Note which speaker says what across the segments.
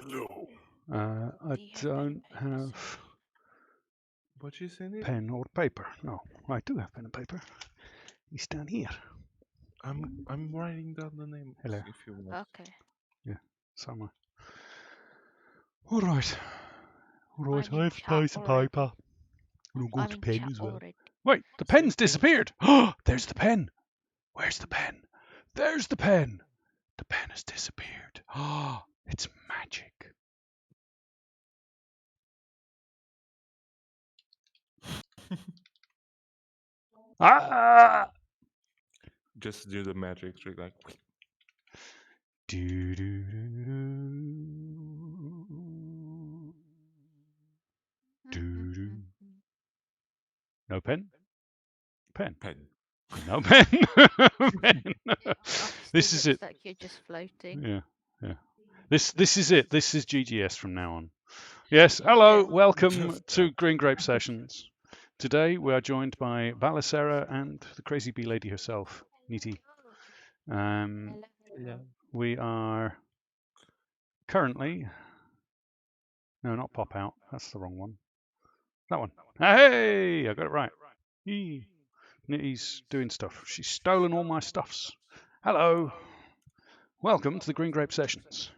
Speaker 1: Hello.
Speaker 2: I
Speaker 3: Do you have
Speaker 2: don't
Speaker 3: pen and paper,
Speaker 2: have
Speaker 3: sir?
Speaker 1: What you saying?
Speaker 2: pen or paper. No, I do have pen and paper. He's down here.
Speaker 1: I'm writing down the names
Speaker 2: Hello.
Speaker 1: if you want.
Speaker 3: Okay.
Speaker 2: Somewhere. All right. All right.
Speaker 3: I'm
Speaker 2: I
Speaker 3: in
Speaker 2: have
Speaker 3: chat
Speaker 2: piece of
Speaker 3: already.
Speaker 2: paper. And I've
Speaker 3: I'm
Speaker 2: got a
Speaker 3: in
Speaker 2: pen
Speaker 3: chat
Speaker 2: as well.
Speaker 3: already.
Speaker 2: Wait, the pen's disappeared. Oh, there's the pen. Where's the pen? There's the pen. The pen has disappeared. Oh, it's magic. Ah!
Speaker 1: Just do the magic trick, like.
Speaker 2: Do, do, do, do. No pen? Pen.
Speaker 1: Pen.
Speaker 2: No pen. Pen.
Speaker 3: Obviously,
Speaker 2: This is
Speaker 3: looks
Speaker 2: it.
Speaker 3: like you're just floating.
Speaker 2: Yeah. This is it. This is GGS from now on. Yes. Hello. Welcome
Speaker 1: Just
Speaker 2: to
Speaker 1: that.
Speaker 2: Green Grape Sessions. Today we are joined by Balasera and the crazy bee lady herself, Niti.
Speaker 3: Hello.
Speaker 1: Yeah.
Speaker 2: We are currently not pop out. That's the wrong one. That one. Hey, I got it right. Nitty's doing stuff. She's stolen all my stuffs. Hello. Welcome to the Green Grape Sessions.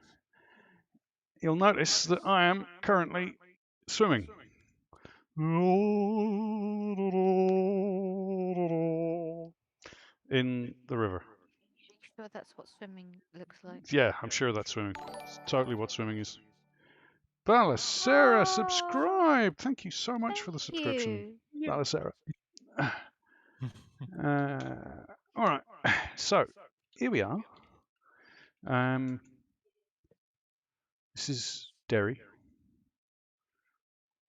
Speaker 2: You'll notice that I am currently swimming. In the river.
Speaker 3: Sure, that's what swimming looks like.
Speaker 2: Yeah, I'm sure that's swimming. It's totally what swimming is. Balasera, subscribe. Thank you so much for the subscription,
Speaker 3: You.
Speaker 2: Balasera. All right. So here we are. This is Derry.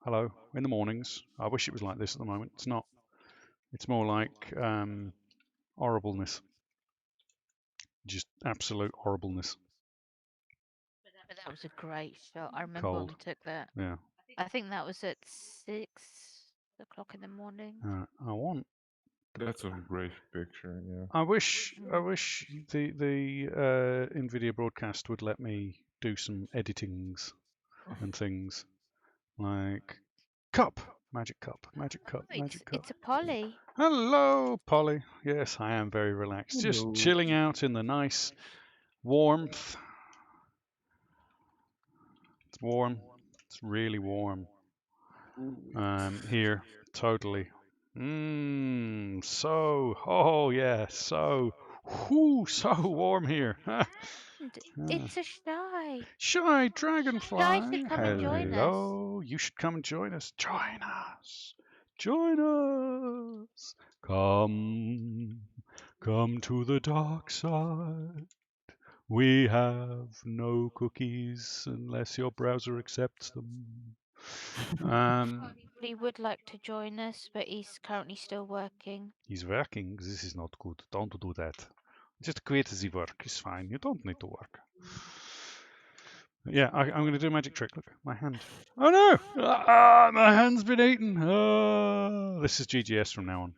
Speaker 2: Hello. In the mornings. I wish it was like this at the moment. It's not. It's more like horribleness. Just absolute horribleness.
Speaker 3: But that was a great shot. I remember when
Speaker 2: Cold.
Speaker 3: we took that.
Speaker 2: Yeah.
Speaker 3: I think that was at 6 o'clock in the morning.
Speaker 2: I want.
Speaker 1: That's a great picture. Yeah.
Speaker 2: I wish the Nvidia Broadcast would let me do some editings and things like magic cup, magic cup.
Speaker 3: It's a poly.
Speaker 2: Hello, Polly. Yes, I am very relaxed. Just
Speaker 1: Hello.
Speaker 2: chilling out in the nice warmth. It's warm. It's really warm. Here, totally. Oh yeah, so warm here.
Speaker 3: It's a shy.
Speaker 2: Shy dragonfly.
Speaker 3: Shy should come and join us.
Speaker 2: Hello. You should come and join us. Join us. Join us. Come to the dark side. We have no cookies unless your browser accepts them.
Speaker 3: He would like to join us, but he's currently still working.
Speaker 2: He's working. This is not good. Don't do that. Just quit the work. It's fine. You don't need to work. Yeah, I'm going to do a magic trick. Look, my hand. Oh no! My hand's been eaten. This is GGS from now on.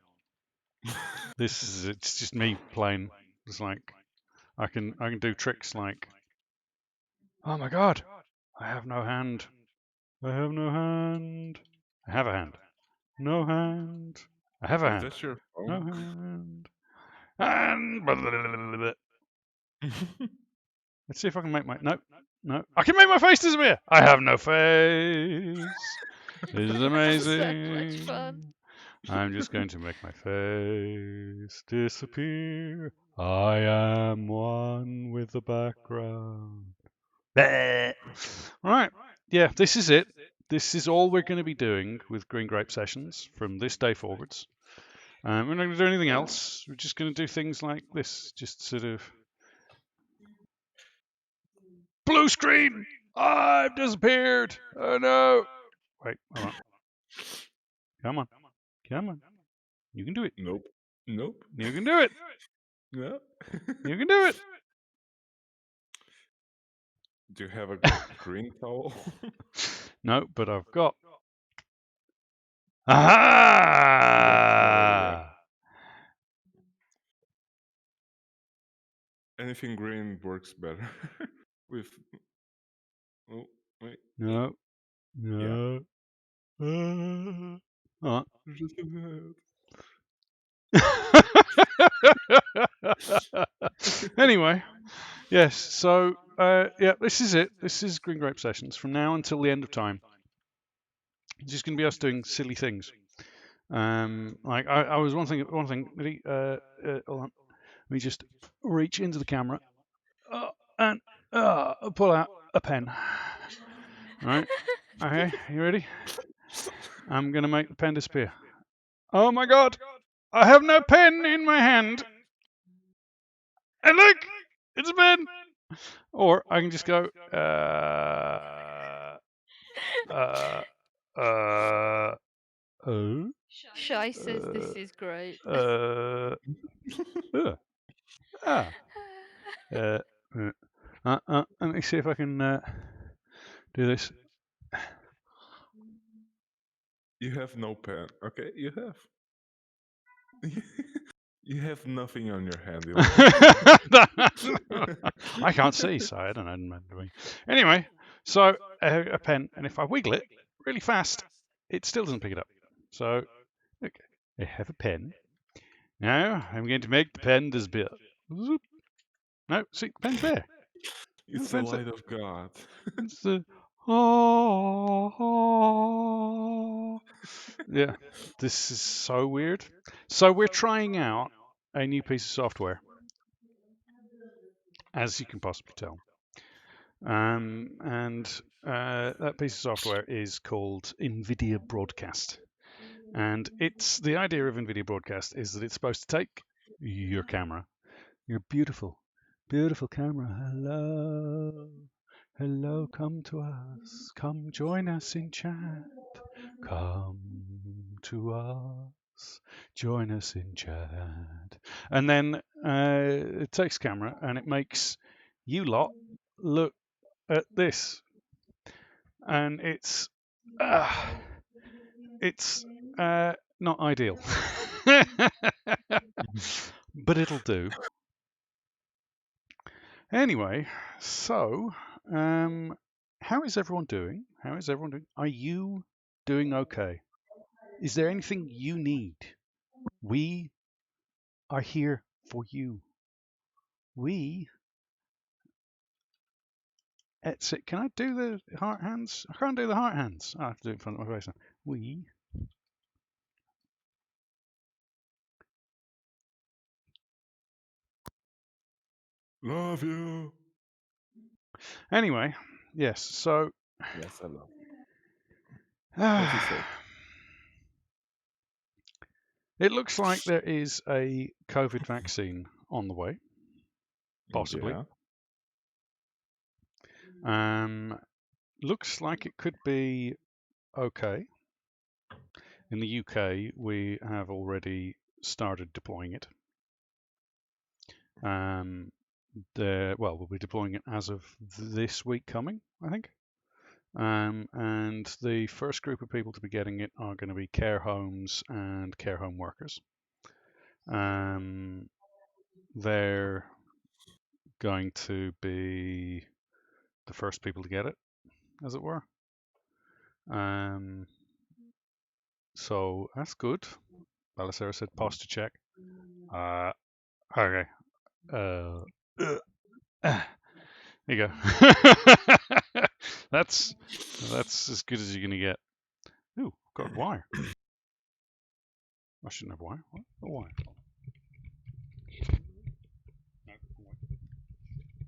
Speaker 2: It's just me playing. It's like I can do tricks like, oh my god, I have no hand. I have no hand. I have a hand. No hand. I have a
Speaker 1: Is
Speaker 2: hand.
Speaker 1: that your
Speaker 2: No
Speaker 1: phone?
Speaker 2: hand. Let's see if I can make my no. I can make my face disappear. I have no face. This is amazing.
Speaker 3: So much fun.
Speaker 2: I'm just going to make my face disappear. I am one with the background. Right. Yeah, this is it. This is all we're going to be doing with Green Grape Sessions from this day forwards. We're not going to do anything else. We're just going to do things like this. Just sort of. Blue screen! I've disappeared! Oh no! Wait, hold on. Come on. Come on. You can do it.
Speaker 1: Nope. Nope.
Speaker 2: You can do it.
Speaker 1: No.
Speaker 2: You can do it.
Speaker 1: Do you have a green towel?
Speaker 2: No, but I've got. Aha!
Speaker 1: Anything green works better with Oh, wait.
Speaker 2: No.
Speaker 1: Yeah.
Speaker 2: No. All right.
Speaker 1: Just a minute.
Speaker 2: Anyway, yes. So yeah, this is it. This is Green Grape Sessions from now until the end of time. It's just going to be us doing silly things. Like I was one thing. Ready? Hold on. Let me just reach into the camera and pull out a pen. All right. Okay. You ready? I'm going to make the pen disappear. Oh my God! I have no pen in my hand. And look, it's a pen. Or I can just go.
Speaker 3: Shy says this is great.
Speaker 2: Let me see if I can do this.
Speaker 1: You have no pen. Okay, you have. You have nothing on your hand.
Speaker 2: I can't see, so I don't know. Anyway, so a pen, and if I wiggle it really fast, it still doesn't pick it up. So, okay, I have a pen. Now I'm going to make the pen disappear. Zoop. No, see, the pen's there.
Speaker 1: It's the light of God.
Speaker 2: It's the oh. Yeah, this is so weird. So we're trying out a new piece of software, as you can possibly tell. And that piece of software is called Nvidia Broadcast. And it's the idea of Nvidia Broadcast is that it's supposed to take your camera, your beautiful, beautiful camera. Hello, come to us. Come join us in chat. Come to us. Join us in chat. And then it takes camera and it makes you lot look at this. And it's not ideal. But it'll do. Anyway, so how is everyone doing? How is everyone doing? Are you doing okay? Is there anything you need? We are here for you. We. That's it. Can I do the heart hands? I can't do the heart hands. I have to do it in front of my face now. We.
Speaker 1: Love you.
Speaker 2: Anyway, yes. So.
Speaker 1: Yes, I love you. What you say?
Speaker 2: It looks like there is a COVID vaccine on the way, possibly.
Speaker 1: Yeah.
Speaker 2: Looks like it could be okay. In the UK, we have already started deploying it. We'll be deploying it as of this week coming, I think. And the first group of people to be getting it are going to be care homes and care home workers. They're going to be the first people to get it, as it were. So that's good. Belisara said posture check. Okay. There you go. That's as good as you're gonna get. Ooh, got a wire. I shouldn't have wire. What? A wire. No,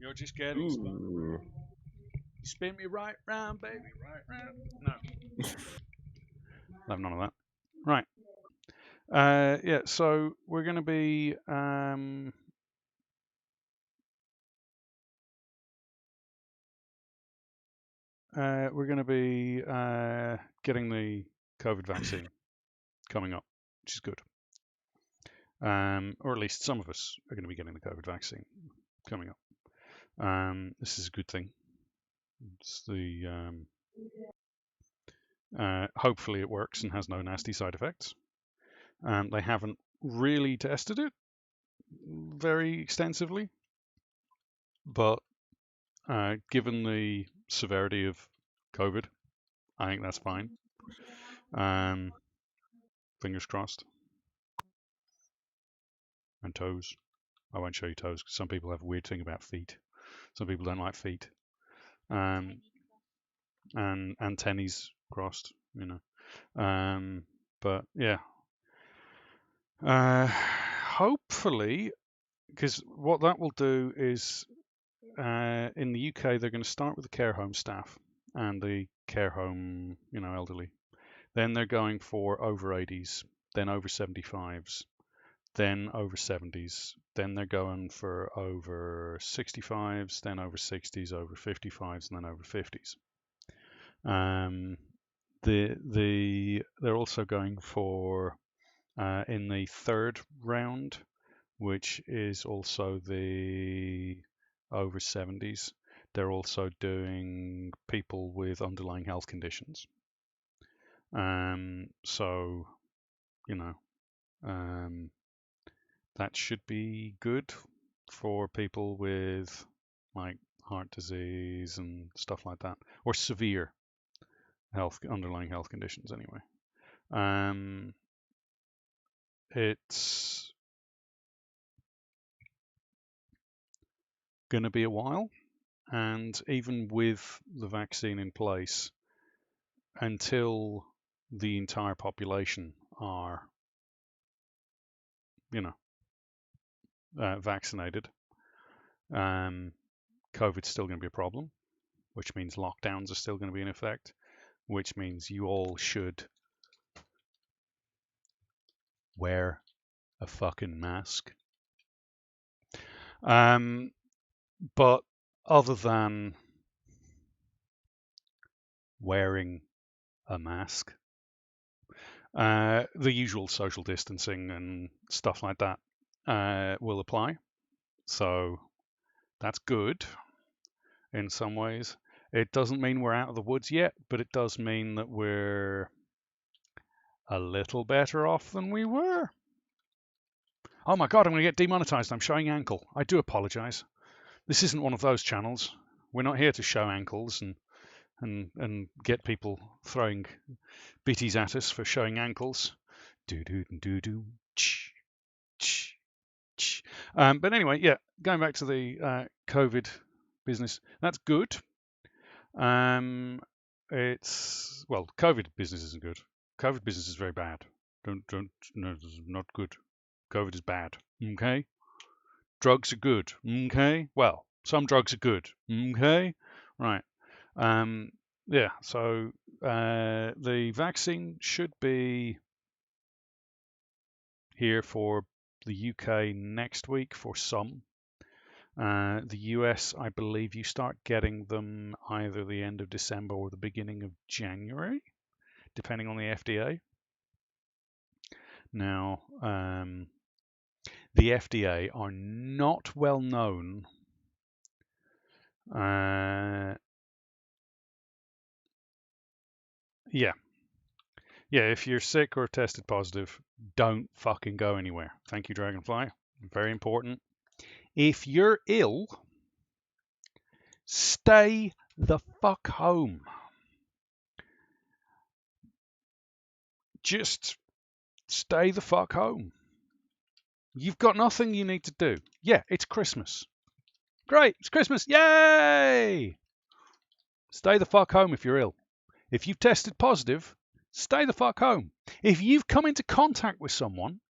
Speaker 2: you're just getting spun. You spin me right round, baby, right round. No. I'll have none of that. Right. Yeah. So we're gonna be getting the COVID vaccine coming up, which is good. Or at least some of us are going to be getting the COVID vaccine coming up. This is a good thing. It's hopefully it works and has no nasty side effects. They haven't really tested it very extensively, but given the severity of COVID. I think that's fine. Fingers crossed. And toes. I won't show you toes because some people have a weird thing about feet. Some people don't like feet. And tennies crossed, But yeah. Hopefully, because what that will do is in the UK they're going to start with the care home staff and the care home, elderly. Then they're going for over 80s, then over 75s, then over 70s. Then they're going for over 65s, then over 60s, over 55s, and then over 50s. They're also going for in the third round, which is also the over 70s. They're also doing people with underlying health conditions. So, that should be good for people with like heart disease and stuff like that, or severe underlying health conditions anyway. It's going to be a while, and even with the vaccine in place, until the entire population are, vaccinated, COVID's still going to be a problem, which means lockdowns are still going to be in effect, which means you all should wear a fucking mask. But other than wearing a mask, the usual social distancing and stuff like that will apply. So that's good in some ways. It doesn't mean we're out of the woods yet, but it does mean that we're a little better off than we were. Oh my God, I'm going to get demonetized. I'm showing ankle. I do apologize. This isn't one of those channels. We're not here to show ankles and get people throwing bitties at us for showing ankles. But anyway, yeah, going back to the COVID business, that's good. COVID business isn't good. COVID business is very bad. No, it's not good. COVID is bad. Okay. Drugs are good. Okay. Well, some drugs are good. Okay. Right. Yeah. So the vaccine should be here for the UK next week for some. The US, I believe you start getting them either the end of December or the beginning of January, depending on the FDA. Now, the FDA are not well known if you're sick or tested positive, don't fucking go anywhere. Thank you, Dragonfly. Very important. If you're ill, stay the fuck home. Just stay the fuck home. You've got nothing you need to do. Yeah, it's Christmas. Great, it's Christmas. Yay! Stay the fuck home if you're ill. If you've tested positive, stay the fuck home. If you've come into contact with someone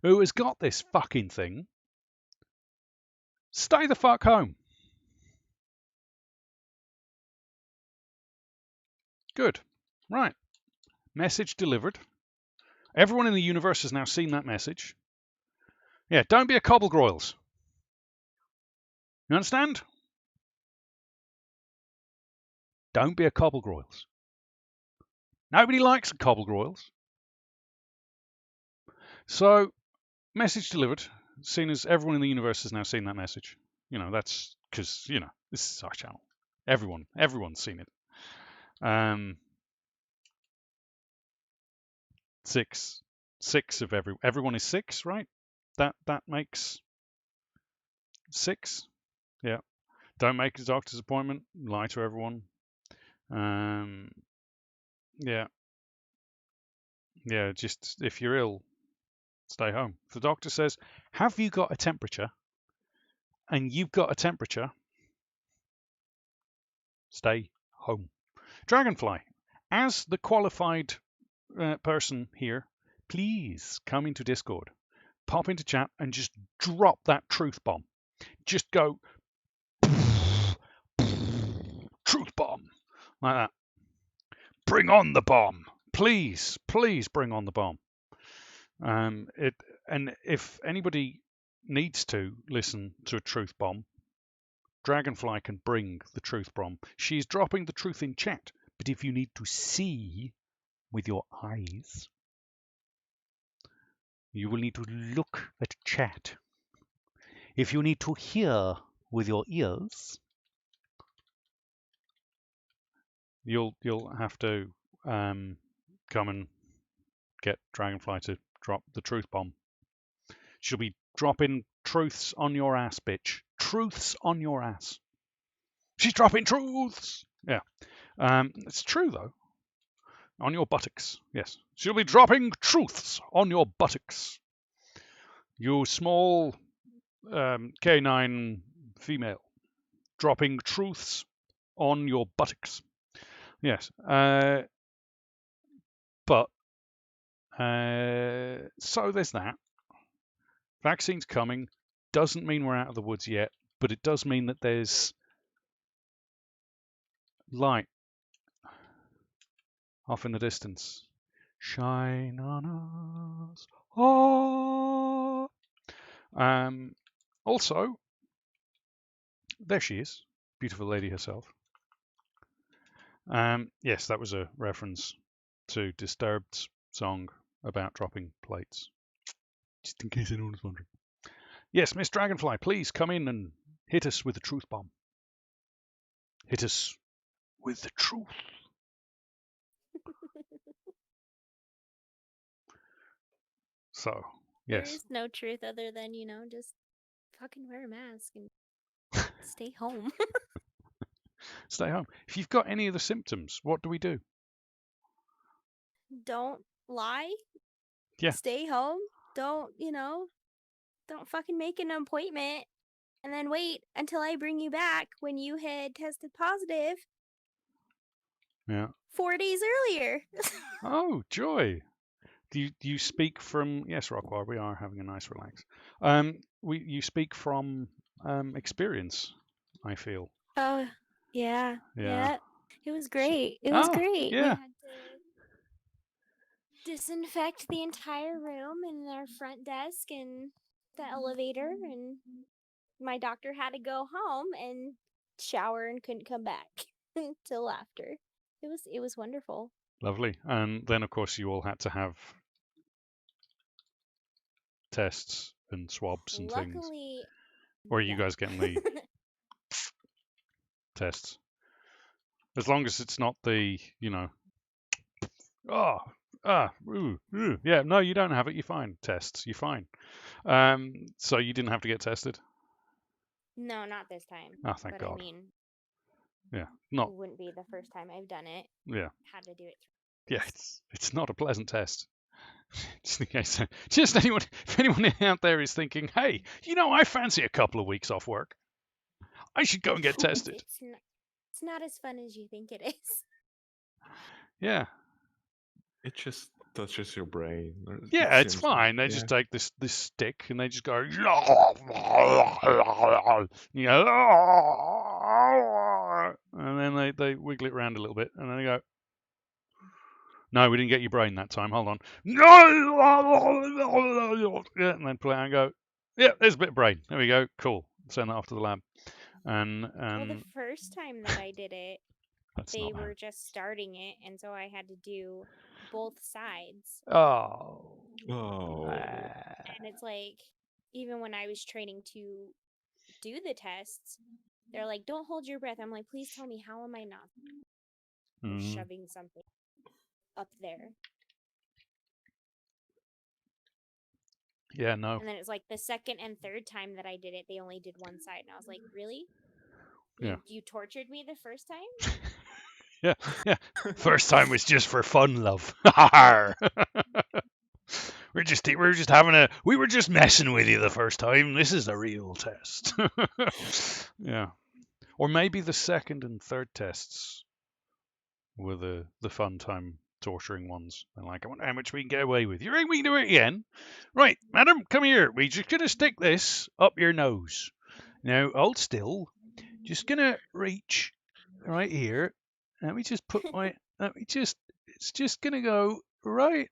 Speaker 2: who has got this fucking thing, stay the fuck home. Good. Right. Message delivered. Everyone in the universe has now seen that message. Yeah, don't be a cobblegroils. You understand? Don't be a cobblegroils. Nobody likes a cobblegroils. So, message delivered, seeing as everyone in the universe has now seen that message. That's because, this is our channel. Everyone's seen it. Six of everyone is six, right? That makes six. Yeah. Don't make a doctor's appointment. Lie to everyone. Yeah. Just if you're ill, stay home. If the doctor says, "Have you got a temperature?" and you've got a temperature, stay home. Dragonfly, as the qualified person here, please come into Discord, pop into chat, and just drop that truth bomb. Just go truth bomb like that. Bring on the bomb, please bring on the bomb. And if anybody needs to listen to a truth bomb, Dragonfly can bring the truth bomb. She's dropping the truth in chat, but if you need to see with your eyes, you will need to look at chat. If you need to hear with your ears, you'll have to come and get Dragonfly to drop the truth bomb. She'll be dropping truths on your ass, bitch. Truths on your ass. She's dropping truths. Yeah. It's true though. On your buttocks. Yes. She'll be dropping truths on your buttocks. You small K9 female. Dropping truths on your buttocks. Yes. But so there's that. Vaccine's coming. Doesn't mean we're out of the woods yet, but it does mean that there's light off in the distance. Shine on us. Oh. Also, there she is, beautiful lady herself. Yes, that was a reference to Disturbed's song about dropping plates. Just in case anyone was wondering. Yes, Miss Dragonfly, please come in and hit us with the truth bomb. Hit us with the truth. So, yes.
Speaker 4: There is no truth other than, just fucking wear a mask and stay home.
Speaker 2: Stay home. If you've got any of the symptoms, what do we do?
Speaker 4: Don't lie.
Speaker 2: Yeah.
Speaker 4: Stay home. Don't fucking make an appointment and then wait until I bring you back when you had tested positive.
Speaker 2: Yeah.
Speaker 4: 4 days earlier.
Speaker 2: Oh, joy. Do you speak from... Yes, Rockwell, we are having a nice relax. You speak from experience, I feel.
Speaker 4: Oh, yeah.
Speaker 2: Yeah.
Speaker 4: It was great. It was great.
Speaker 2: Yeah.
Speaker 4: We had to disinfect the entire room and our front desk and the elevator, and my doctor had to go home and shower and couldn't come back till after. It was wonderful.
Speaker 2: Lovely. And then, of course, you all had to have tests and swabs and things.
Speaker 4: Luckily,
Speaker 2: Or are you guys getting the tests? As long as it's not the, yeah, no, you don't have it. You're fine. Tests, you're fine. So you didn't have to get tested?
Speaker 4: No, not this time.
Speaker 2: Oh, thank God.
Speaker 4: I mean,
Speaker 2: yeah,
Speaker 4: it wouldn't be the first time I've done it.
Speaker 2: Yeah.
Speaker 4: Had to do it.
Speaker 2: Yeah, it's not a pleasant test. Just in case, if anyone out there is thinking, hey, I fancy a couple of weeks off work. I should go and get tested.
Speaker 4: It's not as fun as you think it is.
Speaker 2: Yeah.
Speaker 1: It just touches your brain.
Speaker 2: Yeah, it's fine. They just take this stick and they just go, and then they wiggle it around a little bit, and then they go, no, we didn't get your brain that time. Hold on. Yeah, and then pull it out and go, yeah, there's a bit of brain. There we go. Cool. Send that off to the lab. And
Speaker 4: well, the first time that I did it, they were just starting it, and so I had to do both sides.
Speaker 2: Oh.
Speaker 4: And it's like, even when I was training to do the tests, they're like, don't hold your breath. I'm like, please tell me, how am I not shoving something up there?
Speaker 2: Yeah, no.
Speaker 4: And then it's like the second and third time that I did it, they only did one side. And I was like, really?
Speaker 2: Yeah.
Speaker 4: You tortured me the first time?
Speaker 2: Yeah. First time was just for fun, love. we were just messing with you the first time. This is a real test. Yeah. Or maybe the second and third tests were the fun time torturing ones. And like, I wonder how much we can get away with. You reckon we can do it again? Right, madam, come here. We're just gonna stick this up your nose. Now, hold still. Just gonna reach right here. Let me just put my. It's just gonna go right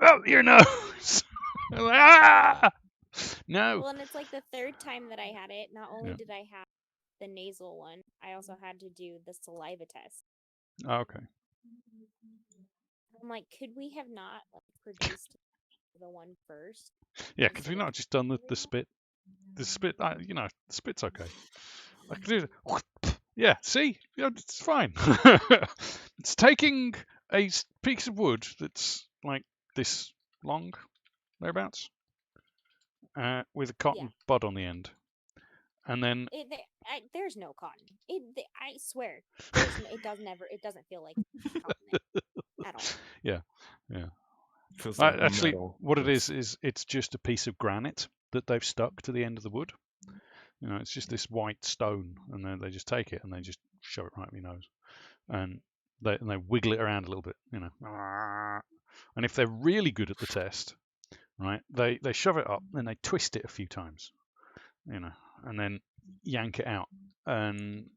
Speaker 2: up your nose. Ah! No.
Speaker 4: Well, and it's like the third time that I had it. Not only
Speaker 2: Yeah.
Speaker 4: did I have the nasal one, I also had to do the saliva test.
Speaker 2: Okay.
Speaker 4: I'm like, could we have not produced the one first?
Speaker 2: Yeah, could we not just done the spit? The spit, the spit's okay. I could do it. Yeah, see? It's fine. It's taking a piece of wood that's like this long, thereabouts, with a cotton bud on the end. And then...
Speaker 4: there's no cotton. I swear, it doesn't feel like cotton at all.
Speaker 2: Yeah.
Speaker 1: Feels like
Speaker 2: Actually,
Speaker 1: metal.
Speaker 2: what it is it's just a piece of granite that they've stuck to the end of the wood. It's just this white stone, and then they just take it and they just shove it right up your nose, and they wiggle it around a little bit, And if they're really good at the test, right, they shove it up and they twist it a few times, and then yank it out. And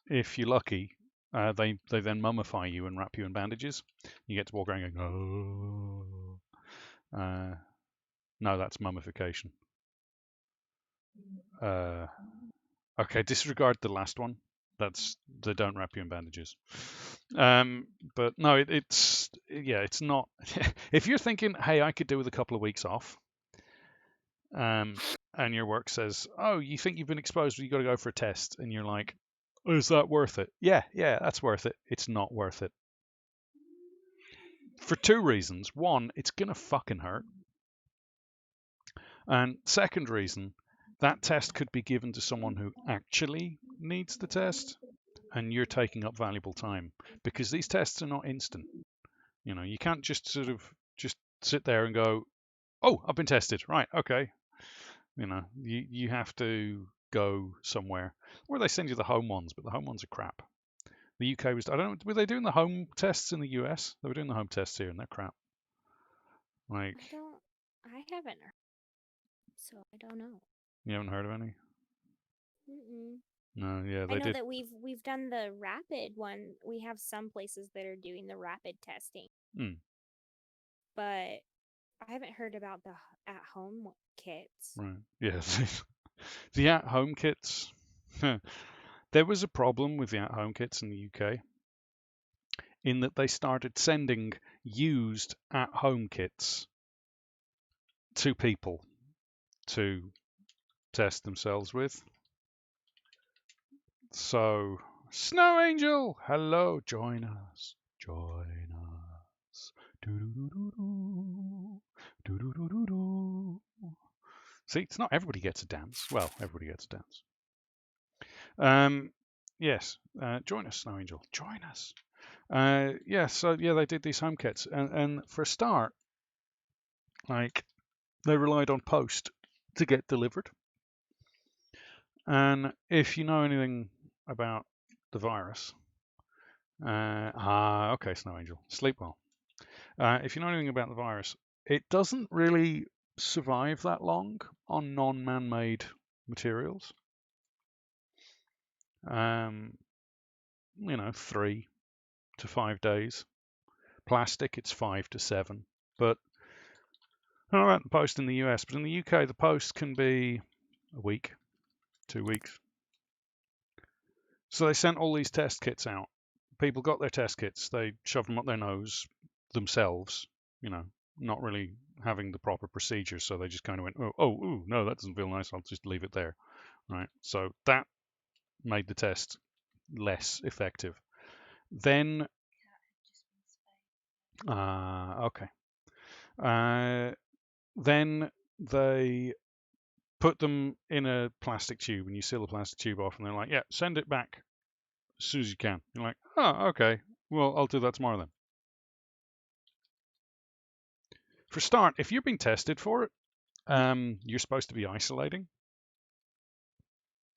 Speaker 2: if you're lucky, they then mummify you and wrap you in bandages. You get to walk around going, oh. No, that's mummification. Okay, disregard the last one. They don't wrap you in bandages. But no, it's not. If you're thinking, hey, I could do with a couple of weeks off, and your work says, oh, you think you've been exposed, you got to go for a test, and you're like, is that worth it? Yeah, that's worth it. It's not worth it. For two reasons. One, it's gonna fucking hurt. And second reason, that test could be given to someone who actually needs the test, and you're taking up valuable time, because these tests are not instant. You can't just sort of just sit there and go, oh, I've been tested, right? Okay. You have to go somewhere, or they send you the home ones, but the home ones are crap. The UK was, I don't know, were they doing the home tests in the US? They were doing the home tests here, and they're crap. I
Speaker 4: haven't heard, so I don't know.
Speaker 2: You haven't heard of any?
Speaker 4: Mm-mm.
Speaker 2: No, yeah,
Speaker 4: I know that we've done the rapid one. We have some places that are doing the rapid testing, but I haven't heard about the at-home kits.
Speaker 2: Right. Yeah. The at-home kits. There was a problem with the at-home kits in the UK, in that they started sending used at-home kits to people to test themselves with. So, Snow Angel, hello, join us. Do-do-do-do-do. See, it's not everybody gets a dance. Well, everybody gets a dance. Yes, join us, Snow Angel. Join us. They did these home kits, and for a start, they relied on post to get delivered. And if you know anything about the virus, okay, Snow Angel, sleep well. If you know anything about the virus, it doesn't really survive that long on non-man-made materials. 3 to 5 days. Plastic, it's 5 to 7. But I don't know about the post in the US, but in the UK, the post can be a week, 2 weeks. So they sent all these test kits out. People got their test kits. They shoved them up their nose themselves, not really having the proper procedure. So they just kind of went, oh, no, that doesn't feel nice. I'll just leave it there. Right. So that made the test less effective. Then, okay. Then they put them in a plastic tube and you seal the plastic tube off, and they're like, yeah, send it back as soon as you can. You're like, oh, okay, well, I'll do that tomorrow then. For start, if you're being tested for it, you're supposed to be isolating.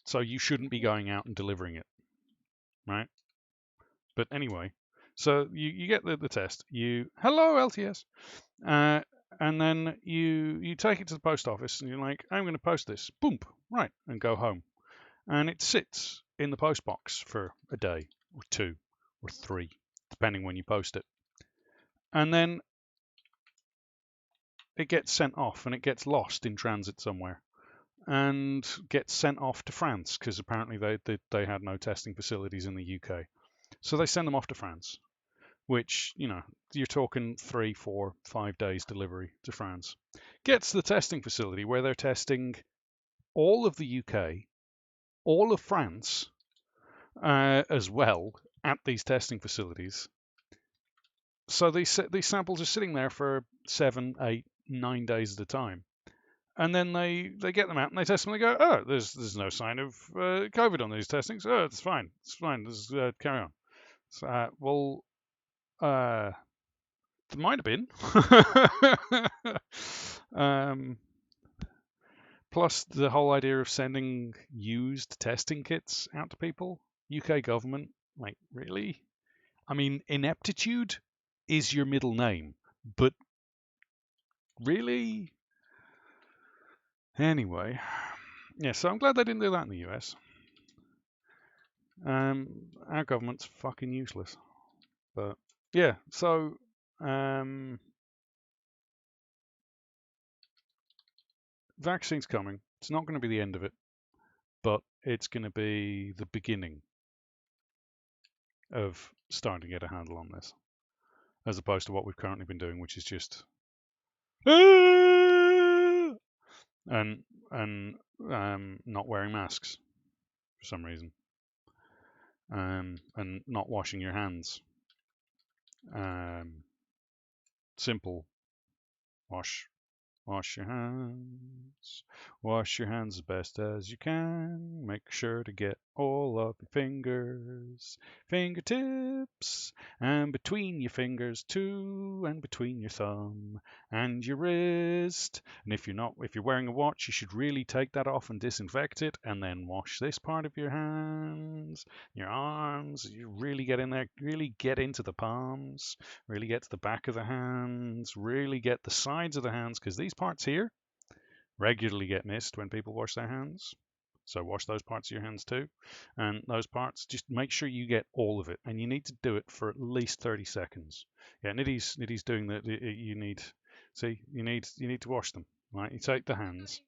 Speaker 2: So you shouldn't be going out and delivering it, right? But anyway, so you get the test. Hello, LTS. And then you take it to the post office and you're like, I'm going to post this. Boom, right, and go home. And it sits in the post box for a day or 2 or 3, depending when you post it. And then it gets sent off and it gets lost in transit somewhere and gets sent off to France because apparently they had no testing facilities in the UK. So they send them off to France, which, you're talking 3, 4, 5 days delivery to France. Gets to the testing facility where they're testing all of the UK, all of France as well at these testing facilities. So these samples are sitting there for 7, 8, 9 days at a time. And then they get them out and they test them and they go, oh, there's no sign of COVID on these testings. Oh, it's fine. Let's carry on. So, there might have been. Plus, the whole idea of sending used testing kits out to people, UK government, like, really? I mean, ineptitude is your middle name, but really? Anyway, yeah, so I'm glad they didn't do that in the US. Our government's fucking useless. But, yeah, so... vaccine's coming. It's not going to be the end of it, but it's going to be the beginning of starting to get a handle on this, as opposed to what we've currently been doing, which is just and not wearing masks for some reason, and not washing your hands. Simple wash your hands. Wash your hands as best as you can. Make sure to get all up your fingers, fingertips, and between your fingers too, and between your thumb and your wrist. And if you're wearing a watch, you should really take that off and disinfect it, and then wash this part of your hands, your arms. You really get in there, really get into the palms, really get to the back of the hands, really get the sides of the hands, because these parts here regularly get missed when people wash their hands. So wash those parts of your hands too. And those parts, just make sure you get all of it. And you need to do it for at least 30 seconds. Yeah, Niddy's doing that. You need to wash them. Right? You take the hands.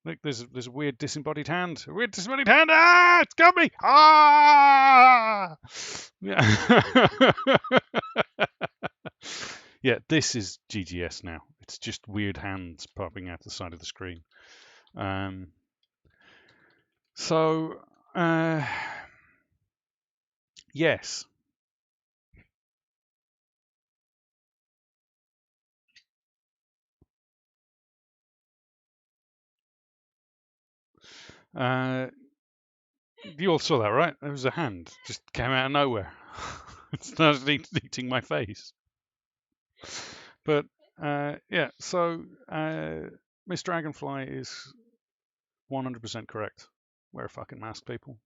Speaker 2: Look, there's a weird disembodied hand. A weird disembodied hand. Ah, it's got me. Ah. Yeah. Yeah, this is GGS now. It's just weird hands popping out the side of the screen. So, yes. You all saw that, right? There was a hand just came out of nowhere. It started eating my face. But yeah, so Miss Dragonfly is 100% correct. Wear a fucking mask, people.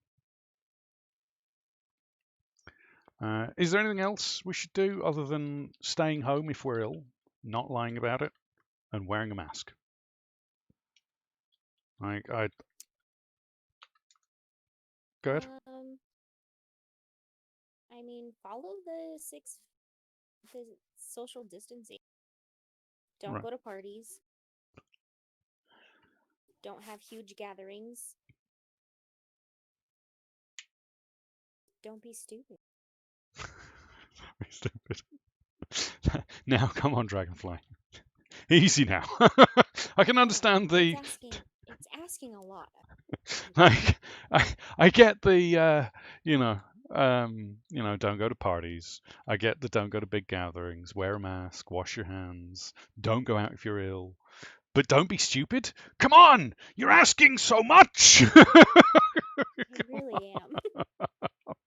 Speaker 2: Is there anything else we should do other than staying home if we're ill, not lying about it, and wearing a mask? Like, go ahead.
Speaker 4: I mean, follow the social distancing. Don't
Speaker 2: Right.
Speaker 4: go to parties. Don't have huge gatherings. Don't be stupid.
Speaker 2: Stupid. Now, come on, Dragonfly. Easy now. I can understand the.
Speaker 4: It's asking a lot.
Speaker 2: Like, I get the don't go to parties. I get the don't go to big gatherings. Wear a mask. Wash your hands. Don't go out if you're ill. but don't be stupid. Come on, you're asking so much.
Speaker 4: I really am.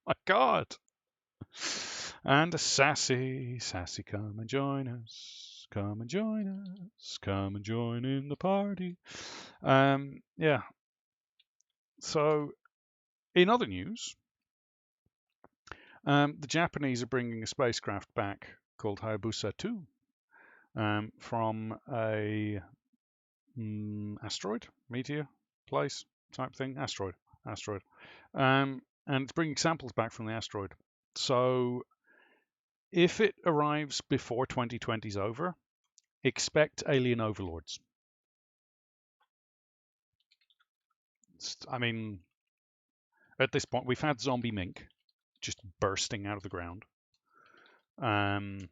Speaker 2: My God. And a sassy, come and join us. Come and join us. Come and join in the party. Yeah. So, in other news, the Japanese are bringing a spacecraft back called Hayabusa 2 from a asteroid, meteor, place type thing, asteroid, and it's bringing samples back from the asteroid. So if it arrives before 2020 is over, expect alien overlords. I mean, at this point, we've had zombie mink just bursting out of the ground. Why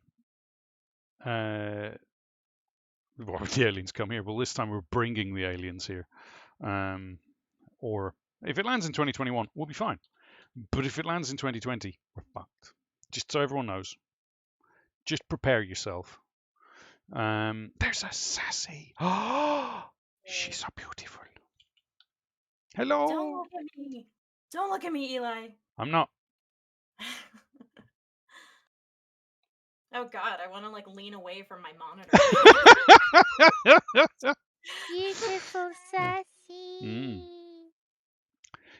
Speaker 2: would the aliens come here? Well, this time we're bringing the aliens here. Or if it lands in 2021, we'll be fine. But if it lands in 2020, we're fucked. Just so everyone knows. Just prepare yourself. There's a sassy. Oh, she's so beautiful. Hello.
Speaker 5: Don't look at me. Don't look at me, Eli.
Speaker 2: I'm not.
Speaker 5: Oh God, I want to like lean away from my monitor.
Speaker 3: Beautiful sassy.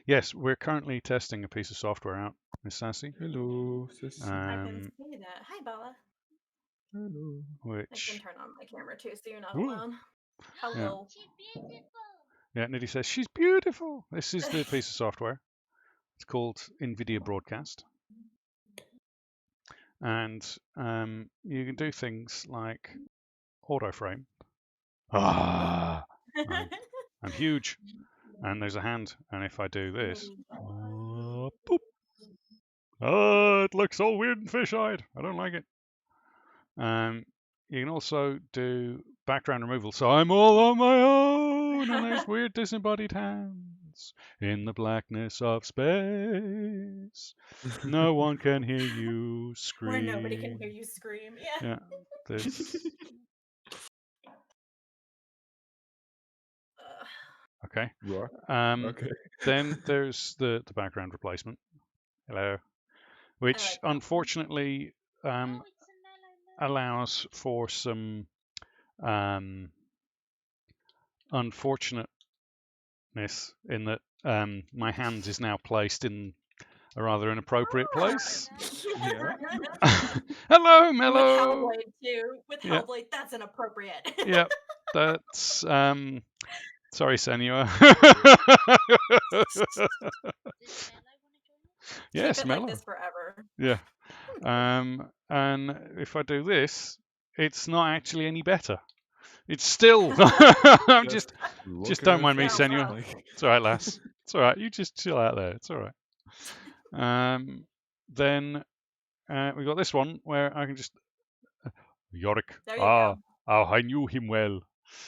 Speaker 2: Yes, we're currently testing a piece of software out, Miss Sassy.
Speaker 1: Hello, sis.
Speaker 5: I can see that. Hi, Bella.
Speaker 1: Hello.
Speaker 5: I
Speaker 2: Which
Speaker 5: can turn on my camera too, so you're not
Speaker 2: Ooh.
Speaker 5: alone. Hello.
Speaker 2: yeah, Niddy says she's beautiful. This is the piece of software. It's called Nvidia Broadcast, and you can do things like auto frame. I'm huge, and there's a hand, and if I do this, boop. Oh, it looks all weird and fish-eyed. I don't like it. You can also do background removal. So I'm all on my own, and there's weird disembodied hands in the blackness of space. No one can hear you scream.
Speaker 5: Where nobody can hear you scream. Yeah.
Speaker 2: Yeah, there's... Okay.
Speaker 1: Rock. Okay.
Speaker 2: Then there's the background replacement. Hello. Which unfortunately allows for some unfortunateness in that my hand is now placed in a rather inappropriate place.
Speaker 1: Yeah.
Speaker 2: Hello,
Speaker 5: With
Speaker 2: Mello.
Speaker 5: Hellblade too. With
Speaker 2: Yeah.
Speaker 5: Hellblade, that's inappropriate.
Speaker 2: Yep, that's sorry, Senua. Yes,
Speaker 5: Keep it
Speaker 2: Mello.
Speaker 5: like this forever.
Speaker 2: Yeah. And if I do this, it's not actually any better. It's still. I'm just don't mind me, Senua.
Speaker 1: Like...
Speaker 2: It's all right, lass. It's all right. You just chill out there. It's all right. Then we got this one where I can just Yorick.
Speaker 5: There you go.
Speaker 2: I knew him well.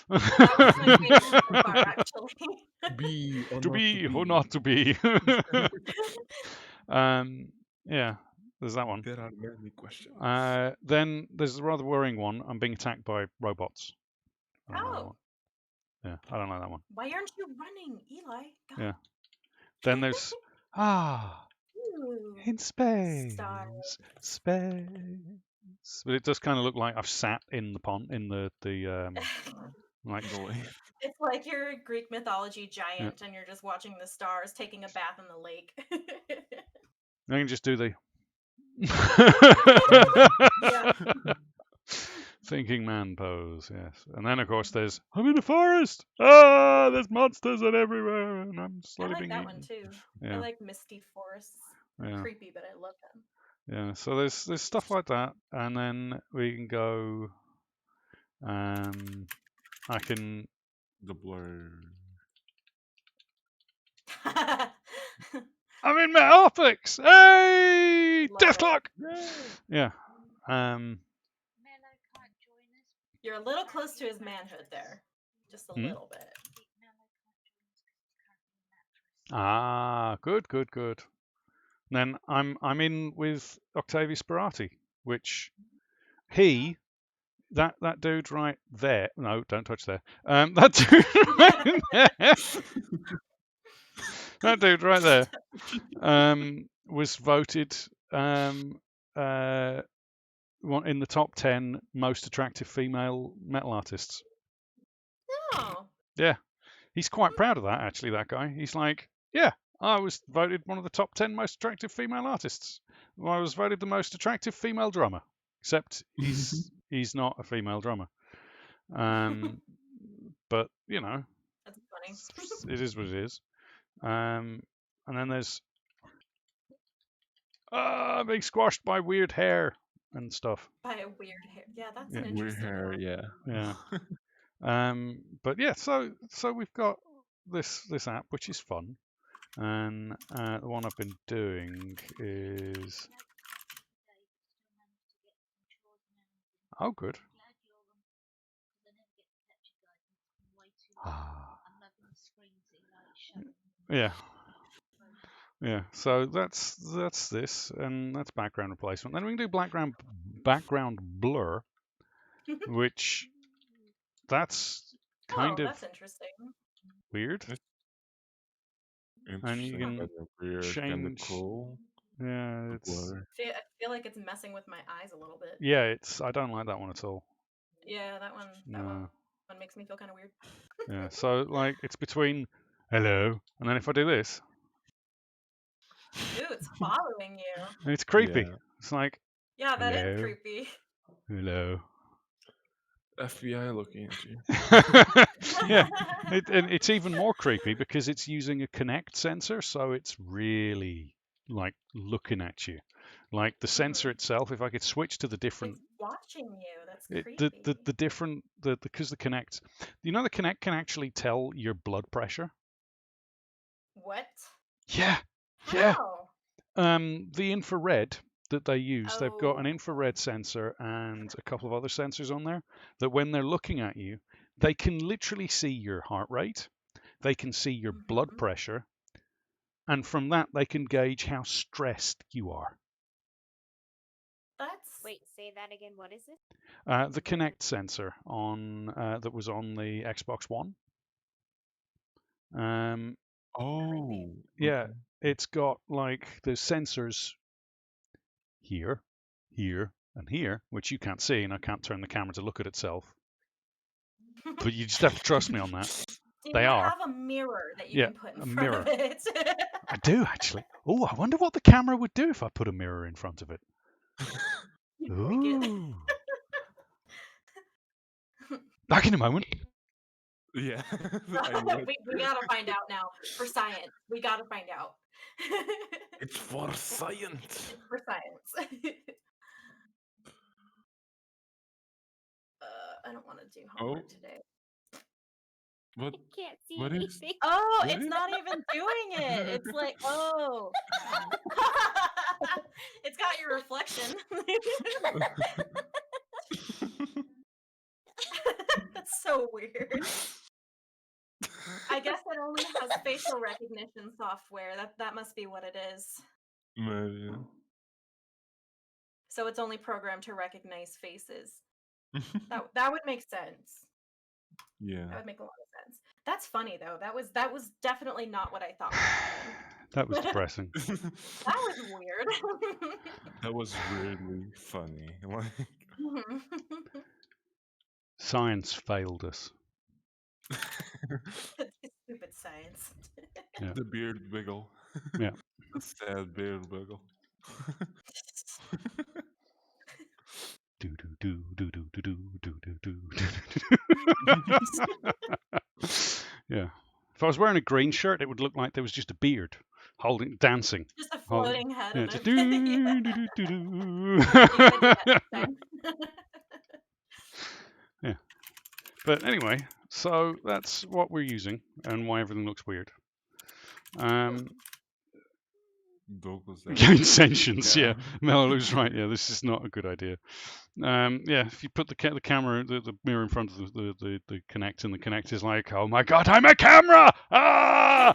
Speaker 5: That was my favorite so far, actually.
Speaker 1: Be or
Speaker 2: To
Speaker 1: not
Speaker 2: be
Speaker 1: to
Speaker 2: or not to be. Yeah, there's that one.
Speaker 1: There are many questions.
Speaker 2: Then there's a rather worrying one. I'm being attacked by robots. I don't like that
Speaker 5: Oh.
Speaker 2: one. Yeah, I don't like that one.
Speaker 5: Why aren't you running, Eli? God.
Speaker 2: Yeah. Then there's
Speaker 5: Ooh.
Speaker 2: in space,
Speaker 5: Stars.
Speaker 2: space. But it does kind of look like I've sat in the pond in the like
Speaker 5: It's like you're a Greek mythology giant and you're just watching the stars taking a bath in the lake.
Speaker 2: I can just do the thinking man pose, yes. And then of course there's I'm in the forest. There's monsters and everywhere, and I'm
Speaker 5: I
Speaker 2: slowly
Speaker 5: like
Speaker 2: being
Speaker 5: that
Speaker 2: eaten.
Speaker 5: one too.
Speaker 2: Yeah.
Speaker 5: I like misty forests.
Speaker 2: Yeah.
Speaker 5: Creepy, but I love them.
Speaker 2: Yeah. So there's stuff like that, and then we can go. I can.
Speaker 1: The blur.
Speaker 2: I'm in my optics. Hey,
Speaker 5: Love
Speaker 2: Deathlock.
Speaker 1: Yay!
Speaker 2: Yeah.
Speaker 5: You're a little close to his manhood there. Just a little bit.
Speaker 2: Good. Then I'm in with Octavius Sperati, which he that dude right there. No, don't touch there. That dude right there. That dude right there was voted in the top 10 most attractive female metal artists.
Speaker 5: Oh.
Speaker 2: Yeah, he's quite proud of that, actually, that guy. He's like, yeah, I was voted one of the top 10 most attractive female artists. I was voted the most attractive female drummer, except he's not a female drummer. But, you know,
Speaker 5: That's funny.
Speaker 2: it is what it is. And then there's being squashed by weird hair and stuff.
Speaker 5: By a weird hair. Yeah, that's
Speaker 2: Yeah.
Speaker 5: an
Speaker 1: Weird
Speaker 5: interesting
Speaker 1: hair,
Speaker 5: one.
Speaker 1: yeah.
Speaker 2: But yeah, so we've got this app, which is fun. And the one I've been doing is... Oh, good. Yeah. Yeah, so that's this, and that's background replacement. Then we can do background blur, which that's kind of
Speaker 5: that's interesting.
Speaker 2: weird. And you can
Speaker 1: Kind of weird, kind of
Speaker 2: change.
Speaker 1: cool.
Speaker 2: Yeah, it's
Speaker 1: Blur.
Speaker 5: I feel like it's messing with my eyes a little bit.
Speaker 2: yeah, I don't like that one at all.
Speaker 5: Yeah, that one
Speaker 2: No.
Speaker 5: makes me feel kind of weird.
Speaker 2: Yeah, so like it's between hello, and then if I do this,
Speaker 5: Ooh, it's following you.
Speaker 2: and it's creepy.
Speaker 1: Yeah.
Speaker 2: It's like
Speaker 5: Yeah, that is
Speaker 2: Hello.
Speaker 5: creepy.
Speaker 2: hello.
Speaker 1: FBI looking at you.
Speaker 2: Yeah, and it's even more creepy because it's using a Kinect sensor, so it's really like looking at you. Like the sensor itself, if I could switch to the different,
Speaker 5: It's watching you. That's creepy.
Speaker 2: the different, because the Kinect, you know, the Kinect can actually tell your blood pressure.
Speaker 5: What?
Speaker 2: Yeah, yeah.
Speaker 5: How?
Speaker 2: The infrared that they use, they've got an
Speaker 5: Oh.
Speaker 2: infrared sensor and a couple of other sensors on there that when they're looking at you, they can literally see your heart rate, they can see your blood
Speaker 5: Mhm.
Speaker 2: pressure, and from that they can gauge how stressed you are.
Speaker 5: That's
Speaker 4: Wait, say that again. What is it?
Speaker 2: The Kinect sensor on that was on the Xbox One.
Speaker 1: Oh.
Speaker 2: Yeah,
Speaker 1: okay.
Speaker 2: it's got like the sensors here, here, and here, which you can't see, and I can't turn the camera to look at itself. But you just have to trust me on that.
Speaker 5: Do
Speaker 2: They
Speaker 5: you
Speaker 2: are.
Speaker 5: have a mirror that you
Speaker 2: Yeah,
Speaker 5: can put in
Speaker 2: a
Speaker 5: front
Speaker 2: mirror.
Speaker 5: of it?
Speaker 2: I do actually. Oh, I wonder what the camera would do if I put a mirror in front of it.
Speaker 5: Break it.
Speaker 2: Ooh. Back in a moment.
Speaker 1: Yeah. I know.
Speaker 5: we gotta find out now. For science. We gotta find out.
Speaker 1: It's for science.
Speaker 5: It's for science. I don't want to do homework today.
Speaker 1: What?
Speaker 4: I can't see
Speaker 1: What is-
Speaker 4: anything.
Speaker 5: Oh,
Speaker 1: What
Speaker 5: it's
Speaker 1: is-
Speaker 5: not even doing it. It's like, oh. It's got your reflection. That's so weird. I guess it only has facial recognition software. That must be what it is.
Speaker 1: Maybe.
Speaker 5: So it's only programmed to recognize faces. That would make sense.
Speaker 1: Yeah.
Speaker 5: That would make a lot of sense. That's funny though. That was definitely not what I thought would happen.
Speaker 2: That was depressing.
Speaker 5: That was weird.
Speaker 1: That was weirdly funny. Like,
Speaker 2: Science failed us.
Speaker 5: Stupid science.
Speaker 1: the beard wiggle.
Speaker 2: Yeah.
Speaker 1: The sad beard wiggle.
Speaker 2: Do do do do do do do do do do. Yeah. If I was wearing a green shirt, it would look like there was just a beard dancing.
Speaker 5: Just a floating head.
Speaker 2: Yeah,
Speaker 5: and
Speaker 2: just
Speaker 5: everything.
Speaker 2: do
Speaker 5: Yeah.
Speaker 2: do do do
Speaker 5: You gotta do that
Speaker 2: do.
Speaker 5: next time.
Speaker 2: But anyway, so that's what we're using and why everything looks weird.
Speaker 1: Douglas.
Speaker 2: Gain sentience, yeah. Melo's right. Yeah, this is not a good idea. Yeah, if you put the camera, the mirror in front of the Kinect, and the Kinect is like, oh my god, I'm a camera! Ah!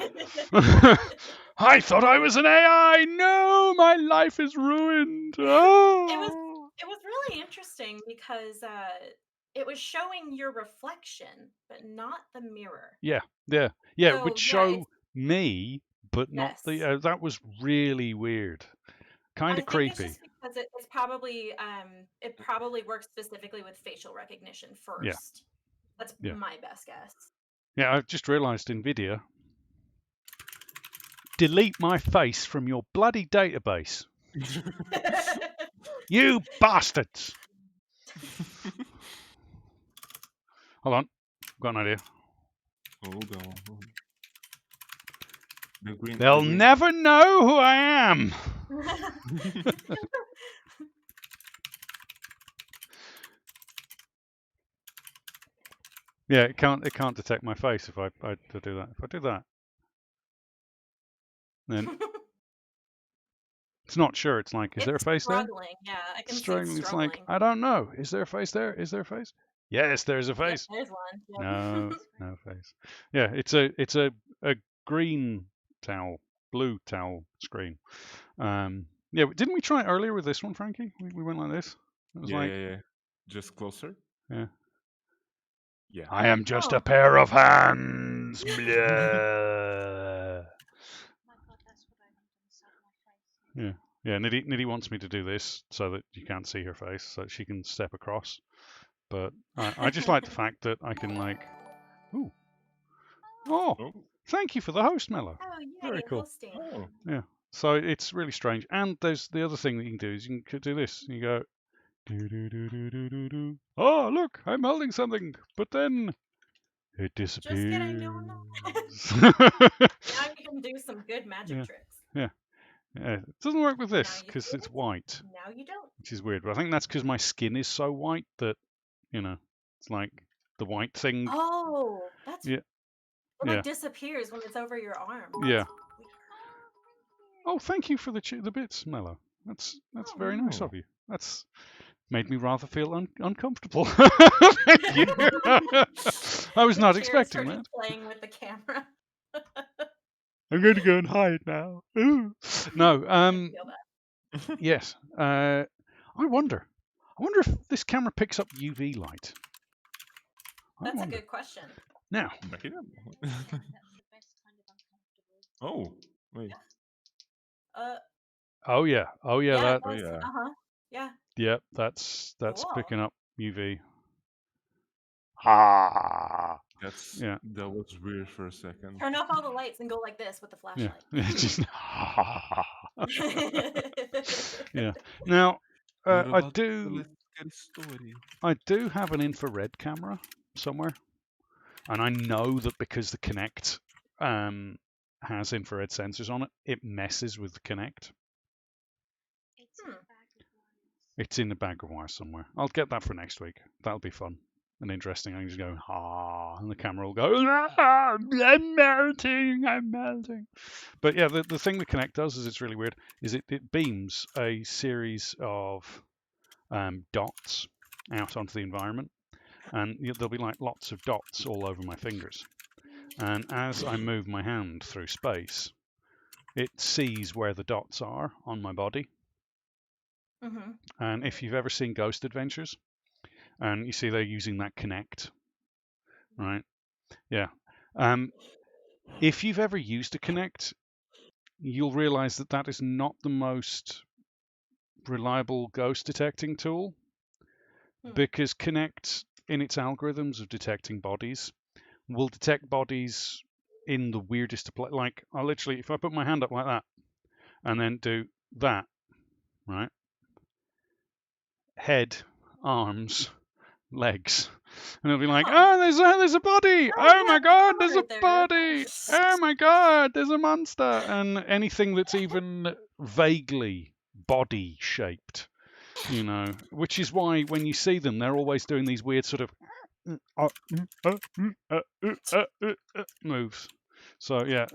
Speaker 2: I thought I was an AI. No, my life is ruined. Oh.
Speaker 5: It was really interesting because it was showing your reflection, but not the mirror.
Speaker 2: Yeah, it
Speaker 5: So,
Speaker 2: would
Speaker 5: yeah,
Speaker 2: show me, but not
Speaker 5: yes.
Speaker 2: the. That was really weird, kind
Speaker 5: I
Speaker 2: of
Speaker 5: think it's
Speaker 2: creepy.
Speaker 5: just because it's probably it probably works specifically with facial recognition first. That's
Speaker 2: Yeah.
Speaker 5: my best guess.
Speaker 2: Yeah, I've just realised Nvidia. Delete my face from your bloody database, you bastards! Hold on, I've got an idea.
Speaker 1: Hold on. The green.
Speaker 2: They'll never know who I am. Yeah, it can't detect my face if I do that. If I do that, then it's not sure. It's like, is there a face there?
Speaker 5: Struggling, yeah, I can see
Speaker 2: Struggling.
Speaker 5: it's
Speaker 2: It's like,
Speaker 5: struggling.
Speaker 2: I don't know. Is there a face there? Is there a face? Yes, there's a
Speaker 5: Yep,
Speaker 2: face.
Speaker 5: there's one. Yep.
Speaker 2: No face. Yeah, it's a green towel, blue towel screen. Yeah, didn't we try it earlier with this one, Frankie? We went like this. It was like,
Speaker 1: Yeah. Just closer.
Speaker 2: Yeah.
Speaker 1: Yeah.
Speaker 2: I am just
Speaker 5: Oh.
Speaker 2: a pair of hands. Blah. Yeah, Nidhi wants me to do this so that you can't see her face, so that she can step across. But I just like the fact that I can like, ooh, oh, thank you for the host, Mello.
Speaker 5: Oh, yeah,
Speaker 2: Very cool.
Speaker 5: hosting.
Speaker 1: Oh.
Speaker 2: Yeah, so it's really strange. And there's the other thing that you can do is you can do this. You go, do do do do do do do. Oh, look, I'm holding something, but then it disappears.
Speaker 5: Just kidding, no, Now you can do some good magic tricks.
Speaker 2: Yeah, it doesn't work with this because it's white,
Speaker 5: Now you don't.
Speaker 2: which is weird. But I think that's because my skin is so white that, it's like the white thing.
Speaker 5: Oh, that's
Speaker 2: Yeah.
Speaker 5: It like disappears when it's over your arm.
Speaker 2: Yeah.
Speaker 5: That's weird.
Speaker 2: Oh, thank you for the bits, Mello. That's very nice of you. That's made me rather feel uncomfortable. Thank you. I was not expecting that.
Speaker 5: Playing with the camera.
Speaker 2: I'm going to go and hide now. Ooh. No. Yes. I wonder if this camera picks up UV light.
Speaker 5: That's a good question.
Speaker 2: Now.
Speaker 1: Oh, wait.
Speaker 2: Oh yeah.
Speaker 5: Yeah.
Speaker 2: Yeah.
Speaker 5: Yeah.
Speaker 2: Yep. That's
Speaker 5: Cool.
Speaker 2: picking up UV. Ah.
Speaker 1: That was weird for a second.
Speaker 5: Turn off all the lights and go like this with the flashlight.
Speaker 2: Yeah. Just. Yeah. Now, I do have an infrared camera somewhere, and I know that because the Kinect has infrared sensors on it, it messes with the Kinect. It's in the bag of wires somewhere. I'll get that for next week. That'll be fun and interesting. I can just go, and the camera will go, I'm melting. But yeah, the thing the Kinect does is it's really weird, is it beams a series of dots out onto the environment. And there'll be like lots of dots all over my fingers. And as I move my hand through space, it sees where the dots are on my body.
Speaker 5: Mm-hmm.
Speaker 2: And if you've ever seen Ghost Adventures, and you see they're using that Kinect, right? Yeah. If you've ever used a Kinect, you'll realize that is not the most reliable ghost detecting tool, because Kinect, in its algorithms of detecting bodies, will detect bodies in the weirdest of places. Like, I literally, if I put my hand up like that and then do that, right? Head, arms, legs, and it'll be like, oh, there's a body. Oh my god, there's a body. Oh my god, there's a monster. And anything that's even vaguely body shaped, which is why when you see them, they're always doing these weird sort of moves. So yeah,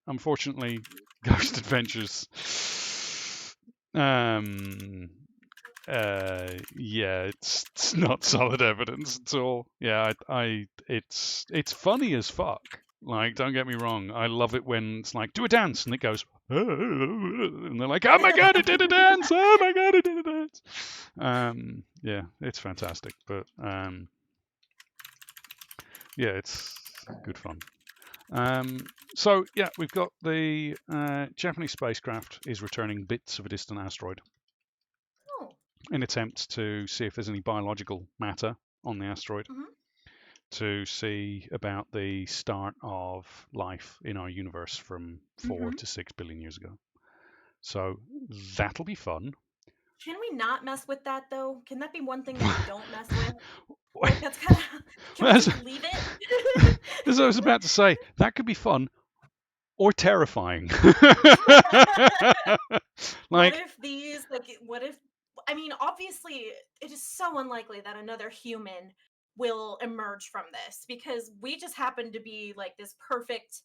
Speaker 2: unfortunately, Ghost Adventures, it's not solid evidence at all. Yeah, it's funny as fuck. Like, don't get me wrong. I love it when it's like, do a dance, and it goes, and they're like, oh my god, it did a dance! Oh my god, it did a dance! Yeah, it's fantastic. But yeah, it's good fun. So yeah, we've got the Japanese spacecraft is returning bits of a distant asteroid
Speaker 5: Oh.
Speaker 2: in attempts to see if there's any biological matter on the asteroid,
Speaker 5: Mhm.
Speaker 2: to see about the start of life in our universe from 4 to 6 billion years ago. So that'll be fun.
Speaker 5: Can we not mess with that though? Can that be one thing that we don't mess with? Like that's kind of. Can we just leave it?
Speaker 2: As I was about to say, that could be fun or terrifying.
Speaker 5: What if these, like, what if, I mean, obviously, it is so unlikely that another human will emerge from this because we just happen to be like this perfect,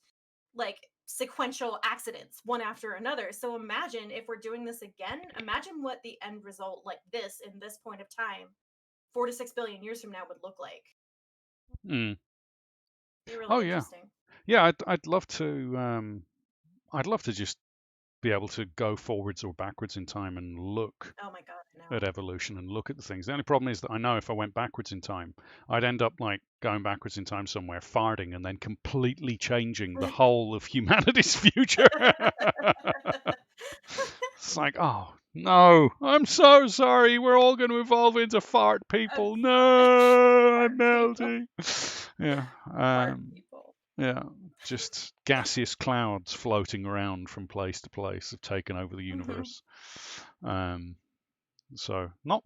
Speaker 5: like, sequential accidents one after another. So imagine if we're doing this again, imagine what the end result like this in this point of time 4 to 6 billion years from now would look like.
Speaker 2: Mm.
Speaker 5: Be really
Speaker 2: Oh yeah,
Speaker 5: interesting.
Speaker 2: yeah. I'd love to. I'd love to just be able to go forwards or backwards in time and look
Speaker 5: Oh my god, no.
Speaker 2: at evolution and look at the things. The only problem is that I know if I went backwards in time, I'd end up like going backwards in time somewhere, farting, and then completely changing the whole of humanity's future. It's like, oh no, I'm so sorry. We're all going to evolve into fart people. No, I'm melting. Yeah.
Speaker 5: Fart people.
Speaker 2: Yeah, just gaseous clouds floating around from place to place have taken over the universe. So not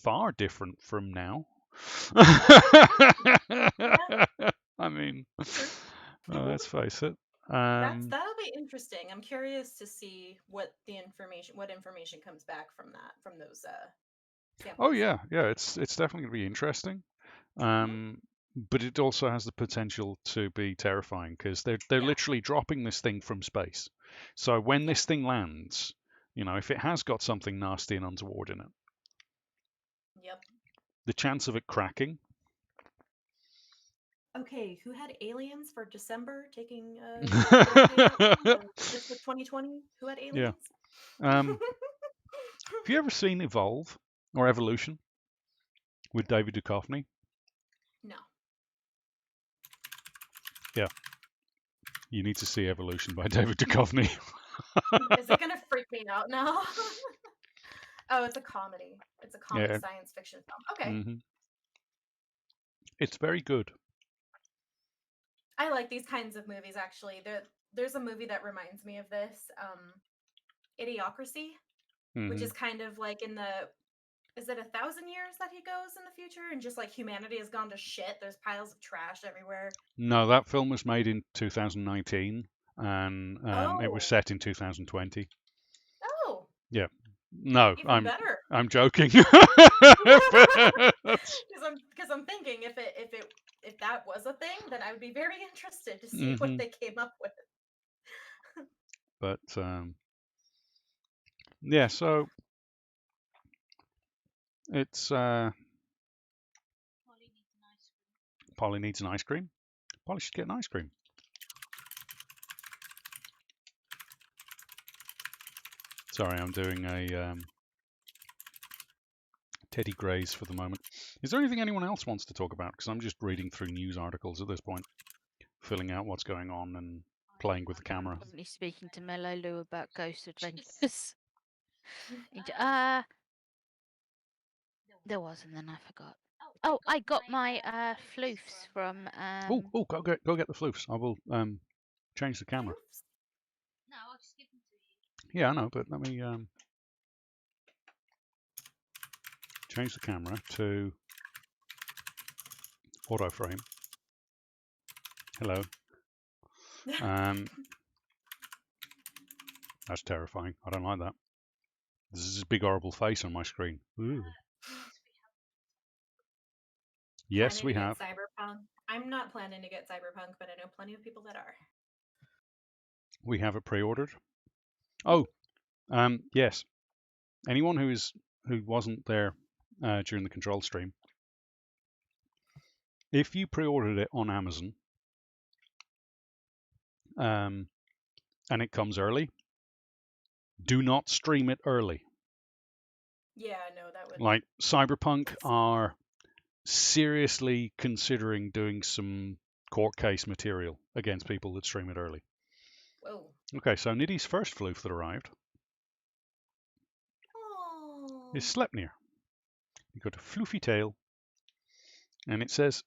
Speaker 2: far different from now. I mean, let's face it.
Speaker 5: That'll be interesting. I'm curious to see what information comes back from those samples.
Speaker 2: Oh yeah, it's definitely going to be interesting. But it also has the potential to be terrifying because they're literally dropping this thing from space. So when this thing lands, if it has got something nasty and untoward in it,
Speaker 5: Yep.
Speaker 2: the chance of it cracking.
Speaker 5: Okay, who had aliens for December taking just with 2020? Who had aliens?
Speaker 2: Yeah. Have you ever seen Evolve or Evolution with David Duchovny?
Speaker 5: No.
Speaker 2: Yeah. You need to see Evolution by David Duchovny.
Speaker 5: Is it gonna freak me out now? Oh, it's a comedy. It's a comedy science fiction film. Okay.
Speaker 2: Mm-hmm. It's very good.
Speaker 5: I like these kinds of movies actually. There's a movie that reminds me of this, Idiocracy, which is kind of like is it 1,000 years that he goes in the future and just like humanity has gone to shit? There's piles of trash everywhere.
Speaker 2: No, that film was made in 2019 and it was set in 2020.
Speaker 5: Oh.
Speaker 2: Yeah. No,
Speaker 5: Even better.
Speaker 2: I'm joking.
Speaker 5: Because I'm thinking if that was a thing, then I would be very interested to see what they came up with.
Speaker 2: But yeah, so it's Polly needs an ice cream. Polly should get an ice cream. Sorry, I'm doing a Teddy Grays for the moment. Is there anything anyone else wants to talk about? Because I'm just reading through news articles at this point, filling out what's going on and playing with the camera.
Speaker 3: Probably speaking to Mellow Lou about Ghost Adventures. There was, and then I forgot. Oh, I got my floofs from.
Speaker 2: Oh, go get the floofs. I will change the camera.
Speaker 3: No, I'll just give them to you.
Speaker 2: Yeah, I know, but let me change the camera to auto frame. Hello. That's terrifying. I don't like that. This is a big horrible face on my screen. Ooh. Yes, we have.
Speaker 5: Cyberpunk. I'm not planning to get Cyberpunk, but I know plenty of people that are.
Speaker 2: We have it pre-ordered. Oh, yes. Anyone who wasn't there during the control stream, if you pre-ordered it on Amazon, and it comes early, do not stream it early.
Speaker 5: Yeah, no, that would.
Speaker 2: Like Cyberpunk are seriously considering doing some court case material against people that stream it early.
Speaker 5: Whoa.
Speaker 2: Okay, so Niddy's first floof that arrived
Speaker 5: Oh.
Speaker 2: is Sleipnir. You've got a floofy tail, and it says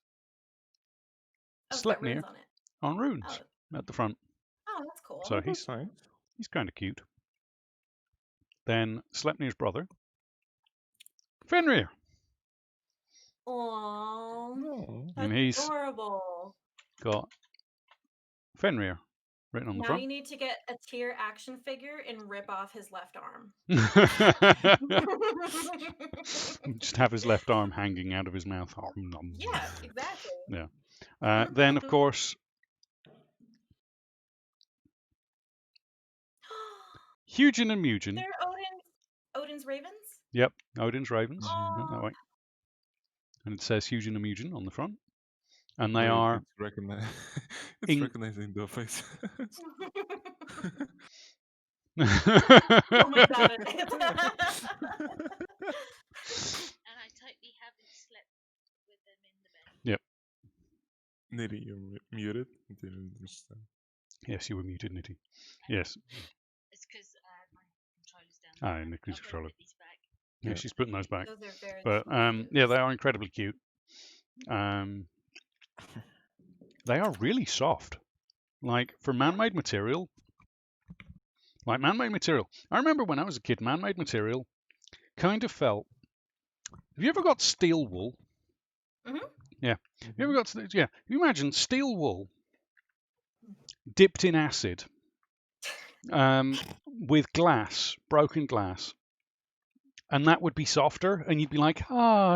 Speaker 5: Oh, it's got
Speaker 2: Sleipnir
Speaker 5: runes on it.
Speaker 2: on runes
Speaker 5: Oh.
Speaker 2: at the front.
Speaker 5: Oh, that's cool.
Speaker 2: So
Speaker 1: That's nice.
Speaker 2: he's kind of cute. Then Sleipnir's brother, Fenrir,
Speaker 5: Aww.
Speaker 1: Oh.
Speaker 5: That's
Speaker 2: and he's
Speaker 5: adorable.
Speaker 2: got Fenrir written on the
Speaker 5: Now
Speaker 2: front.
Speaker 5: you need to get a tier action figure and rip off his left arm.
Speaker 2: Just have his left arm hanging out of his mouth.
Speaker 5: Yeah, exactly.
Speaker 2: Yeah. Then, of course, Hugin and Mugen.
Speaker 5: They're Odin's ravens?
Speaker 2: Yep, Odin's ravens.
Speaker 5: Aw.
Speaker 2: That way. And it says Hugin and Mugen on the front. And they
Speaker 1: Wait,
Speaker 2: are.
Speaker 1: It's,
Speaker 2: in-
Speaker 1: recognizing the face.
Speaker 5: Oh my god.
Speaker 3: And I totally haven't slept with them in the bed.
Speaker 1: Nitty, you're muted. Didn't understand.
Speaker 2: Yes, you were muted, Nitty. Yes.
Speaker 3: It's because my controller's down there.
Speaker 2: Nicky's
Speaker 3: I've got to
Speaker 2: controller.
Speaker 3: put these back.
Speaker 2: Yeah, she's putting those back.
Speaker 5: Those are very
Speaker 2: But
Speaker 5: cute.
Speaker 2: yeah, they are incredibly cute. They are really soft. Like for man-made material. I remember when I was a kid, man-made material kind of felt. Have you ever got steel wool?
Speaker 5: Mhm.
Speaker 2: Yeah. Have you ever got? Yeah. You imagine steel wool dipped in acid, with glass, broken glass. And that would be softer, and you'd be like,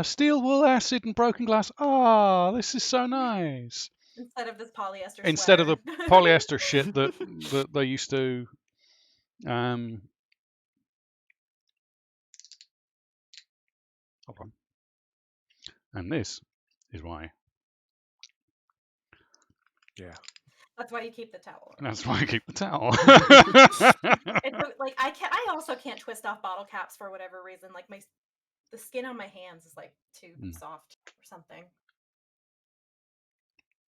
Speaker 2: steel wool, acid, and broken glass. This is so nice.
Speaker 5: Instead of this polyester
Speaker 2: Instead of the
Speaker 5: sweater.
Speaker 2: polyester shit that they used to. Hold on. And this is why.
Speaker 1: Yeah.
Speaker 5: That's why you keep the towel.
Speaker 2: That's why I keep the towel.
Speaker 5: It's like I also can't twist off bottle caps for whatever reason. Like the skin on my hands is like too soft or something.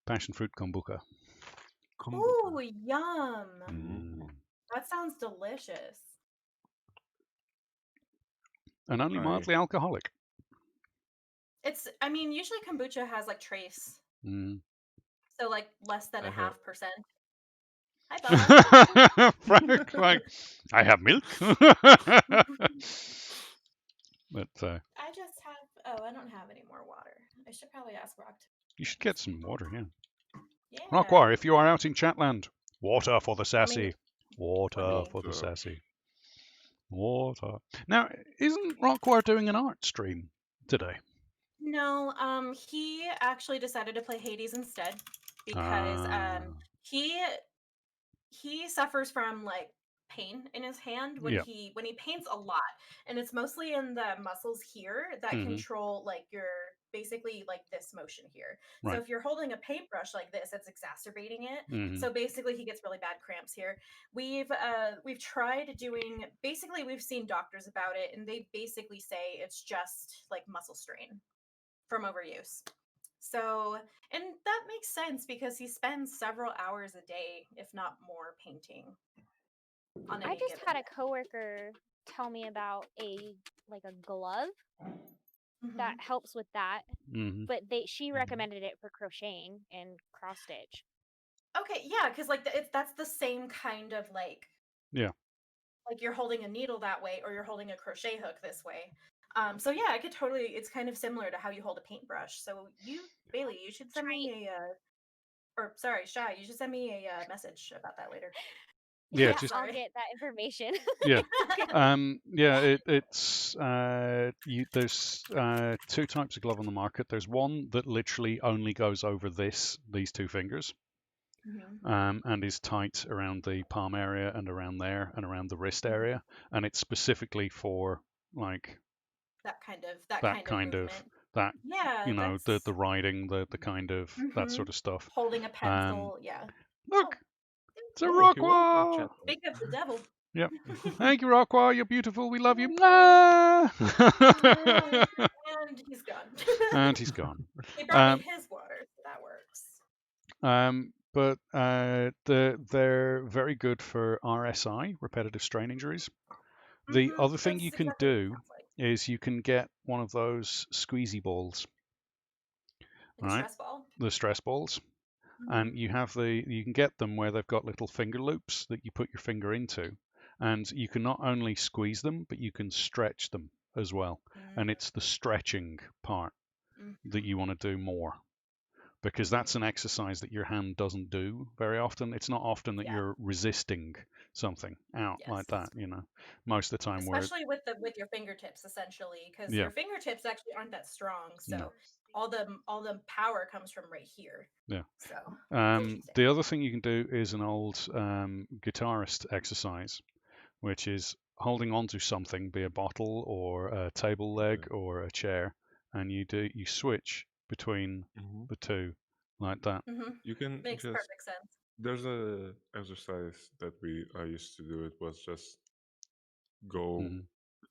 Speaker 2: Passion fruit kombucha.
Speaker 5: Ooh, yum.
Speaker 2: Mm.
Speaker 5: That sounds delicious.
Speaker 2: And only mildly alcoholic.
Speaker 5: Usually kombucha has like trace.
Speaker 2: Mm.
Speaker 5: So like less than
Speaker 1: I
Speaker 5: 0.5%. Hi, Bob.
Speaker 2: Frank, like, I have milk. But
Speaker 5: I just have. Oh, I don't have any more water. I should probably ask Rock.
Speaker 2: you should get some water, yeah.
Speaker 5: Yeah.
Speaker 2: Rockwar, if you are out in Chatland, water for the sassy. Water
Speaker 5: me.
Speaker 2: for the sassy. Water. Now, isn't Rockwar doing an art stream today?
Speaker 5: No, he actually decided to play Hades instead because he suffers from like pain in his hand when he paints a lot, and it's mostly in the muscles here that control like your basically like this motion here.
Speaker 2: Right.
Speaker 5: So if you're holding a paintbrush like this, it's exacerbating it. So basically he gets really bad cramps here. We've tried doing, basically we've seen doctors about it, and they basically say it's just like muscle strain from overuse. So, and that makes sense because he spends several hours a day, if not more, painting.
Speaker 4: I just had a coworker tell me about a glove that helps with that, but she recommended it for crocheting and cross stitch.
Speaker 5: Okay, yeah, because like that's the same kind of like like you're holding a needle that way, or you're holding a crochet hook this way. So yeah, I could totally. It's kind of similar to how you hold a paintbrush. So Bailey, you should send me Shy, you should send me a message about that later.
Speaker 2: Yeah,
Speaker 4: I'll get that information.
Speaker 2: Yeah. It's there's two types of glove on the market. There's one that literally only goes over these two fingers, and is tight around the palm area and around there and around the wrist area, and it's specifically for like that kind of the writing, the kind of that sort of stuff.
Speaker 5: Holding a pencil,
Speaker 2: Look, It's a
Speaker 1: Oh, he was in
Speaker 2: Rockwall.
Speaker 1: chat.
Speaker 5: Speak of the devil.
Speaker 2: Yep. Thank you, Rockwall. You're beautiful. We love you.
Speaker 5: And he's gone.
Speaker 2: And he's gone.
Speaker 5: He brought me his water, so that works.
Speaker 2: But they're very good for RSI, repetitive strain injuries. The other thing
Speaker 5: That's
Speaker 2: you can
Speaker 5: exactly what it
Speaker 2: do
Speaker 5: sounds like.
Speaker 2: is you can get one of those squeezy balls,
Speaker 5: Like a
Speaker 2: right?
Speaker 5: stress ball.
Speaker 2: The stress balls.
Speaker 5: Mhm.
Speaker 2: And you can get them where they've got little finger loops that you put your finger into, and you can not only squeeze them, but you can stretch them as well. And it's the stretching part that you want to do more, because that's an exercise that your hand doesn't do very often. It's not often that
Speaker 5: Yeah.
Speaker 2: you're resisting something out like
Speaker 5: Yes.
Speaker 2: that. Most of the time
Speaker 5: Especially with your fingertips, essentially, because
Speaker 2: Yeah.
Speaker 5: your fingertips actually aren't that strong. So
Speaker 2: No.
Speaker 5: all the power comes from right here.
Speaker 2: Yeah.
Speaker 5: So
Speaker 2: the other thing you can do is an old guitarist exercise, which is holding onto something, be a bottle or a table leg or a chair, and you switch between the two like that.
Speaker 1: You can
Speaker 5: makes
Speaker 1: just.
Speaker 5: perfect sense.
Speaker 1: There's a exercise that I used to do. It was just go.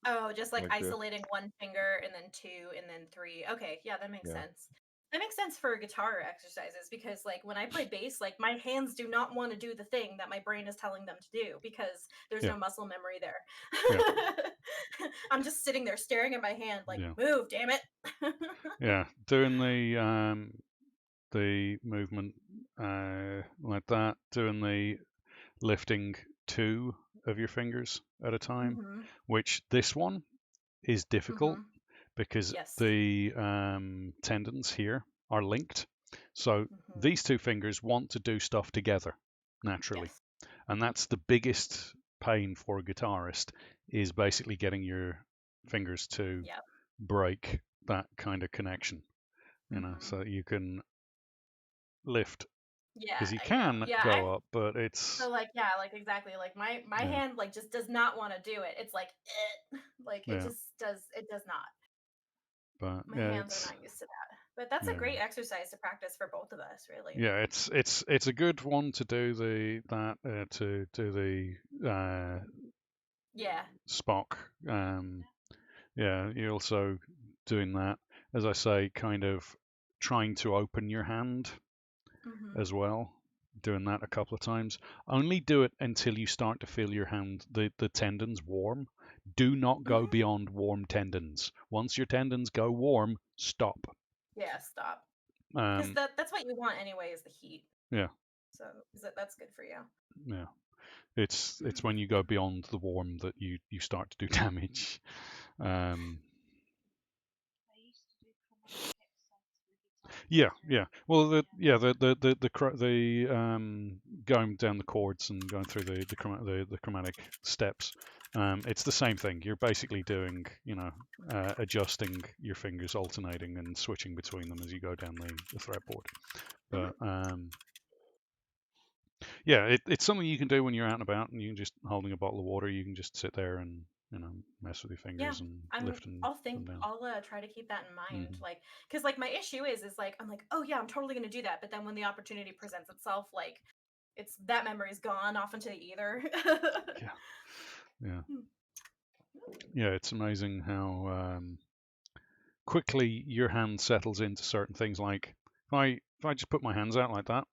Speaker 5: Oh, just like
Speaker 1: Like this.
Speaker 5: isolating one finger and then two and then three. Okay, yeah, that makes
Speaker 1: Yeah.
Speaker 5: sense. That makes sense for guitar exercises because, like, when I play bass, like, my hands do not want to do the thing that my brain is telling them to do because there's
Speaker 2: Yeah.
Speaker 5: no muscle memory there.
Speaker 2: Yeah.
Speaker 5: I'm just sitting there staring at my hand, like,
Speaker 2: Yeah.
Speaker 5: move, damn it.
Speaker 2: Yeah, doing the movement like that, doing the lifting two of your fingers at a time, which this one is difficult because
Speaker 5: Yes.
Speaker 2: the tendons here are linked. So these two fingers want to do stuff together naturally.
Speaker 5: Yes.
Speaker 2: And that's the biggest pain for a guitarist, is basically getting your fingers to break that kind of connection, so you can lift, because you can go up, but it's
Speaker 5: so like exactly, like my hand like just does not want to do it. It's like like it just does not.
Speaker 2: But
Speaker 5: My hands are not used to that. But that's a great exercise to practice for both of us, really.
Speaker 2: Yeah, it's a good one to do the Spock. You're also doing that, as I say, kind of trying to open your hand as well. Doing that a couple of times. Only do it until you start to feel your hand, the tendons warm. Do not go beyond warm tendons. Once your tendons go warm, stop.
Speaker 5: Yeah, stop. Because that's what you want anyway, is the heat.
Speaker 2: Yeah.
Speaker 5: So that's good for you.
Speaker 2: Yeah. It's when you go beyond the warm that you start to do damage. Yeah. Well, the going down the chords and going through the chromatic steps. It's the same thing. You're basically doing, adjusting your fingers, alternating and switching between them as you go down the fretboard. But it's something you can do when you're out and about, and you can just holding a bottle of water. You can just sit there and mess with your fingers and lift them.
Speaker 5: I'll try to keep that in mind. Like, because like my issue is like I'm like, oh yeah, I'm totally gonna do that, but then when the opportunity presents itself, like it's that memory's gone off into the ether.
Speaker 2: Yeah, it's amazing how quickly your hand settles into certain things. Like if I just put my hands out like that,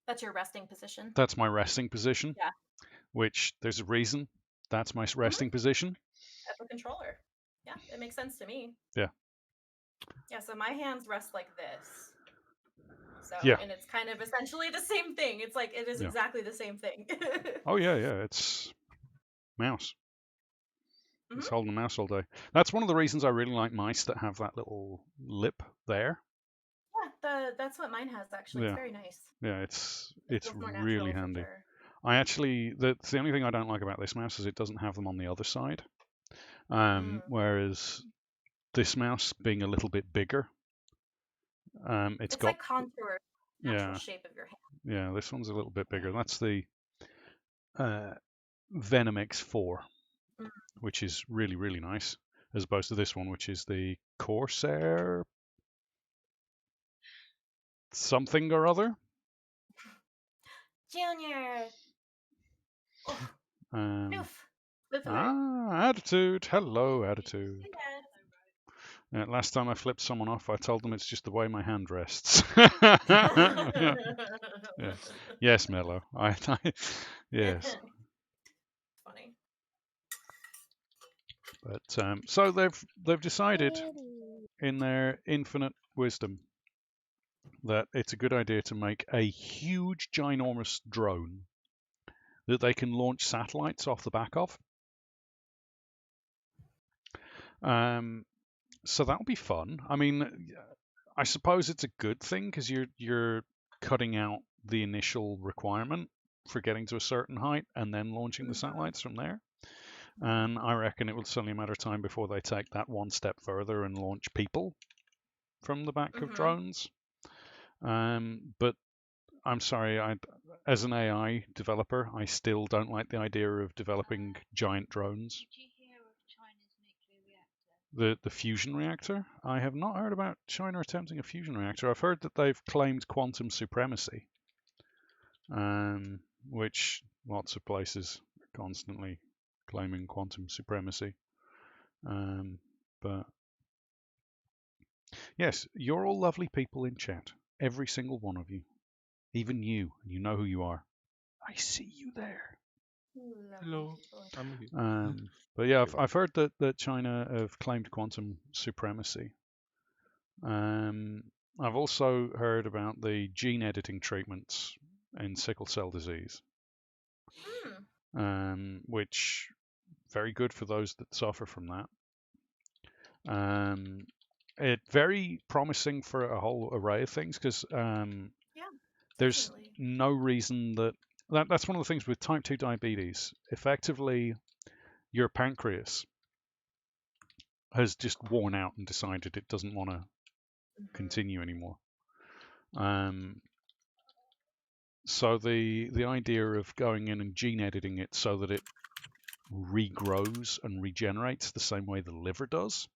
Speaker 5: that's your resting position.
Speaker 2: That's my resting position.
Speaker 5: Yeah.
Speaker 2: Which there's a reason that's my resting position.
Speaker 5: As a controller. Yeah, it makes sense to me.
Speaker 2: Yeah.
Speaker 5: Yeah, so my hands rest like this. So,
Speaker 2: yeah.
Speaker 5: And it's kind of essentially the same thing. It's like, it is exactly the same thing.
Speaker 2: Oh, yeah. It's mouse. It's holding a mouse all day. That's one of the reasons I really like mice that have that little lip there.
Speaker 5: Yeah, that's what mine has, actually. It's very nice.
Speaker 2: Yeah, it's really handy. Sure. That's the only thing I don't like about this mouse is it doesn't have them on the other side. Whereas this mouse being a little bit bigger, it's got
Speaker 5: like contour, natural shape of your hand.
Speaker 2: Yeah, this one's a little bit bigger. That's the Venom X4, which is really, really nice, as opposed to this one, which is the Corsair something or other.
Speaker 5: Junior. Oh, noof. Noof alert.
Speaker 2: Attitude. Hello, Attitude.
Speaker 5: Yeah.
Speaker 2: Last time I flipped someone off, I told them it's just the way my hand rests. Yeah. Yes, Mello. Yes.
Speaker 5: Funny.
Speaker 2: But so they've decided
Speaker 4: Kitty.
Speaker 2: in their infinite wisdom that it's a good idea to make a huge, ginormous drone that they can launch satellites off the back of. So that'll be fun. I mean, I suppose it's a good thing because you're cutting out the initial requirement for getting to a certain height and then launching the satellites from there. And I reckon it will only a matter of time before they take that one step further and launch people from the back of drones. But I'm sorry, as an AI developer, I still don't like the idea of developing giant drones.
Speaker 3: Did you hear of China's nuclear reactor?
Speaker 2: The fusion reactor? I have not heard about China attempting a fusion reactor. I've heard that they've claimed quantum supremacy, which lots of places are constantly claiming quantum supremacy. But yes, you're all lovely people in chat. Every single one of you. Even you. You know who you are. I see you there.
Speaker 1: Hello. I'm here.
Speaker 2: But yeah, I've heard that China have claimed quantum supremacy. I've also heard about the gene editing treatments in sickle cell disease, which very good for those that suffer from that. It's very promising for a whole array of things because there's
Speaker 5: Definitely.
Speaker 2: no reason that's one of the things with type 2 diabetes. Effectively, your pancreas has just worn out and decided it doesn't want to continue anymore. So the idea of going in and gene editing it so that it regrows and regenerates the same way the liver does,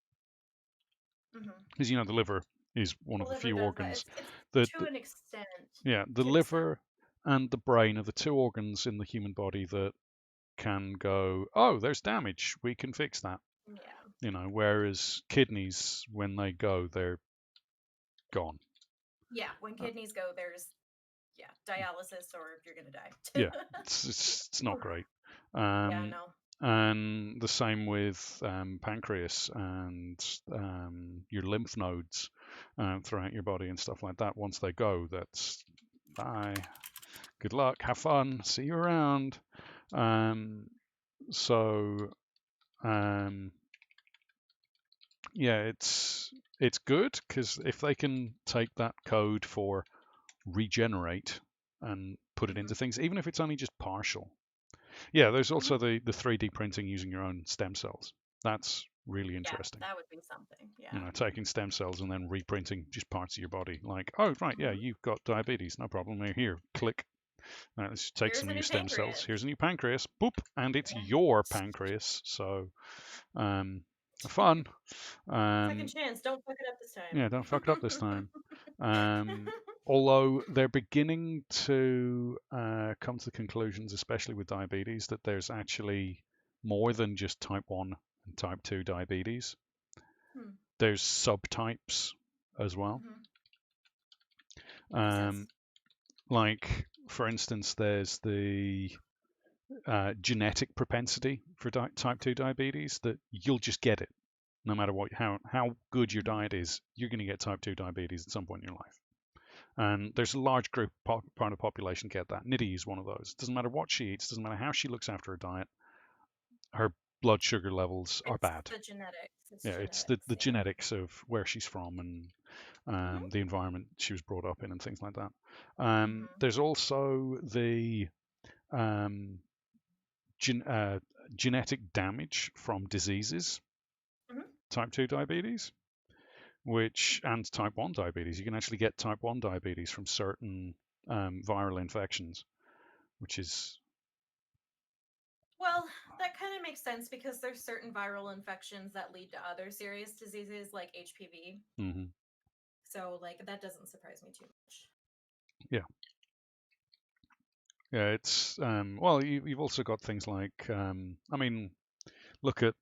Speaker 2: because the liver is one of the few organs that
Speaker 5: to an extent.
Speaker 2: The liver and the brain are the two organs in the human body that can go, oh, there's damage, we can fix that.
Speaker 5: Yeah.
Speaker 2: Whereas kidneys, when they go, they're gone.
Speaker 5: Yeah, when kidneys go, there's dialysis or you're gonna die.
Speaker 2: Yeah, it's not great.
Speaker 5: Yeah, no.
Speaker 2: And the same with pancreas and your lymph nodes throughout your body and stuff like that. Once they go, that's bye. Good luck. Have fun. See you around. Yeah, it's good because if they can take that code for regenerate and put it into things, even if it's only just partial. Yeah, there's also the 3D printing using your own stem cells. That's really interesting.
Speaker 5: Yeah, that would be something. Yeah.
Speaker 2: Taking stem cells and then reprinting just parts of your body. Like, oh, right, yeah, you've got diabetes. No problem. Here, click. Now, let's take some new stem cells. Here's a new pancreas. Boop. And it's your pancreas. So, fun.
Speaker 5: Second chance. Don't fuck it up this time.
Speaker 2: Yeah, don't fuck it up this time. Although they're beginning to come to the conclusions, especially with diabetes, that there's actually more than just type 1 and type 2 diabetes. There's subtypes as well. Like, for instance, there's the genetic propensity for type 2 diabetes that you'll just get it. No matter how good your diet is, you're going to get type 2 diabetes at some point in your life. And there's a large group, part of the population get that. Nidhi is one of those. Doesn't matter what she eats, doesn't matter how she looks after her diet, her blood sugar levels are bad.
Speaker 5: The genetics.
Speaker 2: It's the genetics of where she's from and the environment she was brought up in and things like that. There's also the genetic damage from diseases, type 2 diabetes, and type 1 diabetes. You can actually get type 1 diabetes from certain viral infections, which is...
Speaker 5: Well, that kind of makes sense because there's certain viral infections that lead to other serious diseases like HPV. So, that doesn't surprise me too much.
Speaker 2: Yeah. Yeah, it's well, you've also got things like I mean, look at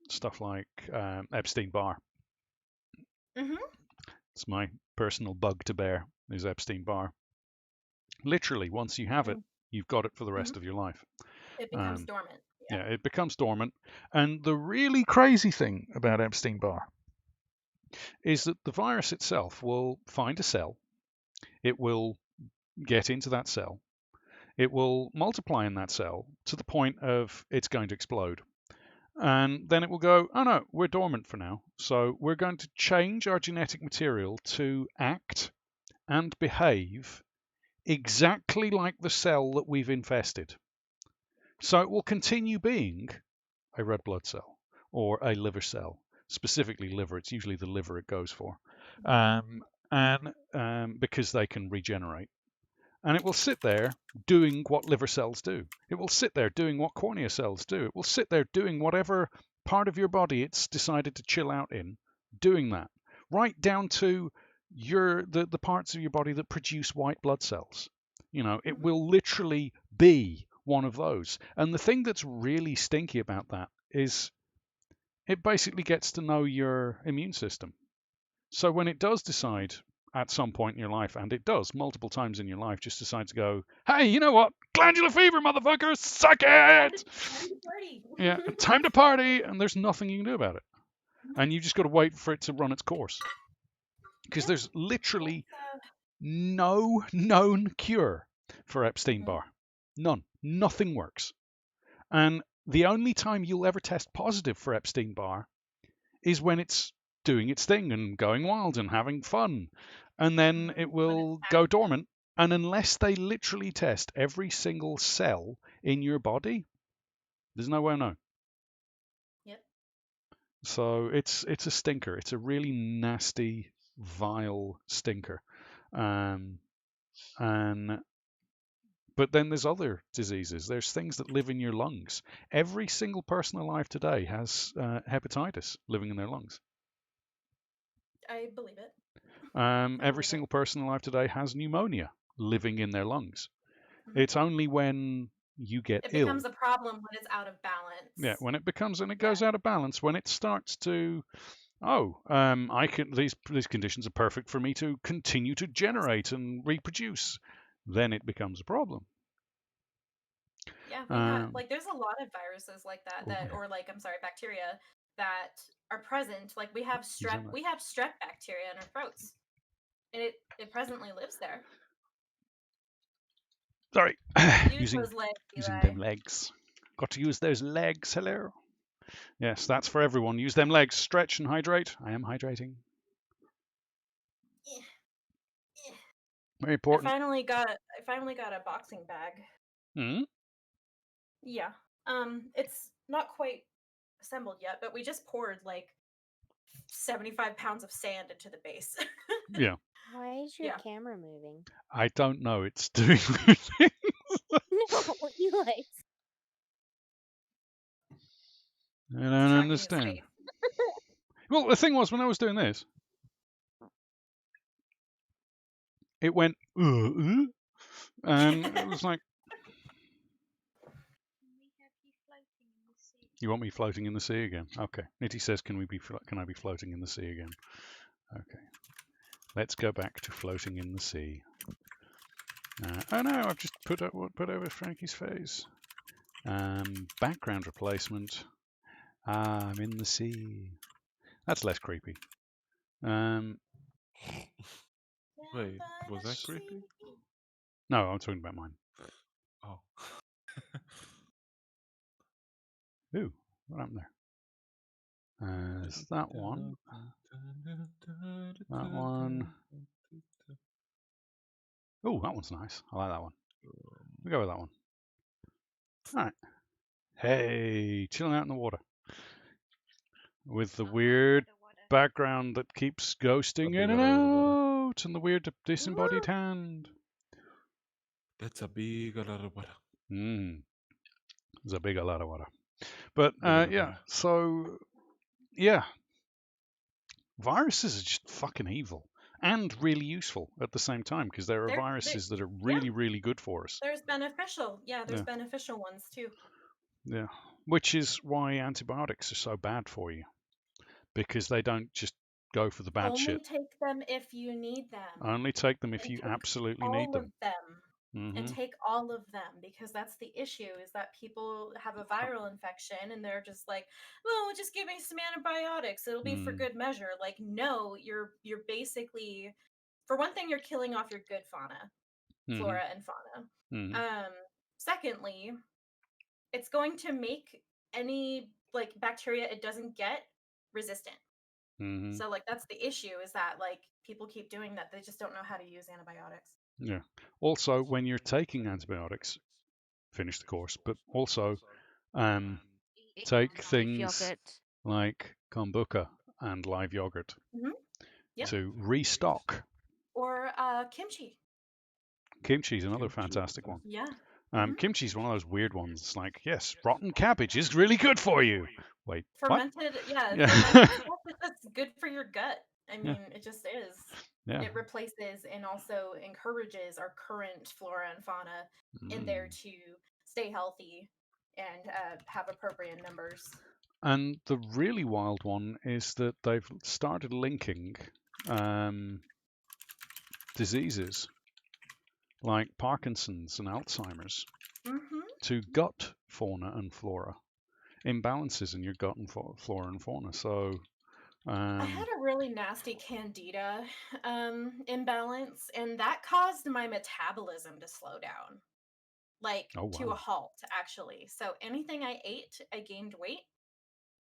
Speaker 2: stuff like Epstein-Barr.
Speaker 5: Mm-hmm.
Speaker 2: It's my personal bugbear is Epstein-Barr. Literally, once you have it, you've got it for the rest of your life.
Speaker 5: It becomes dormant.
Speaker 2: Yeah, it becomes dormant. And the really crazy thing about Epstein-Barr is that the virus itself will find a cell. It will get into that cell. It will multiply in that cell to the point of it's going to explode. And then it will go, oh no, we're dormant for now. So we're going to change our genetic material to act and behave exactly like the cell that we've infested. So it will continue being a red blood cell or a liver cell, specifically liver. It's usually the liver it goes for, because they can regenerate. And it will sit there doing what liver cells do. It will sit there doing what cornea cells do. It will sit there doing whatever part of your body it's decided to chill out in, doing that, right down to the parts of your body that produce white blood cells. It will literally be one of those. And the thing that's really stinky about that is it basically gets to know your immune system. So when it does decide at some point in your life, and it does multiple times in your life, just decide to go, hey, you know what? Glandular fever, motherfucker, suck it!
Speaker 5: Time to party.
Speaker 2: Yeah, time to party, and there's nothing you can do about it. And you just got to wait for it to run its course. Because there's literally no known cure for Epstein-Barr. None. Nothing works. And the only time you'll ever test positive for Epstein-Barr is when it's doing its thing and going wild and having fun. And then it will go dormant. And unless they literally test every single cell in your body, there's no way of knowing.
Speaker 5: Yep.
Speaker 2: So it's a stinker. It's a really nasty, vile stinker. But then there's other diseases. There's things that live in your lungs. Every single person alive today has hepatitis living in their lungs.
Speaker 5: I believe it.
Speaker 2: Every single person alive today has pneumonia living in their lungs. It's only when you get ill.
Speaker 5: It becomes a problem when it's out of balance.
Speaker 2: Yeah, when it becomes, and it goes out of balance, when it starts to, these conditions are perfect for me to continue to generate and reproduce, then it becomes a problem.
Speaker 5: Yeah, there's a lot of viruses like that, bacteria that are present. Like we have strep bacteria in our throats, and it presently lives there.
Speaker 2: Sorry,
Speaker 5: using those legs,
Speaker 2: using them legs. Got to use those legs. Hello. Yes, that's for everyone. Use them legs. Stretch and hydrate. I am hydrating. Very important.
Speaker 5: I finally got a boxing bag. Yeah. It's not quite assembled yet, but we just poured like 75 pounds of sand into the base.
Speaker 2: Yeah.
Speaker 4: Why is your camera moving?
Speaker 2: I don't know. It's doing weird things.
Speaker 4: No, Eli.
Speaker 2: I don't understand. Well, the thing was, when I was doing this, it went, and it was like, you want me floating in the sea again? Okay. Nitty says, can I be floating in the sea again? Okay. Let's go back to floating in the sea. Oh no, I've just put over Frankie's face. Background replacement. I'm in the sea. That's less creepy.
Speaker 1: Wait, was that creepy?
Speaker 2: No, I'm talking about mine.
Speaker 1: Oh.
Speaker 2: Ooh, what happened there? There's that one. That one. Oh, that one's nice. I like that one. We'll go with that one. All right. Hey, chilling out in the water. With the weird background that keeps ghosting in and out, and the weird disembodied hand.
Speaker 1: That's a big lot of water.
Speaker 2: It's a big lot of water. But yeah, so yeah, viruses are just fucking evil. and really useful at the same time, because there are
Speaker 5: They're-
Speaker 2: viruses that are
Speaker 5: yeah.
Speaker 2: really good for us.
Speaker 5: There's beneficial. Yeah, there's
Speaker 2: Yeah.
Speaker 5: beneficial ones too.
Speaker 2: Yeah, which is why antibiotics are so bad for you, because they don't just go for the bad
Speaker 5: Only
Speaker 2: shit.
Speaker 5: take them if you need them.
Speaker 2: Only take them if
Speaker 5: And
Speaker 2: you
Speaker 5: take
Speaker 2: absolutely need
Speaker 5: all
Speaker 2: them.
Speaker 5: of them. And
Speaker 2: hmm
Speaker 5: take all of them, because that's the issue, is that people have a viral infection and they're just like, well, just give me some antibiotics, it'll be for good measure. Like, no, you're basically, for one thing, you're killing off your good fauna, flora and fauna. Secondly, it's going to make any like bacteria it doesn't get resistant. So like that's the issue, is that like people keep doing that, they just don't know how to use antibiotics.
Speaker 2: Yeah. Also, when you're taking antibiotics, finish the course, but also take
Speaker 3: Live
Speaker 2: things
Speaker 3: yogurt.
Speaker 2: like kombucha and live yogurt
Speaker 5: Yep.
Speaker 2: to restock.
Speaker 5: Or kimchi.
Speaker 2: Kimchi is another fantastic one.
Speaker 5: Yeah.
Speaker 2: Kimchi is one of those weird ones. It's like, yes, rotten cabbage is really good for you. Wait,
Speaker 5: Fermented, yeah,
Speaker 2: Yeah.
Speaker 5: fermented stuff is just good for your gut. I mean, it just is.
Speaker 2: Yeah.
Speaker 5: It replaces and also encourages our current flora and fauna in there to stay healthy and have appropriate numbers.
Speaker 2: And the really wild one is that they've started linking diseases like Parkinson's and Alzheimer's to gut fauna and flora, imbalances in your gut and flora and fauna. So
Speaker 5: I had a really nasty candida imbalance, and that caused my metabolism to slow down, like to a halt, actually. So anything I ate, I gained weight.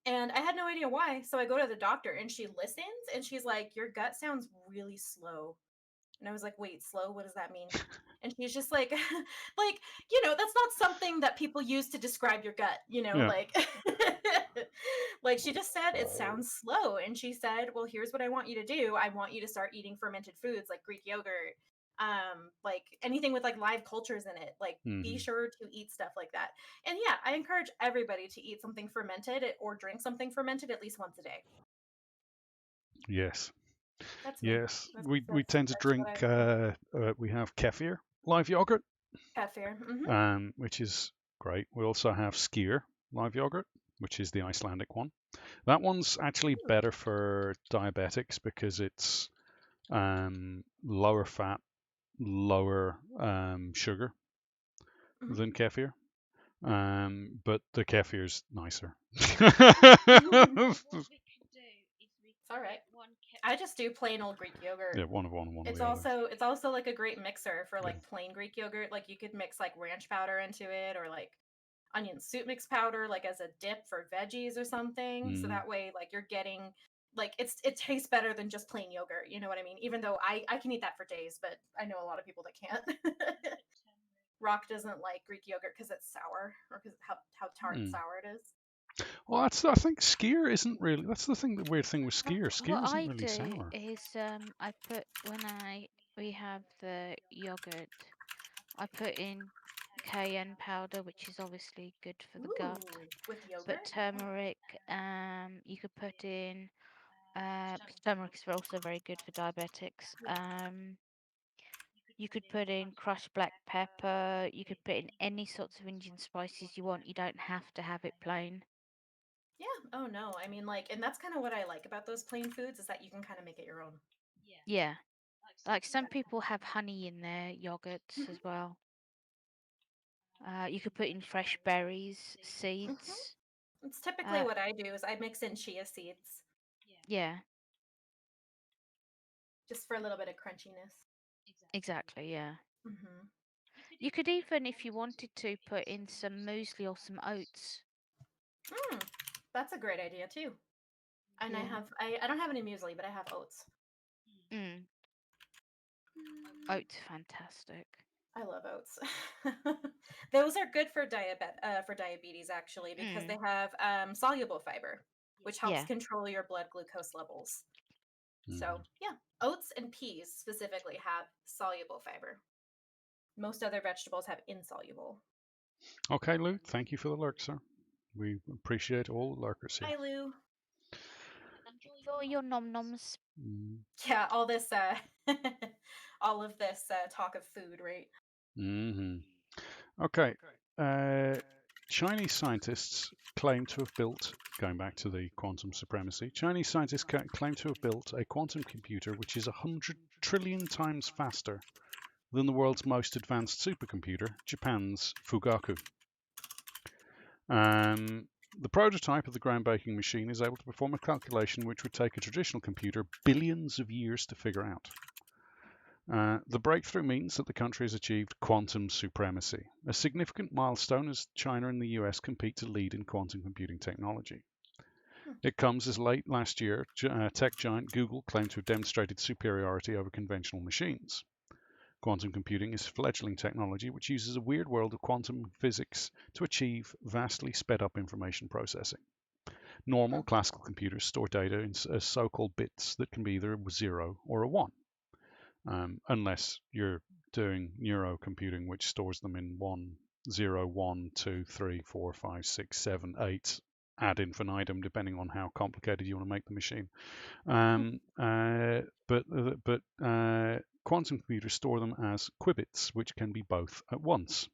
Speaker 5: And I had no idea why. So I go to the doctor and she listens and she's like, your gut sounds really slow. And I was like, wait, slow? What does that mean? And she's just like, like, that's not something that people use to describe your gut, like, like she just said, it sounds slow. And she said, well, here's what I want you to do. I want you to start eating fermented foods like Greek yogurt, like anything with like live cultures in it. Like, be sure to eat stuff like that. And yeah, I encourage everybody to eat something fermented or drink something fermented at least once a day.
Speaker 2: Yes.
Speaker 5: That's me.
Speaker 2: Yes. We tend to drink, we have kefir, live yogurt,
Speaker 5: kefir,
Speaker 2: which is great. We also have skyr, live yogurt, which is the Icelandic one. That one's actually better for diabetics because it's lower fat, lower sugar than kefir. But the kefir's nicer.
Speaker 5: It's all right. I just do plain old Greek yogurt.
Speaker 2: Yeah, one.
Speaker 5: It's also like a great mixer for like plain Greek yogurt. Like you could mix like ranch powder into it, or like onion soup mix powder, like as a dip for veggies or something. So that way, like you're getting like it tastes better than just plain yogurt. You know what I mean? Even though I can eat that for days, but I know a lot of people that can't. Rock doesn't like Greek yogurt because it's sour, or because how tart and sour it is.
Speaker 2: Well, I think skyr isn't really. That's the thing. The weird thing with skyr. Skyr
Speaker 3: What
Speaker 2: isn't
Speaker 3: I
Speaker 2: really
Speaker 3: do
Speaker 2: sour.
Speaker 3: is I put we have the yogurt, I put in cayenne powder, which is obviously good for the gut.
Speaker 5: With yogurt.
Speaker 3: But turmeric, you could put in. Turmeric is also very good for diabetics. You could put in crushed black pepper. You could put in any sorts of Indian spices you want. You don't have to have it plain.
Speaker 5: Yeah. Oh no. I mean, like, and that's kind of what I like about those plain foods, is that you can kind of make it your own.
Speaker 3: Yeah. Like some people have honey in their yogurts as well. You could put in fresh berries, seeds.
Speaker 5: It's typically what I do is I mix in chia seeds.
Speaker 3: Yeah.
Speaker 5: Just for a little bit of crunchiness.
Speaker 3: Exactly, yeah. You could even, if you wanted to, put in some muesli or some oats.
Speaker 5: That's a great idea too. And I don't have any muesli, but I have oats.
Speaker 3: Oats, fantastic.
Speaker 5: I love oats. Those are good for diabetes actually, because they have soluble fiber, which helps control your blood glucose levels. So yeah, oats and peas specifically have soluble fiber. Most other vegetables have insoluble.
Speaker 2: Okay, Lou. Thank you for the lurk, sir. We appreciate all the lurkers here.
Speaker 5: Hi, Lou.
Speaker 3: Enjoy your nom noms.
Speaker 5: Yeah, all this, all of this talk of food, right?
Speaker 2: Mm-hmm. Okay. Chinese scientists claim to have built, going back to the quantum supremacy, Chinese scientists claim to have built a quantum computer which is 100 trillion times faster than the world's most advanced supercomputer, Japan's Fugaku. The prototype of the groundbreaking machine is able to perform a calculation which would take a traditional computer billions of years to figure out. The breakthrough means that the country has achieved quantum supremacy, a significant milestone as China and the US compete to lead in quantum computing technology. It comes as late last year, tech giant Google claimed to have demonstrated superiority over conventional machines. Quantum computing is fledgling technology which uses a weird world of quantum physics to achieve vastly sped up information processing. Normal classical computers store data as so-called bits that can be either a 0 or a 1. Unless you're doing neurocomputing, which stores them in 1, 0, 1, 2, 3, 4, 5, 6, 7, 8 ad infinitum, depending on how complicated you want to make the machine. But quantum computers store them as qubits, which can be both at once.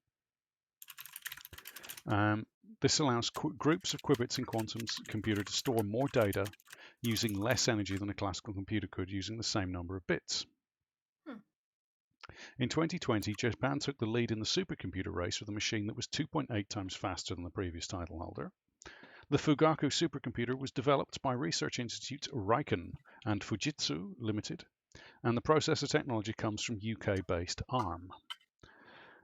Speaker 2: This allows groups of qubits in quantum computer to store more data using less energy than a classical computer could using the same number of bits. In 2020, Japan took the lead in the supercomputer race with a machine that was 2.8 times faster than the previous title holder. The Fugaku supercomputer was developed by research institute Riken and Fujitsu Limited, and the processor technology comes from UK-based ARM.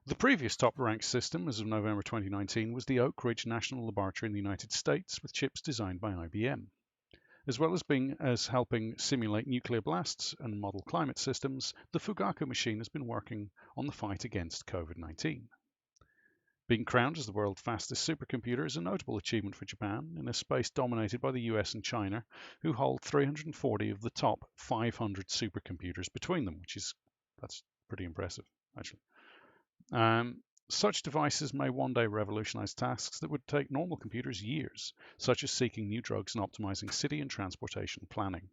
Speaker 2: The previous top-ranked system as of November 2019 was the Oak Ridge National Laboratory in the United States with chips designed by IBM. As well as helping simulate nuclear blasts and model climate systems, the Fugaku machine has been working on the fight against COVID-19. Being crowned as the world's fastest supercomputer is a notable achievement for Japan in a space dominated by the US and China, who hold 340 of the top 500 supercomputers between them, that's pretty impressive, actually. Such devices may one day revolutionize tasks that would take normal computers years, such as seeking new drugs and optimizing city and transportation planning.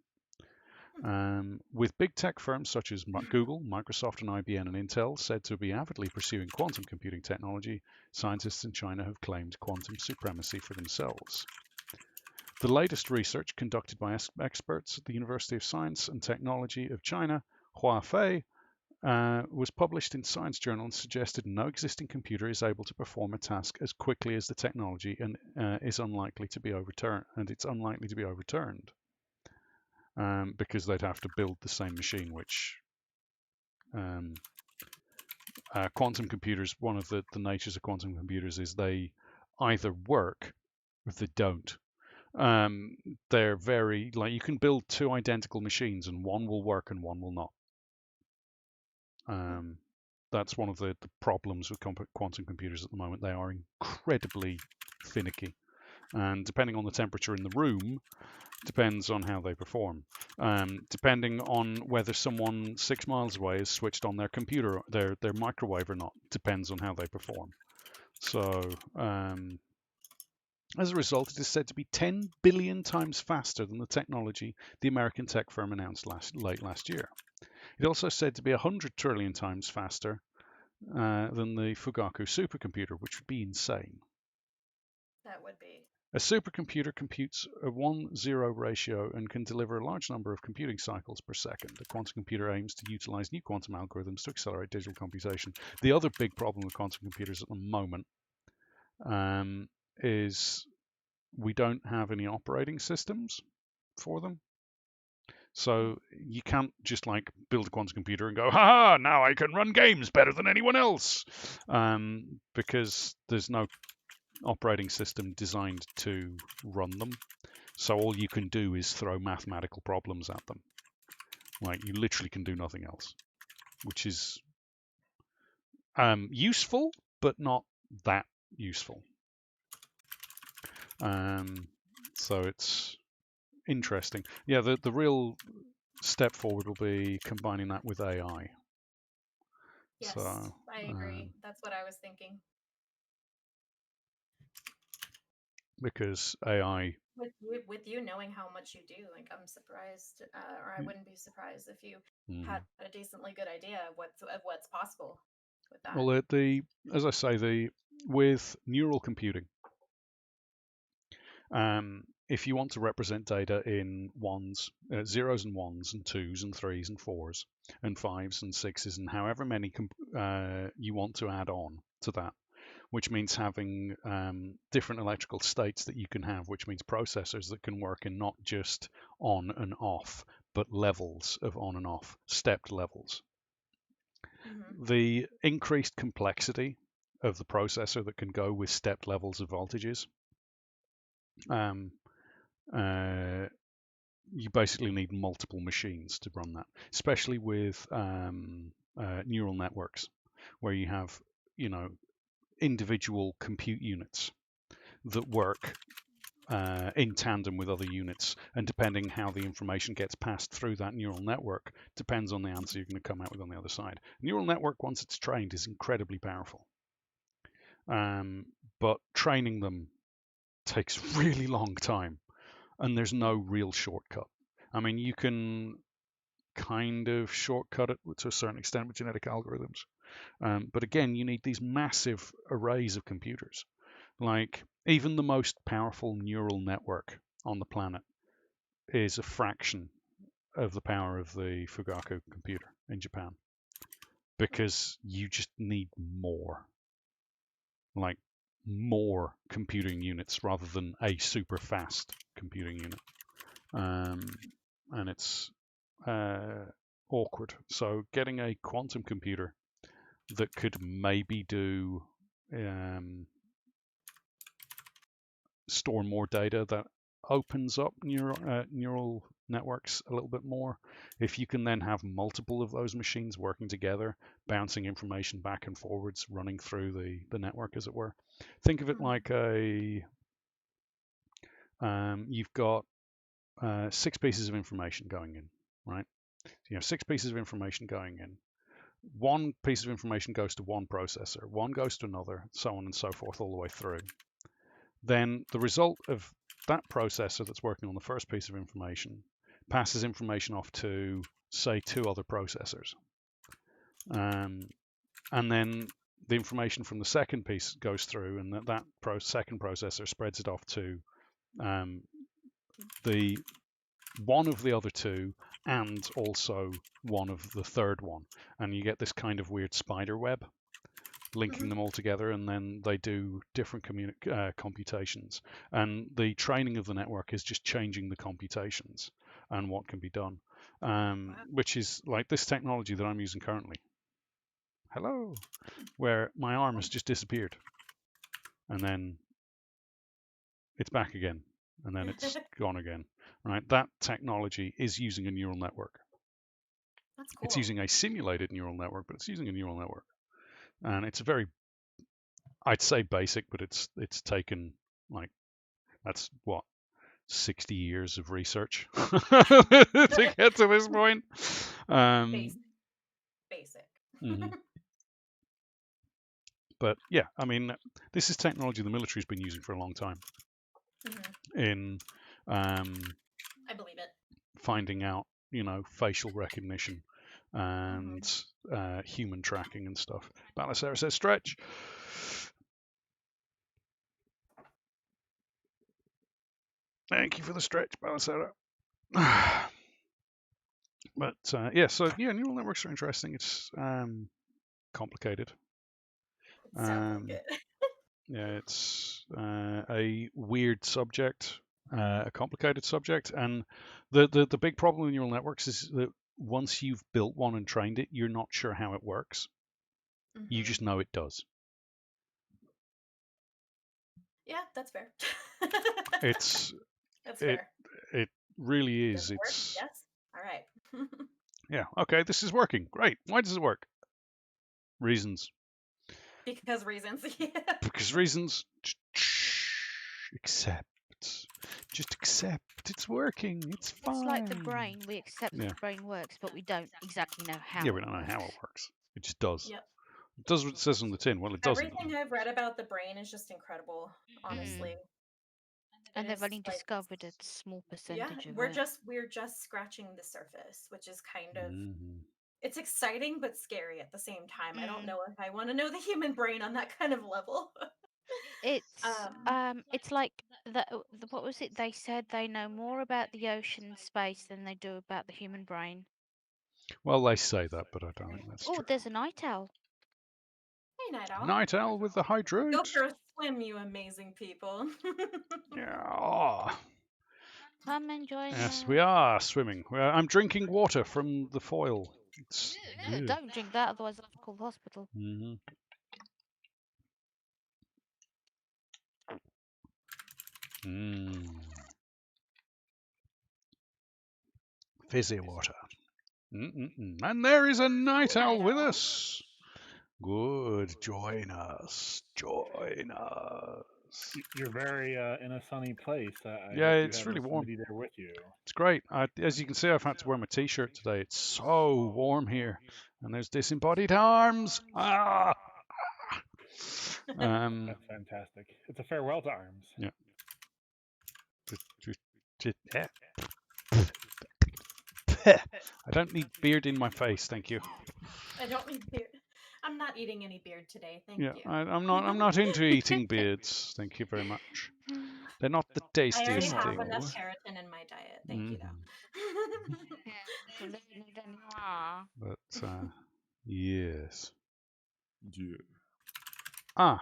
Speaker 2: With big tech firms such as Google, Microsoft, and IBM and Intel said to be avidly pursuing quantum computing technology, scientists in China have claimed quantum supremacy for themselves. The latest research conducted by experts at the University of Science and Technology of China, Huafei, was published in Science Journal and suggested no existing computer is able to perform a task as quickly as the technology and is unlikely to be overturned. And it's unlikely to be overturned because they'd have to build the same machine, which quantum computers, one of the natures of quantum computers is they either work or they don't. They're very, like, you can build two identical machines and one will work and one will not. That's one of the problems with quantum computers at the moment. They are incredibly finicky, and depending on the temperature in the room, depends on how they perform. Depending on whether someone 6 miles away has switched on their computer, their microwave or not, depends on how they perform. So, as a result, it is said to be 10 billion times faster than the technology the American tech firm announced late last year. It also said to be 100 trillion times faster than the Fugaku supercomputer, which would be insane.
Speaker 5: That would be.
Speaker 2: A supercomputer computes a 1-0 ratio and can deliver a large number of computing cycles per second. A quantum computer aims to utilize new quantum algorithms to accelerate digital computation. The other big problem with quantum computers at the moment is we don't have any operating systems for them. So you can't just like build a quantum computer and go, ha, now I can run games better than anyone else, because there's no operating system designed to run them. So all you can do is throw mathematical problems at them. Like, you literally can do nothing else, which is useful, but not that useful. So it's interesting. Yeah, the real step forward will be combining that with AI.
Speaker 5: Yes,
Speaker 2: So,
Speaker 5: I agree. That's what I was thinking.
Speaker 2: because AI.
Speaker 5: With you knowing how much you do, like I'm surprised, or I wouldn't be surprised if you had a decently good idea of what's possible with that.
Speaker 2: Well, as I say, with neural computing, if you want to represent data in ones, zeros and ones and twos and threes and fours and fives and sixes and however many you want to add on to that, which means having different electrical states that you can have, which means processors that can work in not just on and off, but levels of on and off, stepped levels. The increased complexity of the processor that can go with stepped levels of voltages, you basically need multiple machines to run that, especially with neural networks, where you have, individual compute units that work in tandem with other units, and depending how the information gets passed through that neural network depends on the answer you're going to come out with on the other side. Neural network, once it's trained, is incredibly powerful, but training them takes really long time, and there's no real shortcut. I mean, you can kind of shortcut it to a certain extent with genetic algorithms, but again, you need these massive arrays of computers. Like, even the most powerful neural network on the planet is a fraction of the power of the Fugaku computer in Japan, because you just need more computing units rather than a super fast computing unit. And it's awkward. So getting a quantum computer that could maybe do store more data, that opens up neural networks a little bit more. If you can then have multiple of those machines working together, bouncing information back and forwards, running through the network, as it were. Think of it like you've got 6 pieces of information going in, right? So you have 6 pieces of information going in. One piece of information goes to one processor, one goes to another, so on and so forth, all the way through. Then the result of that processor that's working on the first piece of information passes information off to, say, 2 other processors. And then the information from the second piece goes through, and that second processor spreads it off to the one of the other 2 and also one of the third one. And you get this kind of weird spider web linking them all together, and then they do different computations. And the training of the network is just changing the computations and what can be done, which is like this technology that I'm using currently. Hello, where my arm has just disappeared, and then it's back again, and then it's gone again. Right, that technology is using a neural network.
Speaker 5: That's cool.
Speaker 2: It's using a simulated neural network, but it's using a neural network. And it's a very, I'd say basic, but it's taken that's what, 60 years of research to get to this point.
Speaker 5: Basic.
Speaker 2: But yeah, I mean, this is technology the military's been using for a long time in
Speaker 5: I believe it.
Speaker 2: finding out, facial recognition and human tracking and stuff. Balasera says stretch. Thank you for the stretch, Balasera. But neural networks are interesting. It's complicated.
Speaker 5: Sounds like it.
Speaker 2: Yeah, it's a weird subject, a complicated subject, and the big problem with neural networks is that once you've built one and trained it, you're not sure how it works. You just know it does.
Speaker 5: Yeah, that's fair.
Speaker 2: That's fair. It really is. It's
Speaker 5: yes. All right.
Speaker 2: Yeah. Okay. This is working. Great. Why does it work? Reasons.
Speaker 5: Because reasons. Yeah.
Speaker 2: Because reasons. Accept. Just accept. It's working. It's fine.
Speaker 3: It's like the brain. We accept that the brain works, but we don't exactly know how.
Speaker 2: Yeah, we don't know how it works. It just does.
Speaker 5: Yep.
Speaker 2: It does what it says on the tin. Well, it doesn't.
Speaker 5: Everything I've read about the brain is just incredible, honestly.
Speaker 3: And they've only
Speaker 5: like,
Speaker 3: discovered a small
Speaker 5: yeah,
Speaker 3: percentage of
Speaker 5: we're
Speaker 3: it.
Speaker 5: just scratching the surface, which is kind of
Speaker 2: Mhm.
Speaker 5: it's exciting but scary at the same time. I don't
Speaker 3: Mm.
Speaker 5: know if I want to know the human brain on that kind of level.
Speaker 3: It's like what was it they said? They know more about the ocean space than they do about the human brain.
Speaker 2: Well, they say that, but I don't think that's
Speaker 3: Oh,
Speaker 2: true.
Speaker 3: there's a night owl.
Speaker 5: Hey, Night Owl.
Speaker 2: Night owl with the
Speaker 5: Go
Speaker 2: hydrate.
Speaker 5: for a swim, you amazing people.
Speaker 2: Yeah.
Speaker 3: Come and join
Speaker 2: Yes,
Speaker 3: us.
Speaker 2: we are swimming. I'm drinking water from the foil. It's good.
Speaker 3: Don't drink that, otherwise I'll have to call the hospital.
Speaker 2: Mm-hmm. Fizzy water. And there is a night owl with us. Good. Join us. Join us.
Speaker 6: You're very in a sunny place. I
Speaker 2: Yeah,
Speaker 6: hope
Speaker 2: it's
Speaker 6: you have
Speaker 2: really warm.
Speaker 6: somebody there with you.
Speaker 2: It's great. As you can see, I've had to wear my t-shirt today. It's so warm here. And there's disembodied arms. Ah!
Speaker 6: That's fantastic. It's a farewell to arms.
Speaker 2: Yeah. I don't need beard in my face, thank you.
Speaker 5: I don't need beard. I'm not eating any beard today, thank
Speaker 2: Yeah,
Speaker 5: you.
Speaker 2: I'm not into eating beards. Thank you very much. They're not the
Speaker 5: I already
Speaker 2: tastiest
Speaker 5: have
Speaker 2: thing.
Speaker 5: enough keratin in my diet. Thank you, though.
Speaker 2: But yes.
Speaker 1: Yeah.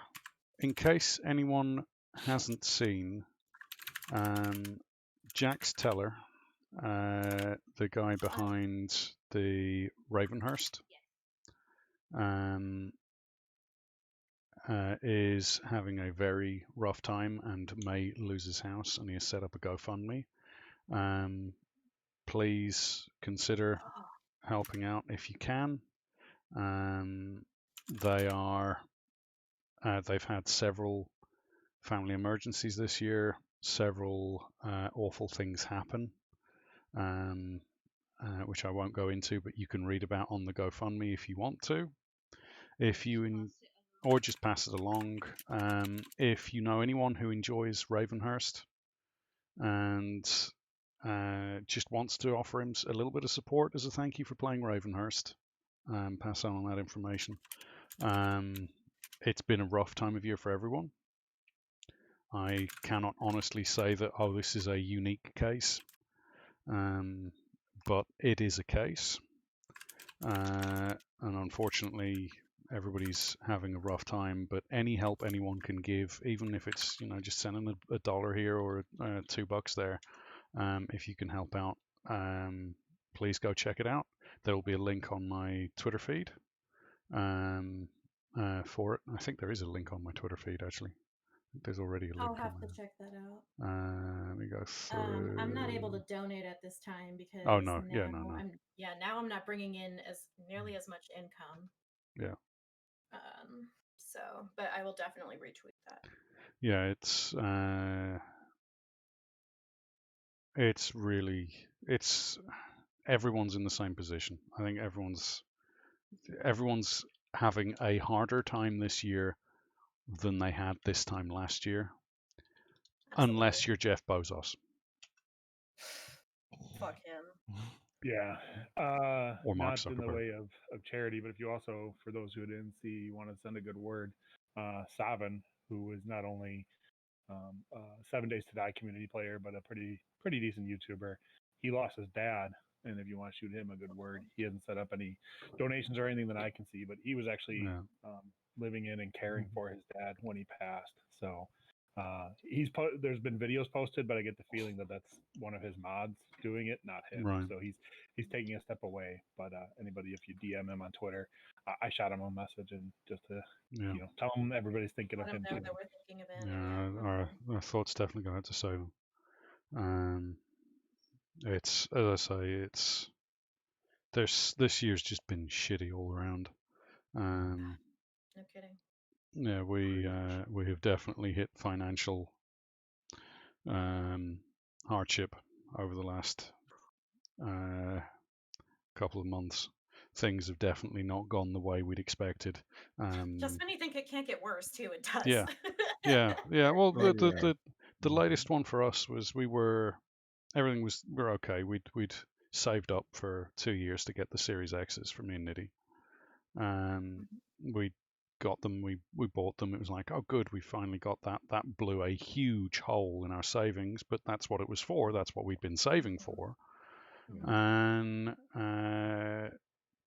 Speaker 2: In case anyone hasn't seen, Jax Teller, the guy behind the Ravenhurst, is having a very rough time and may lose his house, and he has set up a GoFundMe. Please consider helping out if you can. They've had several family emergencies this year. Several awful things happen, which I won't go into, but you can read about on the GoFundMe if you want to. Or just pass it along. If you know anyone who enjoys Ravenhurst and just wants to offer him a little bit of support as a thank you for playing Ravenhurst, pass on that information. It's been a rough time of year for everyone. I cannot honestly say that, this is a unique case, but it is a case. And unfortunately, everybody's having a rough time, but any help anyone can give, even if it's just sending a $1 here or $2 there, if you can help out, please go check it out. There will be a link on my Twitter feed for it. I think there is a link on my Twitter feed actually. There's already a link.
Speaker 5: I'll have to check that out.
Speaker 2: Let me go through.
Speaker 5: I'm not able to donate at this time because
Speaker 2: no. No.
Speaker 5: now I'm not bringing in nearly as much income.
Speaker 2: Yeah.
Speaker 5: But I will definitely retweet that.
Speaker 2: Yeah, it's everyone's in the same position. I think everyone's having a harder time this year than they had this time last year. Absolutely. Unless you're Jeff Bezos.
Speaker 5: Fuck him.
Speaker 6: Yeah.
Speaker 2: Or Mark
Speaker 6: not
Speaker 2: Zuckerberg.
Speaker 6: In the way of charity, but if you also, for those who didn't see, you want to send a good word, Savin, who is not only a 7 Days to Die community player, but a pretty decent YouTuber. He lost his dad, and if you want to shoot him a good word, he hasn't set up any donations or anything that I can see, but he was actually living in and caring for his dad when he passed. So there's been videos posted, but I get the feeling that that's one of his mods doing it, not him.
Speaker 2: Right.
Speaker 6: So he's taking a step away. But anybody, if you DM him on Twitter, I shot him a message and just to tell him everybody's thinking of him.
Speaker 5: That we're thinking of him.
Speaker 2: Our thoughts definitely go out to Salem. It's, as I say, this year's just been shitty all around.
Speaker 5: No kidding.
Speaker 2: Yeah, we have definitely hit financial hardship over the last couple of months. Things have definitely not gone the way we'd expected.
Speaker 5: Just when you think it can't get worse, too, it does.
Speaker 2: Yeah. Well, the the latest one for us was we're okay. We'd saved up for 2 years to get the Series X's from me and Nitty. We got them. We bought them. It was like, oh, good, we finally got that. That blew a huge hole in our savings, but that's what it was for. That's what we'd been saving for. And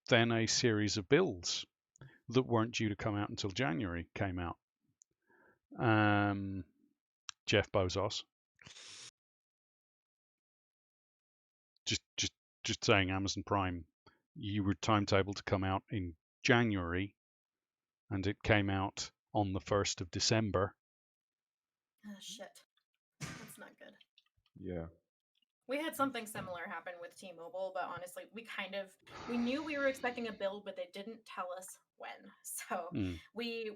Speaker 2: then a series of builds that weren't due to come out until January came out. Jeff Bezos. Just saying, Amazon Prime, you were timetabled to come out in January, and it came out on the 1st of December.
Speaker 5: Oh, shit. That's not good.
Speaker 1: Yeah.
Speaker 5: We had something similar happen with T-Mobile, but honestly, we knew we were expecting a build, but they didn't tell us when. So we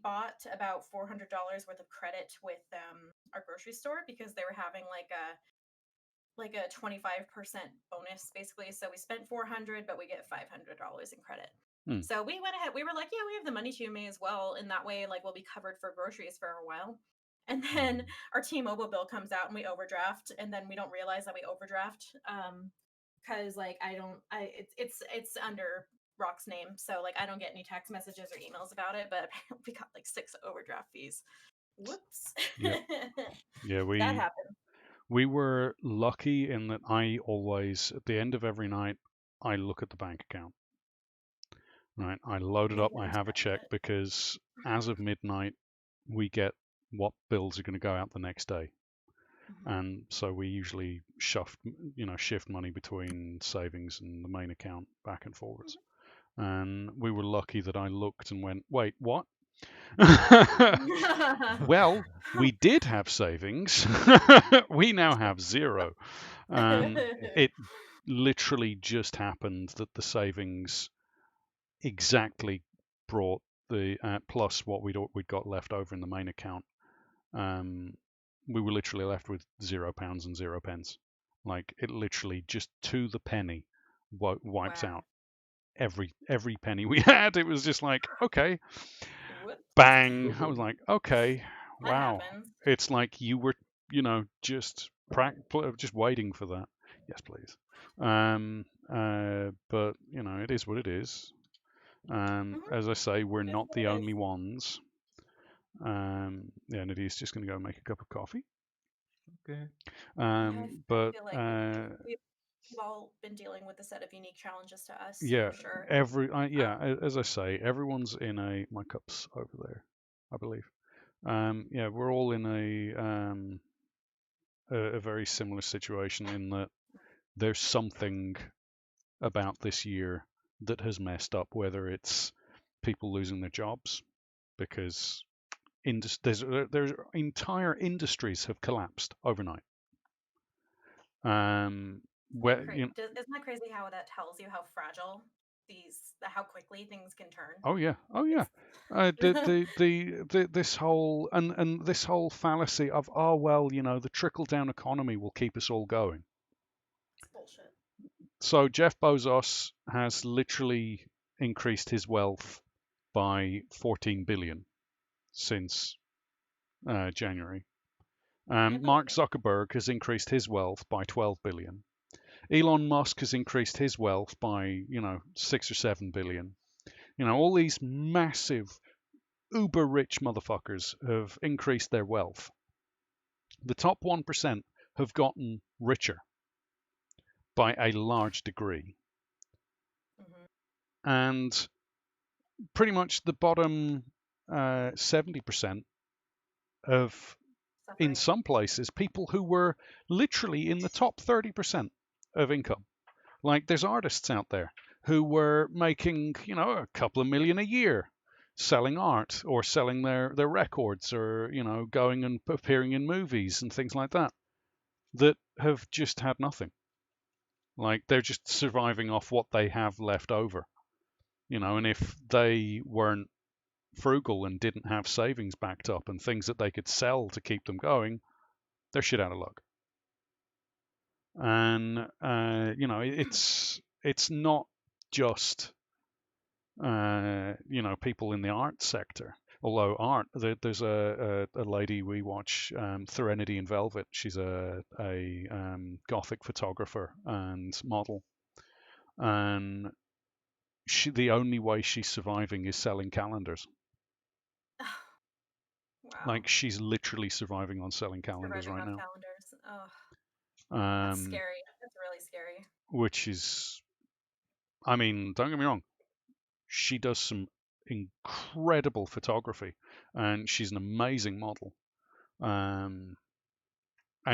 Speaker 5: bought about $400 worth of credit with our grocery store because they were having like a 25% bonus basically. So we spent $400, but we get $500 in credit. So we went ahead. We were like, yeah, we have the money to, may as well. In that way, like we'll be covered for groceries for a while. And then our T-Mobile bill comes out and we overdraft, and then we don't realize that we overdraft because like it's under Rock's name, so like I don't get any text messages or emails about it, but we got like 6 overdraft fees. Whoops.
Speaker 2: Yeah,
Speaker 5: that happened.
Speaker 2: We were lucky in that I always, at the end of every night, I look at the bank account. Right, I load it up. I have a check because as of midnight, we get what bills are going to go out the next day, and so we usually shift money between savings and the main account back and forwards. And we were lucky that I looked and went, wait, what? Well, we did have savings. We now have 0. It literally just happened that the savings exactly brought the plus what we'd got left over in the main account. We were literally left with £0 and 0 pence. Like it literally just to the penny wipes out every penny we had. It was just like, okay, bang. I was like, okay, wow. It's like you were, just waiting for that. Yes, please. But it is what it is. As I say, we're not the only ones. Niddy's just going to go make a cup of coffee.
Speaker 1: Okay.
Speaker 2: But
Speaker 5: I feel like we've all been dealing with a set of unique challenges to us.
Speaker 2: Yeah,
Speaker 5: for sure.
Speaker 2: As I say, everyone's in my cup's over there, I believe. We're all in a very similar situation in that there's something about this year that has messed up, whether it's people losing their jobs because there's entire industries have collapsed overnight.
Speaker 5: Isn't that crazy how that tells you how fragile how quickly things can turn?
Speaker 2: Oh yeah. This whole and this whole fallacy of the trickle down economy will keep us all going.
Speaker 5: It's bullshit.
Speaker 2: So Jeff Bezos has literally increased his wealth by 14 billion since January. Mark Zuckerberg has increased his wealth by 12 billion. Elon Musk has increased his wealth by 6 or 7 billion. All these massive uber rich motherfuckers have increased their wealth. The top 1% have gotten richer by a large degree. And pretty much the bottom 70% of, in some places, people who were literally in the top 30% of income. Like there's artists out there who were making, a couple of million a year selling art or selling their records or, going and appearing in movies and things like that have just had nothing. Like they're just surviving off what they have left over, and if they weren't frugal and didn't have savings backed up and things that they could sell to keep them going, they're shit out of luck. And, it's not just, people in the art sector. Although art, there's a lady we watch, Threnody in Velvet. She's a Gothic photographer and model, and the only way she's surviving is selling calendars.
Speaker 5: Wow.
Speaker 2: Like she's literally surviving on selling calendars
Speaker 5: Surviving
Speaker 2: right
Speaker 5: on
Speaker 2: now.
Speaker 5: calendars. Oh, that's scary. That's really scary.
Speaker 2: Which is, I mean, don't get me wrong, she does some incredible photography, and she's an amazing model. And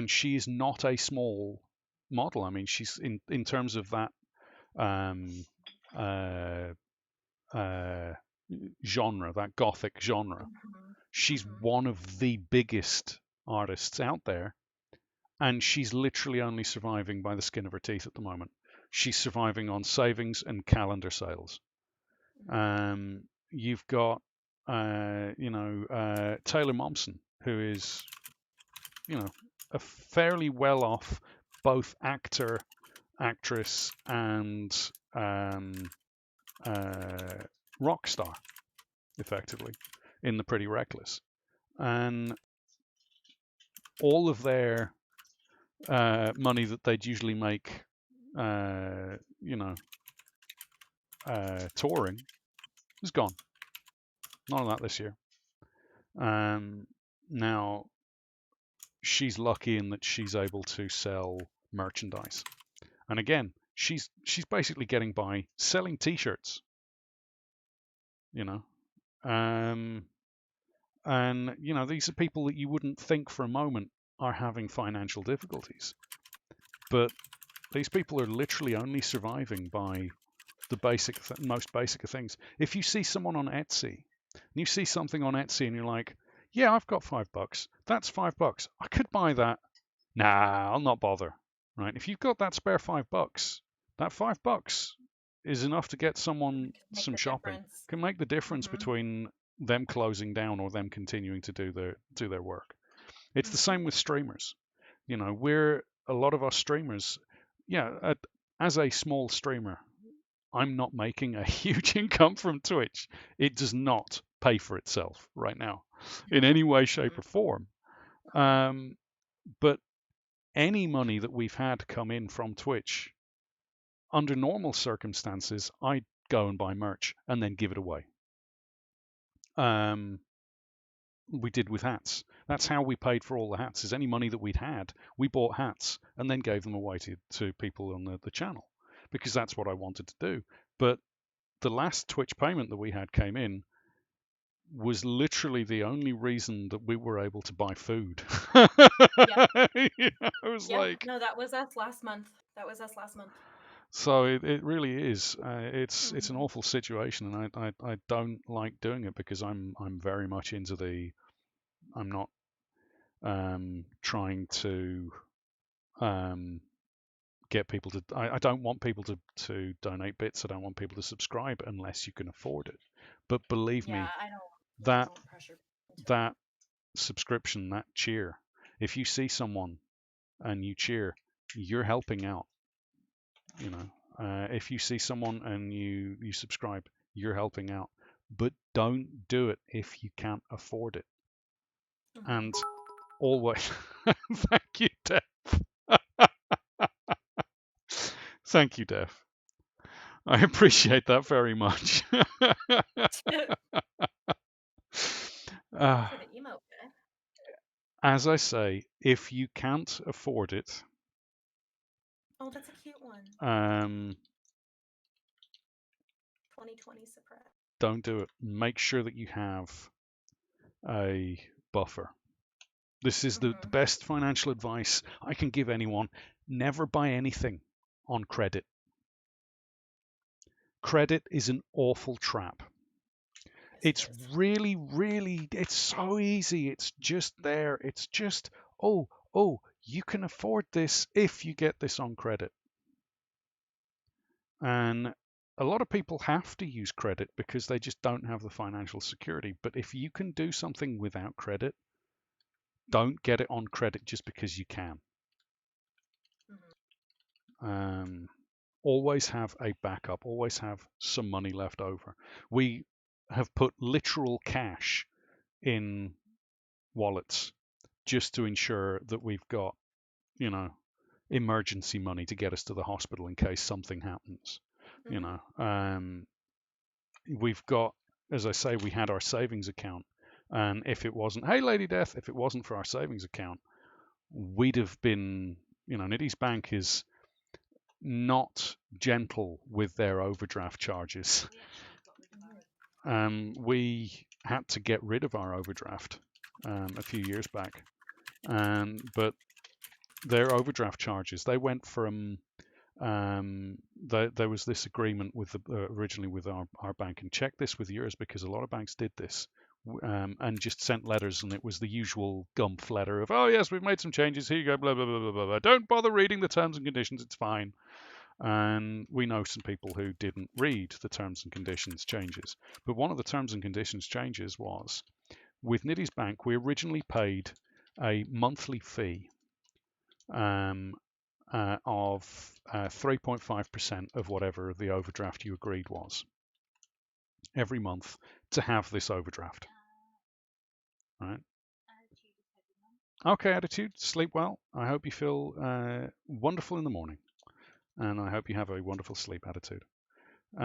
Speaker 2: she is not a small model. I mean, she's in terms of that um, uh, genre, that Gothic genre. She's one of the biggest artists out there, and she's literally only surviving by the skin of her teeth at the moment. She's surviving on savings and calendar sales. You've got, Taylor Momsen, who is, a fairly well-off both actor, actress, and rock star, effectively, in The Pretty Reckless. And all of their money that they'd usually make, touring is gone. None of that this year. Now, she's lucky in that she's able to sell merchandise. And again, she's basically getting by selling T-shirts. And these are people that you wouldn't think for a moment are having financial difficulties, but these people are literally only surviving by the most basic of things. If you see someone on Etsy, and you see something on Etsy, and you're like, "Yeah, I've got $5. That's $5. I could buy that. Nah, I'll not bother." Right? If you've got that spare $5, that $5 is enough to get someone some shopping. Can make the difference between them closing down or them continuing to do their work. It's the same with streamers. We're a lot of us streamers. Yeah, as a small streamer, I'm not making a huge income from Twitch. It does not pay for itself right now in any way, shape, or form. But any money that we've had come in from Twitch, under normal circumstances, I'd go and buy merch and then give it away. We did with hats. That's how we paid for all the hats. Is any money that we'd had, we bought hats and then gave them away to people on the channel, because that's what I wanted to do. But the last Twitch payment that we had came in was literally the only reason that we were able to buy food. It was like,
Speaker 5: no, that was us last month.
Speaker 2: So it really is. It's an awful situation, and I don't like doing it because I'm very much into the. I'm not trying to get people to. I don't want people to donate bits. I don't want people to subscribe unless you can afford it. But believe me, that subscription, that cheer, if you see someone and you cheer, you're helping out. If you see someone and you subscribe, you're helping out. But don't do it if you can't afford it. And always, thank you, Def. Thank you, Def. I appreciate that very much. As I say, if you can't afford it,
Speaker 5: oh, that's a cute one. 2020 suppress.
Speaker 2: Don't do it. Make sure that you have a buffer. This is the best financial advice I can give anyone. Never buy anything on credit. Credit is an awful trap. It's really, really, it's so easy. It's just there. It's just, oh, you can afford this if you get this on credit. And a lot of people have to use credit because they just don't have the financial security. But if you can do something without credit, don't get it on credit just because you can. Always have a backup. Always have some money left over. We have put literal cash in wallets just to ensure that we've got, emergency money to get us to the hospital in case something happens. We've got, as I say, we had our savings account, and if it wasn't, hey, Lady Death, if it wasn't for our savings account, we'd have been, Nitty's Bank is not gentle with their overdraft charges. We had to get rid of our overdraft a few years back, but their overdraft charges, they went from there was this agreement with originally with our bank, and check this with yours because a lot of banks did this, and just sent letters, and it was the usual gumph letter of, oh yes, we've made some changes, here you go, blah blah blah blah blah, don't bother reading the terms and conditions, it's fine. And we know some people who didn't read the terms and conditions changes. But one of the terms and conditions changes was, with Nitty's Bank, we originally paid a monthly fee of 3.5% of whatever the overdraft you agreed was every month to have this overdraft. Right? Okay, attitude. Sleep well. I hope you feel wonderful in the morning, and I hope you have a wonderful sleep attitude. We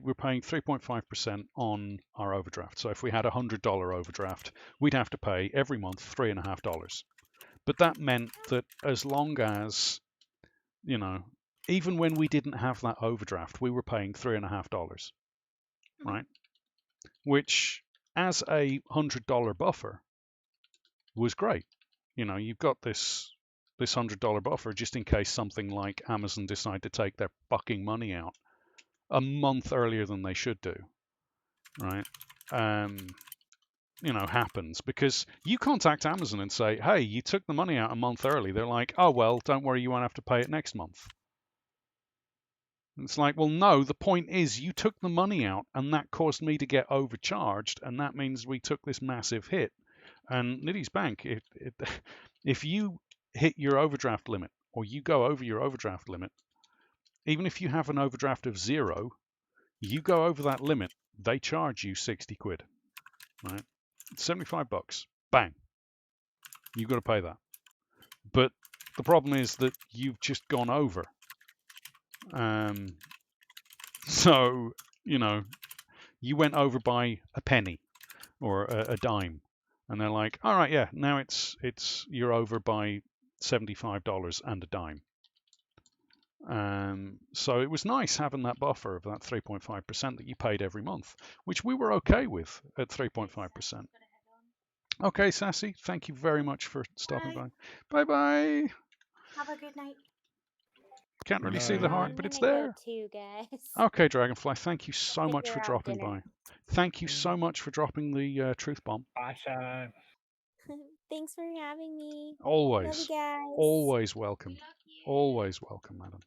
Speaker 2: were paying 3.5% on our overdraft. So if we had a $100 overdraft, we'd have to pay every month $3.50. But that meant that as long as, even when we didn't have that overdraft, we were paying $3.50, right? Which, as a $100 buffer, was great. You've got this $100 buffer just in case something like Amazon decide to take their fucking money out a month earlier than they should do, right? Happens because you contact Amazon and say, hey, you took the money out a month early. They're like, oh, well, don't worry, you won't have to pay it next month. It's like, well, no, the point is you took the money out and that caused me to get overcharged, and that means we took this massive hit. And Nitty's Bank, if you hit your overdraft limit or you go over your overdraft limit, even if you have an overdraft of 0, you go over that limit, they charge you 60 quid, right? It's $75. Bang. You've got to pay that. But the problem is that you've just gone over. So, you went over by a penny or a dime. And they're like, all right, yeah, now you're over by $75 and a dime. So it was nice having that buffer of that 3.5% that you paid every month, which we were okay with at 3.5%. Okay, Sassy, thank you very much for stopping by. Bye-bye.
Speaker 5: Have a good night.
Speaker 2: Can't really see the heart, but it's
Speaker 4: I'm gonna
Speaker 2: there.
Speaker 4: go too, guys.
Speaker 2: Okay, Dragonfly, thank you so much for
Speaker 4: Figure out
Speaker 2: dropping
Speaker 4: dinner.
Speaker 2: by. Thank you so much for dropping the truth bomb.
Speaker 6: Awesome.
Speaker 4: Thanks for having me. Love
Speaker 2: Always,
Speaker 4: you guys.
Speaker 2: always welcome. Always welcome, madam.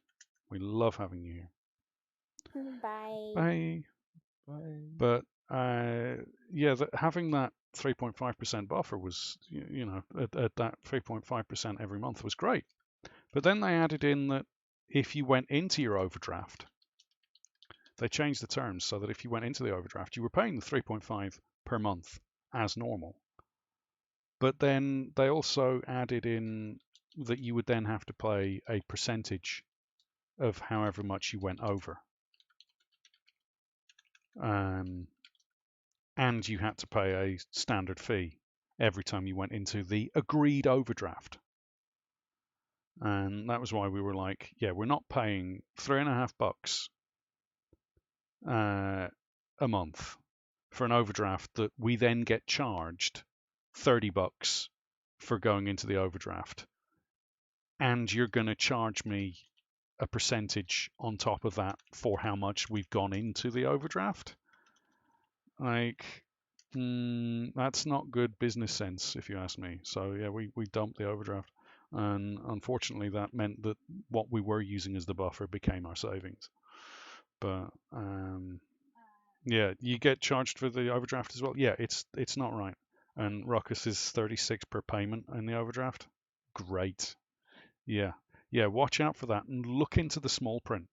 Speaker 2: We love having you here.
Speaker 4: Bye.
Speaker 2: Bye. But having that 3.5% buffer was, at that 3.5% every month was great. But then they added in that if you went into your overdraft, they changed the terms so that if you went into the overdraft, you were paying the 3.5 per month as normal. But then they also added in that you would then have to pay a percentage of however much you went over. And you had to pay a standard fee every time you went into the agreed overdraft. And that was why we were like, yeah, we're not paying $3.50 a month for an overdraft that we then get charged $30 for going into the overdraft. And you're going to charge me a percentage on top of that for how much we've gone into the overdraft. Like, that's not good business sense, if you ask me. So yeah, we dumped the overdraft, and unfortunately that meant that what we were using as the buffer became our savings. But yeah, you get charged for the overdraft as well. Yeah, it's not right. And Ruckus is 36 per payment in the overdraft. Great. Yeah, watch out for that and look into the small print.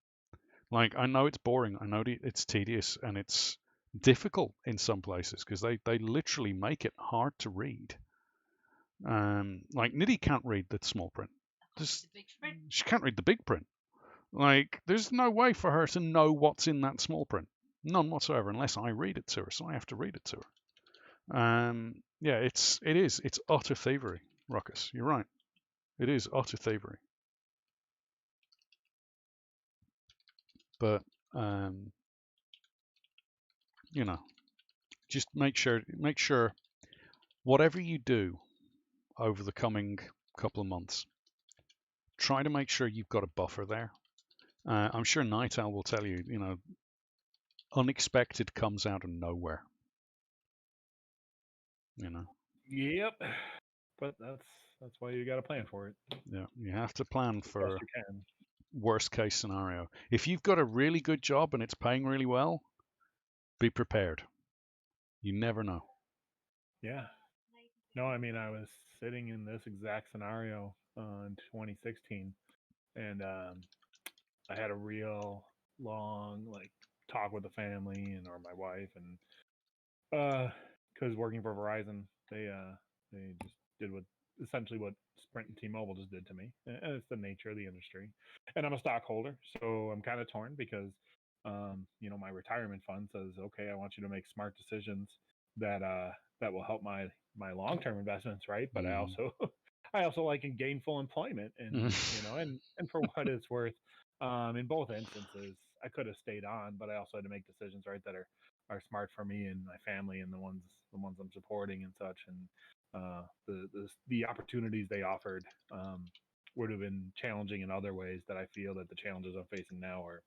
Speaker 2: Like, I know it's boring, I know it's tedious, and it's difficult in some places because they literally make it hard to read. Like Niddy can't read the small print. She can't read the big print. Like, there's no way for her to know what's in that small print. None whatsoever, unless I read it to her. So I have to read it to her. Yeah, it's utter thievery, Ruckus. You're right. It is utter thievery. But you know, just make sure whatever you do over the coming couple of months, try to make sure you've got a buffer there. I'm sure Night Owl will tell you, unexpected comes out of nowhere.
Speaker 6: Yep. But that's why you got to plan for it.
Speaker 2: Yeah, you have to plan for
Speaker 6: Yes, you can.
Speaker 2: worst case scenario. If you've got a really good job and it's paying really well, be prepared. You never know.
Speaker 6: Yeah. No, I mean, I was sitting in this exact scenario in 2016, and I had a real long talk with the family or my wife, and because working for Verizon, they just did essentially what Sprint and T-Mobile just did to me, and it's the nature of the industry. And I'm a stockholder, so I'm kind of torn because my retirement fund says, okay, I want you to make smart decisions that will help my long-term investments, right? But I also I also like in gainful employment, and and for what it's worth, in both instances, I could have stayed on, but I also had to make decisions, right, that are smart for me and my family and the ones I'm supporting and such. And the opportunities they offered would have been challenging in other ways that I feel that the challenges I'm facing now are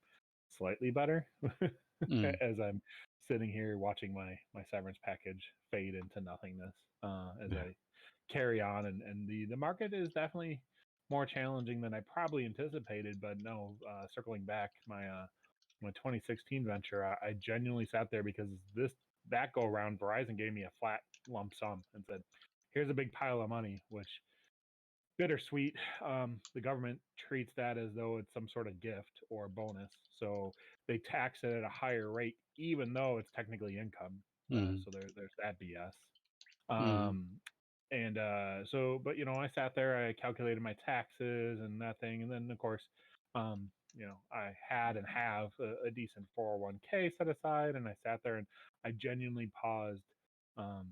Speaker 6: slightly better as I'm sitting here watching my severance package fade into nothingness as I carry on. And the market is definitely more challenging than I probably anticipated. But no, circling back, my 2016 venture, I genuinely sat there because that go around, Verizon gave me a flat lump sum and said, "Here's a big pile of money," which bittersweet. The government treats that as though it's some sort of gift or bonus, so they tax it at a higher rate, even though it's technically income. So there's that BS. Um, and but I sat there, I calculated my taxes and that thing, and then of course, I had and have a decent 401k set aside, and I sat there and I genuinely paused um,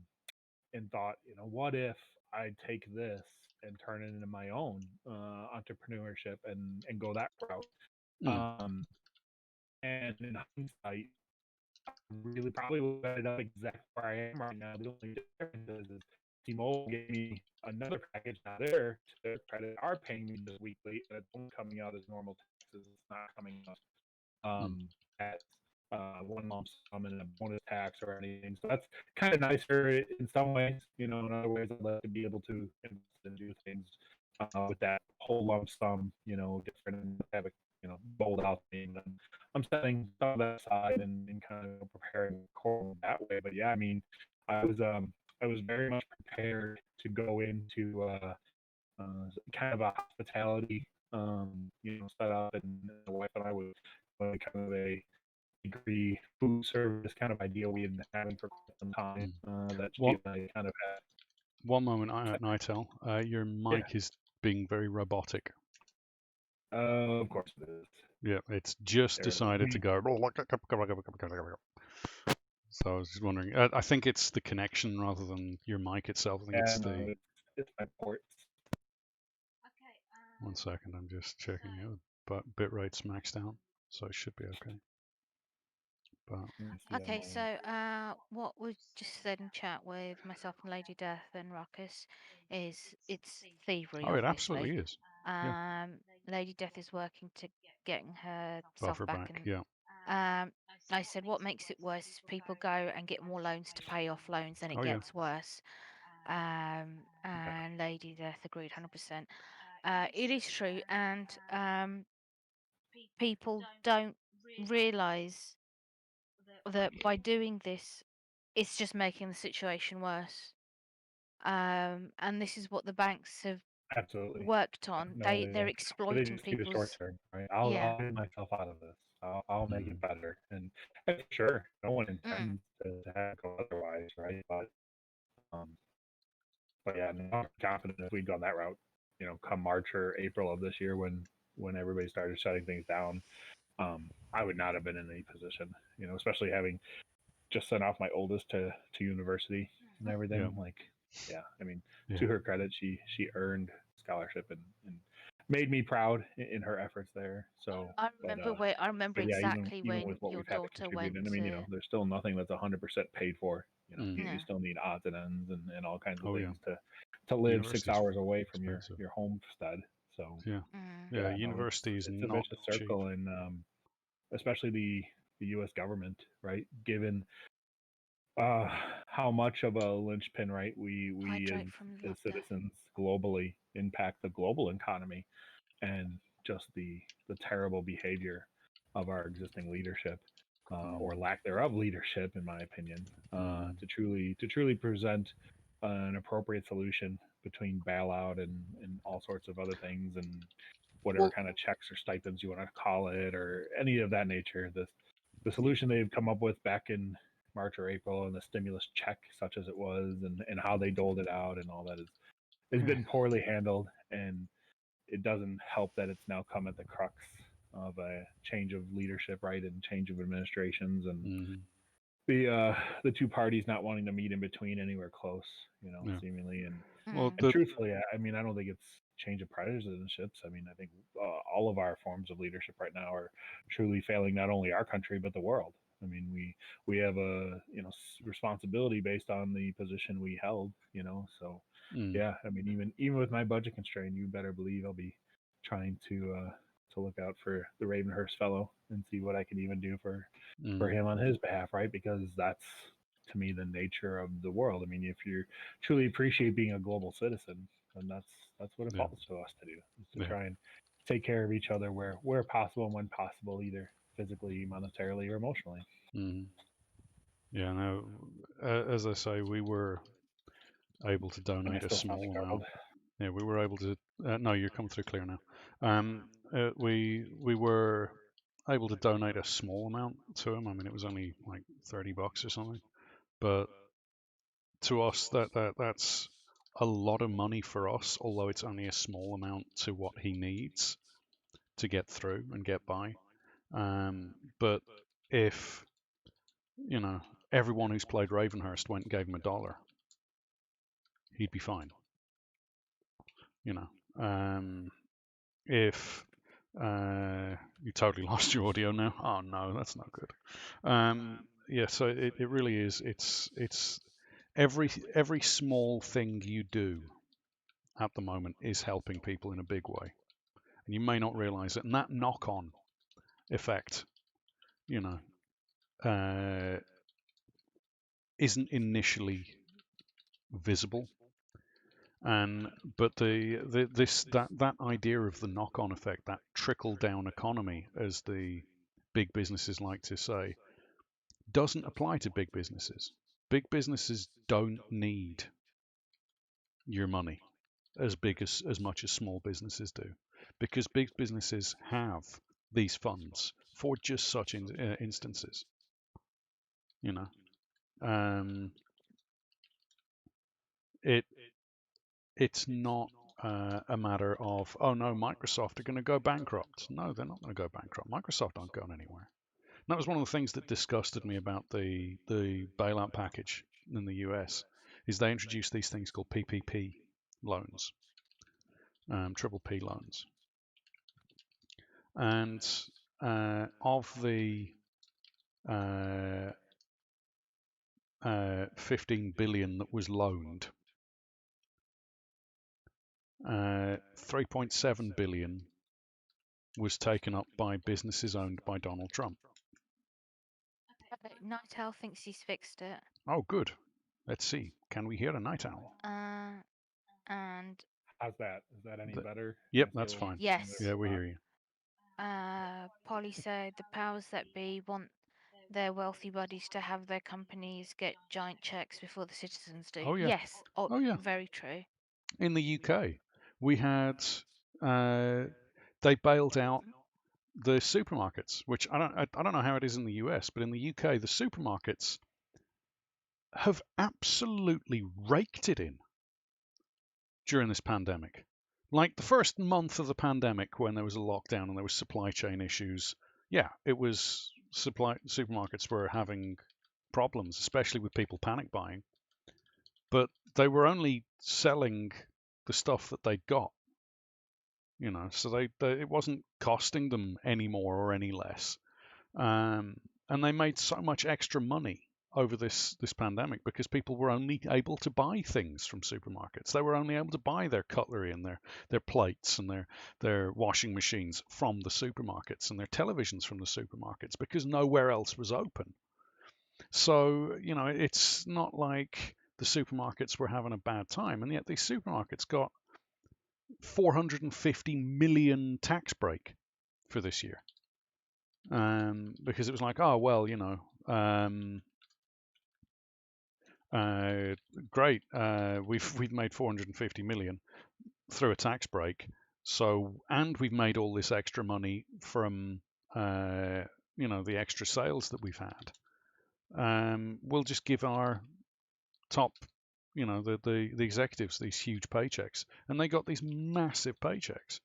Speaker 6: and thought, what if I take this and turn it into my own entrepreneurship and go that route? Um, and in hindsight, I really probably would have ended up exactly where I am right now. The only difference is T-Mobile gave me another package. Now they're, to their credit, are paying me this weekly, and it's only coming out as normal taxes. It's not coming out as one lump sum and a bonus tax or anything. So that's kind of nicer in some ways. In other ways, I'd like to be able to invest and do things with that whole lump sum, different and have it, rolled out thing. And I'm setting some of that aside and kind of preparing accordingly that way. But yeah, I mean, I was very much prepared to go into kind of a hospitality setup, and the wife and I would kind of a degree food service kind of idea we had been having for quite some time. That she and I kind of had.
Speaker 2: One moment, Nightel. Your mic is being very robotic.
Speaker 6: Of course it is.
Speaker 2: Yeah, it's just decided to go. So I was just wondering. I think it's the connection rather than your mic itself. I think
Speaker 6: it's my ports.
Speaker 2: One second, I'm just checking it. But bitrate's maxed out, so it should be okay. But
Speaker 3: okay, so what we just said in chat with myself and Lady Death and Ruckus is it's thievery.
Speaker 2: Oh,
Speaker 3: obviously.
Speaker 2: it absolutely is.
Speaker 3: Lady Death is working to getting her
Speaker 2: Buffer
Speaker 3: back.
Speaker 2: back,
Speaker 3: And,
Speaker 2: yeah.
Speaker 3: I said what makes it worse is people go and get more loans to pay off loans, and it gets worse. And Lady Death agreed 100%. It is true, and people don't realize that by doing this, it's just making the situation worse. And this is what the banks have
Speaker 6: absolutely
Speaker 3: worked on.
Speaker 6: No,
Speaker 3: They're exploiting
Speaker 6: just see the short
Speaker 3: people's
Speaker 6: term, right? I'll get myself out of this. I'll make it better. And sure, no one intends to have it go otherwise, right? Um, but yeah, no, I'm confident if we'd gone that route, come March or April of this year when everybody started shutting things down, I would not have been in any position, especially having just sent off my oldest to university and everything.
Speaker 2: Yeah.
Speaker 6: Like, yeah, I mean, to her credit, she earned scholarship and made me proud in her efforts there. So
Speaker 3: I remember I remember
Speaker 6: but yeah,
Speaker 3: exactly
Speaker 6: even
Speaker 3: when
Speaker 6: with what
Speaker 3: your
Speaker 6: we've had to
Speaker 3: daughter
Speaker 6: contribute,
Speaker 3: went
Speaker 6: and I mean,
Speaker 3: to.
Speaker 6: there's still nothing that's 100% paid for. You
Speaker 3: No.
Speaker 6: still need odds and ends and all kinds of
Speaker 2: Oh, yeah.
Speaker 6: things to live 6
Speaker 2: University's
Speaker 6: hours away from your
Speaker 2: expensive.
Speaker 6: homestead. So
Speaker 2: Yeah.
Speaker 3: Mm.
Speaker 2: Yeah.
Speaker 6: no,
Speaker 2: University is
Speaker 6: it's a
Speaker 2: not
Speaker 6: vicious
Speaker 2: cheap.
Speaker 6: circle, and especially the U.S. government, right? Given how much of a linchpin, right, we
Speaker 3: Hydrate from
Speaker 6: as
Speaker 3: the.
Speaker 6: citizens globally impact the global economy, and just the terrible behavior of our existing leadership, or lack thereof leadership, in my opinion, to truly present an appropriate solution between bailout and all sorts of other things, and whatever kind of checks or stipends you want to call it, or any of that nature. The solution they've come up with back in March or April, and the stimulus check, such as it was, and how they doled it out, and all that has been poorly handled, and it doesn't help that it's now come at the crux of a change of leadership, right, and change of administrations, and the two parties not wanting to meet in between anywhere close, seemingly. And
Speaker 2: Well,
Speaker 6: and truthfully, I mean, I don't think it's change of presidenships. I mean, I think all of our forms of leadership right now are truly failing not only our country but the world. I mean, we have a responsibility based on the position we held. So yeah. I mean, even with my budget constraint, you better believe I'll be trying to look out for the Ravenhurst fellow and see what I can even do for him on his behalf, right? Because that's, to me, the nature of the world. I mean, if you truly appreciate being a global citizen, then that's what it falls to us to do, is to try and take care of each other where possible and when possible, either physically, monetarily, or emotionally.
Speaker 2: Yeah, no, as I say, we were able to donate a small amount. Yeah, we were able to. No, you're coming through clear now. We were able to donate a small amount to him. I mean, it was only like $30 or something, but to us, that's a lot of money for us. Although it's only a small amount to what he needs to get through and get by. But if everyone who's played Ravenhurst went and gave him $1, he'd be fine. If you totally lost your audio now. Oh no, that's not good. Yeah, so it really is. It's every small thing you do at the moment is helping people in a big way, and you may not realize it. And that knock-on effect, isn't initially visible. But that idea of the knock-on effect, that trickle-down economy, as the big businesses like to say, doesn't apply to big businesses. Big businesses don't need your money as much as small businesses do, because big businesses have these funds for just such instances. It's not a matter of, oh no, Microsoft are going to go bankrupt. No, they're not going to go bankrupt. Microsoft aren't going anywhere. And that was one of the things that disgusted me about the bailout package in the US, is they introduced these things called PPP loans, triple P loans, and of the 15 billion that was loaned, 3.7 billion was taken up by businesses owned by Donald Trump.
Speaker 3: Night Owl thinks he's fixed it.
Speaker 2: Oh, good. Let's see. Can we hear a Night Owl?
Speaker 3: And
Speaker 6: how's that? Is that any better?
Speaker 2: Yep, that's fine.
Speaker 3: Yes.
Speaker 2: Yeah, we hear you.
Speaker 3: Polly said the powers that be want their wealthy buddies to have their companies get giant checks before the citizens do.
Speaker 2: Oh, yeah.
Speaker 3: Yes.
Speaker 2: Oh, yeah.
Speaker 3: Very true.
Speaker 2: In the UK, we had they bailed out the supermarkets, which I don't know how it is in the US, but in the UK, the supermarkets have absolutely raked it in during this pandemic. Like the first month of the pandemic, when there was a lockdown and there was supply chain issues, yeah, it was supermarkets were having problems, especially with people panic buying. But they were only selling the stuff that they'd got, so they it wasn't costing them any more or any less. And they made so much extra money over this pandemic because people were only able to buy things from supermarkets. They were only able to buy their cutlery and their plates and their washing machines from the supermarkets and their televisions from the supermarkets because nowhere else was open. So, it's not like the supermarkets were having a bad time, and yet these supermarkets got 450 million tax break for this year. Because it was like, oh well, great, we've made 450 million through a tax break, and we've made all this extra money from the extra sales that we've had. We'll just give our top, the executives these huge paychecks, and they got these massive paychecks.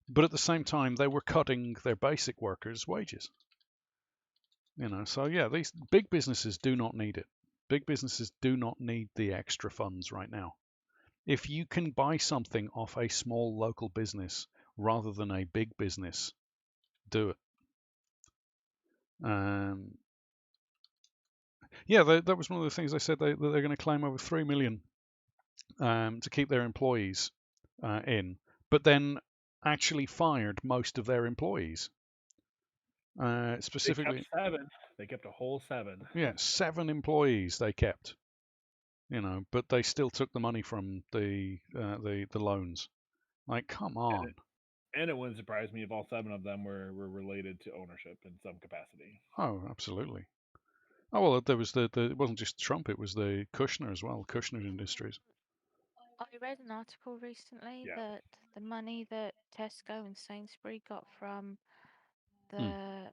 Speaker 2: But at the same time, they were cutting their basic workers' wages. So yeah, these big businesses do not need it. Big businesses do not need the extra funds right now. If you can buy something off a small local business rather than a big business, do it. Yeah, that was one of the things they said that they're going to claim over 3 million to keep their employees in, but then actually fired most of their employees. Specifically,
Speaker 6: they kept 7. They kept a whole 7.
Speaker 2: Yeah, 7 employees they kept. But they still took the money from the loans. Like, come on.
Speaker 6: And it wouldn't surprise me if all 7 of them were related to ownership in some capacity.
Speaker 2: Oh, absolutely. Oh well, there was it wasn't just Trump; it was the Kushner as well, Kushner Industries.
Speaker 3: I read an article recently that the money that Tesco and Sainsbury got from the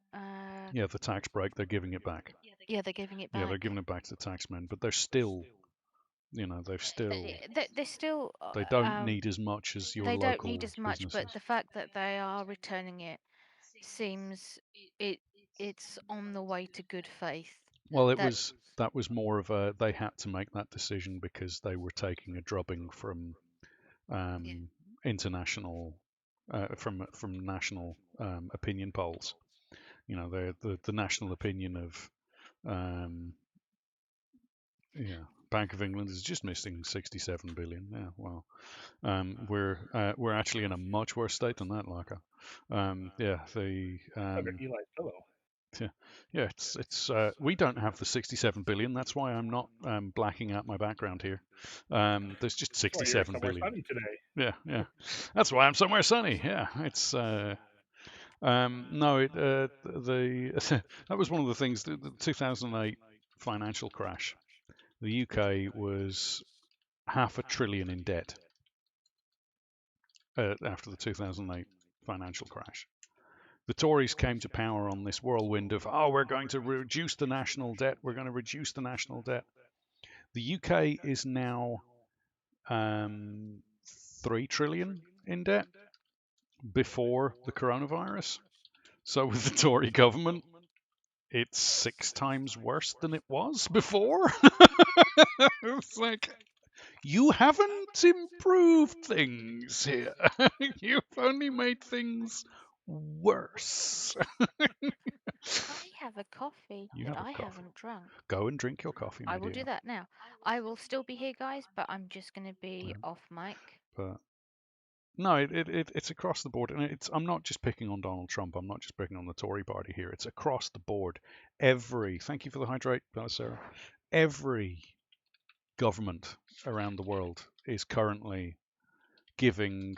Speaker 2: the tax break, they're giving it back.
Speaker 3: Yeah, they're giving it back.
Speaker 2: Yeah, they're giving it back to the taxmen, but they're still, they've still
Speaker 3: they're still
Speaker 2: they don't need as much as your
Speaker 3: they
Speaker 2: local
Speaker 3: don't need as much,
Speaker 2: businesses.
Speaker 3: but the fact that they are returning it seems it's on the way to good faith.
Speaker 2: Well, that was more of a they had to make that decision because they were taking a drubbing from international from national opinion polls. The national opinion of Bank of England is just missing 67 billion. Yeah, well, we're actually in a much worse state than that, Larka.
Speaker 6: Eli's pillow.
Speaker 2: Yeah, it's we don't have the 67 billion. That's why I'm not blacking out my background here. There's just 67 billion.
Speaker 6: Sunny today.
Speaker 2: Yeah. That's why I'm somewhere sunny. Yeah, it's no, that was one of the things. The 2008 financial crash. The UK was $500 billion in debt after the 2008 financial crash. The Tories came to power on this whirlwind of, we're going to reduce the national debt. We're going to reduce the national debt. The UK is now 3 trillion in debt before the coronavirus. So with the Tory government, it's 6 times worse than it was before. It's like, you haven't improved things here. You've only made things worse.
Speaker 3: I have a coffee that I haven't drunk.
Speaker 2: Go and drink your coffee, my
Speaker 3: I will
Speaker 2: dear.
Speaker 3: do that now. I will still be here, guys, but I'm just going to be off mic.
Speaker 2: But no, it's across the board, and I'm not just picking on Donald Trump. I'm not just picking on the Tory party here. It's across the board. Thank you for the hydrate, Sarah. Every government around the world is currently giving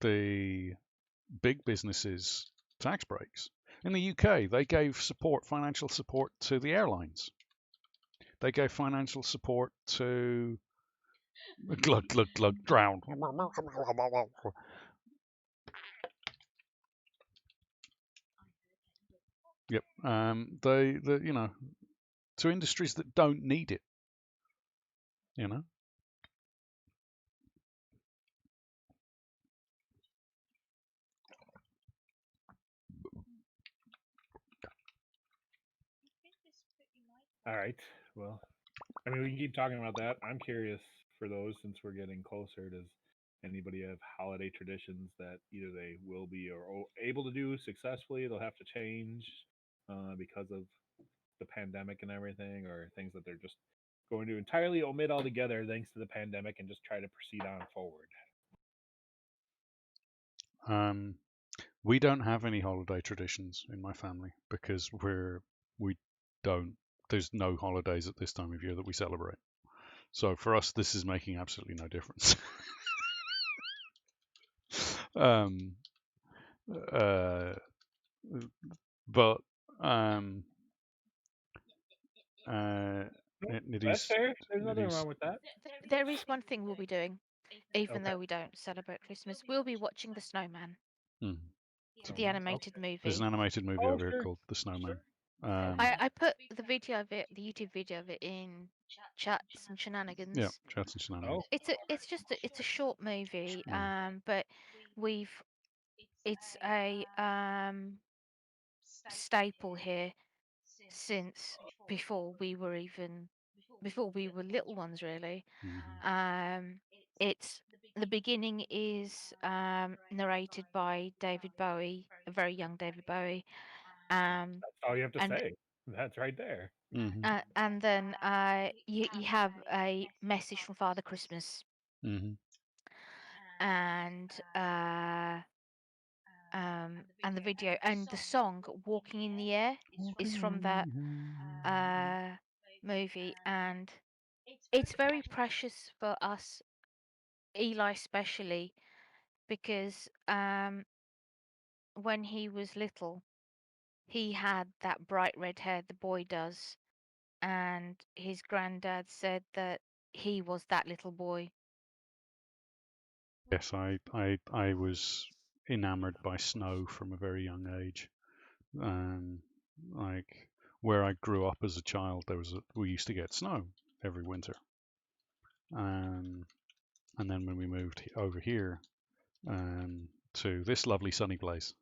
Speaker 2: the big businesses tax breaks. In the UK, they gave financial support to the airlines. They gave financial support to glug, drown. Yep. To industries that don't need it. You know.
Speaker 6: All right. Well, I mean, we can keep talking about that. I'm curious for those since we're getting closer. Does anybody have holiday traditions that either they will be or able to do successfully? They'll have to change because of the pandemic and everything, or things that they're just going to entirely omit altogether thanks to the pandemic and just try to proceed on forward.
Speaker 2: We don't have any holiday traditions in my family because we don't. There's no holidays at this time of year that we celebrate. So for us, this is making absolutely no difference. uh, but it
Speaker 6: That's
Speaker 2: is.
Speaker 6: fair. There's
Speaker 2: It
Speaker 6: nothing
Speaker 2: is.
Speaker 6: wrong with that.
Speaker 3: There is one thing we'll be doing, even
Speaker 6: Okay.
Speaker 3: though we don't celebrate Christmas. We'll be watching The Snowman,
Speaker 2: Mm.
Speaker 3: the animated
Speaker 2: There's
Speaker 3: movie.
Speaker 2: an animated movie
Speaker 6: Oh,
Speaker 2: over here
Speaker 6: sure.
Speaker 2: called The Snowman.
Speaker 3: I put the video of it, the YouTube video of it, in chats and shenanigans.
Speaker 2: Yeah, chats and shenanigans.
Speaker 6: Oh,
Speaker 3: It's a short movie,
Speaker 2: Mm.
Speaker 3: but it's a staple here since before we were little ones, really.
Speaker 2: Mhm.
Speaker 3: It's the beginning is narrated by David Bowie, a very young David Bowie,
Speaker 6: that's all you have to
Speaker 3: and
Speaker 6: say. That's right there.
Speaker 2: Mhm.
Speaker 3: and then you have a message from Father Christmas,
Speaker 2: Mhm.
Speaker 3: and and the video and the song "Walking in the Air" is from that movie, and it's very precious for us, Eli especially, because when he was little, he had that bright red hair the boy does, and his granddad said that he was that little boy.
Speaker 2: Yes, I was enamored by snow from a very young age. Like where I grew up as a child, we used to get snow every winter. And then when we moved over here to this lovely sunny place,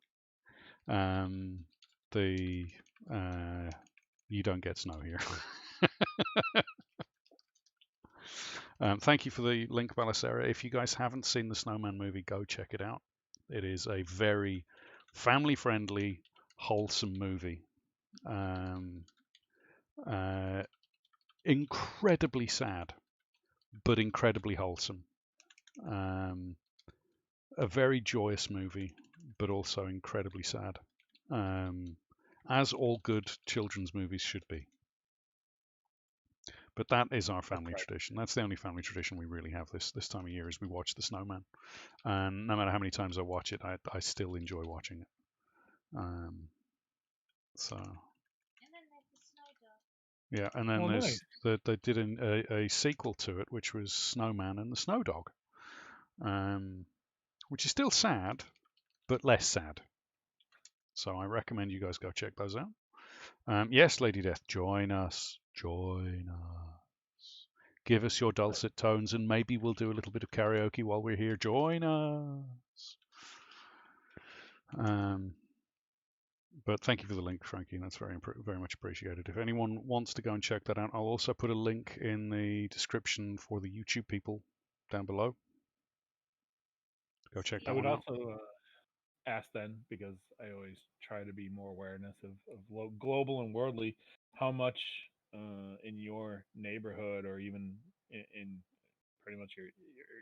Speaker 2: um, the you don't get snow here. Thank you for the link, Balasera. If you guys haven't seen the Snowman movie, go check it out. It is a very family-friendly, wholesome movie. Incredibly sad, but incredibly wholesome. A very joyous movie, but also incredibly sad, as all good children's movies should be. But that is our family tradition. That's the only family tradition we really have this time of year is we watch The Snowman. And no matter how many times I watch it, I still enjoy watching it. So yeah, and then
Speaker 6: Nice.
Speaker 2: they did a sequel to it, which was Snowman and the Snow Dog, which is still sad, but less sad. So I recommend you guys go check those out. Yes, Lady Death, join us. Join us. Give us your dulcet tones, and maybe we'll do a little bit of karaoke while we're here. Join us. But thank you for the link, Frankie. That's very much appreciated. If anyone wants to go and check that out, I'll also put a link in the description for the YouTube people down below. Go check that one out.
Speaker 6: I would also ask then, because I always try to be more awareness of global and worldly, how much in your neighborhood or even in pretty much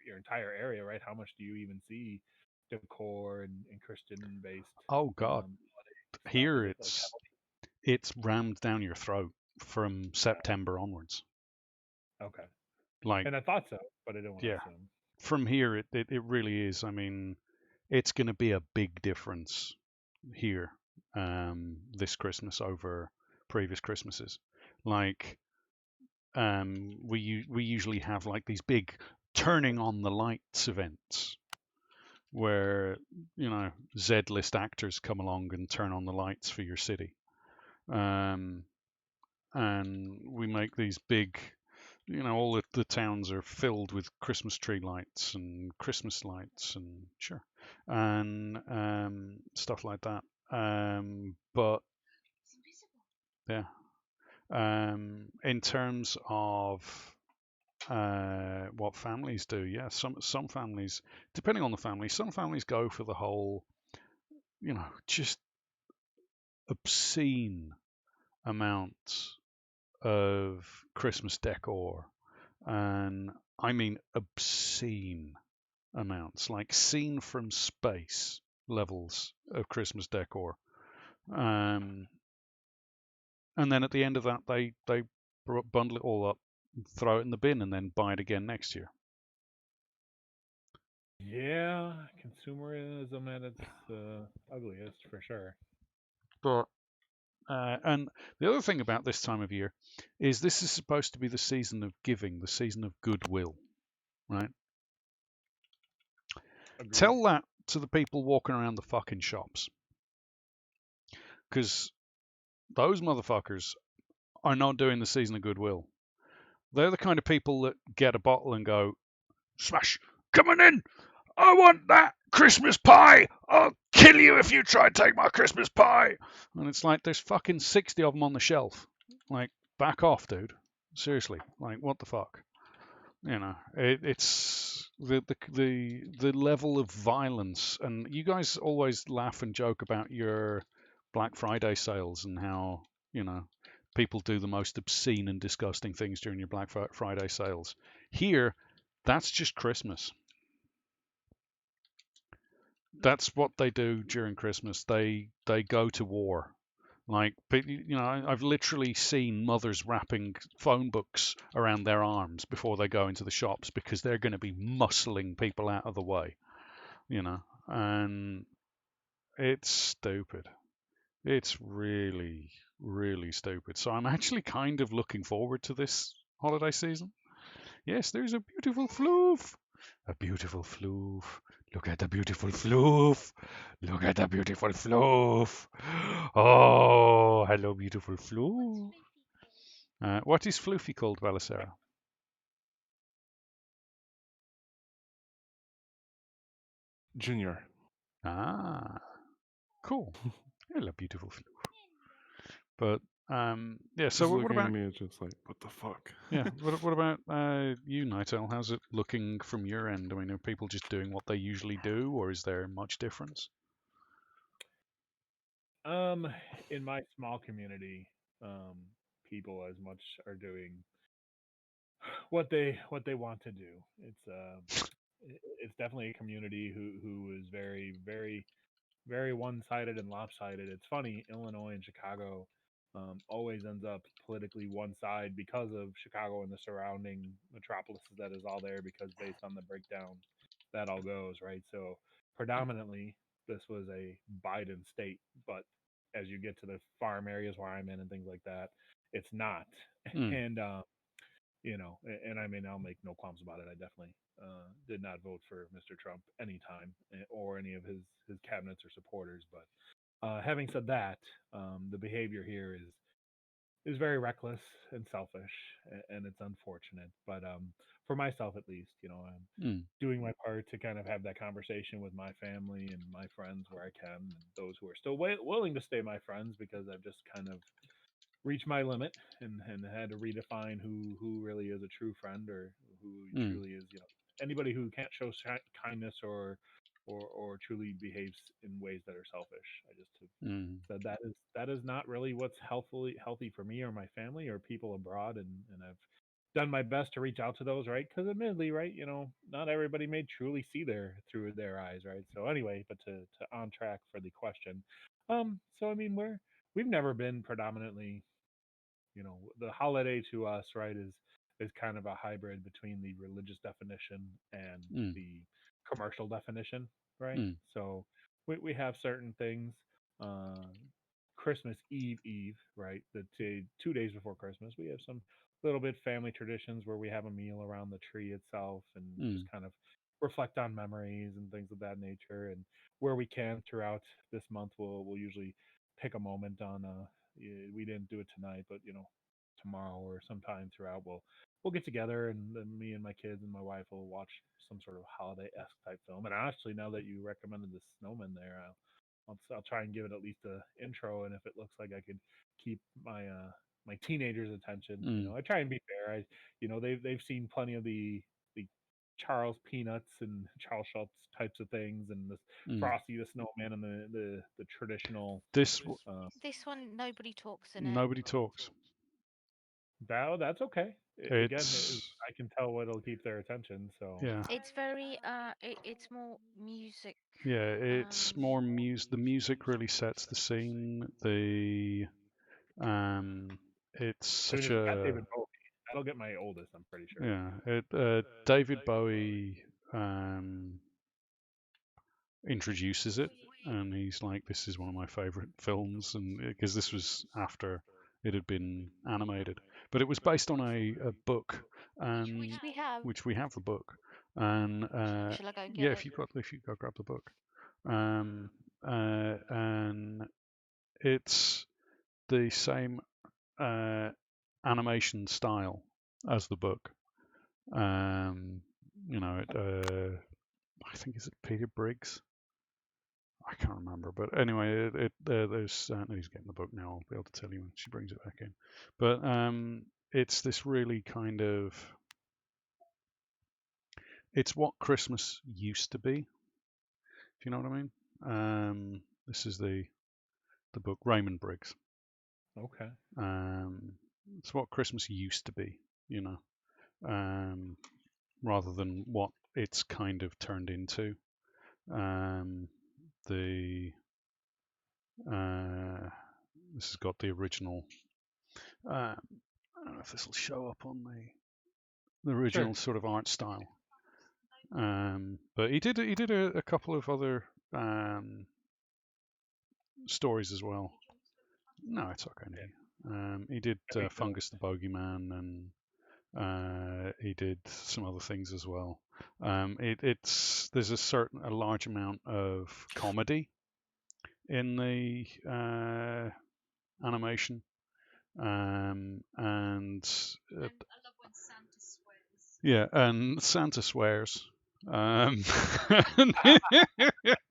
Speaker 6: your entire area, right? How much do you even see decor and Christian based?
Speaker 2: Oh God, here
Speaker 6: like
Speaker 2: it's rammed down your throat from September onwards.
Speaker 6: okay.
Speaker 2: Like,
Speaker 6: and I thought so, but I didn't want to
Speaker 2: yeah,
Speaker 6: assume.
Speaker 2: from here it really is. I mean, it's going to be a big difference here this Christmas over previous Christmases. Like, we usually have like these big turning on the lights events where Z-list actors come along and turn on the lights for your city. and we make these big, all the towns are filled with Christmas tree lights and Christmas lights and stuff like that. But yeah, in terms of what families do, yeah, some families, depending on the family, some families go for the whole, just obscene amounts of Christmas decor, and I mean obscene amounts, like scene from space levels of Christmas decor. And then at the end of that, they bundle it all up, throw it in the bin, and then buy it again next year.
Speaker 6: Yeah, consumerism at its ugliest for sure.
Speaker 2: But and the other thing about this time of year is this is supposed to be the season of giving, the season of goodwill, right?
Speaker 6: Agreed.
Speaker 2: Tell that to the people walking around the fucking shops, because those motherfuckers are not doing the season of goodwill. They're the kind of people that get a bottle and go, smash, coming in. I want that Christmas pie. I'll kill you if you try and take my Christmas pie. And it's like there's fucking 60 of them on the shelf. Like, back off, dude. Seriously. Like, what the fuck? It's the level of violence. And you guys always laugh and joke about your Black Friday sales and how, people do the most obscene and disgusting things during your Black Friday sales. Here, that's just Christmas. That's what they do during Christmas. They go to war. Like, I've literally seen mothers wrapping phone books around their arms before they go into the shops because they're going to be muscling people out of the way, and it's stupid. It's really, really stupid. So I'm actually kind of looking forward to this holiday season. Yes, there's a beautiful floof. A beautiful floof. Look at the beautiful floof. Look at the beautiful floof. Oh, hello, beautiful floof. What is Floofy called, Belisara?
Speaker 1: Junior.
Speaker 2: Ah, cool. Hello, beautiful floof. But yeah. So
Speaker 1: Just
Speaker 2: what
Speaker 1: looking
Speaker 2: about
Speaker 1: at me, it's just like, what the fuck?
Speaker 2: yeah? What about you, Nightel? How's it looking from your end? I mean, are people just doing what they usually do, or is there much difference?
Speaker 6: In my small community, people as much are doing what they want to do. It's definitely a community who is very very one sided and lopsided. It's funny, Illinois and Chicago always ends up politically one side because of Chicago and the surrounding metropolises that is all there. Because based on the breakdown, that all goes right. So predominantly, this was a Biden state, but as you get to the farm areas where I'm in and things like that, it's not.
Speaker 2: Mm,
Speaker 6: And and I mean, I'll make no qualms about it. I definitely did not vote for Mr. Trump anytime or any of his cabinets or supporters. But having said that, the behavior here is very reckless and selfish, and it's unfortunate. But for myself, at least, I'm
Speaker 2: mm,
Speaker 6: doing my part to kind of have that conversation with my family and my friends where I can, and those who are still willing to stay my friends, because I've just kind of reached my limit and had to redefine who really is a true friend, or who
Speaker 2: mm,
Speaker 6: truly is, anybody who can't show kindness or truly behaves in ways that are selfish. I just have
Speaker 2: mm,
Speaker 6: said that is not really what's healthy for me or my family or people abroad, and I've done my best to reach out to those, right? Because admittedly, right, not everybody may truly see through their eyes, right? So anyway, but to on track for the question, so I mean, we've never been predominantly, the holiday to us, right, is kind of a hybrid between the religious definition and
Speaker 2: mm,
Speaker 6: the commercial definition, right?
Speaker 2: mm,
Speaker 6: So we have certain things. Uh, Christmas Eve, right? The 2 days before Christmas, we have some little bit family traditions where we have a meal around the tree itself and just
Speaker 2: mm,
Speaker 6: kind of reflect on memories and things of that nature. And where we can throughout this month, we'll usually pick a moment on we didn't do it tonight, but tomorrow or sometime throughout, we'll get together, and then me and my kids and my wife will watch some sort of holiday-esque type film. And actually, now that you recommended the snowman there, I'll try and give it at least a intro. And if it looks like I could keep my teenagers' attention, I try and be fair. They've seen plenty of the Charles Peanuts and Charles Schultz types of things, and this Frosty the Snowman, and the traditional.
Speaker 2: This
Speaker 3: This one, nobody talks in it.
Speaker 2: nobody talks.
Speaker 6: That's okay. Again,
Speaker 2: It's
Speaker 6: I can tell what'll keep their attention. So
Speaker 2: yeah,
Speaker 3: It's very it's more music.
Speaker 2: yeah. It's more music. The music really sets the scene. It's
Speaker 6: I mean,
Speaker 2: such
Speaker 6: it's got
Speaker 2: a
Speaker 6: David Bowie. That'll get my oldest, I'm pretty sure.
Speaker 2: yeah. David Bowie introduces it, and he's like, "This is one of my favorite films," and because this was after it had been animated, but it was based on a book, and
Speaker 3: Which we have.
Speaker 2: the book, and
Speaker 3: Shall I go and get
Speaker 2: yeah,
Speaker 3: it?
Speaker 2: if you go grab the book, and it's the same animation style as the book. I think is it Peter Briggs. I can't remember, but anyway, there's he's getting the book now. I'll be able to tell you when she brings it back in. But it's this really kind of it's what Christmas used to be. If you know what I mean. This is the book Raymond Briggs.
Speaker 6: Okay.
Speaker 2: It's what Christmas used to be, rather than what it's kind of turned into. This has got the original. I don't know if this will show up on the original sort of art style. But he did a couple of other stories as well. No, it's okay. He did Fungus the Bogeyman, and he did some other things as well. There's a large amount of comedy in the animation, and
Speaker 7: I love when Santa swears.
Speaker 2: yeah, and Santa swears.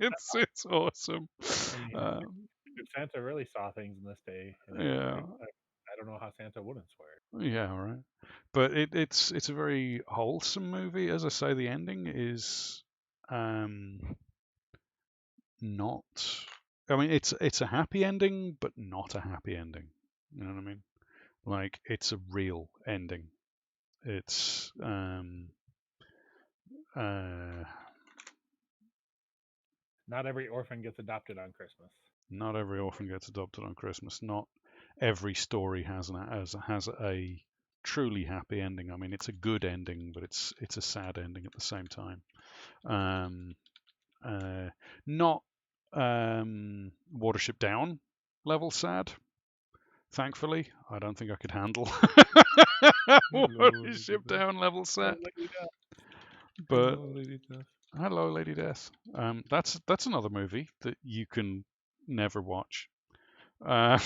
Speaker 2: It's awesome.
Speaker 6: If Santa really saw things in this day,
Speaker 2: Yeah.
Speaker 6: I don't know how Santa wouldn't swear.
Speaker 2: Yeah, right. But it's a very wholesome movie. As I say, the ending is not. I mean, it's a happy ending, but not a happy ending. You know what I mean? Like it's a real ending. It's
Speaker 6: Not every orphan gets adopted on Christmas.
Speaker 2: Not every orphan gets adopted on Christmas. Not every story has a truly happy ending. I mean, it's a good ending, but it's a sad ending at the same time. Not Watership Down level sad. Thankfully, I don't think I could handle Watership Down level sad. But hello, Lady Death. That's another movie that you can never watch, and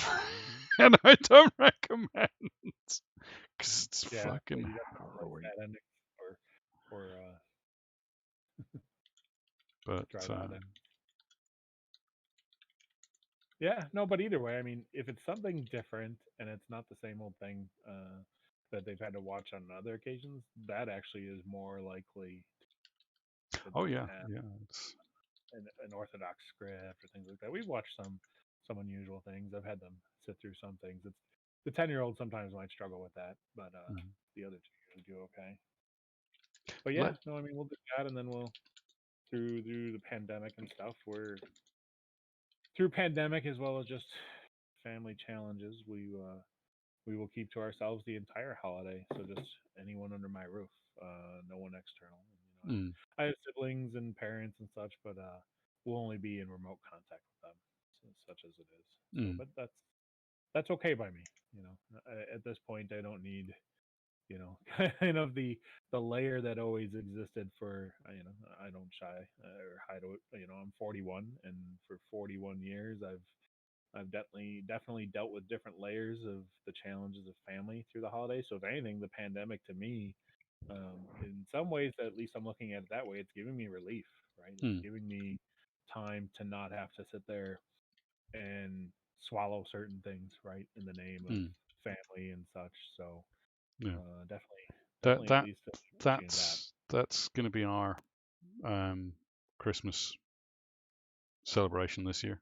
Speaker 2: I don't recommend because it's fucking harrowing. But
Speaker 6: yeah, no, but either way, I mean, if it's something different and it's not the same old thing that they've had to watch on other occasions, that actually is more likely.
Speaker 2: Oh yeah, it's
Speaker 6: an orthodox script or things like that. We've watched some unusual things. I've had them sit through some things. It's the 10-year-old sometimes might struggle with that, but the other two do okay. But yeah, no, I mean we'll do that, and then we'll through the pandemic and stuff. We're through pandemic as well as just family challenges. We will keep to ourselves the entire holiday. So just anyone under my roof, no one external. I have siblings and parents and such, but we'll only be in remote contact with them, such as it is. So, but that's okay by me. At this point, I don't need, kind of the layer that always existed for, I don't shy or hide. I'm 41, and for 41 years, I've I've definitely dealt with different layers of the challenges of family through the holidays. So if anything, the pandemic to me, in some ways, at least I'm looking at it that way, it's giving me relief, right? It's giving me time to not have to sit there and swallow certain things, right, in the name of family and such. So
Speaker 2: Yeah.
Speaker 6: definitely at least appreciating that.
Speaker 2: That's going to be our Christmas celebration this year.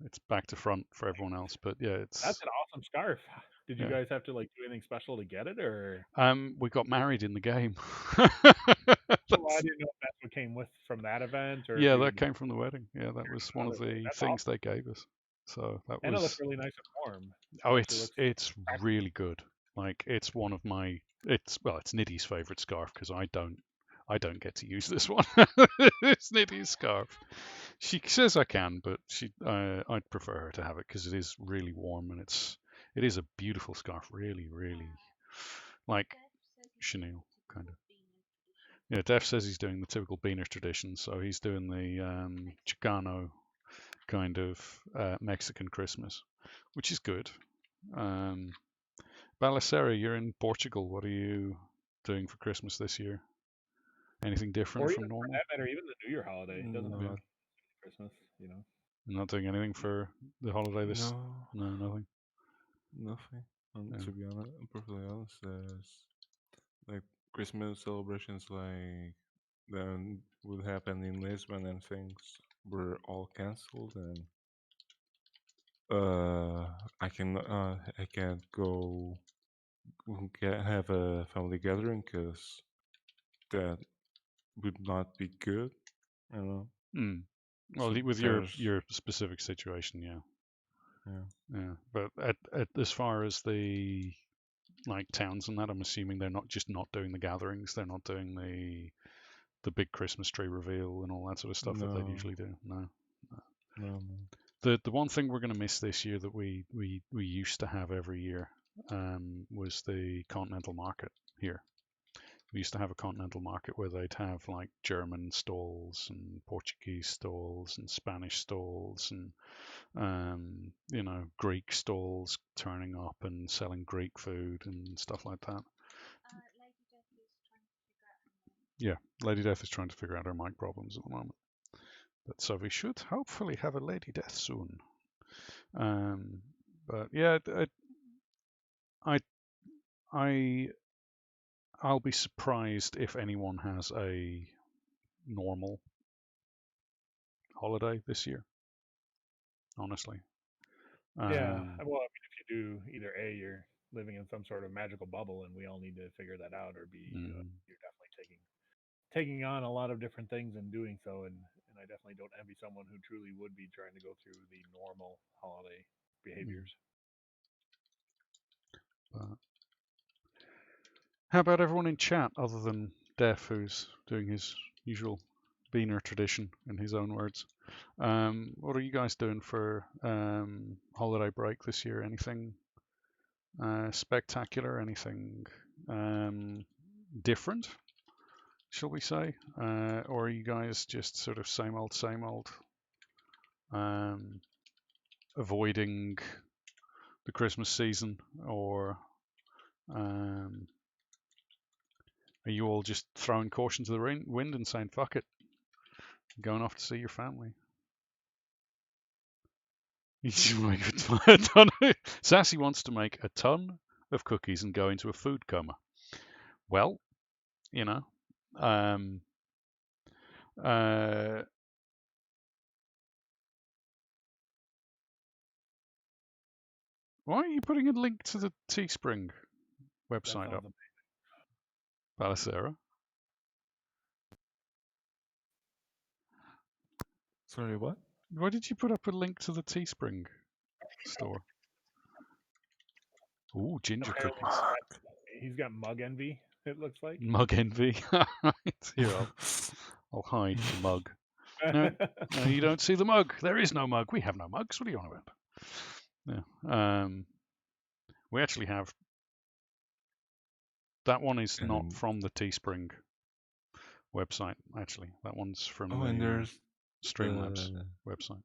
Speaker 2: It's back to front for everyone else, but yeah,
Speaker 6: That's an awesome scarf. Did you guys have to like do anything special to get it, or?
Speaker 2: We got married in the game.
Speaker 6: Well, I didn't know if that's what came with from that event, or if
Speaker 2: Yeah,
Speaker 6: you
Speaker 2: that came from the wedding. Yeah, that was one of the things they gave us. So that
Speaker 6: and it looks
Speaker 2: was.
Speaker 6: really nice and warm.
Speaker 2: Oh, it's really good. Like it's one of my. It's Niddy's favorite scarf because I don't get to use this one. It's Niddy's scarf. She says I can, but I'd prefer her to have it because it is really warm and it is a beautiful scarf. Really, really like chenille kind of. Yeah, Def says he's doing the typical Beaner tradition, so he's doing the Chicano kind of Mexican Christmas, which is good. Balacera, you're in Portugal. What are you doing for Christmas this year? Anything different from normal?
Speaker 6: For that matter, even the New Year holiday doesn't have to be Christmas, you know.
Speaker 2: Not doing anything for the holiday this.
Speaker 1: No,
Speaker 2: nothing.
Speaker 1: Nothing. To be honest, I'm perfectly honest, like Christmas celebrations like that would happen in Lisbon and things were all cancelled, and I can't go have a family gathering because that would not be good. I don't know.
Speaker 2: Well,
Speaker 1: So
Speaker 2: with your specific situation, yeah. But at as far as the like towns and that, I'm assuming they're not doing the gatherings. They're not doing the big Christmas tree reveal and all that sort of stuff that they usually do. No. The one thing we're going to miss this year that we used to have every year was the continental market here. We used to have a continental market where they'd have like German stalls and Portuguese stalls and Spanish stalls and Greek stalls turning up and selling Greek food and stuff like that. Yeah, Lady Death is trying to figure out her mic problems at the moment. But so we should hopefully have a Lady Death soon. But yeah, I'll be surprised if anyone has a normal holiday this year. Honestly.
Speaker 6: Yeah. Well, I mean, if you do either A, you're living in some sort of magical bubble, and we all need to figure that out, or B, you're definitely taking on a lot of different things and doing so, and I definitely don't envy someone who truly would be trying to go through the normal holiday behaviors.
Speaker 2: How about everyone in chat other than Def, who's doing his usual Beaner tradition in his own words? What are you guys doing for holiday break this year? Anything spectacular? Anything different, shall we say? Or are you guys just sort of same old, avoiding the Christmas season? Or are you all just throwing caution to the wind and saying, fuck it, going off to see your family? Sassy wants to make a ton of cookies and go into a food coma. Well, why are you putting a link to the Teespring website up? Balacera?
Speaker 1: Sorry, what?
Speaker 2: Why did you put up a link to the Teespring store? Ooh, ginger cookies.
Speaker 6: He's got mug envy, it looks like.
Speaker 2: Mug envy. Here, I'll hide the mug. No, you don't see the mug. There is no mug. We have no mugs. What are you on about? Yeah. We actually have. That one is not from the Teespring website, actually. That one's from the
Speaker 1: and there's
Speaker 2: Streamlabs website.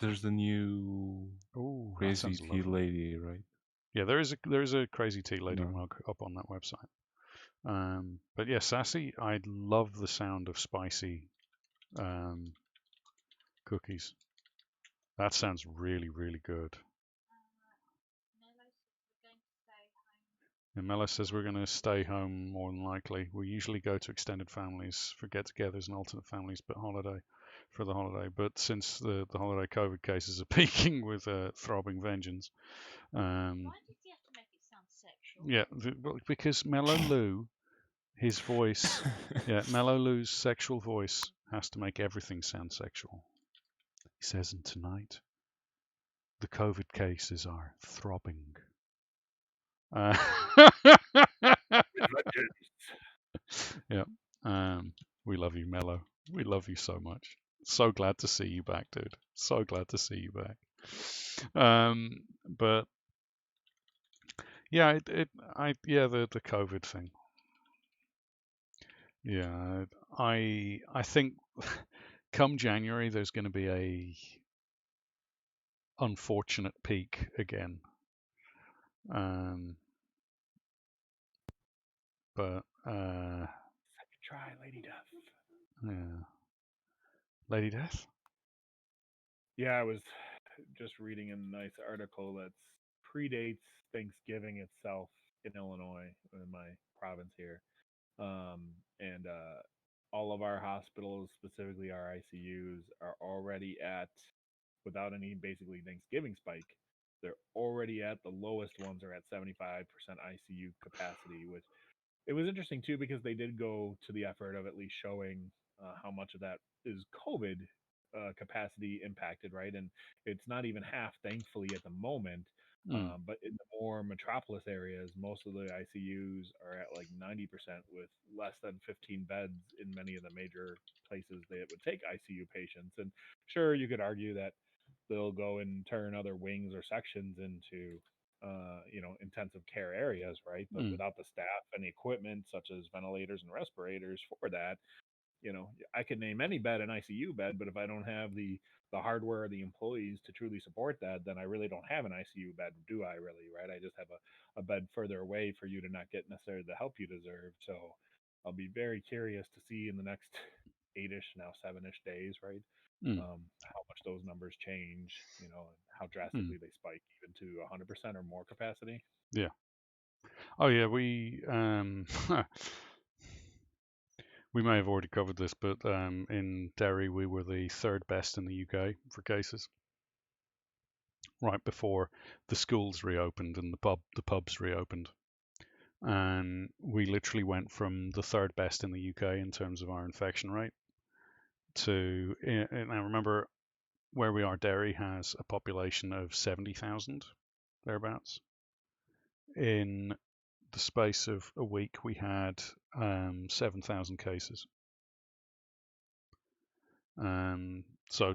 Speaker 1: there's the new
Speaker 2: Oh, that
Speaker 1: crazy
Speaker 2: sounds
Speaker 1: tea
Speaker 2: lovely.
Speaker 1: lady, right?
Speaker 2: Yeah, there is a crazy tea lady
Speaker 1: No.
Speaker 2: mug up on that website. But yeah, sassy. I love the sound of spicy cookies. That sounds really, really good. And Mela says we're going to stay home more than likely. We usually go to extended families for get-togethers and alternate families, but for the holiday. But since the holiday COVID cases are peaking with throbbing vengeance,
Speaker 3: Why did you have to make it sound sexual?
Speaker 2: yeah, because Mellow Lou, his voice, yeah, Mellow Lou's sexual voice has to make everything sound sexual. He says, and tonight the COVID cases are throbbing. Yeah. We love you, Mello. We love you so much. So glad to see you back, dude. So glad to see you back. But yeah, the COVID thing. Yeah, I think come January there's going to be a unfortunate peak again. But
Speaker 6: Second try, Lady Death.
Speaker 2: yeah, Lady Death.
Speaker 6: Yeah, I was just reading a nice article that predates Thanksgiving itself in Illinois, in my province here. And all of our hospitals, specifically our ICUs, are already at, without any basically Thanksgiving spike, they're already at the lowest ones are at 75% ICU capacity, which it was interesting too because they did go to the effort of at least showing how much of that is COVID capacity impacted, right? And it's not even half, thankfully, at the moment. But in the more metropolis areas, most of the ICUs are at like 90% with less than 15 beds in many of the major places that would take ICU patients. And sure, you could argue that they'll go and turn other wings or sections into intensive care areas, right? But without the staff and the equipment such as ventilators and respirators for that, I could name any bed an ICU bed, but if I don't have the hardware or the employees to truly support that, then I really don't have an ICU bed, do I really, right? I just have a bed further away for you to not get necessarily the help you deserve. So I'll be very curious to see in the next 8-ish, now 7-ish days, right? How much those numbers change, and how drastically they spike even to 100% or more capacity.
Speaker 2: Yeah. Oh yeah, we we may have already covered this, but in Derry we were the third best in the UK for cases. Right before the schools reopened and the pubs reopened, and we literally went from the third best in the UK in terms of our infection rate to. And I remember where we are. Derry has a population of 70,000 thereabouts. In the space of a week, we had 7,000 cases. So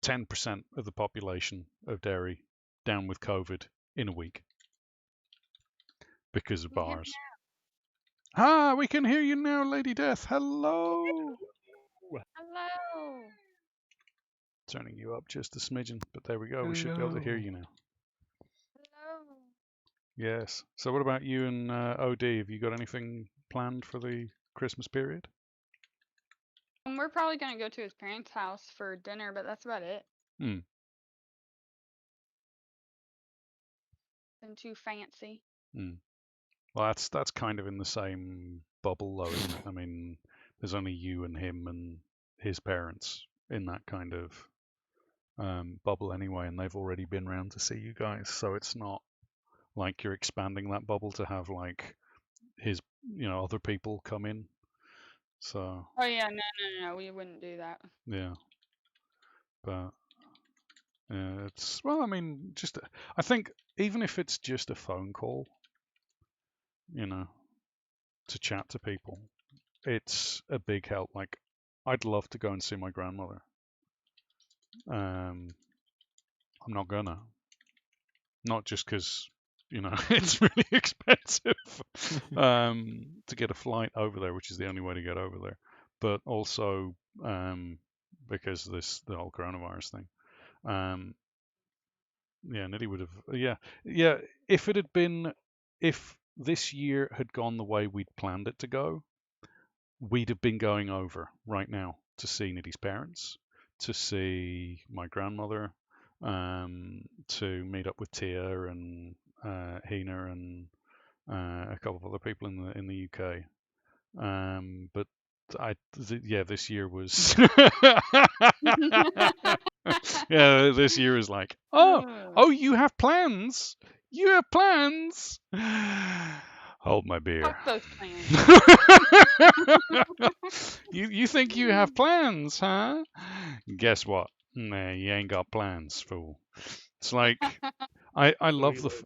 Speaker 2: 10% of the population of Derry down with COVID in a week because of bars. Ah, we can hear you now, Lady Death. Hello.
Speaker 3: Hello.
Speaker 2: Turning you up just a smidgen, but there we go. We should be able to hear you now.
Speaker 3: Hello.
Speaker 2: Yes. So what about you and OD? Have you got anything planned for the Christmas period?
Speaker 7: We're probably going to go to his parents' house for dinner, but that's about it. Nothing too fancy.
Speaker 2: Well, that's kind of in the same bubble, though, isn't it? I mean, there's only you and him and his parents in that kind of bubble anyway, and they've already been round to see you guys, so it's not like you're expanding that bubble to have like his, other people come in. So.
Speaker 7: Oh yeah, no, we wouldn't do that.
Speaker 2: Yeah. But it's, well, I mean, I think even if it's just a phone call, to chat to people, it's a big help. Like, I'd love to go and see my grandmother. I'm not gonna. Not just because, it's really expensive to get a flight over there, which is the only way to get over there, but also because the whole coronavirus thing. Yeah, Nitty would have. Yeah. If this year had gone the way we'd planned it to go, we'd have been going over right now to see Nitty's parents, to see my grandmother, to meet up with Tia and Hina and a couple of other people in the UK. But yeah, this year was yeah, this year is like, oh, you have plans? You have plans? Hold my beer.
Speaker 7: Fuck those plans.
Speaker 2: You think you have plans, huh? Guess what? Nah, you ain't got plans, fool. It's like I
Speaker 6: So
Speaker 2: love
Speaker 6: he
Speaker 2: the
Speaker 6: lives.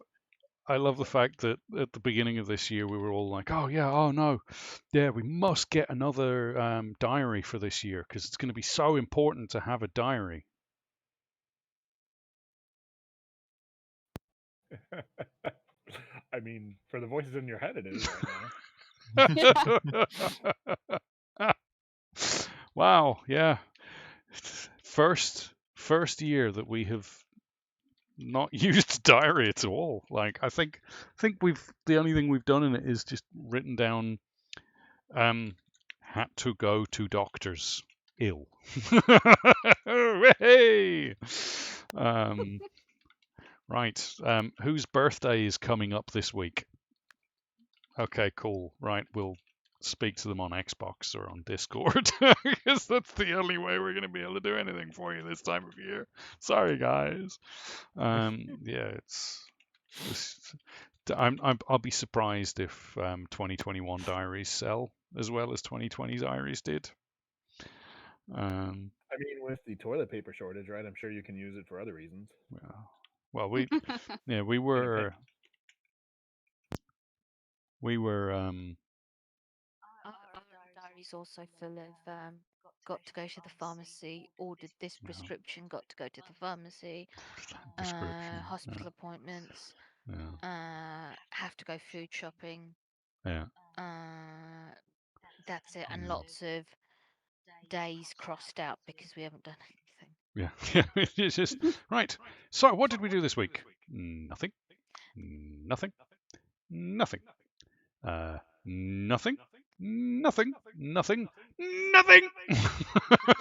Speaker 2: I love the fact that at the beginning of this year we were all like, oh yeah, oh no, yeah, we must get another diary for this year because it's going to be so important to have a diary.
Speaker 6: I mean, for the voices in your head, it is right now.
Speaker 2: Wow, yeah. First year that we have not used a diary at all. Like I think the only thing we've done in it is just written down had to go to doctors ill. Hey! Right. Whose birthday is coming up this week? Okay, cool. Right, we'll speak to them on Xbox or on Discord because that's the only way we're going to be able to do anything for you this time of year. Sorry, guys. Yeah, I'll be surprised if 2021 diaries sell as well as 2020 diaries did.
Speaker 6: I mean, with the toilet paper shortage, right? I'm sure you can use it for other reasons.
Speaker 2: Well, we were
Speaker 3: Our diary's also full of got to go to the pharmacy, ordered this prescription, got to go to the pharmacy, hospital appointments, have to go food shopping.
Speaker 2: Yeah.
Speaker 3: That's it, and lots of days crossed out because we haven't done anything.
Speaker 2: Yeah, it's just right. So, what did we do this week? Nothing. Nothing. Nothing. Nothing. Nothing. Nothing. Nothing.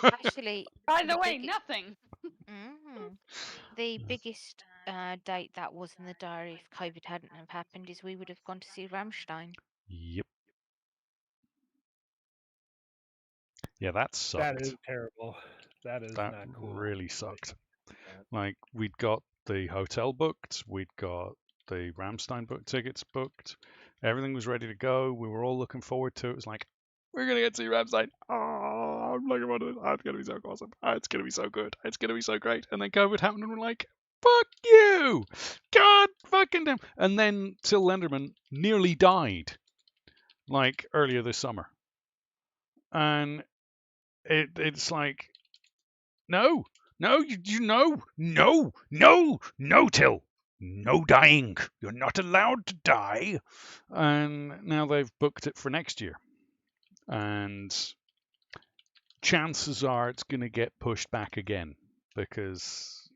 Speaker 3: Actually,
Speaker 7: by the way, nothing.
Speaker 3: The biggest date that was in the diary, if COVID hadn't have happened, is we would have gone to see Rammstein.
Speaker 2: Yep. Yeah, that sucked.
Speaker 6: That is terrible. That is
Speaker 2: That
Speaker 6: not cool.
Speaker 2: really sucked. Like we'd got the hotel booked, we'd got the Rammstein tickets booked, everything was ready to go. We were all looking forward to it. It was like, we're gonna get to see Rammstein. Oh, I'm looking forward to it. Oh, it's gonna be so awesome. Oh, it's gonna be so good. It's gonna be so great. And then COVID happened, and we're like, fuck you, God fucking damn. And then Till Lindemann nearly died, like earlier this summer, and it's like, no, no, Till. No dying. You're not allowed to die. And now they've booked it for next year. And chances are it's going to get pushed back again because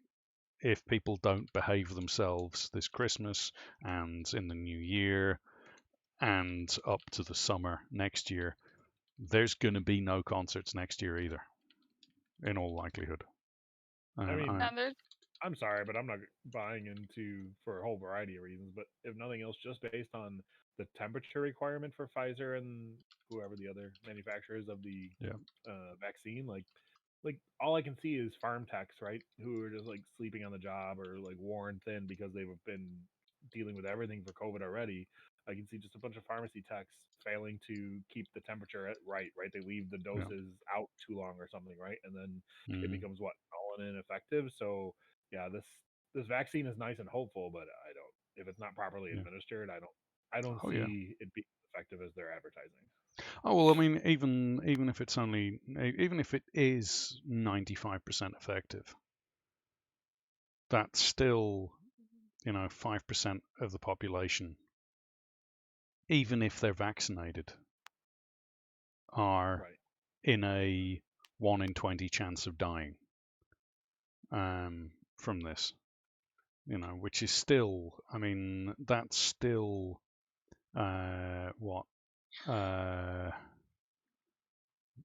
Speaker 2: if people don't behave themselves this Christmas and in the new year and up to the summer next year, there's going to be no concerts next year either, in all likelihood.
Speaker 6: I mean, I'm sorry, but I'm not buying into for a whole variety of reasons. But if nothing else, just based on the temperature requirement for Pfizer and whoever the other manufacturers of the vaccine, like all I can see is farm techs, right, who are just like sleeping on the job or like worn thin because they've been dealing with everything for COVID already. I can see just a bunch of pharmacy techs failing to keep the temperature right. They leave the doses out too long or something, right, and then it becomes null and ineffective. So yeah, this vaccine is nice and hopeful, but I don't. If it's not properly administered, I don't see it being as effective as they're advertising.
Speaker 2: Oh well, I mean, even if it's only even if it is 95% effective, that's still 5% of the population, even if they're vaccinated, are in a 1 in 20 chance of dying. from this, which is still, I mean, that's still what?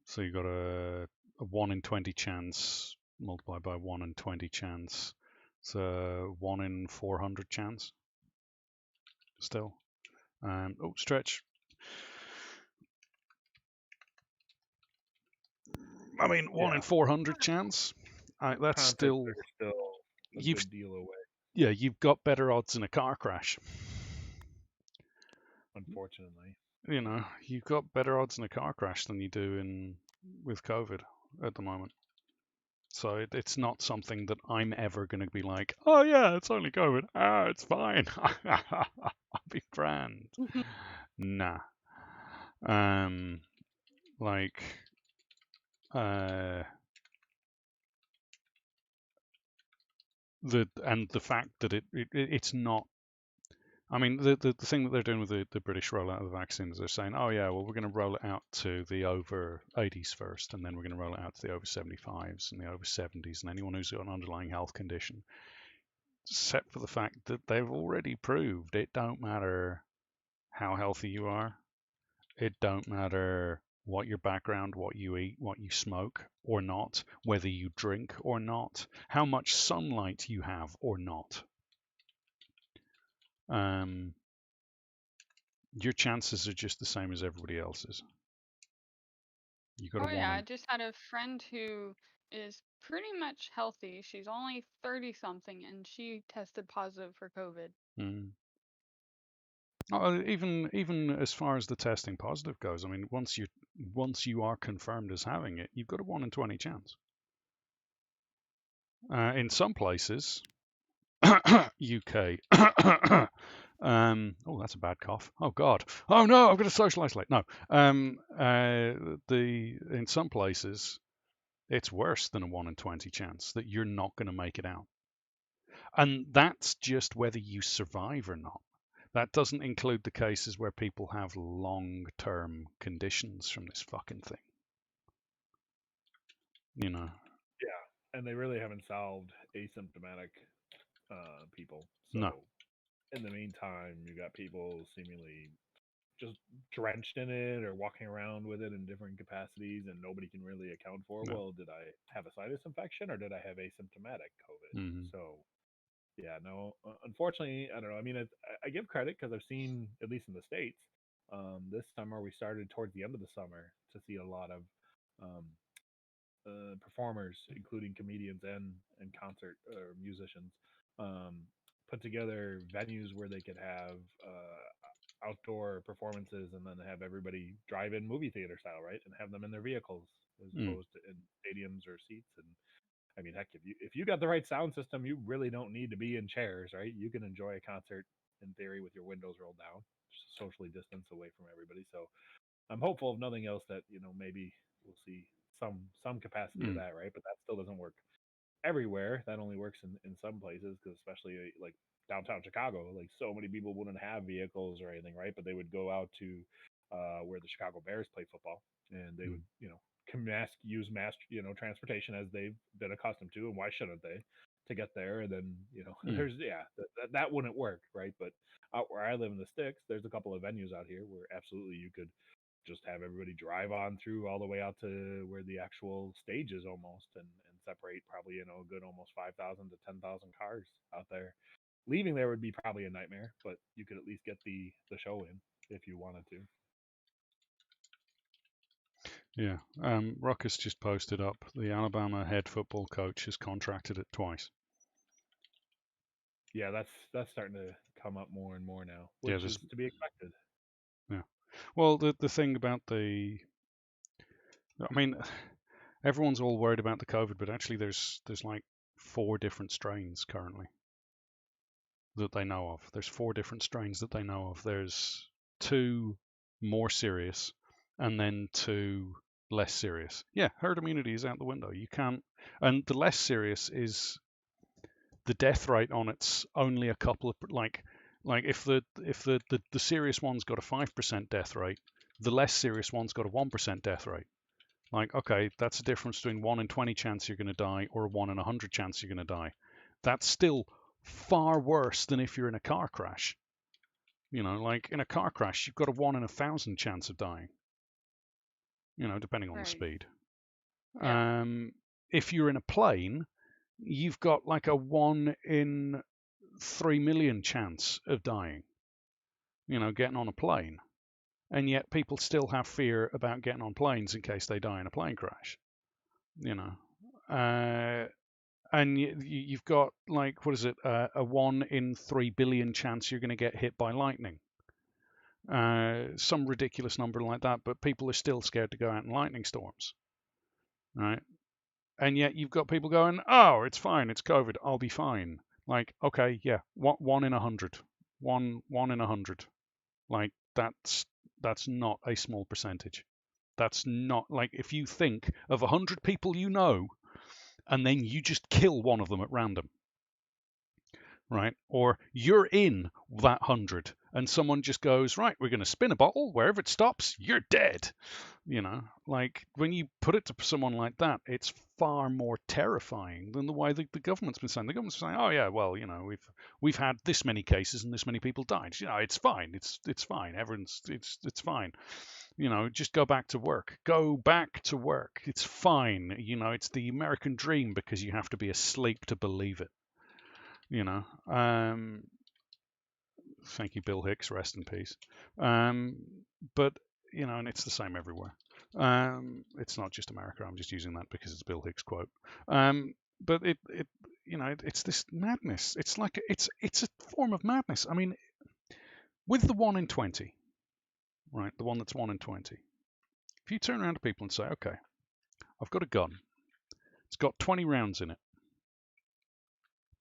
Speaker 2: So you got a 1 in 20 chance multiplied by 1 in 20 chance. It's a 1 in 400 chance still. Oh, stretch. I mean, 1 in 400 chance. That's still
Speaker 6: a good deal away.
Speaker 2: Yeah, you've got better odds in a car crash.
Speaker 6: Unfortunately,
Speaker 2: you've got better odds in a car crash than you do with COVID at the moment. So it's not something that I'm ever going to be like, oh yeah, it's only COVID. It's fine. I'll be grand. Nah. Like, the fact that it's not. I mean, the thing that they're doing with the British rollout of the vaccines, they're saying, oh yeah, well, we're going to roll it out to the over 80s first, and then we're going to roll it out to the over 75s and the over 70s, and anyone who's got an underlying health condition, except for the fact that they've already proved it don't matter how healthy you are, it don't matter what your background, what you eat, what you smoke or not, whether you drink or not, how much sunlight you have or not. Your chances are just the same as everybody else's. You got
Speaker 7: I just had a friend who is pretty much healthy. She's only 30 something and she tested positive for COVID.
Speaker 2: Even as far as the testing positive goes, I mean, once you are confirmed as having it, you've got a 1 in 20 chance. In some places, UK. Oh, that's a bad cough. Oh God. Oh no, I'm going to social isolate. No. In some places, it's worse than a 1 in 20 chance that you're not going to make it out, and that's just whether you survive or not. That doesn't include the cases where people have long-term conditions from this fucking thing.
Speaker 6: Yeah, and they really haven't solved asymptomatic people. So
Speaker 2: No.
Speaker 6: In the meantime, you got people seemingly just drenched in it or walking around with it in different capacities, and nobody can really account for, well, did I have a sinus infection or did I have asymptomatic COVID? So yeah, no, unfortunately, I don't know. I mean, I give credit because I've seen, at least in the States, this summer we started towards the end of the summer to see a lot of performers, including comedians and concert musicians, put together venues where they could have outdoor performances and then have everybody drive in movie theater style, right, and have them in their vehicles as opposed to in stadiums or seats. And I mean, heck, if you got the right sound system, you really don't need to be in chairs, right? You can enjoy a concert in theory with your windows rolled down, socially distanced away from everybody. So I'm hopeful, if nothing else, that maybe we'll see some capacity of that, right? But that still doesn't work everywhere. That only works in some places, because especially like downtown Chicago, like so many people wouldn't have vehicles or anything, right? But they would go out to where the Chicago Bears play football, and they would use mass transportation as they've been accustomed to, and why shouldn't they, to get there? And then there's that wouldn't work, right? But out where I live in the sticks, there's a couple of venues out here where absolutely you could just have everybody drive on through all the way out to where the actual stage is almost, and separate probably a good almost 5,000 to 10,000 cars out there. Leaving there would be probably a nightmare, but you could at least get the show in if you wanted to.
Speaker 2: Yeah. Ruckus just posted up the Alabama head football coach has contracted it twice.
Speaker 6: Yeah, that's starting to come up more and more now, which is to be expected.
Speaker 2: Yeah. Well, the thing about I mean, everyone's all worried about the COVID, but actually there's like 4 different strains currently that they know of. There's 4 different strains that they know of. There's 2 more serious and then 2 less serious. Yeah, herd immunity is out the window. You can't, and the less serious is the death rate on it's only a couple of like if the serious one's got a 5% death rate, the less serious one's got a 1% death rate. Like, okay, that's the difference between 1 in 20 chance you're going to die or a 1 in 100 chance you're going to die. That's still far worse than if you're in a car crash. Like in a car crash, you've got a 1 in 1,000 chance of dying, depending on the
Speaker 7: Right.
Speaker 2: speed.
Speaker 7: Yeah.
Speaker 2: If you're in a plane, you've got like a 1 in 3 million chance of dying, getting on a plane. And yet people still have fear about getting on planes in case they die in a plane crash, and you've got like, what is it, a 1 in 3 billion chance you're going to get hit by lightning. Some ridiculous number like that, but people are still scared to go out in lightning storms, right? And yet you've got people going, oh, it's fine, it's COVID, I'll be fine. Like, okay, yeah, 1 in 100, 1 in 100. Like that's not a small percentage. That's not, like, if you think of 100 people and then you just kill one of them at random, right? Or you're in that 100 and someone just goes, right, we're going to spin a bottle, wherever it stops, you're dead. Like when you put it to someone like that, it's far more terrifying than the way the government's been saying. The government's saying, oh yeah, well, we've had this many cases and this many people died. It's fine. It's fine. Everyone's it's fine. Just go back to work. Go back to work. It's fine. It's the American dream because you have to be asleep to believe it. Thank you, Bill Hicks. Rest in peace. But and it's the same everywhere. It's not just America. I'm just using that because it's Bill Hicks' quote. But it's this madness. It's like it's a form of madness. I mean, with the 1 in 20, right? The one that's 1 in 20. If you turn around to people and say, okay, I've got a gun. It's got 20 rounds in it.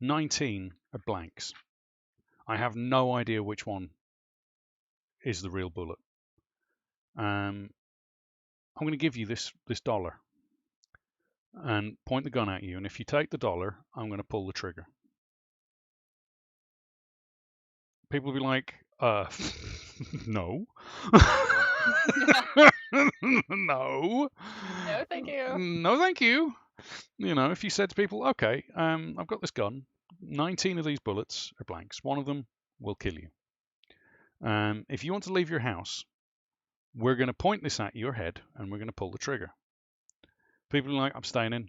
Speaker 2: 19 are blanks. I have no idea which one is the real bullet. I'm going to give you this dollar and point the gun at you. And if you take the dollar, I'm going to pull the trigger. People will be like, no. No.
Speaker 7: No, thank you.
Speaker 2: No, thank you. If you said to people, okay, I've got this gun, 19 of these bullets are blanks. One of them will kill you. If you want to leave your house, we're going to point this at your head and we're going to pull the trigger. People are like, I'm staying in.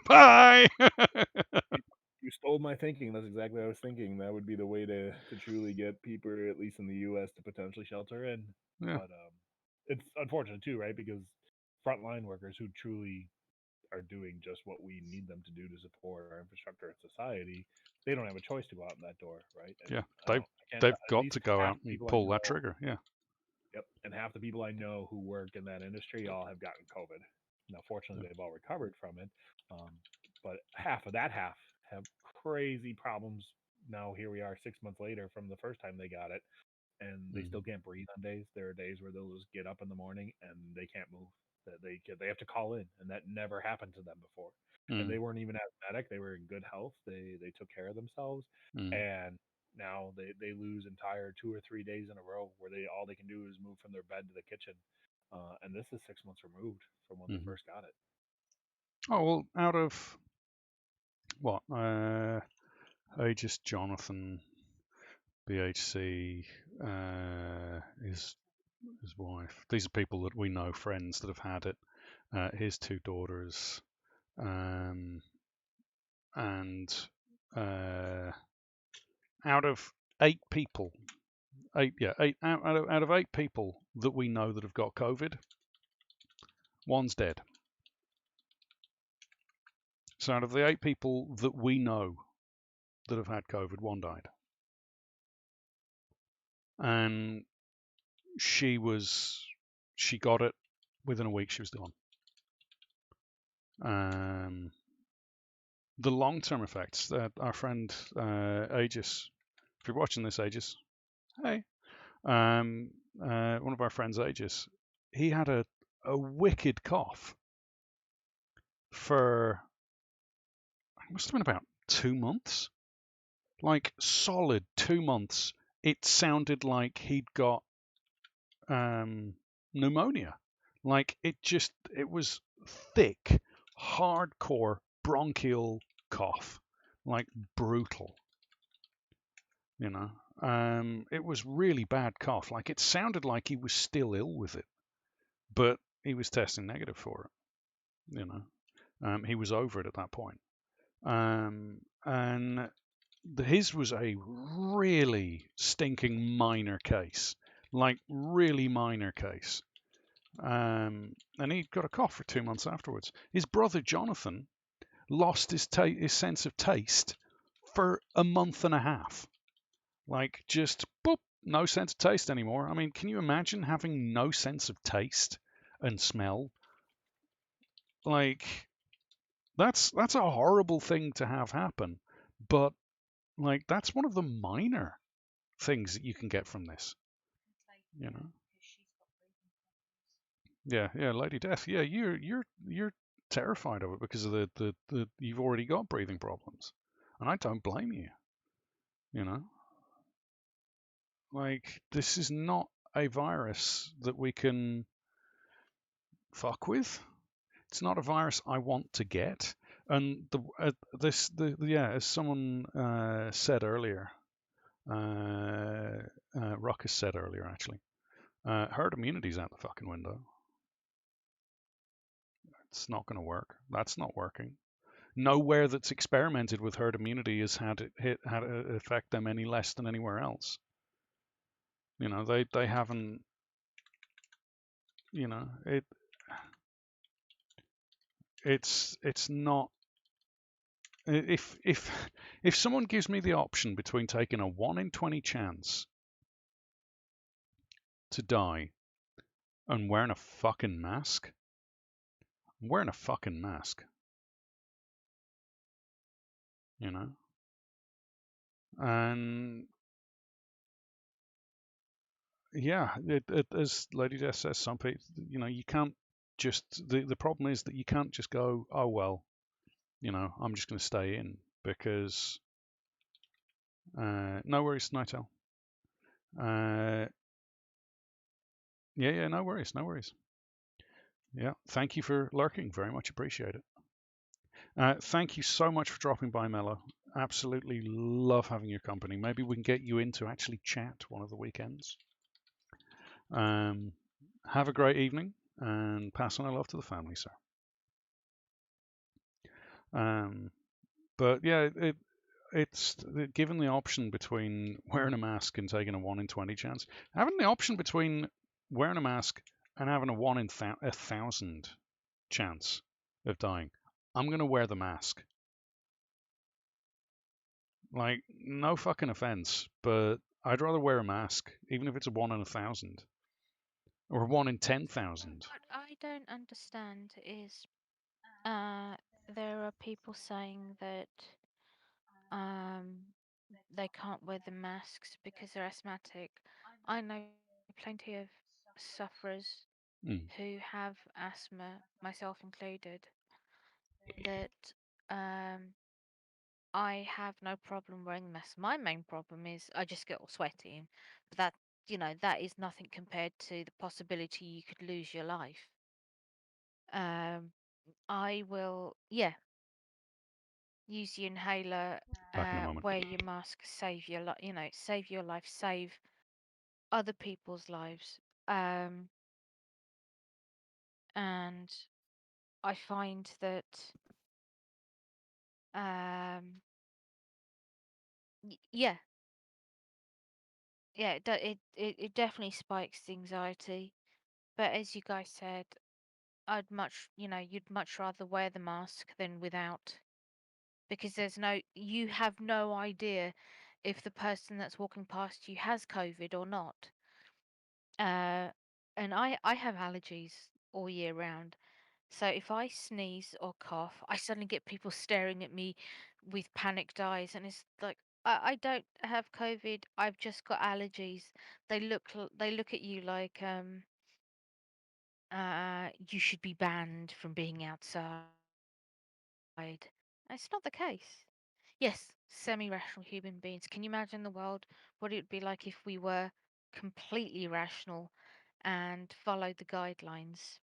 Speaker 2: Bye.
Speaker 6: You stole my thinking. That's exactly what I was thinking. That would be the way to truly get people, at least in the U.S., to potentially shelter in.
Speaker 2: Yeah.
Speaker 6: But it's unfortunate too, right? Because frontline workers who truly are doing just what we need them to do to support our infrastructure and society, they don't have a choice to go out in that door, right? And
Speaker 2: Yeah, they've got to go out and pull that trigger. Yeah.
Speaker 6: Yep. And half the people I know who work in that industry all have gotten COVID. Now, fortunately, they've all recovered from it. But half have crazy problems. Now, here we are 6 months later from the first time they got it, and they still can't breathe on days. There are days where they'll just get up in the morning and they can't move. That they have to call in, and that never happened to them before. And they weren't even asthmatic; they were in good health. They took care of themselves, and now they lose entire 2 or 3 days in a row where all they can do is move from their bed to the kitchen. And this is 6 months removed from when they first got it.
Speaker 2: Oh well, out of what? Aegis, Jonathan, BHC, his wife. These are people that we know, friends that have had it. His 2 daughters, and out of 8 people, out of 8 people that we know that have got COVID, 1's dead. So out of the 8 people that we know that have had COVID, 1 died. And she got it within a week. She was gone. The long-term effects that our friend Aegis, if you're watching this, Aegis, hey, one of our friends, Aegis, he had a wicked cough for, it must have been about 2 months, like solid 2 months. It sounded like he'd got pneumonia. Like it was thick, hardcore bronchial cough, like brutal, you know. It was really bad cough. Like it sounded like he was still ill with it, but he was testing negative for it, you know. He was over it at that point. And his was a really stinking minor case, like really minor case. And he got a cough for 2 months afterwards. His brother Jonathan lost his sense of taste for a month and a half. Like just boop, no sense of taste anymore. I mean, can you imagine having no sense of taste and smell? Like that's a horrible thing to have happen. But like that's one of the minor things that you can get from this, you know. Yeah, Lady Death. Yeah, you're terrified of it because of the you've already got breathing problems, and I don't blame you. You know, like this is not a virus that we can fuck with. It's not a virus I want to get. And as someone said earlier, Ruckus said earlier actually, herd immunity's out the fucking window. It's not going to work. That's not working. Nowhere that's experimented with herd immunity has had it affect them any less than anywhere else. You know, they haven't. You know, it's not. If someone gives me the option between taking a 1 in 20 chance to die and wearing a fucking mask, I'm wearing a fucking mask. You know, and yeah, as Lady Death says, some people, you know, you can't just. The problem is that you can't just go, oh well, you know, I'm just going to stay in because. No worries, Nightel. Yeah, no worries, no worries. Yeah, thank you for lurking. Very much appreciate it. Thank you so much for dropping by, Mello. Absolutely love having your company. Maybe we can get you in to actually chat one of the weekends. Have a great evening and pass on our love to the family, sir. But yeah, it's given the option between wearing a mask and taking a 1 in 20 chance, having the option between wearing a mask and having a 1 in 1,000 chance of dying. I'm going to wear the mask. Like, no fucking offense, but I'd rather wear a mask, even if it's a 1 in 1,000 or a 1 in 10,000.
Speaker 3: What I don't understand is there are people saying that um, they can't wear the masks because they're asthmatic. I know plenty of sufferers
Speaker 2: Mm.
Speaker 3: who have asthma, myself included, that I have no problem wearing the mask. My main problem is I just get all sweaty, but that that is nothing compared to the possibility you could lose your life. Um, I will, yeah, use your inhaler,
Speaker 2: Back in a moment.
Speaker 3: wear your mask, save your life, save your life, save other people's lives. And I find that, yeah, yeah, it definitely spikes the anxiety. But as you guys said, you'd much rather wear the mask than without, because you have no idea if the person that's walking past you has COVID or not. And I have allergies all year round. So if I sneeze or cough, I suddenly get people staring at me with panicked eyes, and it's like I don't have COVID. I've just got allergies. They look at you like you should be banned from being outside. It's not the case. Yes, semi-rational human beings. Can you imagine the world, what it would be like if we were completely rational and followed the guidelines?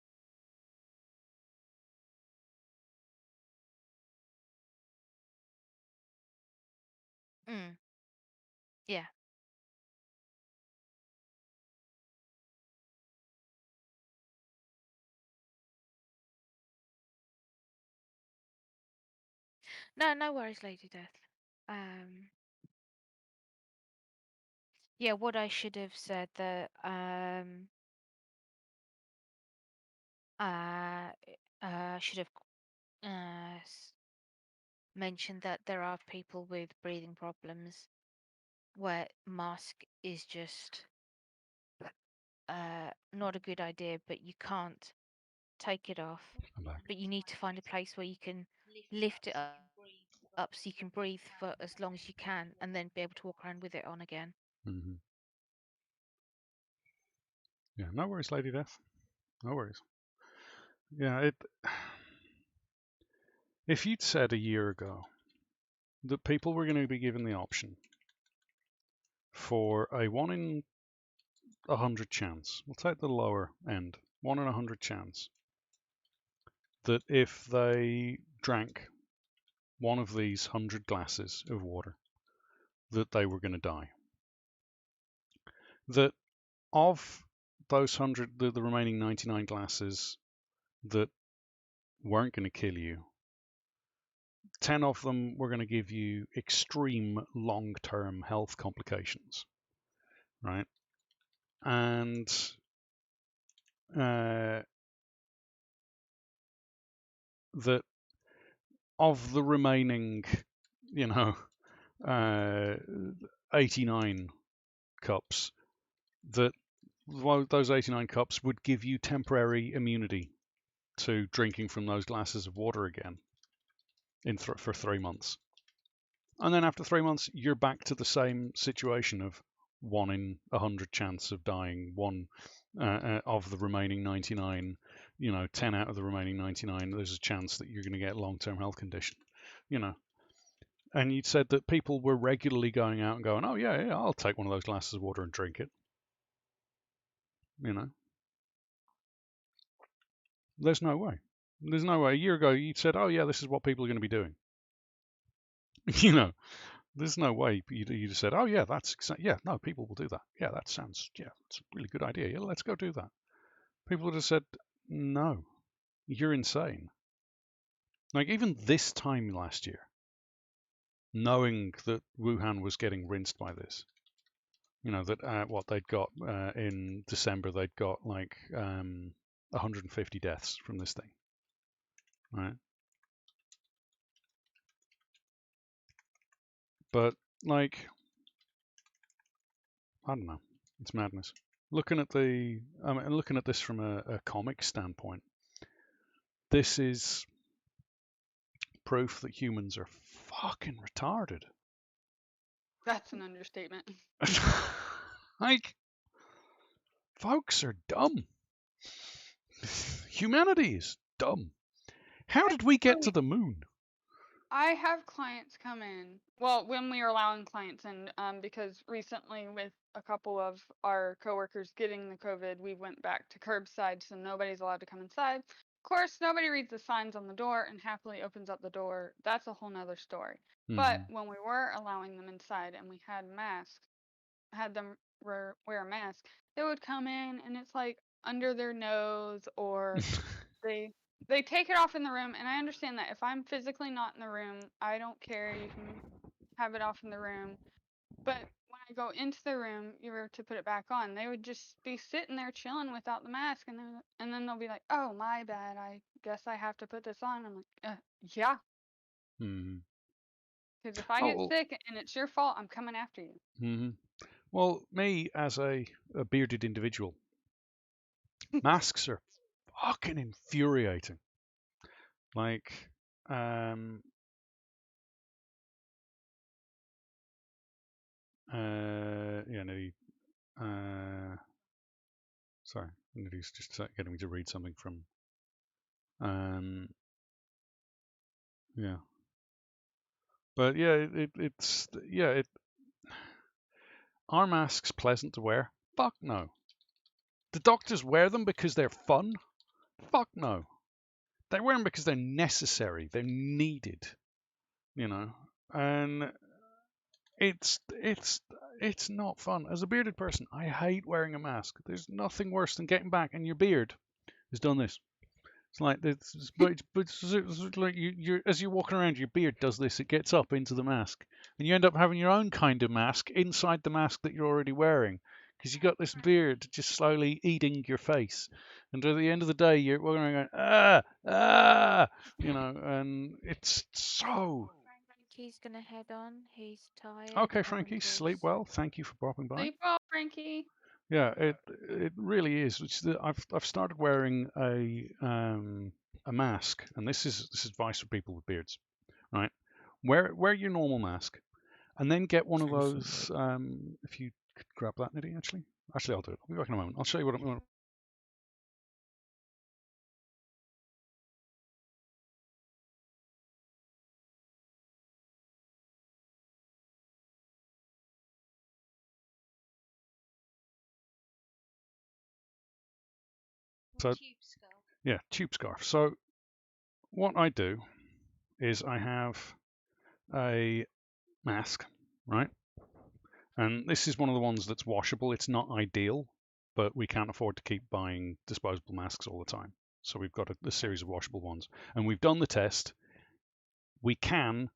Speaker 3: Yeah. No worries, Lady Death. Yeah, what I should have said that should have mentioned that there are people with breathing problems where mask is just not a good idea, but you can't take it off. But you need to find a place where you can lift it up so you can breathe for as long as you can, and then be able to walk around with it on again.
Speaker 2: Mm-hmm. Yeah, no worries, Lady Death. No worries. Yeah, if you'd said a year ago that people were going to be given the option for a 1 in 100 chance, we'll take the lower end, 1 in 100 chance, that if they drank one of these 100 glasses of water, that they were going to die. That of those 100, the remaining 99 glasses that weren't going to kill you, 10 of them were going to give you extreme long-term health complications, right? And that of the remaining, 89 cups, that those 89 cups would give you temporary immunity to drinking from those glasses of water again for 3 months. And then after 3 months, you're back to the same situation of 1 in 100 chance of dying, one of the remaining 99, 10 out of the remaining 99, there's a chance that you're going to get a long-term health condition, And you'd said that people were regularly going out and going, oh, yeah, I'll take one of those glasses of water and drink it. There's no way. There's no way. A year ago, you said, oh, yeah, this is what people are going to be doing. There's no way you just said, oh, yeah, no, people will do that. Yeah, that's a really good idea. Yeah, let's go do that. People would have said, no, you're insane. Like, even this time last year, knowing that Wuhan was getting rinsed by this, that what they'd got in December, they'd got like 150 deaths from this thing, right? But like, I don't know, it's madness. Looking at this from a comic standpoint, this is proof that humans are fucking retarded.
Speaker 7: That's an understatement.
Speaker 2: Like, folks are dumb. Humanity is dumb. How did we get to the moon?
Speaker 7: I have clients come in. Well, when we are allowing clients in, because recently with a couple of our coworkers getting the COVID, we went back to curbside, so nobody's allowed to come inside. Of course, nobody reads the signs on the door and happily opens up the door. That's a whole nother story. But when we were allowing them inside and we had masks, had them wear a mask, they would come in and it's like under their nose, or they take it off in the room. And I understand that if I'm physically not in the room, I don't care, you can have it off in the room. But when I go into the room, you were to put it back on, they would just be sitting there chilling without the mask, and then they'll be like, oh, my bad, I guess I have to put this on. I'm like, yeah. Because if I get sick and it's your fault, I'm coming after you.
Speaker 2: Well, me as a bearded individual, masks are fucking infuriating. Like, sorry, Niddy's just getting me to read something from, yeah. But yeah, are masks pleasant to wear? Fuck no. The doctors wear them because they're fun? Fuck no. They wear them because they're necessary. They're needed. And it's not fun. As a bearded person, I hate wearing a mask. There's nothing worse than getting back and your beard has done this. It's like this, but it's like you're as you're walking around, your beard does this. It gets up into the mask, and you end up having your own kind of mask inside the mask that you're already wearing, because you got this beard just slowly eating your face. And at the end of the day, you're walking around going and it's so.
Speaker 3: Frankie's gonna head on. He's tired.
Speaker 2: Okay, Frankie, sleep well. Thank you for popping by.
Speaker 7: Sleep well, Frankie.
Speaker 2: Yeah, it really is. I've started wearing a mask, and this is advice for people with beards, right? Wear your normal mask, and then get one of those. If you could grab that, Niddy, actually, I'll do it. I'll be back in a moment. I'll show you what I'm. So yeah, tube scarf. So what I do is I have a mask, right? And this is one of the ones that's washable. It's not ideal, but we can't afford to keep buying disposable masks all the time. So we've got a series of washable ones. And we've done the test. We can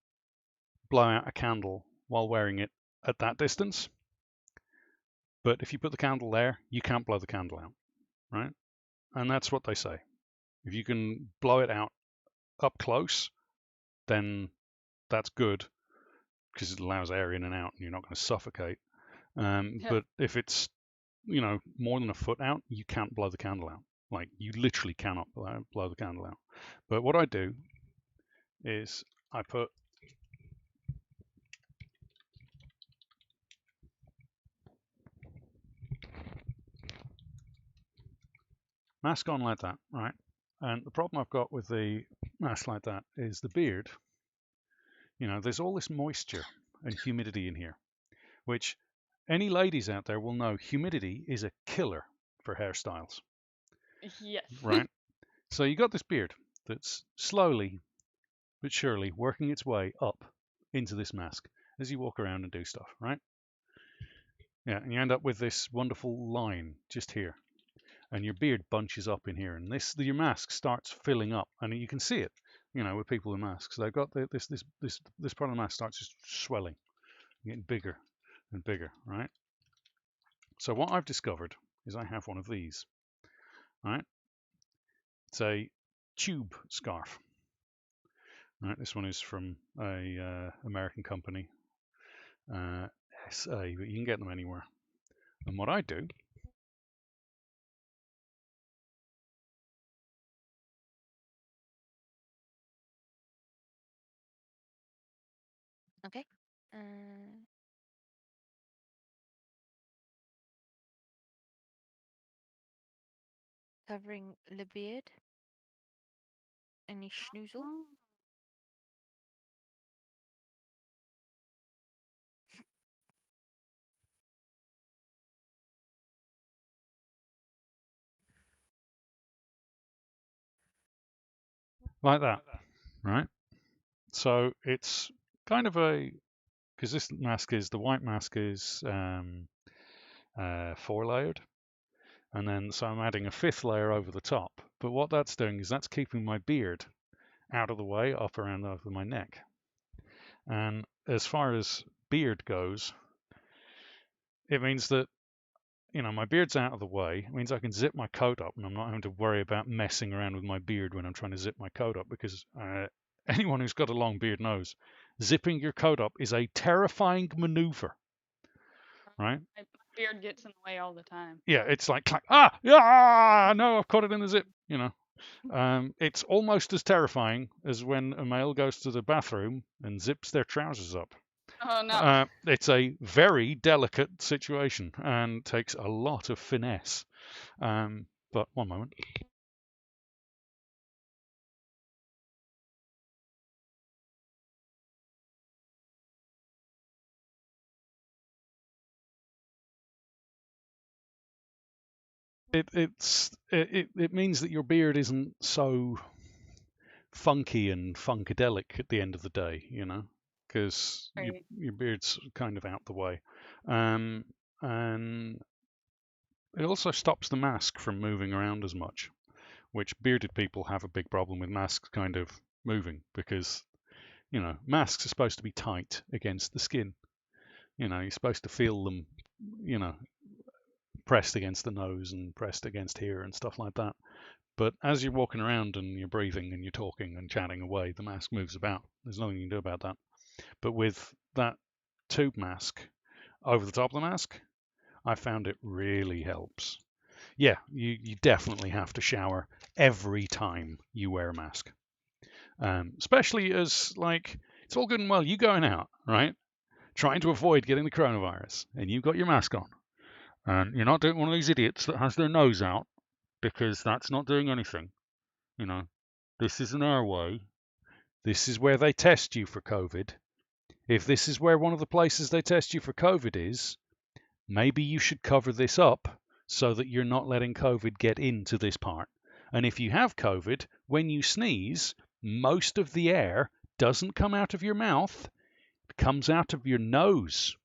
Speaker 2: blow out a candle while wearing it at that distance. But if you put the candle there, you can't blow the candle out, right? And that's what they say. If you can blow it out up close, then that's good because it allows air in and out and you're not going to suffocate. But if it's more than a foot out, you can't blow the candle out. Like, you literally cannot blow the candle out. But what I do is I put mask on like that, right? And the problem I've got with the mask like that is the beard. There's all this moisture and humidity in here, which any ladies out there will know humidity is a killer for hairstyles.
Speaker 7: Yes.
Speaker 2: Right? So you got this beard that's slowly but surely working its way up into this mask as you walk around and do stuff, right? Yeah, and you end up with this wonderful line just here, and your beard bunches up in here, and your mask starts filling up, and you can see it, with people in masks. They've got this part of the mask starts just swelling, getting bigger and bigger, right? So what I've discovered is I have one of these, right? It's a tube scarf. Right, this one is from a American company, SA, but you can get them anywhere. And what I do,
Speaker 3: Okay. Covering the beard. Any schnoozle?
Speaker 2: like that, right? So it's kind of because this mask the white mask is 4-layered, and then so I'm adding a 5th layer over the top. But what that's doing is that's keeping my beard out of the way, up around over my neck. And as far as beard goes, it means that my beard's out of the way. It means I can zip my coat up, and I'm not having to worry about messing around with my beard when I'm trying to zip my coat up, because anyone who's got a long beard knows zipping your coat up is a terrifying maneuver, right?
Speaker 7: My beard gets in the way all the time.
Speaker 2: Yeah, it's like, no, I've caught it in the zip, It's almost as terrifying as when a male goes to the bathroom and zips their trousers up.
Speaker 7: Oh, no.
Speaker 2: It's a very delicate situation and takes a lot of finesse. But one moment. It means that your beard isn't so funky and funkadelic at the end of the day, because
Speaker 7: Right.
Speaker 2: your beard's kind of out the way. And it also stops the mask from moving around as much, which bearded people have a big problem with masks kind of moving because, masks are supposed to be tight against the skin. You're supposed to feel them, pressed against the nose and pressed against here and stuff like that. But as you're walking around and you're breathing and you're talking and chatting away, the mask moves about. There's nothing you can do about that. But with that tube mask over the top of the mask, I found it really helps. Yeah, you definitely have to shower every time you wear a mask. Especially as, like, it's all good and well you going out, right? Trying to avoid getting the coronavirus, and you've got your mask on. And you're not doing one of these idiots that has their nose out, because that's not doing anything. This isn't our way. This is where they test you for COVID. If this is where one of the places they test you for COVID is, maybe you should cover this up so that you're not letting COVID get into this part. And if you have COVID, when you sneeze, most of the air doesn't come out of your mouth, it comes out of your nose.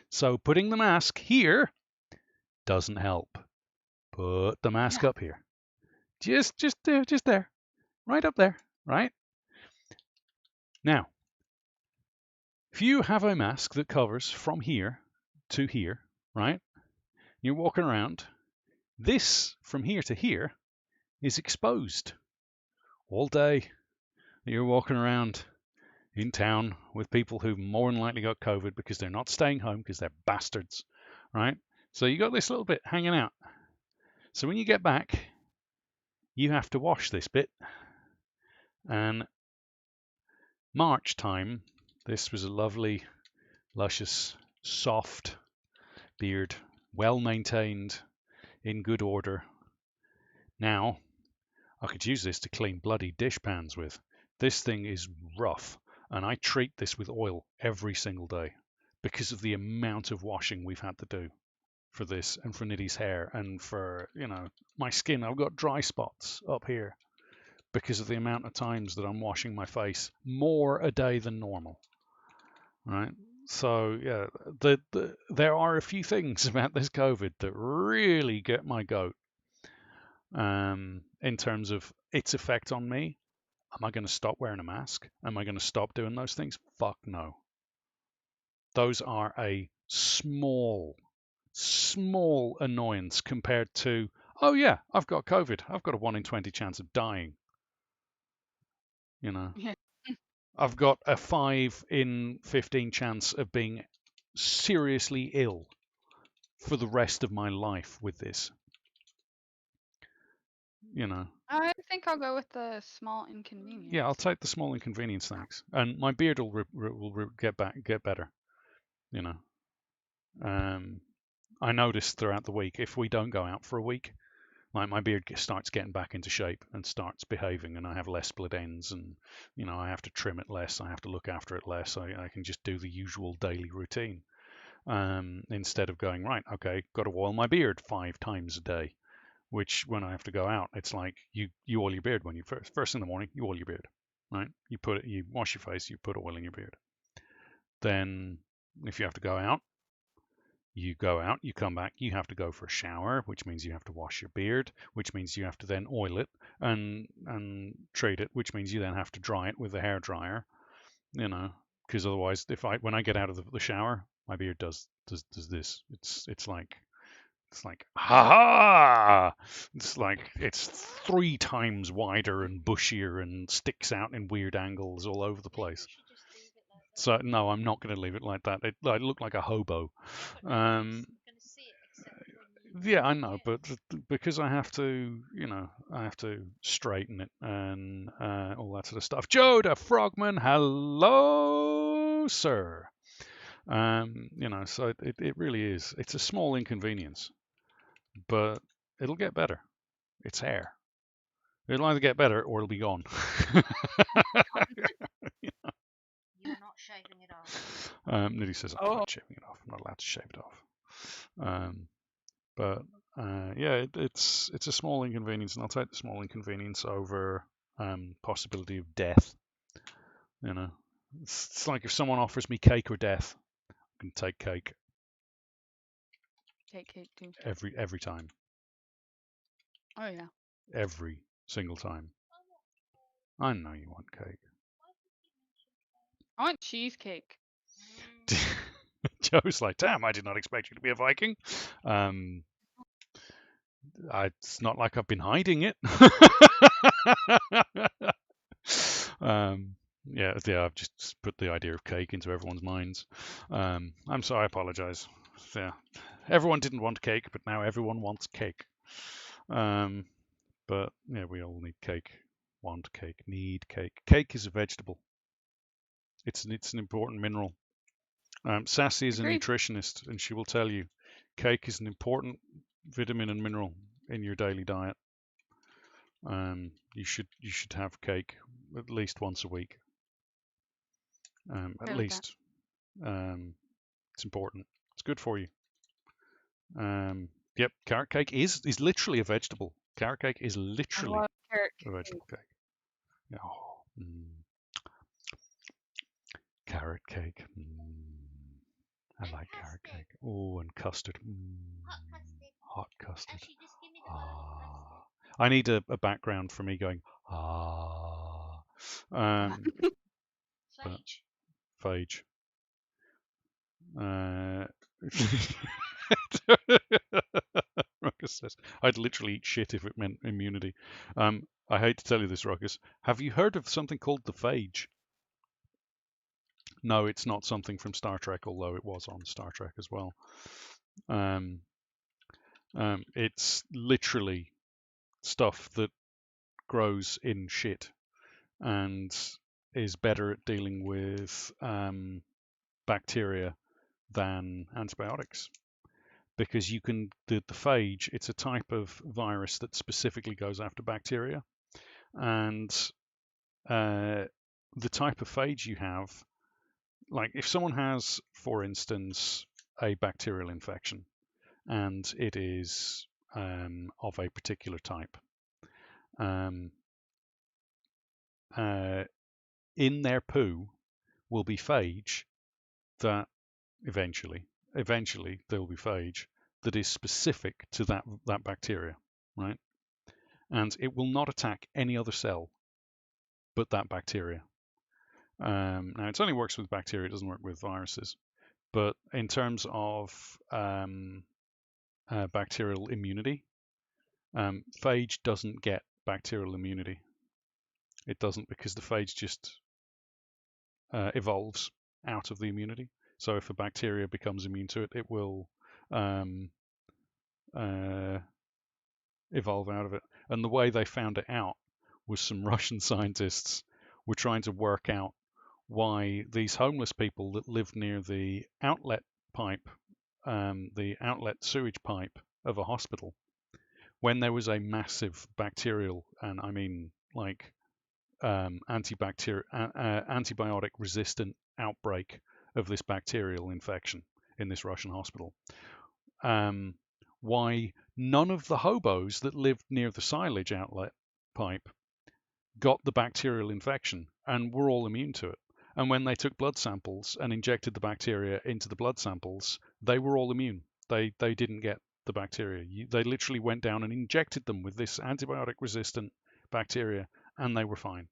Speaker 2: So putting the mask here doesn't help. Put the mask up here. Just there. Right up there, right? Now, if you have a mask that covers from here to here, right? You're walking around. This from here to here is exposed all day. You're walking around in town with people who've more than likely got COVID because they're not staying home because they're bastards, right? So you got this little bit hanging out. So when you get back, you have to wash this bit. And March time, this was a lovely, luscious, soft beard, well maintained, in good order. Now, I could use this to clean bloody dishpans with. This thing is rough, and I treat this with oil every single day because of the amount of washing we've had to do for this and for Niddy's hair and for, my skin. I've got dry spots up here because of the amount of times that I'm washing my face more a day than normal. Right? So, yeah, there are a few things about this COVID that really get my goat in terms of its effect on me. Am I going to stop wearing a mask? Am I going to stop doing those things? Fuck no. Those are a small annoyance compared to, oh yeah, I've got COVID. I've got a 1 in 20 chance of dying.
Speaker 7: Yeah.
Speaker 2: I've got a 5 in 15 chance of being seriously ill for the rest of my life with this.
Speaker 7: I think I'll go with the small inconvenience.
Speaker 2: Yeah, I'll take the small inconvenience, thanks. And my beard will get better. I noticed throughout the week, if we don't go out for a week, like my beard starts getting back into shape and starts behaving, and I have less split ends, and I have to trim it less, I have to look after it less. I can just do the usual daily routine instead of going, right, okay, got to oil my beard 5 times a day. Which, when I have to go out, it's like you oil your beard when you first in the morning. You oil your beard, right? You wash your face, you put oil in your beard. Then, if you have to go out, you go out, you come back, you have to go for a shower, which means you have to wash your beard, which means you have to then oil it and treat it, which means you then have to dry it with a hair dryer, because otherwise, when I get out of the shower, my beard does this. It's like ha ha! It's like it's 3 times wider and bushier and sticks out in weird angles all over the place. So no, I'm not going to leave it like that. I look like a hobo. Yeah, I know, but because I have to, I have to straighten it and all that sort of stuff. Joe the Frogman, hello, sir. So it really is. It's a small inconvenience, but it'll get better. It's hair. It'll either get better or it'll be gone.
Speaker 3: You're not shaving it off.
Speaker 2: Niddy says I'm not shaving it off. I'm not allowed to shave it off. But yeah, it's a small inconvenience, and I'll take the small inconvenience over possibility of death. It's like if someone offers me cake or death, I can take cake
Speaker 7: Take cake too.
Speaker 2: every time,
Speaker 7: Oh yeah.
Speaker 2: every single time. I know you want cake.
Speaker 7: I want cheesecake.
Speaker 2: Joe's like, damn, I did not expect you to be a Viking. It's not like I've been hiding it. Yeah, I've just put the idea of cake into everyone's minds. I'm sorry, I apologize. Yeah, everyone didn't want cake, but now everyone wants cake. But yeah, we all need cake, want cake, need cake. Cake is a vegetable. It's an important mineral. Sassy is a
Speaker 7: Agreed.
Speaker 2: nutritionist, and she will tell you cake is an important vitamin and mineral in your daily diet. You should have cake at least once a week. At least. It's important. It's good for you. Yep, carrot cake is literally a vegetable. Carrot cake is
Speaker 7: I
Speaker 2: literally
Speaker 7: love carrot
Speaker 2: a vegetable cake. Oh, carrot cake. I like carrot cake. Oh, and custard. Hot custard. Ah. I need a background for me going, ah. But phage. Ruckus says, I'd literally eat shit if it meant immunity. I hate to tell you this, Ruckus. Have you heard of something called the phage? No, it's not something from Star Trek, although it was on Star Trek as well. It's literally stuff that grows in shit and is better at dealing with bacteria than antibiotics, because you can the phage, it's a type of virus that specifically goes after bacteria, and the type of phage you have, like if someone has, for instance, a bacterial infection and it is of a particular type, in their poo will be phage that eventually there will be phage that is specific to that bacteria, right? And it will not attack any other cell but that bacteria. Now, it only works with bacteria; it doesn't work with viruses. But in terms of bacterial immunity, phage doesn't get bacterial immunity. It doesn't, because the phage just evolves out of the immunity. So if a bacteria becomes immune to it, it will evolve out of it. And the way they found it out was some Russian scientists were trying to work out why these homeless people that lived near the outlet pipe, the outlet sewage pipe of a hospital, when there was a massive bacterial, and I mean like antibiotic resistant outbreak of this bacterial infection in this Russian hospital, why none of the hobos that lived near the silage outlet pipe got the bacterial infection and were all immune to it. And when they took blood samples and injected the bacteria into the blood samples, they were all immune. They didn't get the bacteria. They literally went down and injected them with this antibiotic resistant bacteria and they were fine.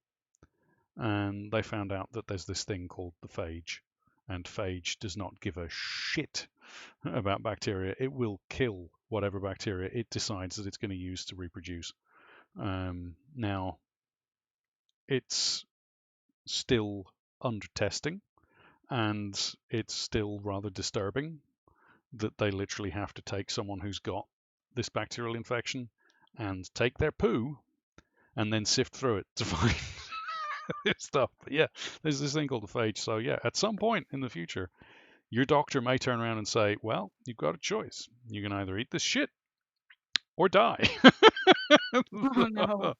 Speaker 2: And they found out that there's this thing called the phage, and phage does not give a shit about bacteria. It will kill whatever bacteria it decides that it's going to use to reproduce. Now, it's still under testing, and it's still rather disturbing that they literally have to take someone who's got this bacterial infection and take their poo and then sift through it to find this stuff. But yeah, there's this thing called the phage. So yeah, at some point in the future, your doctor may turn around and say, well, you've got a choice. You can either eat this shit or die.
Speaker 7: Oh no.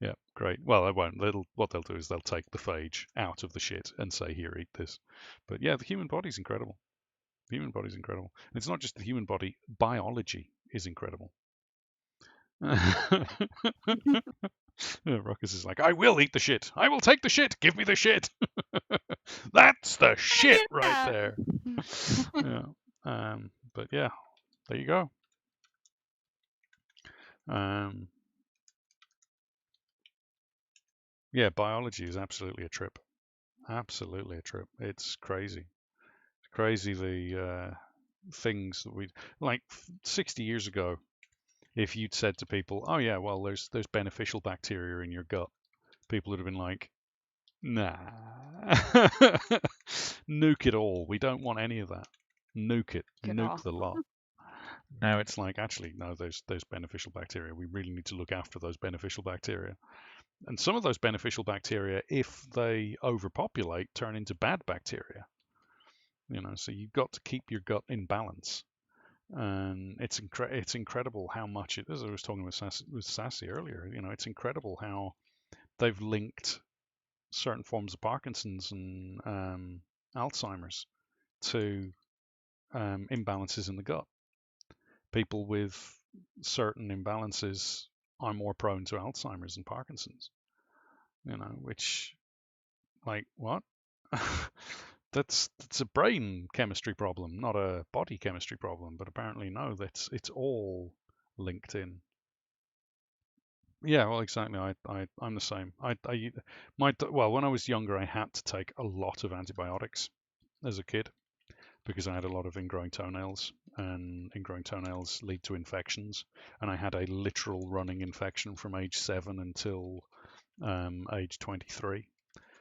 Speaker 2: Yeah, great. Well, I won't. What they'll do is they'll take the phage out of the shit and say, here, eat this. But yeah, the human body's incredible. The human body's incredible. And it's not just the human body, biology is incredible. Ruckus is like, I will eat the shit. I will take the shit. Give me the shit. That's the shit right there. Yeah. But yeah, there you go. Yeah, biology is absolutely a trip. Absolutely a trip. It's crazy. It's crazy the things that we like 60 years ago. If you'd said to people, "Oh yeah, well there's beneficial bacteria in your gut," people would have been like, "Nah, nuke it all. We don't want any of that. Nuke it. Nuke the lot." Now it's like, actually, no, there's beneficial bacteria. We really need to look after those beneficial bacteria. And some of those beneficial bacteria, if they overpopulate, turn into bad bacteria. So you've got to keep your gut in balance. And it's incredible how much it, as I was talking with Sassy earlier, it's incredible how they've linked certain forms of Parkinson's and Alzheimer's to imbalances in the gut. People with certain imbalances are more prone to Alzheimer's and Parkinson's. Which, like, what? That's a brain chemistry problem, not a body chemistry problem. But apparently, no, it's all linked in. Yeah, well, exactly. I'm the same. When I was younger, I had to take a lot of antibiotics as a kid because I had a lot of ingrowing toenails, and ingrowing toenails lead to infections. And I had a literal running infection from age 7 until age 23.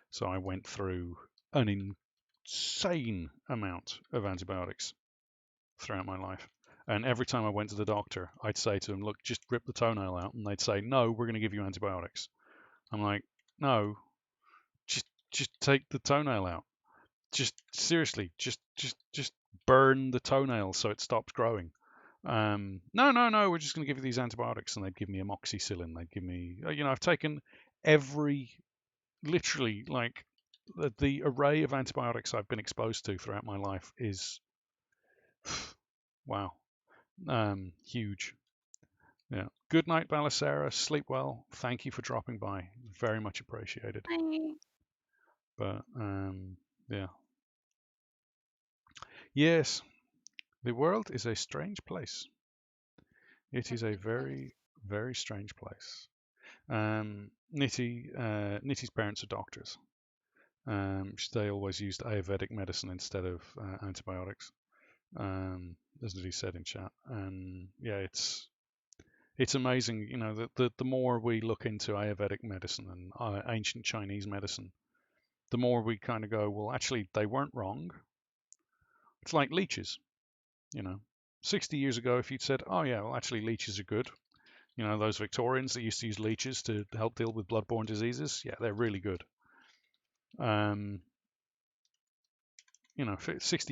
Speaker 2: So I went through an insane amount of antibiotics throughout my life. And every time I went to the doctor, I'd say to them, "Look, just rip the toenail out." And they'd say, "No, we're going to give you antibiotics." I'm like, "No, just take the toenail out. Just seriously, just burn the toenail so it stops growing." No, we're just going to give you these antibiotics. And they'd give me amoxicillin. They'd give me, I've taken literally, like, the array of antibiotics I've been exposed to throughout my life is, wow, huge. Yeah. Good night, Balasera. Sleep well. Thank you for dropping by. Very much appreciated.
Speaker 7: Bye.
Speaker 2: But yeah. Yes, the world is a strange place. It is a very, very strange place. Nitty's parents are doctors. They always used Ayurvedic medicine instead of antibiotics, as Nitty said in chat. And yeah, it's amazing, that the more we look into Ayurvedic medicine and ancient Chinese medicine, the more we kind of go, well, actually, they weren't wrong. It's like leeches, 60 years ago, if you'd said, "Oh yeah, well, actually, leeches are good," those Victorians that used to use leeches to help deal with bloodborne diseases, yeah, they're really good. 60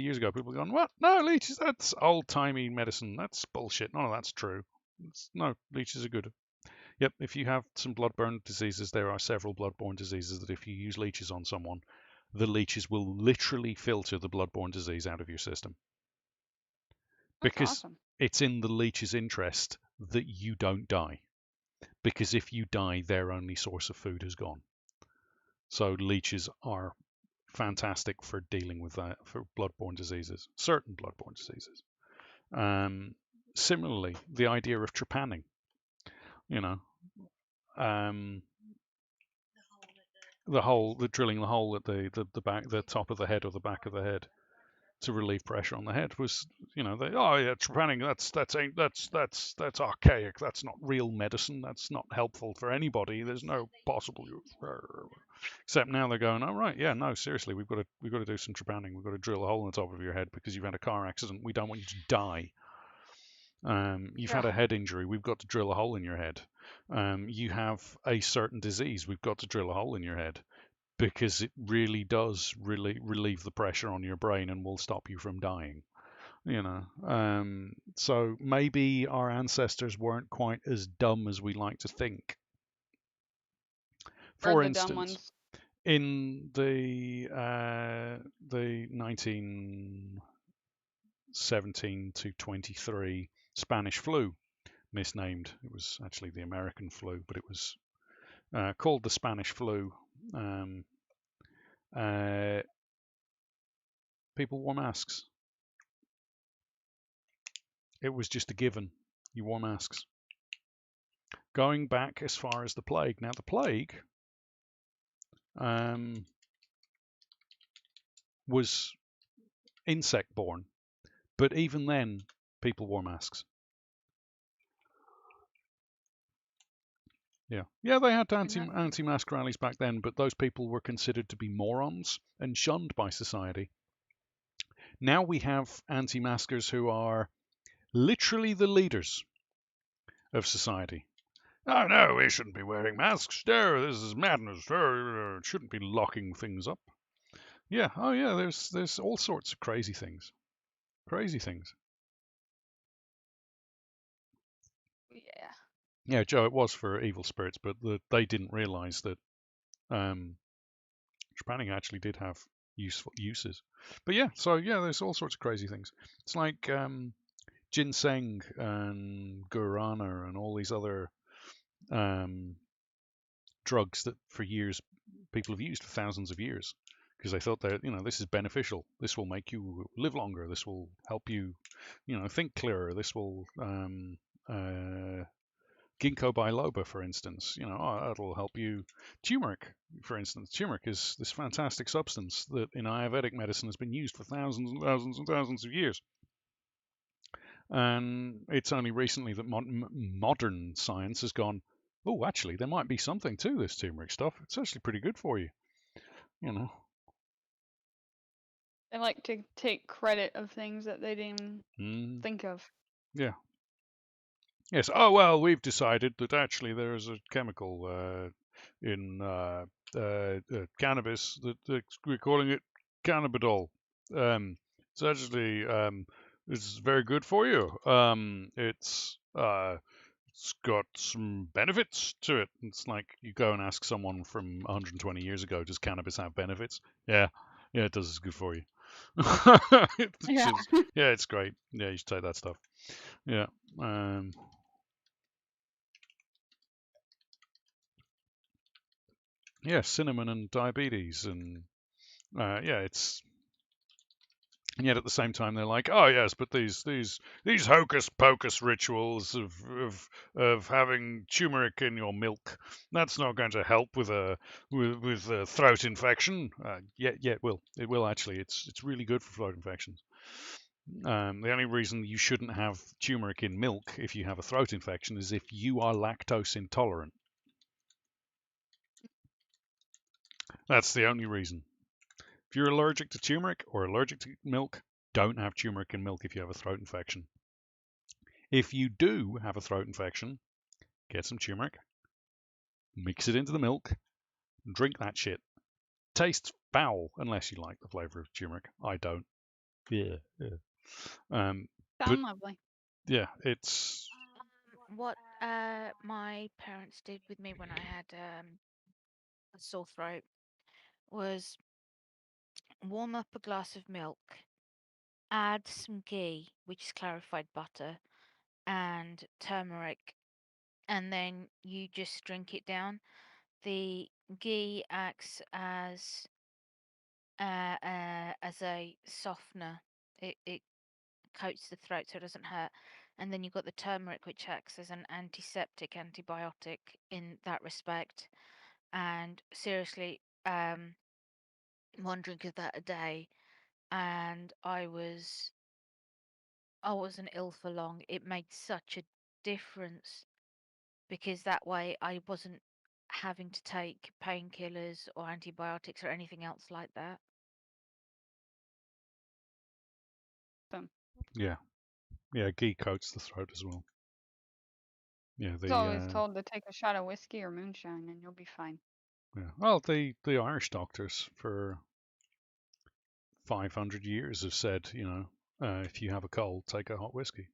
Speaker 2: years ago, people were going, "What? No, leeches, that's old-timey medicine. That's bullshit. None of that's true. No, leeches are good." Yep, if you have some bloodborne diseases, there are several bloodborne diseases that if you use leeches on someone, the leeches will literally filter the bloodborne disease out of your system.
Speaker 7: That's
Speaker 2: Because
Speaker 7: awesome.
Speaker 2: it's in the leech's interest that you don't die. Because if you die, their only source of food has gone. So leeches are fantastic for dealing with that, for bloodborne diseases, certain bloodborne diseases. Similarly, the idea of trepanning, drilling the hole at the back, the top of the head or the back of the head to relieve pressure on the head was, trepanning. That's archaic. That's not real medicine. That's not helpful for anybody. There's no possible. Except now they're going, "Oh right, yeah, no, seriously, we've got to do some trepanning. We've got to drill a hole in the top of your head because you've had a car accident. We don't want you to die. You've had a head injury. We've got to drill a hole in your head. You have a certain disease. We've got to drill a hole in your head because it really does relieve the pressure on your brain and will stop you from dying." So maybe our ancestors weren't quite as dumb as we like to think. For instance, in the 1917 to 23 Spanish flu, misnamed. It was actually the American flu, but it was called the Spanish flu. People wore masks. It was just a given. You wore masks. Going back as far as the plague. Now, the plague was insect-borne, but even then, people wore masks. Yeah, they had anti-mask rallies back then, but those people were considered to be morons and shunned by society. Now we have anti-maskers who are literally the leaders of society. Oh no, we shouldn't be wearing masks. No, this is madness. Shouldn't be locking things up. Yeah, oh yeah, there's all sorts of crazy things. Crazy things.
Speaker 7: Yeah.
Speaker 2: Yeah, Joe, it was for evil spirits, but they didn't realize that Japanning actually did have useful uses. But yeah, so yeah, there's all sorts of crazy things. It's like ginseng and guarana and all these other drugs that for years people have used for thousands of years because they thought that this is beneficial. This will make you live longer. This will help you, think clearer. This will ginkgo biloba, for instance, it'll help you. Turmeric, for instance, turmeric is this fantastic substance that in Ayurvedic medicine has been used for thousands and thousands and thousands of years. And it's only recently that modern science has gone, oh, actually, there might be something to this turmeric stuff. It's actually pretty good for you.
Speaker 7: They like to take credit of things that they didn't think of.
Speaker 2: Yeah. Yes. Oh, well, we've decided that actually there is a chemical in cannabis that we're calling it cannabidol. It's actually it's very good for you. It's got some benefits to it. It's like you go and ask someone from 120 years ago, does cannabis have benefits? Yeah, it does. It's good for you.
Speaker 7: Yeah.
Speaker 2: Yeah, it's great. Yeah, you should take that stuff. Yeah. Yeah, cinnamon and diabetes, and it's. And yet at the same time they're like, oh yes, but these hocus pocus rituals of having turmeric in your milk, that's not going to help with a throat infection. Yeah, it will actually. It's really good for throat infections. The only reason you shouldn't have turmeric in milk if you have a throat infection is if you are lactose intolerant. That's the only reason. If you're allergic to turmeric or allergic to milk, don't have turmeric in milk if you have a throat infection. If you do have a throat infection, get some turmeric, mix it into the milk, and drink that shit. Tastes foul unless you like the flavor of turmeric. I don't. Yeah.
Speaker 7: Sound lovely.
Speaker 2: Yeah, it's.
Speaker 3: What my parents did with me when I had a sore throat was warm up a glass of milk, add some ghee, which is clarified butter, and turmeric, and then you just drink it down. The ghee acts as a softener. It coats the throat so it doesn't hurt. And then you've got the turmeric, which acts as an antiseptic, antibiotic in that respect. And seriously, one drink of that a day, and I wasn't ill for long. It made such a difference because that way I wasn't having to take painkillers or antibiotics or anything else like that.
Speaker 2: Yeah, ghee coats the throat as well. Yeah,
Speaker 7: It's always told to take a shot of whiskey or moonshine and you'll be fine.
Speaker 2: Yeah, well, the Irish doctors for 500 years have said, if you have a cold, take a hot whiskey.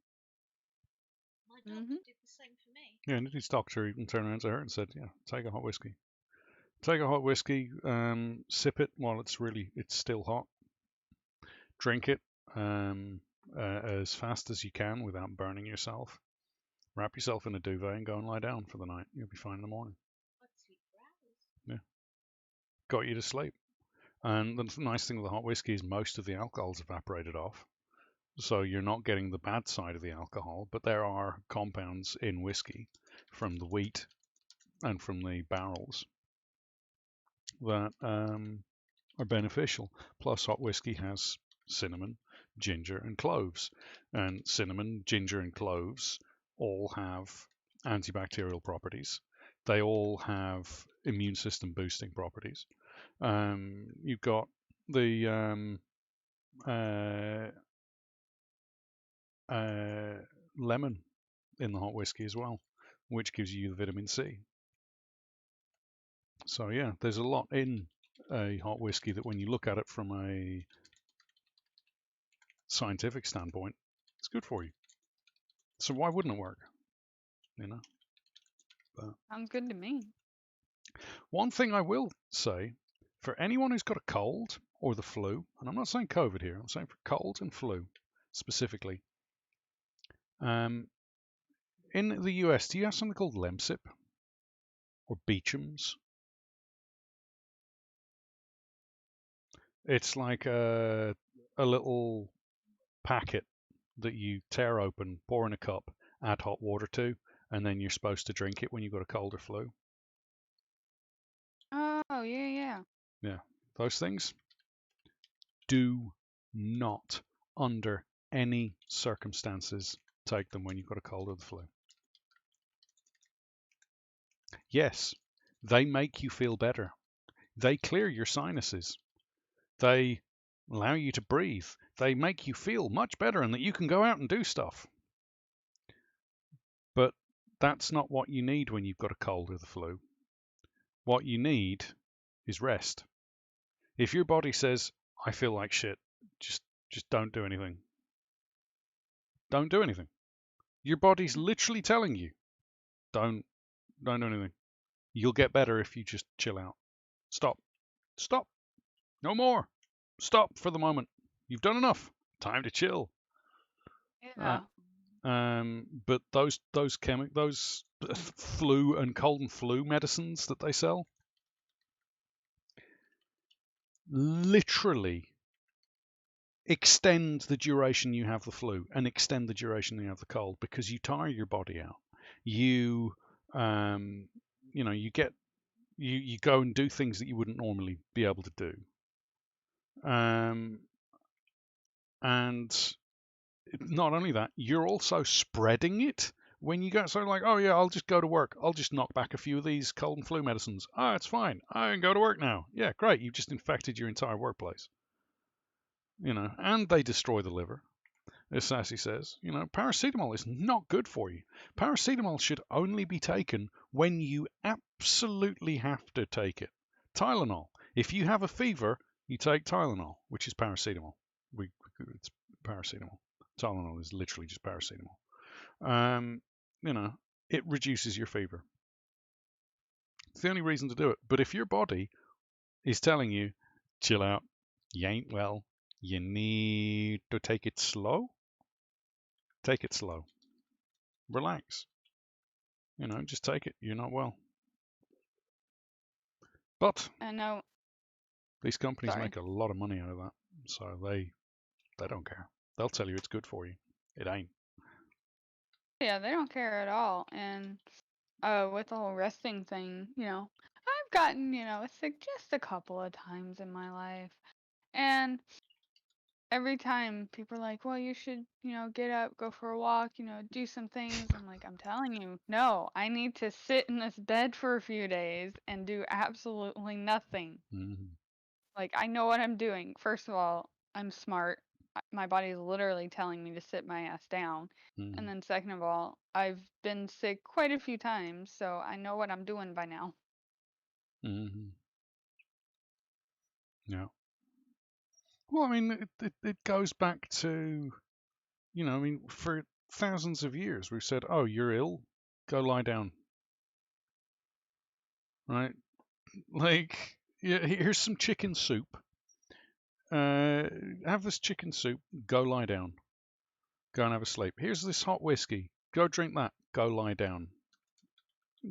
Speaker 4: My doctor did the same for me.
Speaker 2: Yeah, and his doctor even turned around to her and said, yeah, take a hot whiskey. Take a hot whiskey, sip it while it's still hot. Drink it as fast as you can without burning yourself. Wrap yourself in a duvet and go and lie down for the night. You'll be fine in the morning. Yeah. Got you to sleep. And the nice thing with the hot whiskey is most of the alcohol's evaporated off. So you're not getting the bad side of the alcohol, but there are compounds in whiskey from the wheat and from the barrels that are beneficial. Plus, hot whiskey has cinnamon, ginger, and cloves. And cinnamon, ginger, and cloves all have antibacterial properties. They all have immune system boosting properties. You've got the lemon in the hot whiskey as well, which gives you the vitamin C. So yeah, there's a lot in a hot whiskey that when you look at it from a scientific standpoint, it's good for you. So why wouldn't it work? You know.
Speaker 7: Sounds good to me.
Speaker 2: One thing I will say, for anyone who's got a cold or the flu, and I'm not saying COVID here, I'm saying for cold and flu specifically. In the US, do you have something called Lemsip or Beecham's? It's like a little packet that you tear open, pour in a cup, add hot water to, and then you're supposed to drink it when you've got a cold or flu.
Speaker 7: Oh, yeah.
Speaker 2: Yeah, those things. Do not, under any circumstances, take them when you've got a cold or the flu. Yes, they make you feel better. They clear your sinuses. They allow you to breathe. They make you feel much better and that you can go out and do stuff. But that's not what you need when you've got a cold or the flu. What you need is rest. If your body says, I feel like shit, just don't do anything. Don't do anything. Your body's literally telling you, don't do anything. You'll get better if you just chill out. Stop. No more. Stop for the moment. You've done enough. Time to chill.
Speaker 7: Yeah.
Speaker 2: But those flu and cold and flu medicines that they sell literally extend the duration you have the flu and extend the duration you have the cold because you tire your body out. You you go and do things that you wouldn't normally be able to do. And not only that, you're also spreading it when you go. So like, oh yeah, I'll just go to work. I'll just knock back a few of these cold and flu medicines. Oh, it's fine. I can go to work now. Yeah, great. You've just infected your entire workplace. And they destroy the liver. As Sassy says, paracetamol is not good for you. Paracetamol should only be taken when you absolutely have to take it. Tylenol. If you have a fever, you take Tylenol, which is paracetamol. It's paracetamol. Tylenol is literally just paracetamol. It reduces your fever. It's the only reason to do it. But if your body is telling you, chill out, you ain't well, you need to take it slow, take it slow. Relax. Just take it. You're not well. But
Speaker 7: I know.
Speaker 2: These companies make a lot of money out of that. So they don't care. They'll tell you it's good for you. It ain't.
Speaker 7: Yeah, they don't care at all. And with the whole resting thing, I've gotten, sick just a couple of times in my life. And every time people are like, well, you should, get up, go for a walk, do some things. I'm like, I'm telling you, no, I need to sit in this bed for a few days and do absolutely nothing.
Speaker 2: Mm-hmm.
Speaker 7: Like, I know what I'm doing. First of all, I'm smart. My body's literally telling me to sit my ass down.
Speaker 2: Mm-hmm.
Speaker 7: And then second of all, I've been sick quite a few times, so I know what I'm doing by now.
Speaker 2: Mm-hmm. Yeah. Well, I mean, it goes back to, for thousands of years, we've said, oh, you're ill, go lie down. Right? Like, yeah, here's some chicken soup. Have this chicken soup, go lie down. Go and have a sleep. Here's this hot whiskey. Go drink that. Go lie down.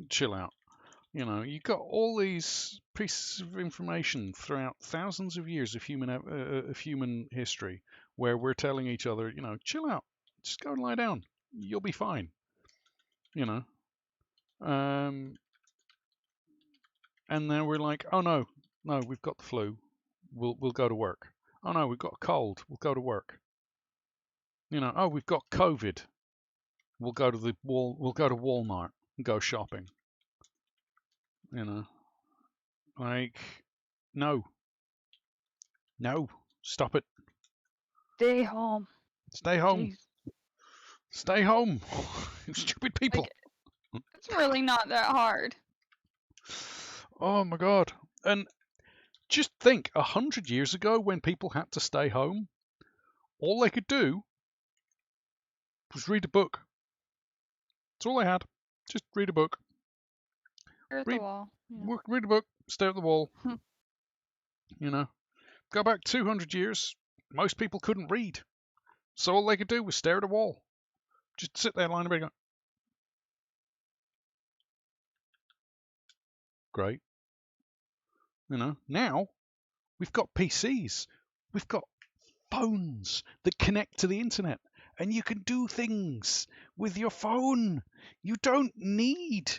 Speaker 2: Chill out. You got all these pieces of information throughout thousands of years of human history where we're telling each other, chill out. Just go and lie down. You'll be fine. And then we're like, oh no, we've got the flu. We'll go to work. Oh no, we've got a cold. We'll go to work. Oh, we've got COVID. We'll go to We'll go to Walmart and go shopping. Like, no, stop it.
Speaker 7: Stay home.
Speaker 2: Stay home.
Speaker 7: Jeez.
Speaker 2: Stay home. Stupid people.
Speaker 7: It's really not that hard.
Speaker 2: Oh my God. And just think, 100 years ago when people had to stay home, all they could do was read a book. That's all they had. Just read a book.
Speaker 7: Stare at the wall. Yeah.
Speaker 2: Read a book, stare at the wall. Go back 200 years, most people couldn't read. So all they could do was stare at a wall. Just sit there lying in bed going, great. Now we've got PCs. We've got phones that connect to the internet. And you can do things with your phone. You don't need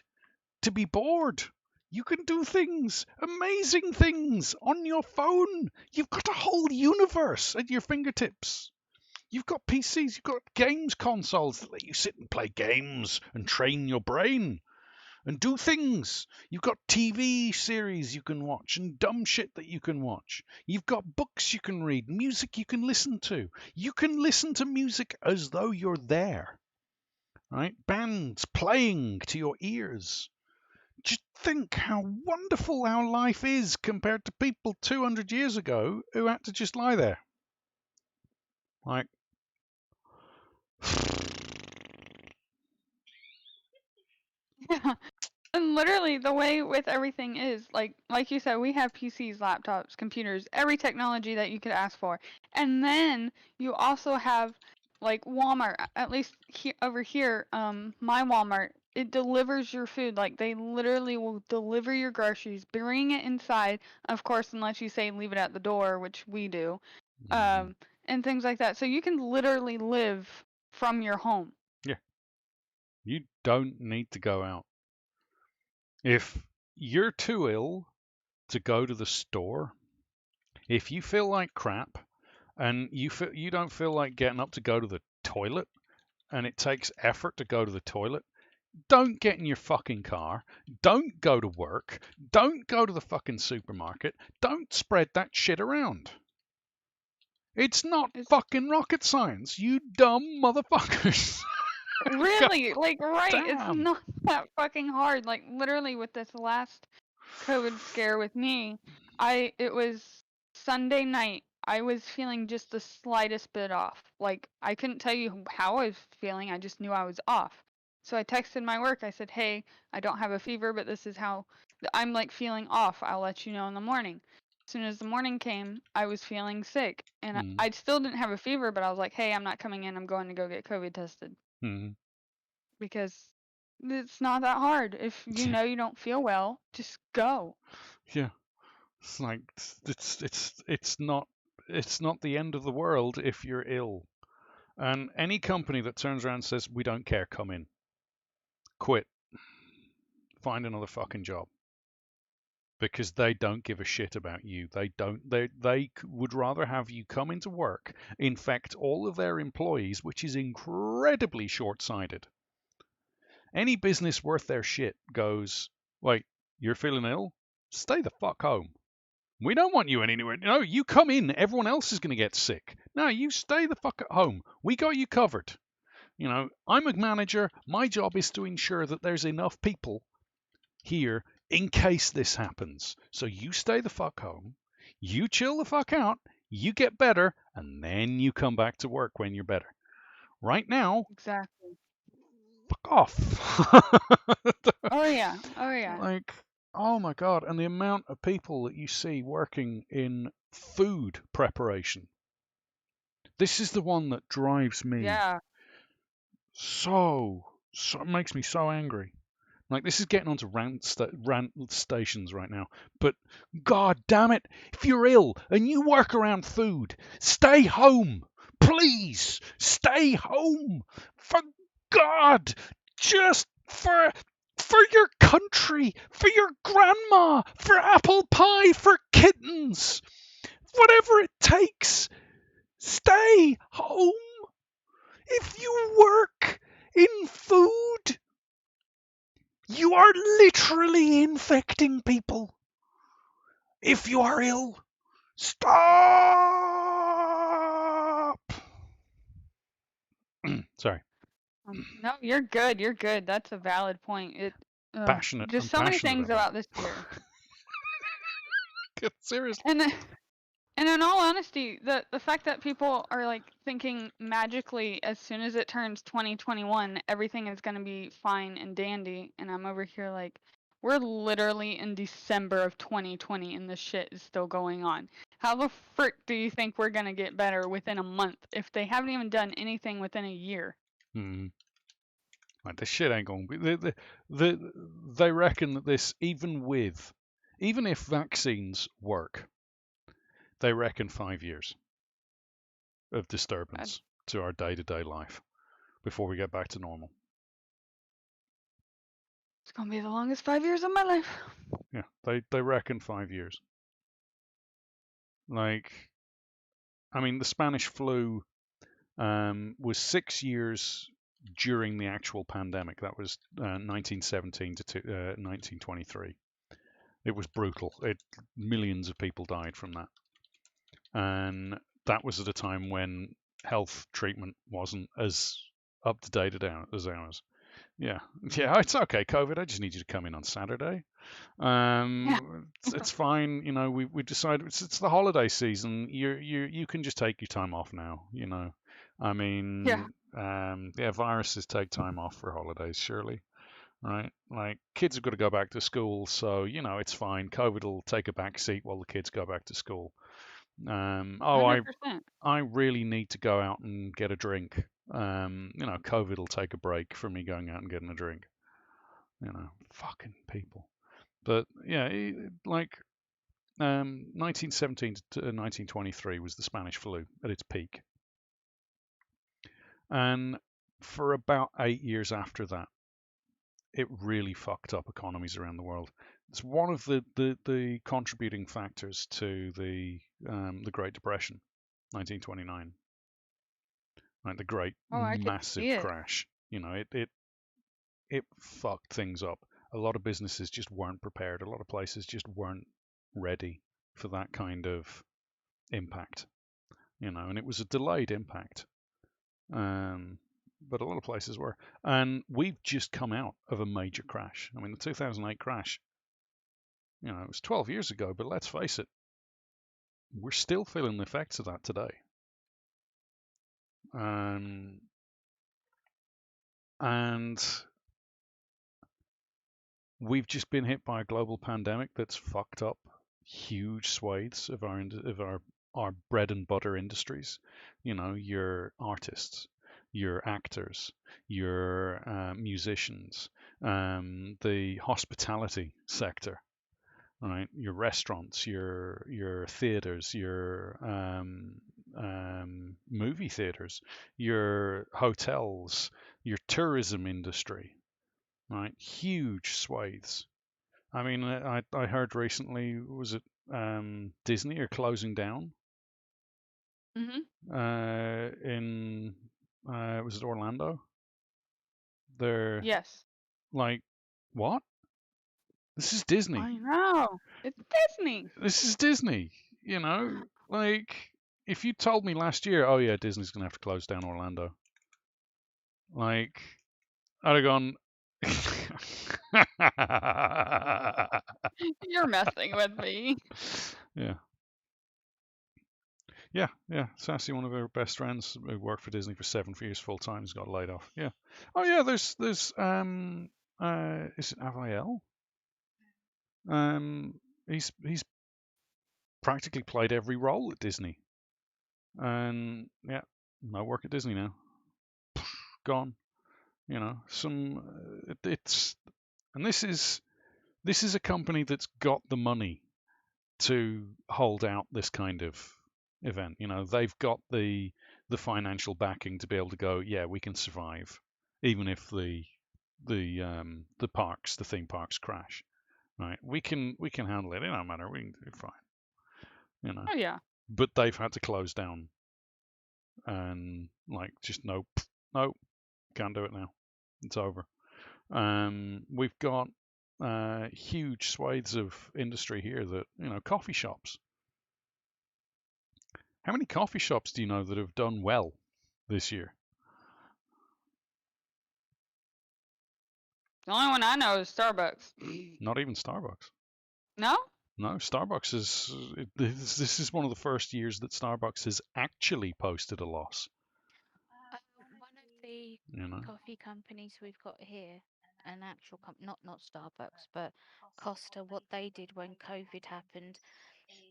Speaker 2: to be bored. You can do things, amazing things, on your phone. You've got a whole universe at your fingertips. You've got PCs, you've got games consoles that let you sit and play games and train your brain and do things. You've got TV series you can watch and dumb shit that you can watch. You've got books you can read, music you can listen to. You can listen to music as though you're there, right? Bands playing to your ears. Just think how wonderful our life is compared to people 200 years ago who had to just lie there. Like,
Speaker 7: Yeah. And literally the way with everything is like you said, we have PCs, laptops, computers, every technology that you could ask for. And then you also have like Walmart, at least over here, my Walmart, it delivers your food. Like they literally will deliver your groceries, bring it inside, of course, unless you say leave it at the door, which we do. And things like that. So you can literally live from your home.
Speaker 2: Yeah. You don't need to go out. If you're too ill to go to the store, if you feel like crap and you don't feel like getting up to go to the toilet and it takes effort to go to the toilet, don't get in your fucking car. Don't go to work. Don't go to the fucking supermarket. Don't spread that shit around. It's not fucking rocket science, you dumb motherfuckers.
Speaker 7: Really? Like, right.
Speaker 2: Damn.
Speaker 7: It's not that fucking hard. Like, literally with this last COVID scare with me, it was Sunday night. I was feeling just the slightest bit off. Like, I couldn't tell you how I was feeling. I just knew I was off. So I texted my work. I said, hey, I don't have a fever, but this is how I'm like feeling off. I'll let you know in the morning. As soon as the morning came, I was feeling sick. And I still didn't have a fever, but I was like, hey, I'm not coming in. I'm going to go get COVID tested. Because it's not that hard. If you know you don't feel well, just go.
Speaker 2: Yeah. It's like it's not the end of the world if you're ill. And any company that turns around and says we don't care, come in. Quit. Find another fucking job. Because they don't give a shit about you. They would rather have you come into work, infect all of their employees, which is incredibly short-sighted. Any business worth their shit goes, wait, you're feeling ill? Stay the fuck home. We don't want you anywhere. No, you come in, everyone else is going to get sick. No, you stay the fuck at home. We got you covered. I'm a manager. My job is to ensure that there's enough people here in case this happens. So you stay the fuck home, you chill the fuck out, you get better, and then you come back to work when you're better. Right now,
Speaker 7: exactly.
Speaker 2: Fuck off.
Speaker 7: Oh yeah.
Speaker 2: Like, oh my God. And the amount of people that you see working in food preparation. This is the one that drives me so makes me so angry. Like, this is getting onto rant stations right now. But God damn it, if you're ill and you work around food, stay home. Please, stay home. For God, just for your country, for your grandma, for apple pie, for kittens, whatever it takes, stay home. If you work in food, you are literally infecting people. If you are ill, stop. Sorry.
Speaker 7: No, you're good. You're good. That's a valid point.
Speaker 2: Passionate.
Speaker 7: Just
Speaker 2: I'm
Speaker 7: so many
Speaker 2: passionate
Speaker 7: things
Speaker 2: about
Speaker 7: about this year.
Speaker 2: Seriously.
Speaker 7: And in all honesty, the fact that people are like thinking magically as soon as it turns 2021, everything is going to be fine and dandy, and I'm over here like, we're literally in December of 2020 and this shit is still going on. How the frick do you think we're going to get better within a month if they haven't even done anything within a year?
Speaker 2: Like, this shit ain't going to be. They reckon that this, even if vaccines work, they reckon 5 years of disturbance to our day-to-day life before we get back to normal.
Speaker 7: It's going to be the longest 5 years of my life.
Speaker 2: Yeah, they reckon 5 years. Like, I mean, the Spanish flu was 6 years during the actual pandemic. That was 1917 to 1923. It was brutal. Millions of people died from that. And that was at a time when health treatment wasn't as up to date as ours. Yeah, it's okay, COVID. I just need you to come in on Saturday. It's fine. You know, we decided it's the holiday season. You can just take your time off now. You know, I mean, viruses take time off for holidays, surely, right? Like, kids have got to go back to school, so you know it's fine. COVID will take a back seat while the kids go back to school.
Speaker 7: 100%.
Speaker 2: I really need to go out and get a drink. You know, COVID will take a break from me going out and getting a drink. You know, fucking people. But yeah, like 1917 to 1923 was the Spanish flu at its peak. And for about 8 years after that, it really fucked up economies around the world. It's one of the contributing factors to the Great Depression, 1929, like the great massive crash. You know, it fucked things up. A lot of businesses just weren't prepared. A lot of places just weren't ready for that kind of impact. You know, and it was a delayed impact. But a lot of places were. And we've just come out of a major crash. I mean, the 2008 crash, you know, it was 12 years ago, but let's face it, we're still feeling the effects of that today. And we've just been hit by a global pandemic that's fucked up huge swathes of our bread and butter industries. You know, your artists, your actors, your musicians, the hospitality sector, right? Your restaurants, your theaters, your movie theaters, your hotels, your tourism industry, right? Huge swathes. I mean, I heard recently, was it Disney are closing down? In was it Orlando? They're like, what? This is Disney.
Speaker 7: I know. It's Disney.
Speaker 2: This is Disney. You know, like, if you told me last year, oh yeah, Disney's gonna have to close down Orlando, like, I'd have gone.
Speaker 7: You're messing with me.
Speaker 2: Yeah. Sassy, one of our best friends, who worked for Disney for 7 years full time, has got laid off. Yeah. Oh yeah, there's is it Avael? He's practically played every role at Disney, and yeah, no work at Disney now. Gone. You know, this is a company that's got the money to hold out this kind of event. You know, they've got the financial backing to be able to go, yeah, we can survive, even if the theme parks crash. Right, we can handle it. It don't matter. We can do fine. You know.
Speaker 7: Oh yeah.
Speaker 2: But they've had to close down and like just nope, can't do it now. It's over. We've got huge swathes of industry here that, you know, coffee shops. How many coffee shops do you know that have done well this year?
Speaker 7: The only one I know is Starbucks.
Speaker 2: Not even Starbucks.
Speaker 7: No?
Speaker 2: No, Starbucks this is one of the first years that Starbucks has actually posted a loss.
Speaker 3: One of the
Speaker 2: You know,
Speaker 3: coffee companies we've got here, an actual not Starbucks, but Costa, what they did when COVID happened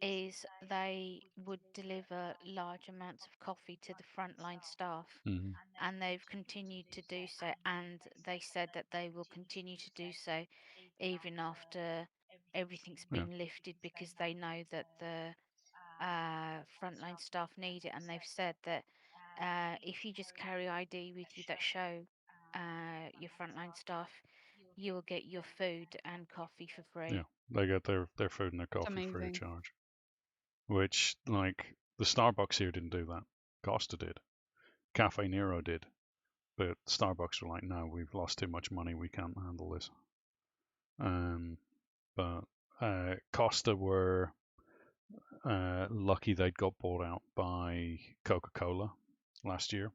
Speaker 3: is they would deliver large amounts of coffee to the frontline staff, and they've continued to do so, and they said that they will continue to do so even after everything's been lifted, because they know that the frontline staff need it, and they've said that if you just carry ID with you that show your frontline staff, you will get your food and coffee for free.
Speaker 2: Yeah, they get their food and their coffee free of
Speaker 7: amazing.
Speaker 2: charge. Which, like, the Starbucks here didn't do that. Costa did. Cafe Nero did. But Starbucks were like, no, we've lost too much money. We can't handle this. But Costa were lucky they'd got bought out by Coca-Cola last year.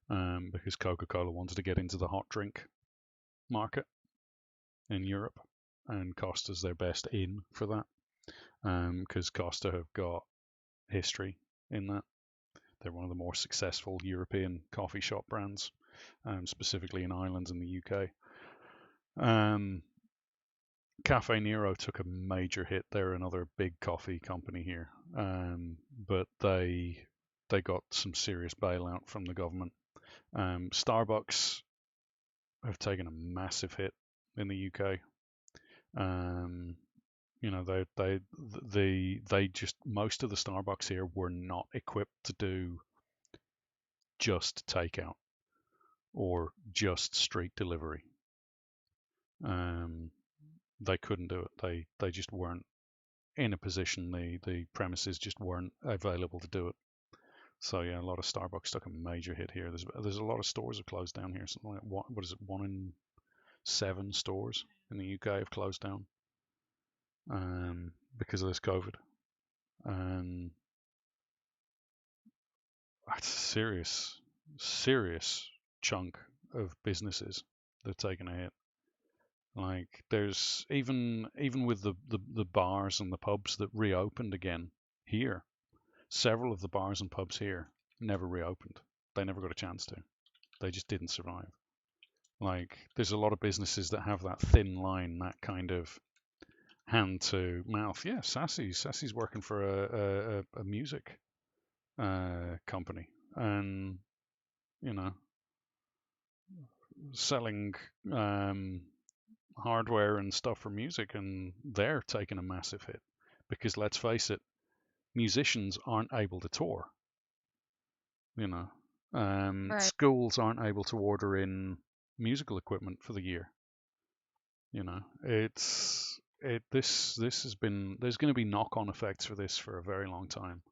Speaker 2: Because Coca-Cola wanted to get into the hot drink market in Europe. And Costa's their best in for that. Because Costa have got history in that. They're one of the more successful European coffee shop brands, specifically in Ireland and the UK. Cafe Nero took a major hit. They're another big coffee company here, but they got some serious bailout from the government. Starbucks have taken a massive hit in the UK. You know, they just, most of the Starbucks here were not equipped to do just takeout or just street delivery. They couldn't do it. They just weren't in a position. The premises just weren't available to do it. So yeah, a lot of Starbucks took a major hit here. There's a lot of stores have closed down here. Something like what is it? 1 in 7 stores in the UK have closed down because of this COVID. And that's a serious chunk of businesses that have taken a hit. Like, there's even with the bars and the pubs that reopened again here, several of the bars and pubs here never reopened. They never got a chance to. They just didn't survive. Like, there's a lot of businesses that have that thin line, that kind of hand to mouth. Yeah, Sassy's working for a music company, and you know, selling hardware and stuff for music, and they're taking a massive hit because, let's face it, musicians aren't able to tour. You know,
Speaker 7: Right.
Speaker 2: schools aren't able to order in musical equipment for the year. You know, this has been, there's going to be knock-on effects for this for a very long time,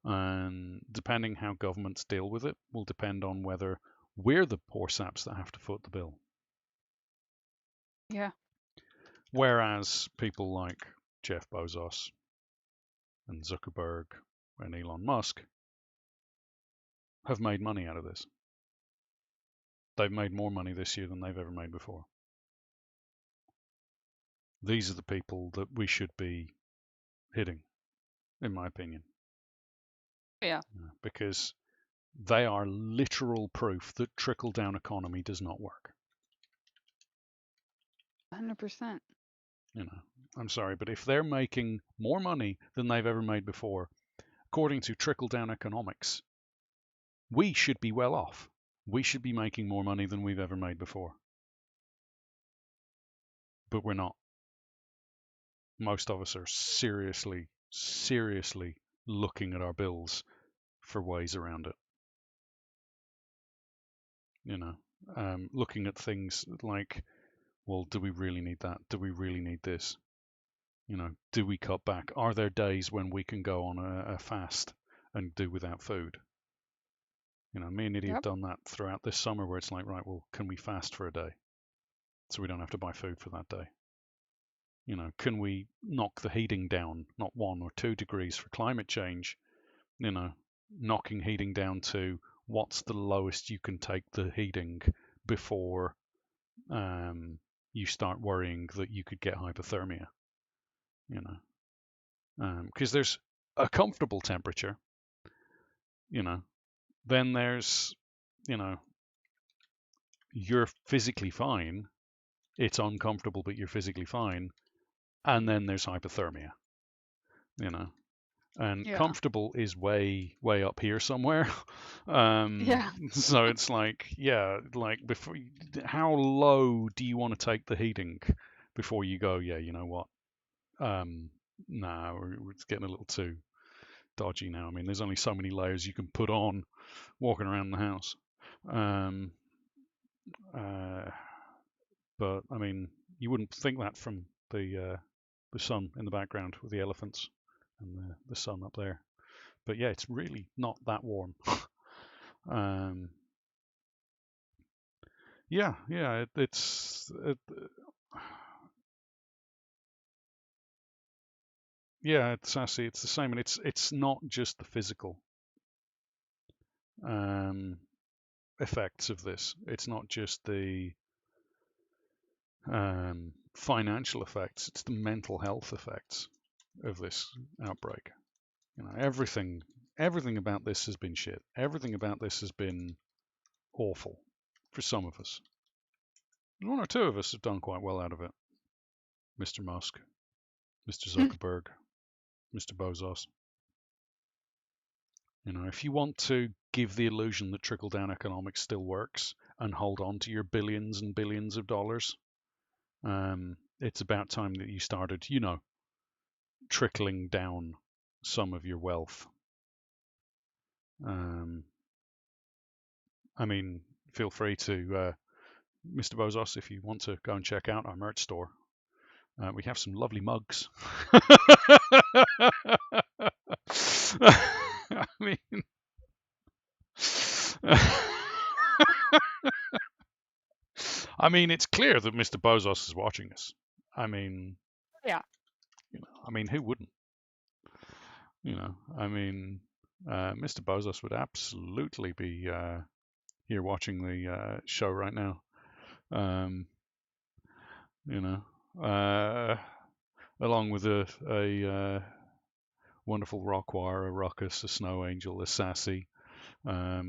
Speaker 2: and depending how governments deal with it will depend on whether we're the poor saps that have to foot the bill.
Speaker 7: Yeah.
Speaker 2: Whereas people like Jeff Bezos and Zuckerberg and Elon Musk have made money out of this. They've made more money this year than they've ever made before. These are the people that we should be hitting, in my opinion.
Speaker 7: Yeah.
Speaker 2: Because they are literal proof that trickle-down economy does not work.
Speaker 7: 100%.
Speaker 2: You know, I'm sorry, but if they're making more money than they've ever made before, according to trickle-down economics, we should be well off. We should be making more money than we've ever made before. But we're not. Most of us are seriously looking at our bills for ways around it. Looking at things like, well, do we really need that? Do we really need this? Do we cut back? Are there days when we can go on a fast and do without food? Me and Nidhi have done that throughout this summer, where it's like, right, well, can we fast for a day so we don't have to buy food for that day? Can we knock the heating down, not 1 or 2 degrees for climate change? Knocking heating down to what's the lowest you can take the heating before you start worrying that you could get hypothermia. Because there's a comfortable temperature, then there's, you're physically fine. It's uncomfortable, but you're physically fine. And then there's hypothermia, and comfortable is way up here somewhere. So it's like, before, how low do you want to take the heating before you go, yeah, you know what? Nah, it's getting a little too dodgy now. I mean, there's only so many layers you can put on walking around the house. But I mean, you wouldn't think that from the sun in the background with the elephants and the sun up there. But yeah, it's really not that warm. It's Sassy. It's the same, and it's not just the physical effects of this. It's not just the financial effects. It's the mental health effects of this outbreak. Everything about this has been shit. Everything about this has been awful for some of us. 1 or 2 of us have done quite well out of it. Mr. Musk, Mr. Zuckerberg, Mr. Bezos. If you want to give the illusion that trickle-down economics still works and hold on to your billions and billions of dollars, it's about time that you started, trickling down some of your wealth. I mean, feel free to, Mr. Bezos, if you want to go and check out our merch store. We have some lovely mugs. I mean, it's clear that Mr. Bezos is watching us. I mean,
Speaker 7: yeah.
Speaker 2: Who wouldn't? Mr. Bezos would absolutely be here watching the show right now. Along with a wonderful Rockwire, a Ruckus, a Snow Angel, a Sassy,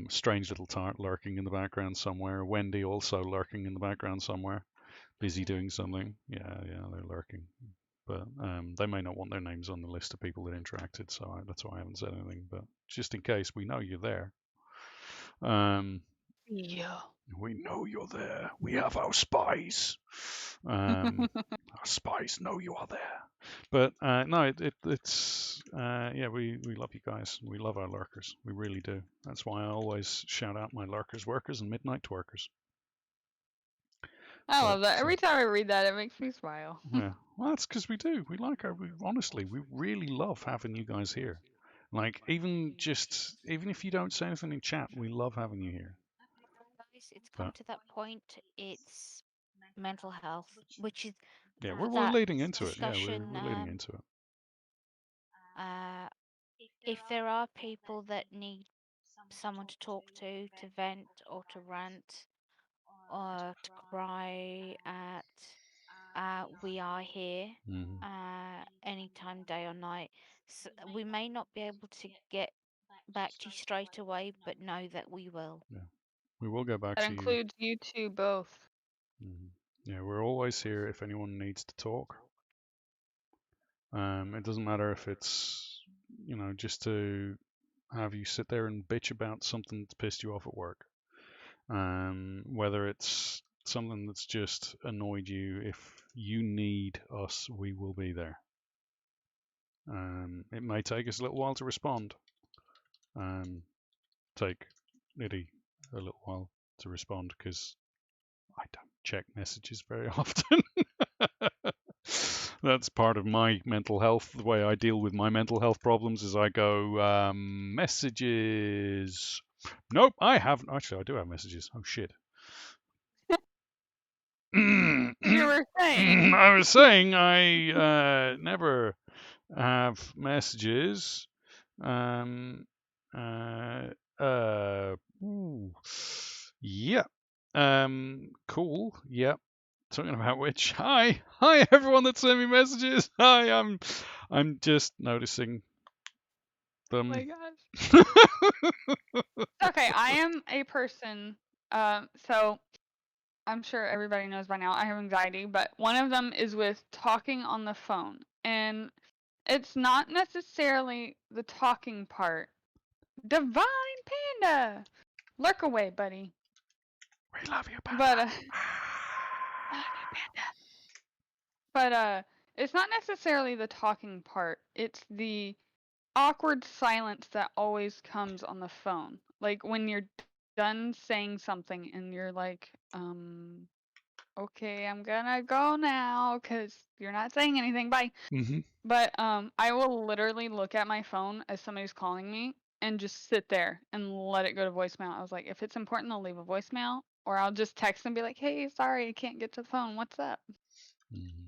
Speaker 2: strange little tart lurking in the background somewhere. Wendy also lurking in the background somewhere, busy doing something. Yeah, they're lurking. But they may not want their names on the list of people that interacted, so that's why I haven't said anything. But just in case, we know you're there.
Speaker 7: Yeah.
Speaker 2: We know you're there. We have our spies. Our spies know you are there. But no, it's we love you guys. We love our lurkers. We really do. That's why I always shout out my lurkers, workers, and midnight twerkers.
Speaker 7: I love that. Every time I read that, it makes me smile.
Speaker 2: Yeah, well, that's because we do. We like honestly, we really love having you guys here. Like, even if you don't say anything in chat, we love having you here.
Speaker 3: Guys, it's come to that point. It's mental health, which is
Speaker 2: we're leading into it. Yeah, we're leading into it.
Speaker 3: If there are people that need someone to talk to vent or to rant or to cry at, we are here anytime, day or night. So we may not be able to get back to you straight away, but know that we will.
Speaker 2: Yeah, we will go back to you.
Speaker 7: That includes you two both.
Speaker 2: Yeah, we're always here if anyone needs to talk. It doesn't matter if it's, just to have you sit there and bitch about something that's pissed you off at work. Whether it's something that's just annoyed you, if you need us, we will be there. It may take us a little while to respond. Take Niddy a little while to respond because I don't check messages very often. That's part of my mental health. The way I deal with my mental health problems is I go, messages. Nope, I haven't. Actually, I do have messages. Oh, shit.
Speaker 7: You were saying.
Speaker 2: I was saying I never have messages. Yeah. Cool. Yeah. Talking about which, hi everyone that sent me messages. Hi, I'm just noticing them.
Speaker 7: Oh my gosh. Okay, I am a person. So I'm sure everybody knows by now I have anxiety, but one of them is with talking on the phone, and it's not necessarily the talking part. Divine Panda, lurk away, buddy.
Speaker 2: We love you, Panda.
Speaker 7: But love you, Panda. But it's not necessarily the talking part. It's the awkward silence that always comes on the phone. Like when you're done saying something and you're like, okay, I'm gonna go now because you're not saying anything. Bye.
Speaker 2: Mm-hmm.
Speaker 7: But I will literally look at my phone as somebody's calling me and just sit there and let it go to voicemail. I was like, if it's important, I'll leave a voicemail, or I'll just text and be like, hey, sorry, I can't get to the phone. What's up?
Speaker 2: Mm-hmm.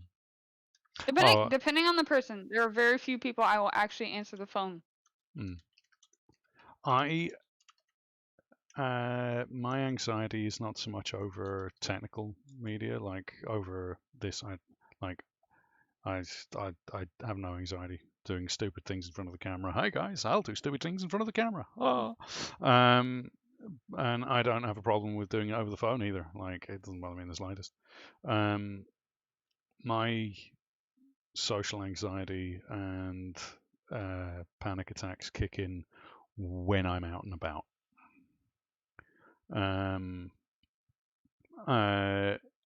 Speaker 7: Depending on the person, there are very few people I will actually answer the phone.
Speaker 2: My anxiety is not so much over technical media, like over this. I have no anxiety doing stupid things in front of the camera. Hi guys, I'll do stupid things in front of the camera. Oh. And I don't have a problem with doing it over the phone either. Like, it doesn't bother me in the slightest. My social anxiety and panic attacks kick in when I'm out and about.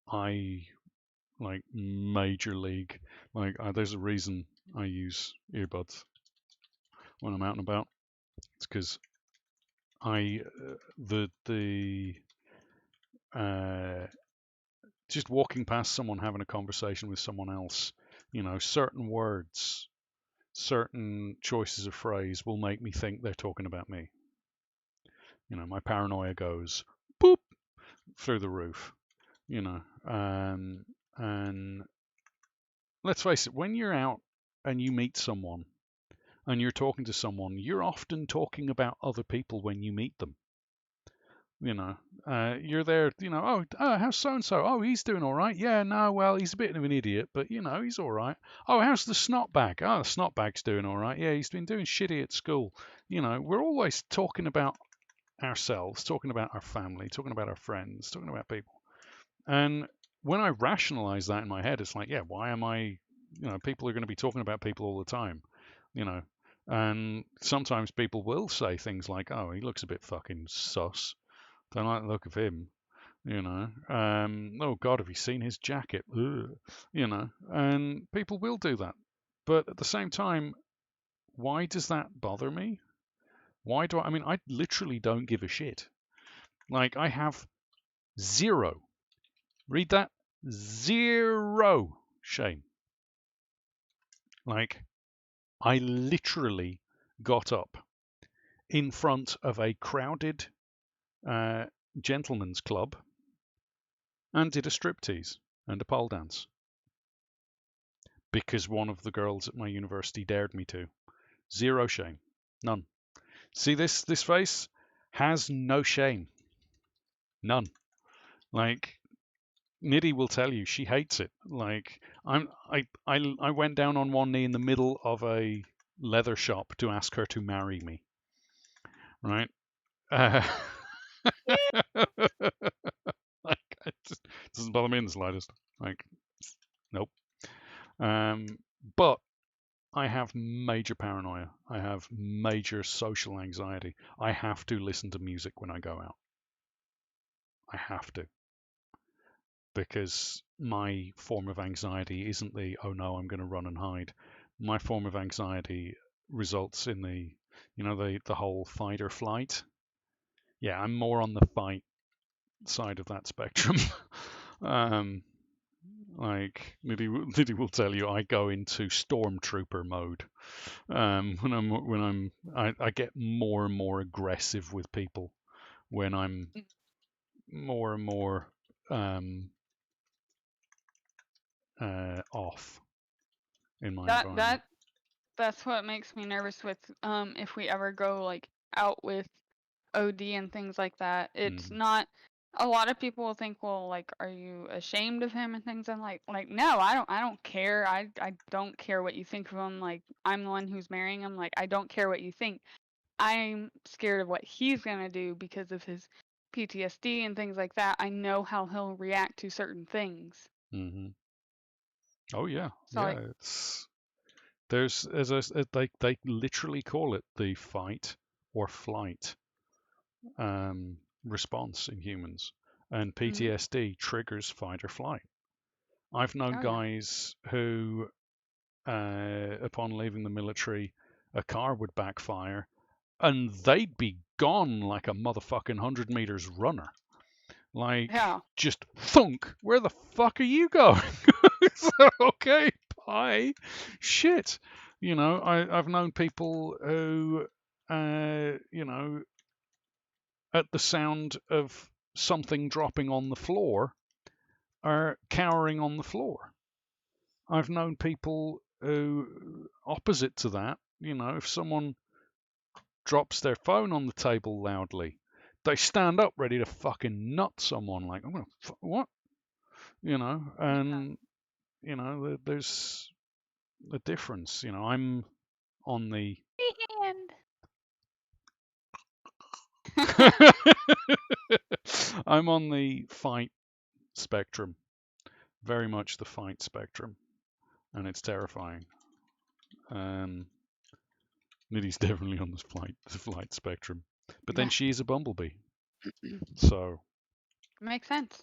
Speaker 2: I like major league. Like, there's a reason I use earbuds when I'm out and about. It's because just walking past someone having a conversation with someone else, certain words, certain choices of phrase will make me think they're talking about me. My paranoia goes boop through the roof. And let's face it, when you're out and you meet someone and you're talking to someone, you're often talking about other people when you meet them. You're there, oh, how's so-and-so? Oh, he's doing all right. Yeah, no, well, he's a bit of an idiot, but, he's all right. Oh, how's the snot bag? Oh, the snot bag's doing all right. Yeah, he's been doing shitty at school. We're always talking about ourselves, talking about our family, talking about our friends, talking about people. And when I rationalize that in my head, it's like, yeah, why am I, people are going to be talking about people all the time, and sometimes people will say things like, oh, he looks a bit fucking sus. Don't like the look of him, oh God, have you seen his jacket? Ugh. And people will do that. But at the same time, why does that bother me? Why do I mean, I literally don't give a shit. Like, I have zero, read that, zero shame. Like, I literally got up in front of a crowded gentleman's club and did a striptease and a pole dance because one of the girls at my university dared me to. Zero shame. None. See this face has no shame. None. Like, Niddy will tell you she hates it. Like, I went down on one knee in the middle of a leather shop to ask her to marry me. Right? Like, it just doesn't bother me in the slightest. Like, nope. But I have major paranoia. I have major social anxiety. I have to listen to music when I go out. I have to, because my form of anxiety isn't the, oh no, I'm going to run and hide. My form of anxiety results in the whole fight or flight. Yeah, I'm more on the fight side of that spectrum. Like Nidhi will tell you, I go into stormtrooper mode I get more and more aggressive with people when I'm more and more off in my environment.
Speaker 7: That's what makes me nervous with if we ever go like out with OD and things like that. It's not. A lot of people will think, well, like, are you ashamed of him and things? I'm like, no, I don't care. I don't care what you think of him. Like, I'm the one who's marrying him. Like, I don't care what you think. I'm scared of what he's gonna do because of his PTSD and things like that. I know how he'll react to certain things.
Speaker 2: Oh yeah,
Speaker 7: So
Speaker 2: yeah. There's they literally call it the fight or flight response in humans, and PTSD triggers fight or flight. I've known guys who, upon leaving the military, a car would backfire, and they'd be gone like a motherfucking 100 meters runner. Like, just thunk. Where the fuck are you going? Okay, bye. Shit. I've known people who, at the sound of something dropping on the floor, are cowering on the floor. I've known people who, opposite to that, if someone drops their phone on the table loudly, they stand up ready to fucking nut someone. Like, I'm gonna what? And there's a difference. I'm on the I'm on the fight spectrum, very much the fight spectrum, and it's terrifying. Nidhi's definitely on the flight spectrum, but then she is a bumblebee, so
Speaker 7: makes sense.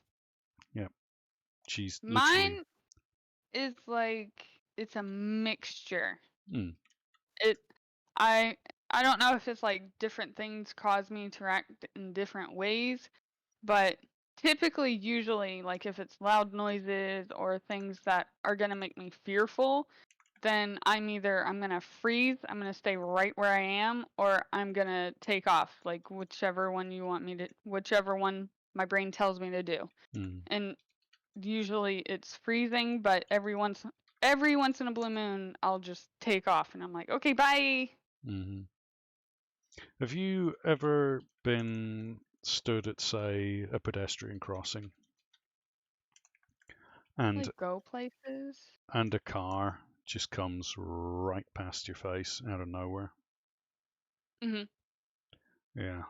Speaker 2: Yeah, she's
Speaker 7: Mine is like, it's a mixture. It I don't know if it's like different things cause me to act in different ways, but typically, usually, like if it's loud noises or things that are gonna make me fearful, then I'm gonna freeze, I'm gonna stay right where I am, or I'm gonna take off, like whichever one my brain tells me to do. And usually it's freezing, but every once in a blue moon, I'll just take off, and I'm like, okay, bye.
Speaker 2: Have you ever been stood at, say, a pedestrian crossing, and
Speaker 7: like go places,
Speaker 2: and a car just comes right past your face out of nowhere? Yeah.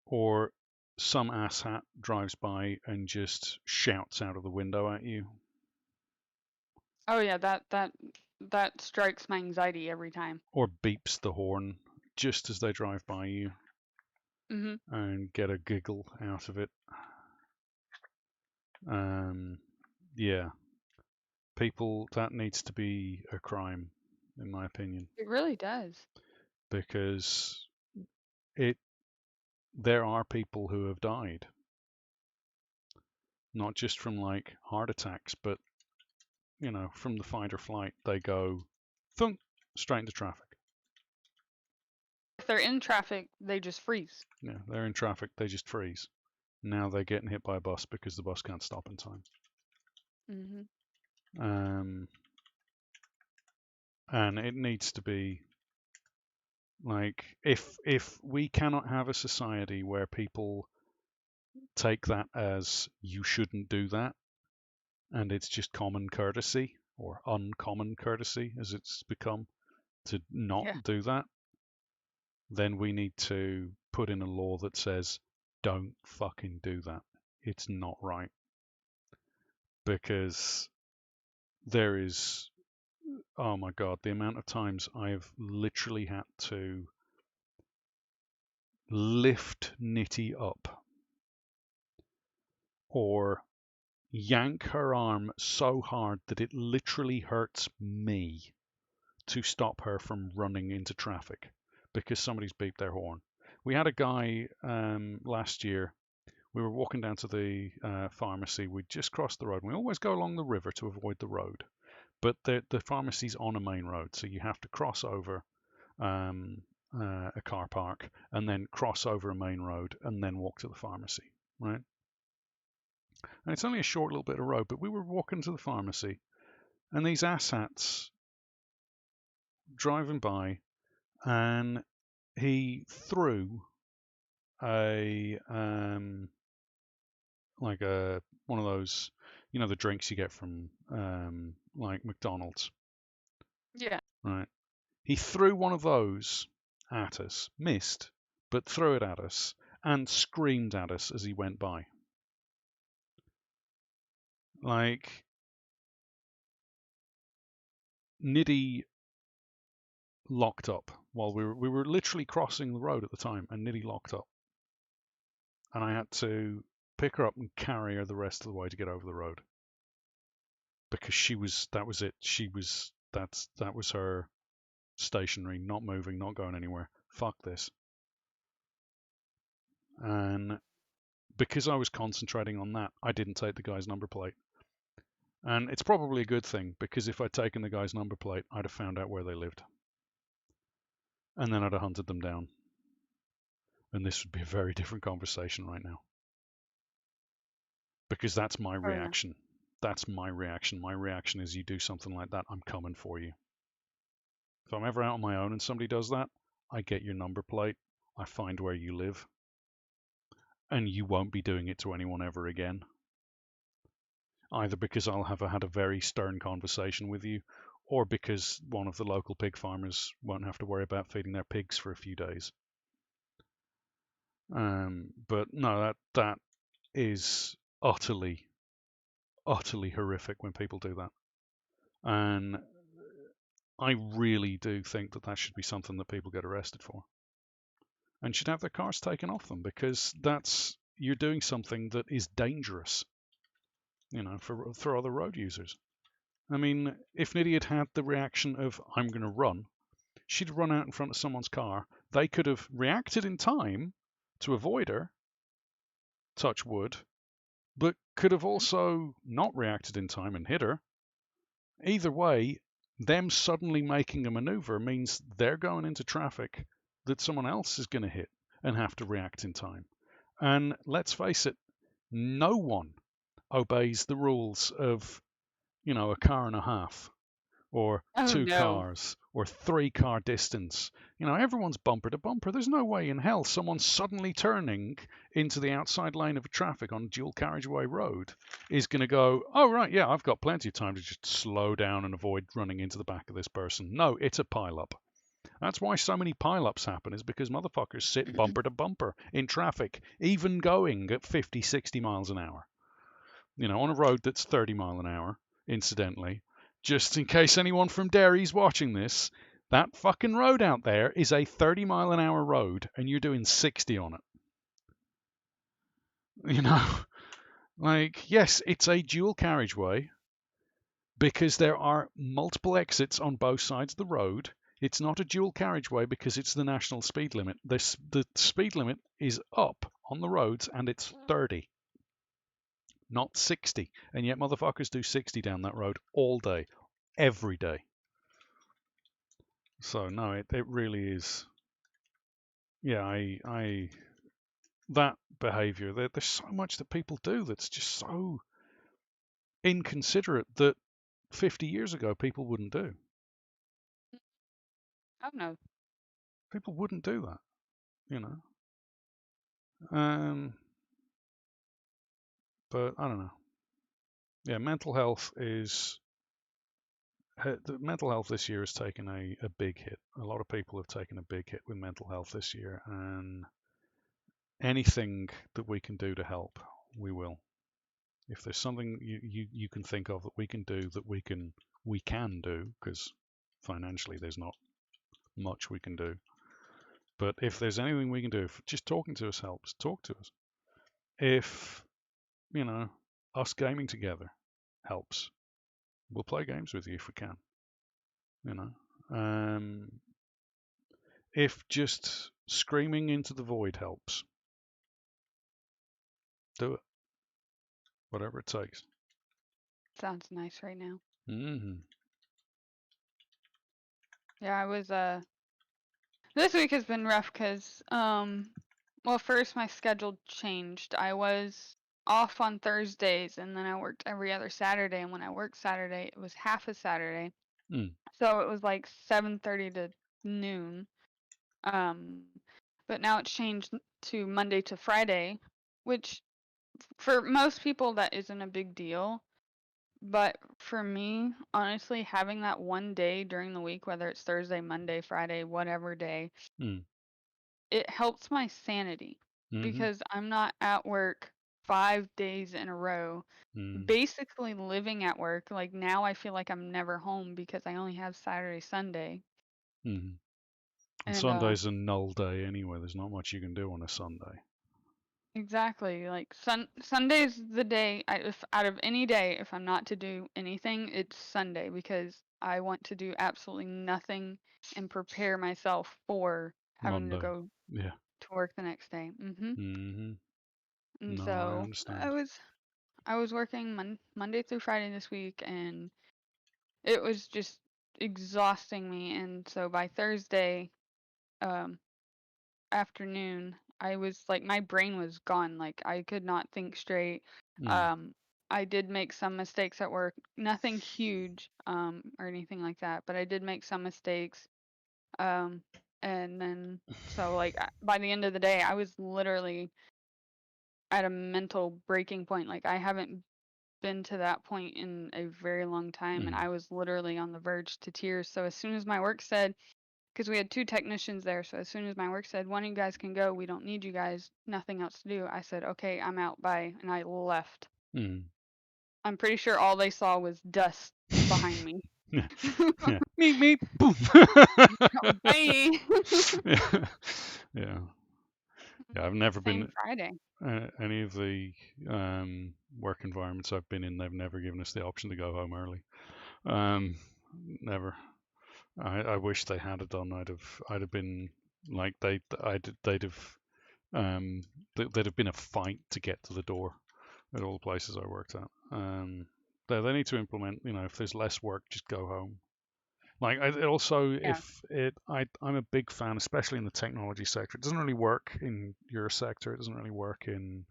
Speaker 2: Or some asshat drives by and just shouts out of the window at you.
Speaker 7: Oh yeah, that strikes my anxiety every time.
Speaker 2: Or beeps the horn just as they drive by you, and get a giggle out of it. Yeah. People, that needs to be a crime, in my opinion.
Speaker 7: It really does.
Speaker 2: Because there are people who have died. Not just from like heart attacks, but from the fight or flight, they go thunk straight into traffic.
Speaker 7: If they're in traffic, they just freeze.
Speaker 2: Yeah, they're in traffic, they just freeze. Now they're getting hit by a bus because the bus can't stop in time. And it needs to be like, if we cannot have a society where people take that as you shouldn't do that, and it's just common courtesy or uncommon courtesy as it's become to not do that, then we need to put in a law that says don't fucking do that. It's not right. Because there is, oh my god, the amount of times I've literally had to lift Nitty up or yank her arm so hard that it literally hurts me to stop her from running into traffic because somebody's beeped their horn. We had a guy last year. We were walking down to the pharmacy. We just crossed the road. We always go along the river to avoid the road, but the pharmacy's on a main road, so you have to cross over a car park and then cross over a main road and then walk to the pharmacy, right? And it's only a short little bit of road, but we were walking to the pharmacy, and these asshats driving by, and he threw a like a one of those, you know, the drinks you get from like McDonald's.
Speaker 7: Yeah.
Speaker 2: Right. He threw one of those at us, missed, but threw it at us and screamed at us as he went by. Like, Niddy locked up while we were literally crossing the road at the time, and Niddy locked up, and I had to pick her up and carry her the rest of the way to get over the road because that was it. That was her stationary, not moving, not going anywhere. Fuck this. And because I was concentrating on that, I didn't take the guy's number plate. And it's probably a good thing, because if I'd taken the guy's number plate, I'd have found out where they lived. And then I'd have hunted them down. And this would be a very different conversation right now. Because that's my reaction. That's my reaction. My reaction is, you do something like that, I'm coming for you. If I'm ever out on my own and somebody does that, I get your number plate, I find where you live, and you won't be doing it to anyone ever again. Either because I'll have had a very stern conversation with you, or because one of the local pig farmers won't have to worry about feeding their pigs for a few days. But no, that is utterly, utterly horrific when people do that. And I really do think that should be something that people get arrested for, and should have their cars taken off them, because you're doing something that is dangerous, you know, for other road users. I mean, if Niddy had had the reaction of, I'm going to run, she'd run out in front of someone's car. They could have reacted in time to avoid her, touch wood, but could have also not reacted in time and hit her. Either way, them suddenly making a maneuver means they're going into traffic that someone else is going to hit and have to react in time. And let's face it, no one obeys the rules of, you know, a car and a half, or two cars, or 3-car distance. You know, everyone's bumper to bumper. There's no way in hell someone suddenly turning into the outside lane of a traffic on a dual carriageway road is going to go, oh, right, yeah, I've got plenty of time to just slow down and avoid running into the back of this person. No, it's a pile-up. That's why so many pile-ups happen, is because motherfuckers sit bumper to bumper in traffic, even going at 50, 60 miles an hour. You know, on a road that's 30 mile an hour, incidentally. Just in case anyone from Derry's watching this, that fucking road out there is a 30 mile an hour road, and you're doing 60 on it. You know, like, yes, it's a dual carriageway because there are multiple exits on both sides of the road. It's not a dual carriageway because it's the national speed limit. The speed limit is up on the roads, and it's 30. Not 60, and yet motherfuckers do 60 down that road all day, every day. So no, it really is. Yeah, I that behaviour. There's so much that people do that's just so inconsiderate that 50 years ago people wouldn't do.
Speaker 7: Oh no.
Speaker 2: People wouldn't do that, you know. But I don't know. Yeah, mental health this year has taken a big hit. A lot of people have taken a big hit with mental health this year, and anything that we can do to help, we will. If there's something you can think of that we can do, because financially there's not much we can do, But if there's anything we can do, if just talking to us helps, talk to us. If, us gaming together helps, we'll play games with you if we can. If just screaming into the void helps, do it. Whatever it takes.
Speaker 7: Sounds nice right now.
Speaker 2: Mm-hmm.
Speaker 7: Yeah, I was this week has been rough because well, first my schedule changed. I was off on Thursdays and then I worked every other Saturday, and when I worked Saturday, it was half a Saturday. So it was like 7:30 to noon. But now it's changed to Monday to Friday, which for most people that isn't a big deal. But for me, honestly, having that one day during the week, whether it's Thursday, Monday, Friday, whatever day, it helps my sanity because I'm not at work 5 days in a row, basically living at work. Like now I feel like I'm never home because I only have Saturday, Sunday.
Speaker 2: And
Speaker 7: And
Speaker 2: Sunday's a null day anyway. There's not much you can do on a Sunday.
Speaker 7: exactly. Like Sunday's the day if out of any day, if I'm not to do anything, it's Sunday because I want to do absolutely nothing and prepare myself for having to
Speaker 2: Monday.
Speaker 7: go to work the next day. And
Speaker 2: No, I
Speaker 7: so
Speaker 2: understand.
Speaker 7: I was working Monday through Friday this week, and it was just exhausting me. And so by Thursday afternoon, I was like, my brain was gone. Like I could not think straight. I did make some mistakes at work, nothing huge or anything like that, but I did make some mistakes. And then so like by the end of the day, I was literally at a mental breaking point. Like I haven't been to that point in a very long time, and I was literally on the verge to tears. So as soon as my work said, because we had 2 technicians there, so as soon as my work said, one of you guys can go, we don't need you guys, nothing else to do, I said, okay, I'm out, bye, and I left. I'm pretty sure all they saw was dust behind me.
Speaker 2: Yeah. Meep, boom.
Speaker 7: Bye.
Speaker 2: Yeah. I've never been
Speaker 7: Friday.
Speaker 2: any of the work environments I've been in. They've never given us the option to go home early. Never. I wish they had done. I'd have been like they'd have there'd have been a fight to get to the door at all the places I worked at. They need to implement. If there's less work, just go home. Like I'm a big fan, especially in the technology sector. It doesn't really work in your sector. It doesn't really work in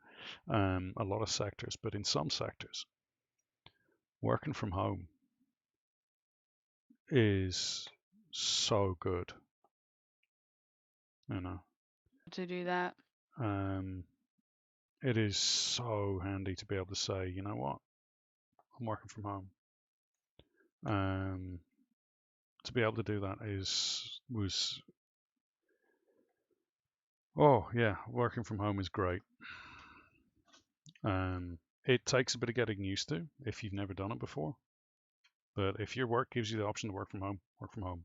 Speaker 2: a lot of sectors, but in some sectors, working from home is so good.
Speaker 7: To do that.
Speaker 2: It is so handy to be able to say, you know what, I'm working from home. To be able to do that working from home is great. It takes a bit of getting used to if you've never done it before. But if your work gives you the option to work from home, work from home.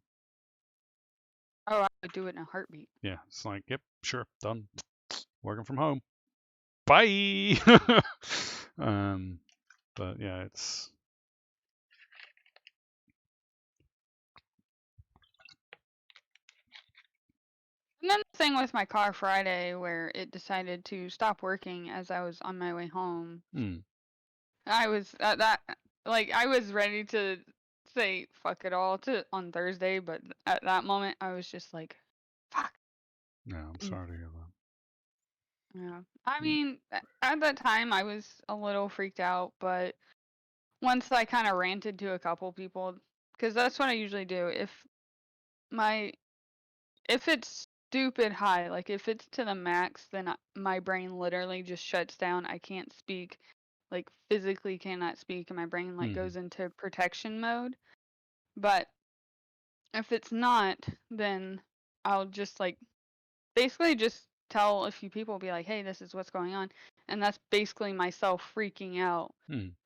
Speaker 7: Oh, I would do it in a heartbeat.
Speaker 2: Yeah, it's like, yep, sure, done. Working from home. Bye. But yeah, it's.
Speaker 7: And then the thing with my car Friday where it decided to stop working as I was on my way home. I was I was ready to say fuck it all on Thursday, but at that moment I was just like, fuck.
Speaker 2: Yeah, I'm sorry to hear that.
Speaker 7: Yeah. I mean, at that time I was a little freaked out, but once I kind of ranted to a couple people, because that's what I usually do. If it's stupid high, like if it's to the max, then my brain literally just shuts down. I can't speak, like physically cannot speak, and my brain like goes into protection mode. But if it's not, then I'll just like basically just tell a few people, be like, hey, this is what's going on. And that's basically myself freaking out.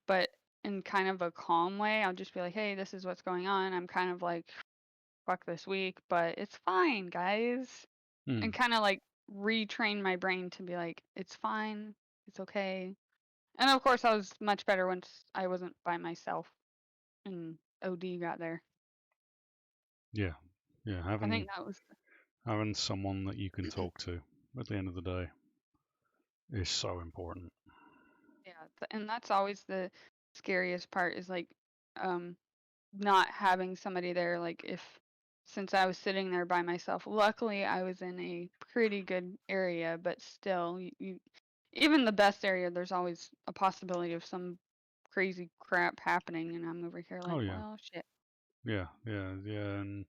Speaker 7: But in kind of a calm way, I'll just be like, hey, this is what's going on. I'm kind of like, fuck this week, but it's fine, guys. and kind of like retrain my brain to be like, it's fine, it's okay. And of course, I was much better once I wasn't by myself and OD got there.
Speaker 2: Yeah.
Speaker 7: I think that was
Speaker 2: having someone that you can talk to at the end of the day is so important.
Speaker 7: yeah, and that's always the scariest part is like not having somebody there. Like since I was sitting there by myself, luckily I was in a pretty good area, but still, you even the best area, there's always a possibility of some crazy crap happening, and I'm over here like, well, shit.
Speaker 2: Yeah, and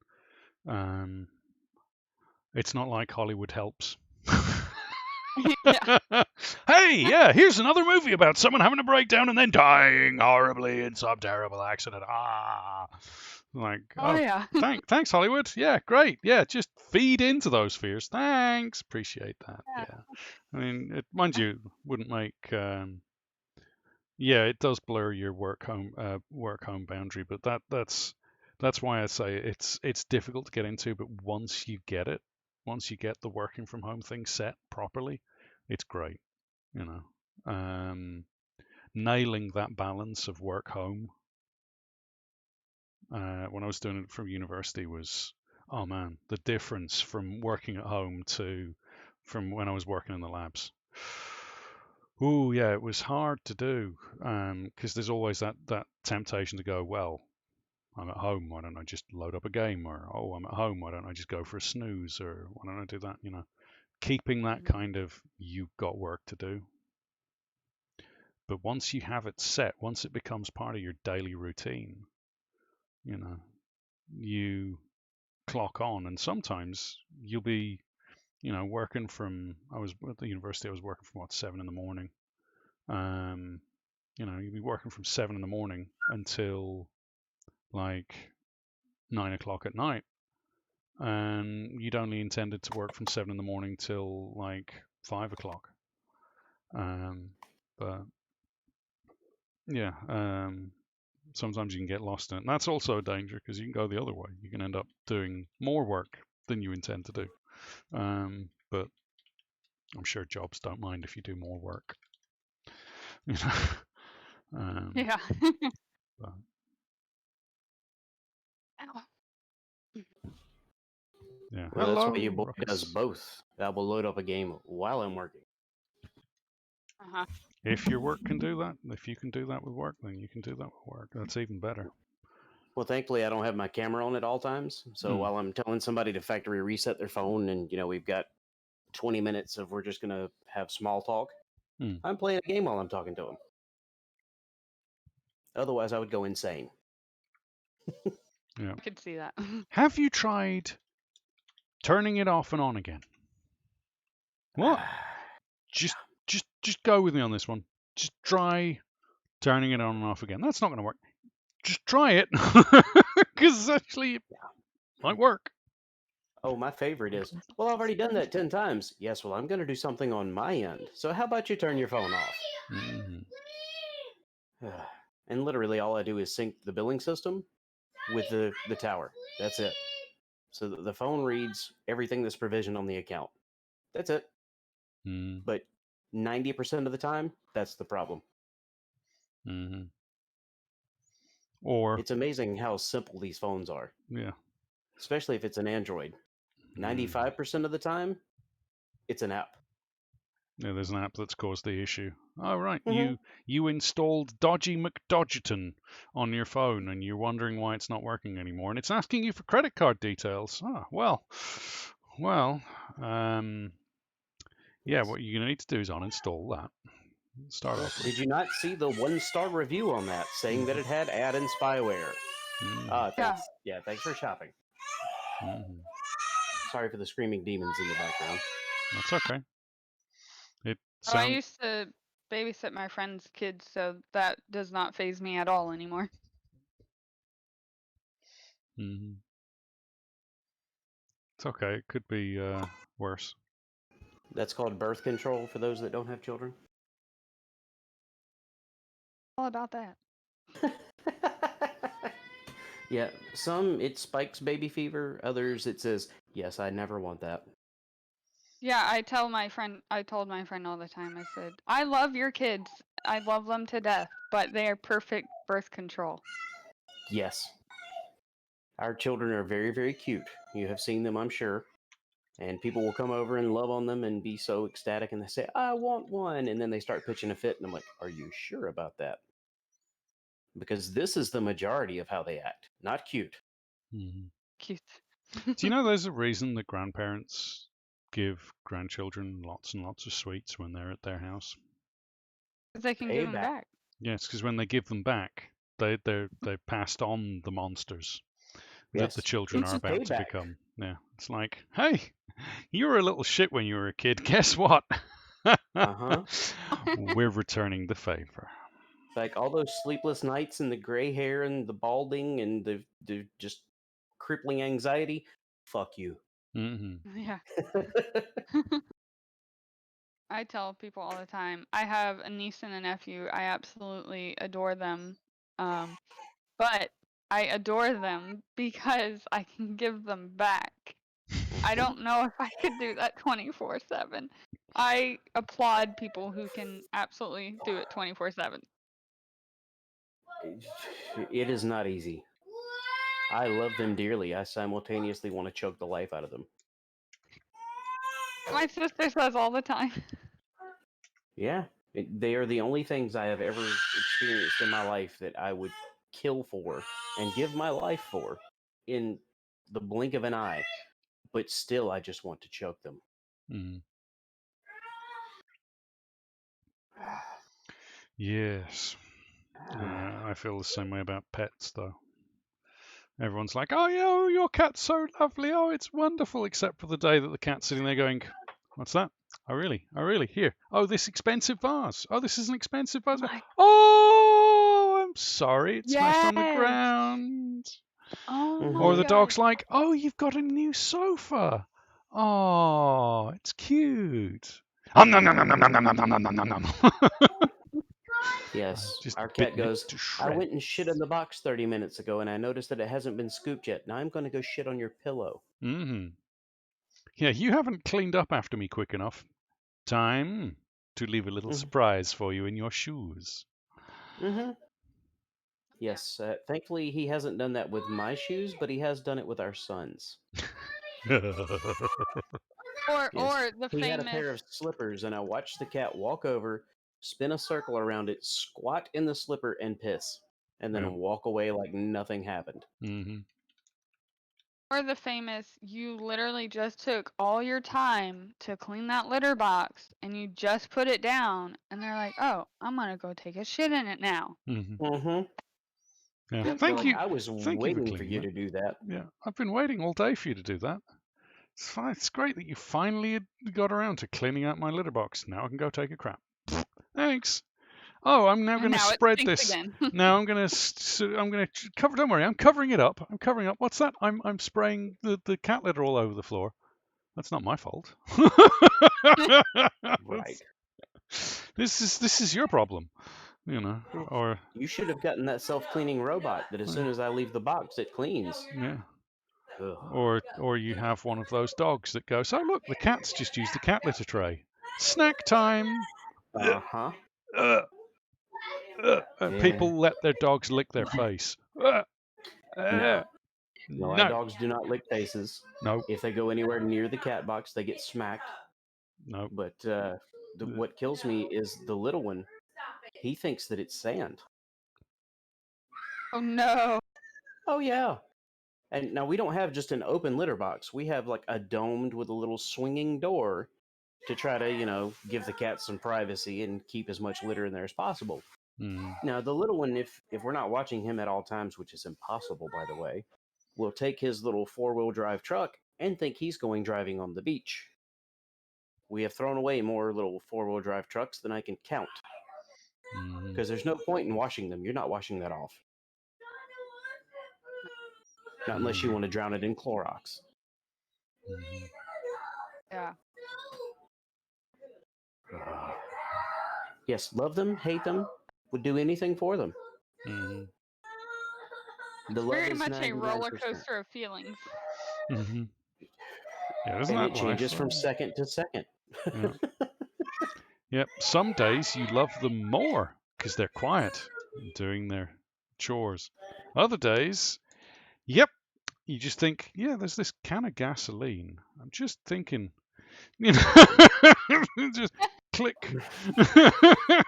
Speaker 2: it's not like Hollywood helps. Hey, yeah, here's another movie about someone having a breakdown and then dying horribly in some terrible accident. Like,
Speaker 7: yeah.
Speaker 2: Thanks, Hollywood. Yeah, great. Yeah, just feed into those fears. Thanks, appreciate that. Yeah, I mean, mind you, wouldn't make. Yeah, it does blur your work home boundary, but that's why I say it's difficult to get into. But once you get the working from home thing set properly, it's great. Nailing that balance of work home when I was doing it from university was, oh man, the difference from working at home to from when I was working in the labs. Oh yeah, it was hard to do because there's always that temptation to go, well, I'm at home, why don't I just load up a game? Or, oh, I'm at home, why don't I just go for a snooze? Or why don't I do that? Keeping that kind of you've got work to do. But once you have it set, once it becomes part of your daily routine, you clock on, and sometimes you'll be, working from. I was at the university. I was working from 7 in the morning. You'll be working from 7 in the morning until like 9 o'clock at night, and you'd only intended to work from 7 in the morning till like 5 o'clock. But yeah, sometimes you can get lost in it. And that's also a danger because you can go the other way. You can end up doing more work than you intend to do. But I'm sure jobs don't mind if you do more work.
Speaker 7: Yeah.
Speaker 2: But, yeah.
Speaker 8: Well,
Speaker 2: Hello,
Speaker 8: that's why your boy
Speaker 2: Ruckus.
Speaker 8: does both. I will load up a game while I'm working.
Speaker 2: If your work can do that, if you can do that with work, then you can do that with work. That's even better.
Speaker 8: Well, thankfully, I don't have my camera on at all times. So while I'm telling somebody to factory reset their phone and, we've got 20 minutes of we're just going to have small talk, I'm playing a game while I'm talking to them. Otherwise, I would go insane.
Speaker 2: Yeah.
Speaker 7: I could see that.
Speaker 2: Have you tried turning it off and on again? What? Just go with me on this one. Just try turning it on and off again. That's not going to work. Just try it, because actually it might work.
Speaker 8: Oh, my favorite is, well, I've already done that 10 times. Yes, well, I'm going to do something on my end. So how about you turn your phone off? And literally all I do is sync the billing system with the tower. That's it. So the phone reads everything that's provisioned on the account. That's it. But 90% of the time, that's the problem.
Speaker 2: Or
Speaker 8: it's amazing how simple these phones are.
Speaker 2: Yeah.
Speaker 8: Especially if it's an Android. 95% of the time, it's an app.
Speaker 2: Yeah, there's an app that's caused the issue. Oh, right. You installed Dodgy McDodgerton on your phone and you're wondering why it's not working anymore. And it's asking you for credit card details. Ah, well, yeah, what you're going to need to do is uninstall that. Start off with.
Speaker 8: Did you not see the 1-star review on that saying that it had add-in spyware? Thanks. Yeah, thanks for shopping. Sorry for the screaming demons in the background.
Speaker 2: That's okay.
Speaker 7: I used to babysit my friend's kids, so that does not faze me at all anymore.
Speaker 2: It's okay. It could be worse.
Speaker 8: That's called birth control for those that don't have children.
Speaker 7: All about that.
Speaker 8: Yeah, some it spikes baby fever. Others it says, yes, I never want that.
Speaker 7: Yeah, I told my friend all the time, I said, I love your kids. I love them to death, but they are perfect birth control.
Speaker 8: Yes. Our children are very, very cute. You have seen them, I'm sure. And people will come over and love on them and be so ecstatic, and they say, I want one. And then they start pitching a fit, and I'm like, are you sure about that? Because this is the majority of how they act. Not cute.
Speaker 2: Mm-hmm.
Speaker 7: Cute.
Speaker 2: Do you know there's a reason that grandparents give grandchildren lots and lots of sweets when they're at their house?
Speaker 7: They can give them
Speaker 8: Payback.
Speaker 7: back.
Speaker 2: Yes, because when they give them back, they passed on the monsters that the
Speaker 8: Yes.
Speaker 2: children
Speaker 8: It's
Speaker 2: are
Speaker 8: a
Speaker 2: about to
Speaker 8: payback.
Speaker 2: become. Yeah, it's like, hey, you were a little shit when you were a kid. Guess what?
Speaker 8: Uh-huh.
Speaker 2: We're returning the favor.
Speaker 8: Like all those sleepless nights and the gray hair and the balding and the just crippling anxiety. Fuck you.
Speaker 2: Mm-hmm.
Speaker 7: Yeah. I tell people all the time, I have a niece and a nephew. I absolutely adore them. But I adore them because I can give them back. I don't know if I could do that 24/7. I applaud people who can absolutely do it 24/7.
Speaker 8: It is not easy. I love them dearly. I simultaneously want to choke the life out of them.
Speaker 7: My sister says all the time.
Speaker 8: Yeah. They are the only things I have ever experienced in my life that I would kill for and give my life for in the blink of an eye. But still, I just want to choke them.
Speaker 2: Mm. Yes. I feel the same way about pets, though. Everyone's like, oh, yeah, oh, your cat's so lovely. Oh, it's wonderful. Except for the day that the cat's sitting there going, what's that? Oh, really? Oh, really? Here. Oh, this expensive vase. Oh, this is an expensive vase. Oh, I'm sorry. It smashed on the
Speaker 7: Yes.
Speaker 2: ground.
Speaker 7: Oh my
Speaker 2: Or the
Speaker 7: God.
Speaker 2: dog's like, oh, you've got a new sofa. Oh, it's cute. Nom, nom, nom, nom, nom, nom, nom, nom, nom, nom, nom.
Speaker 8: Yes.
Speaker 2: Just
Speaker 8: Our cat
Speaker 2: bitten it
Speaker 8: goes,
Speaker 2: to
Speaker 8: I went and
Speaker 2: shreds.
Speaker 8: shit in the box 30 minutes ago and I noticed that it hasn't been scooped yet. Now I'm going to go shit on your pillow.
Speaker 2: Mm-hmm. Yeah, you haven't cleaned up after me quick enough. Time to leave a little surprise for you in your shoes.
Speaker 8: Mm-hmm. Yes. Thankfully, he hasn't done that with my shoes, but he has done it with our sons.
Speaker 7: Or
Speaker 8: Yes.
Speaker 7: the
Speaker 8: He had a
Speaker 7: famous
Speaker 8: pair of slippers, and I watched the cat walk over, spin a circle around it, squat in the slipper, and piss, and then
Speaker 2: Yeah.
Speaker 8: walk away like nothing happened.
Speaker 2: Mm-hmm.
Speaker 7: Or the famous, you literally just took all your time to clean that litter box and you just put it down, and they're like, oh, I'm going to go take a shit in it now.
Speaker 2: Mm-hmm.
Speaker 8: Mm-hmm.
Speaker 2: Yeah.
Speaker 8: Yep,
Speaker 2: Thank
Speaker 8: like,
Speaker 2: you.
Speaker 8: I was
Speaker 2: Thank you for
Speaker 8: waiting for
Speaker 2: cleaning
Speaker 8: you
Speaker 2: that.
Speaker 8: to do that.
Speaker 2: Yeah, I've been waiting all day for you to do that. It's fine. It's great that you finally got around to cleaning out my litter box. Now I can go take a crap. Thanks. Oh, I'm now
Speaker 7: And
Speaker 2: going to
Speaker 7: now it
Speaker 2: spread
Speaker 7: stinks
Speaker 2: this.
Speaker 7: again.
Speaker 2: Now I'm going to cover. Don't worry, I'm covering it up. I'm covering up. What's that? I'm spraying the cat litter all over the floor. That's not my fault.
Speaker 8: Right.
Speaker 2: This is your problem, you know. Or
Speaker 8: You should have gotten that self-cleaning robot that as soon as I leave the box, it cleans.
Speaker 2: yeah.
Speaker 8: Ugh.
Speaker 2: Or you have one of those dogs that goes, oh look, the cat's just used the cat litter tray. Snack time.
Speaker 8: Uh-huh.
Speaker 2: Yeah.
Speaker 8: Yeah.
Speaker 2: People let their dogs lick their face.
Speaker 8: No. No, our
Speaker 2: No.
Speaker 8: dogs do not lick faces.
Speaker 2: No.
Speaker 8: If they go anywhere near the cat box, they get smacked.
Speaker 2: No.
Speaker 8: But what kills me is the little one. He thinks that it's sand.
Speaker 7: Oh no.
Speaker 8: Oh, yeah. And now we don't have just an open litter box. We have like a domed with a little swinging door to try to, give the cat some privacy and keep as much litter in there as possible.
Speaker 2: Mm.
Speaker 8: Now, the little one, if we're not watching him at all times, which is impossible, by the way, will take his little four-wheel drive truck and think he's going driving on the beach. We have thrown away more little four-wheel drive trucks than I can count. Because there's no point in washing them. You're not washing that off. Not unless you want to drown it in Clorox.
Speaker 7: Yeah.
Speaker 8: Yes, love them, hate them, would do anything for them.
Speaker 2: Mm-hmm.
Speaker 8: The love
Speaker 7: Very
Speaker 8: is
Speaker 7: much a
Speaker 8: 99%.
Speaker 7: roller coaster of feelings.
Speaker 2: Mm-hmm. Yeah, isn't
Speaker 8: And
Speaker 2: that
Speaker 8: it changes
Speaker 2: life,
Speaker 8: from
Speaker 2: though?
Speaker 8: second to second.
Speaker 2: Yeah. Yep. Some days you love them more because they're quiet and doing their chores. Other days, yep, you just think, yeah, there's this can of gasoline. I'm just thinking, you know, just click.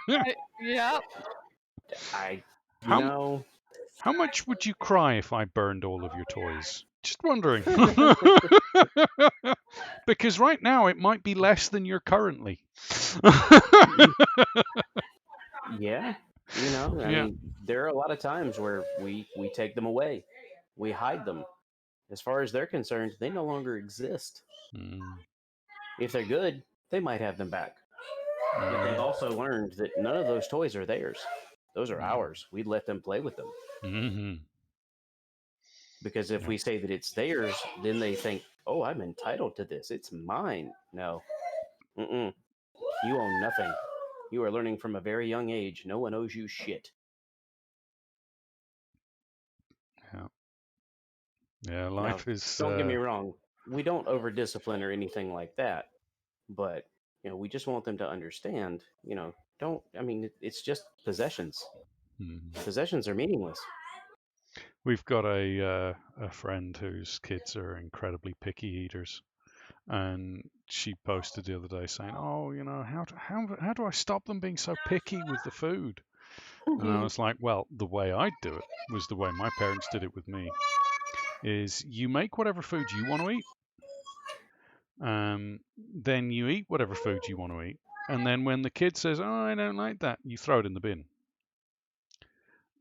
Speaker 7: Yep.
Speaker 8: You
Speaker 2: How
Speaker 8: know,
Speaker 2: how much would you cry if I burned all of your toys? Just wondering. Because right now it might be less than you're currently.
Speaker 8: yeah, you know, I
Speaker 2: Yeah.
Speaker 8: mean, there are a lot of times where we take them away, we hide them. As far as they're concerned, they no longer exist.
Speaker 2: Mm.
Speaker 8: If they're good, they might have them back. But they also learned that none of those toys are theirs. Those are ours. We let them play with them.
Speaker 2: Mm-hmm.
Speaker 8: Because if we say that it's theirs, then they think, oh, I'm entitled to this. It's mine. No. Mm-mm. You own nothing. You are learning from a very young age. No one owes you shit.
Speaker 2: Yeah. Yeah,
Speaker 8: Now,
Speaker 2: life is.
Speaker 8: don't get me wrong. We don't over discipline or anything like that. But, you know, we just want them to understand, you know, it's just possessions. Possessions are meaningless.
Speaker 2: We've got a friend whose kids are incredibly picky eaters, and she posted the other day saying, "Oh, you know, how do I stop them being so picky with the food?" And I was like, "Well, the way I do it was the way my parents did it with me. Is you make whatever food you want to eat, then you eat whatever food you want to eat, and then when the kid says, 'Oh, I don't like that,' you throw it in the bin.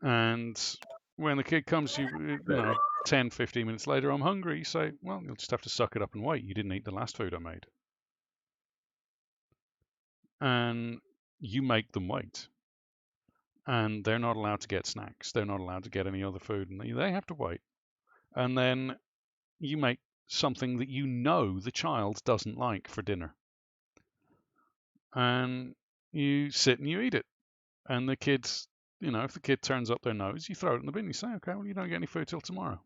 Speaker 2: And when the kid comes, you know, 10, 15 minutes later, I'm hungry, you say, well, you'll just have to suck it up and wait. You didn't eat the last food I made. And you make them wait. And they're not allowed to get snacks. They're not allowed to get any other food. And they have to wait. And then you make something that you know the child doesn't like for dinner. And you sit and you eat it. And the kids, you know, if the kid turns up their nose, you throw it in the bin. You say, okay, well, you don't get any food till tomorrow.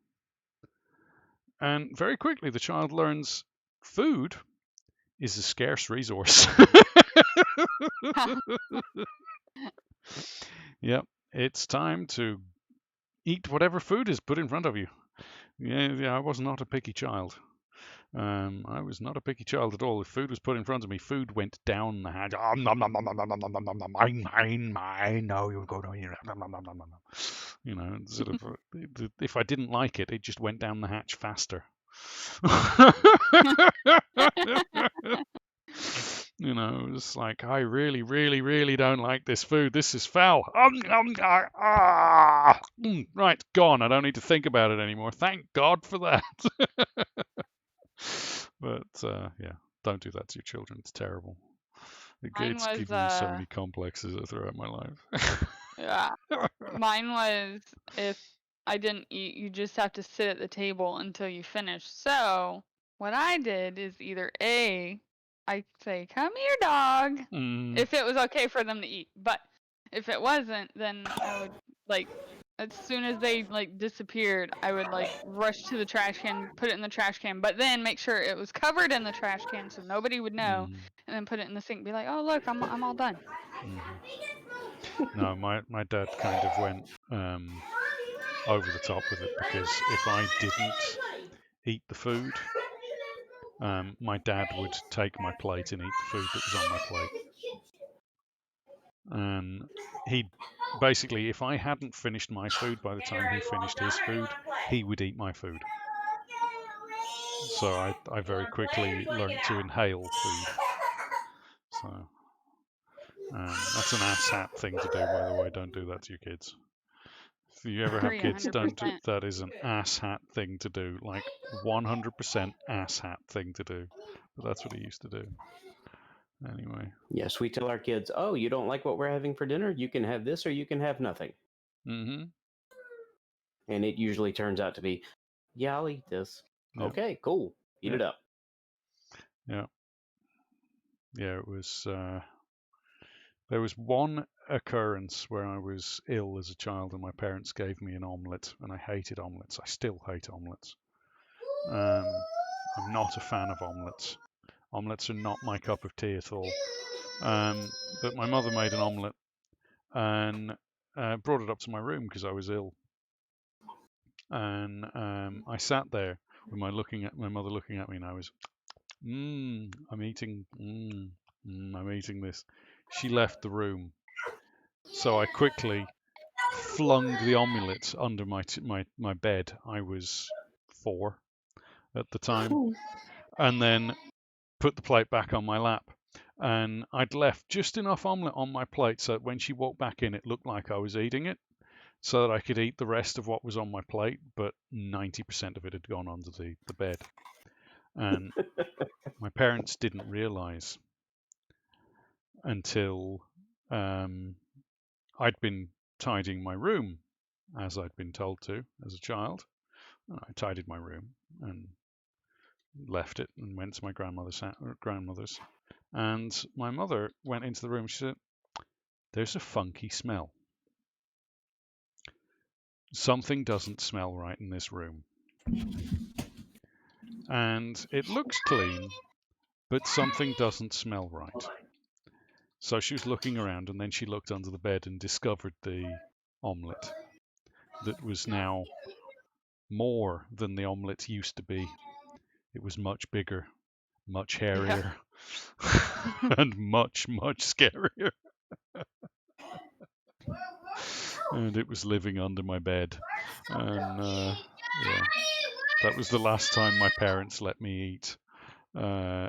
Speaker 2: And very quickly, the child learns food is a scarce resource. Yep, it's time to eat whatever food is put in front of you. Yeah, I was not a picky child. I was not a picky child at all. If food was put in front of me, food went down the hatch. Mine. No, you go down here. You know, sort of. If I didn't like it, it just went down the hatch faster. You know, it's like, I really, really, really don't like this food. This is foul. Right, gone. I don't need to think about it anymore. Thank God for that. But yeah, don't do that to your children. It's terrible. It's given me so many complexes throughout my life.
Speaker 7: Yeah. Mine was, if I didn't eat, you just have to sit at the table until you finish. So what I did is either I say, come here, dog, if it was okay for them to eat. But if it wasn't, then I would, like, as soon as they, like, disappeared, I would, like, rush to the trash can, put it in the trash can, but then make sure it was covered in the trash can so nobody would know, and then put it in the sink. Be like, oh, look, I'm all done.
Speaker 2: No, my dad kind of went over the top with it, because if I didn't eat the food, my dad would take my plate and eat the food that was on my plate. And he basically, if I hadn't finished my food by the time he finished his food, he would eat my food. So I very quickly learned to inhale food. So that's an asshat thing to do, by the way. Don't do that to your kids. If you ever have kids, don't do that. Is an asshat thing to do, like 100% asshat thing to do. But that's what he used to do. Anyway.
Speaker 8: Yes, we tell our kids, oh, you don't like what we're having for dinner? You can have this or you can have nothing.
Speaker 2: Mm-hmm.
Speaker 8: And it usually turns out to be, yeah, I'll eat this. Yeah. Okay, cool. Eat it up.
Speaker 2: Yeah. Yeah, it was... there was one occurrence where I was ill as a child and my parents gave me an omelette, and I hated omelettes. I still hate omelettes. I'm not a fan of omelettes. Omelettes are not my cup of tea at all. But my mother made an omelette and brought it up to my room because I was ill. And I sat there with my mother looking at me, and I was, I'm eating this. She left the room, so I quickly flung the omelette under my bed. I was 4 at the time, and then put the plate back on my lap. And I'd left just enough omelette on my plate so that when she walked back in, it looked like I was eating it, so that I could eat the rest of what was on my plate, but 90% of it had gone under the bed. And my parents didn't realize until I'd been tidying my room, as I'd been told to as a child. I tidied my room and left it and went to my grandmother's. And my mother went into the room. She said, "There's a funky smell. Something doesn't smell right in this room. And it looks clean, but something doesn't smell right." So she was looking around, and then she looked under the bed and discovered the omelette that was now more than the omelette used to be. It was much bigger, much hairier, and much, much scarier. And it was living under my bed. And yeah, that was the last time my parents let me eat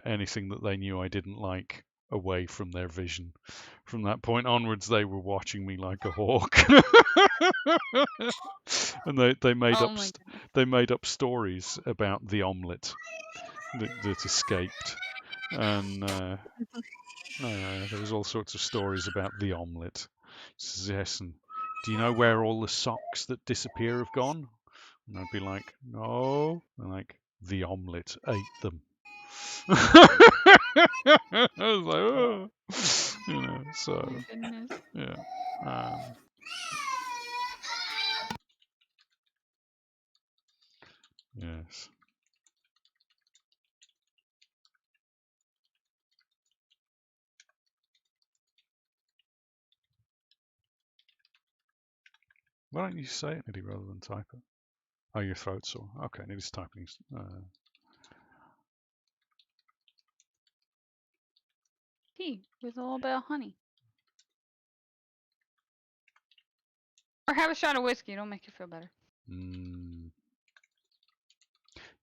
Speaker 2: anything that they knew I didn't like away from their vision. From that point onwards, they were watching me like a hawk. And they made up stories about the omelette that escaped. And there was all sorts of stories about the omelette. Says, yes, and do you know where all the socks that disappear have gone? And I'd be like, no. And like, the omelette ate them. I was like, oh. So yeah. Yes. Why don't you say it, Niddy, rather than type it? Oh, your throat's sore. Okay, Niddy's typing.
Speaker 7: Tea with a little bit of honey. Or have a shot of whiskey. It'll make you feel better.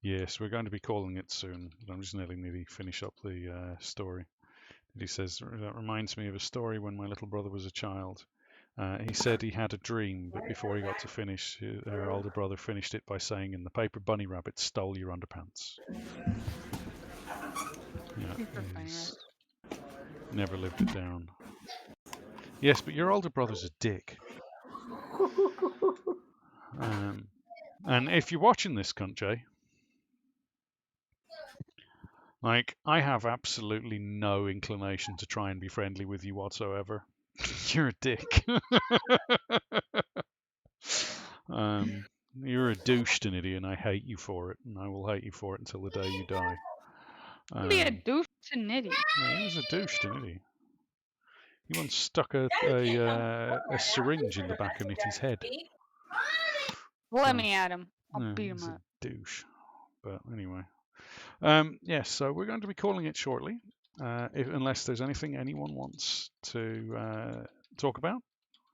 Speaker 2: Yes, we're going to be calling it soon. But I'm just letting Niddy finish up the story. He says, that reminds me of a story when my little brother was a child. He said he had a dream, but before he got to finish, her older brother finished it by saying, "And the paper bunny rabbit stole your underpants." Yeah, he's never lived it down. Yes, but your older brother's a dick. And if you're watching this, cunt Jay, like, I have absolutely no inclination to try and be friendly with you whatsoever. You're a dick. You're a douche to Niddy, and I hate you for it, and I will hate you for it until the day you die.
Speaker 7: Be a douche to Niddy.
Speaker 2: Yeah, he was a douche to Niddy. He once stuck a syringe in the back of Nitty's head.
Speaker 7: Let me at him. I'll beat him up.
Speaker 2: A douche. But anyway. Yes, so we're going to be calling it shortly, unless there's anything anyone wants to talk about.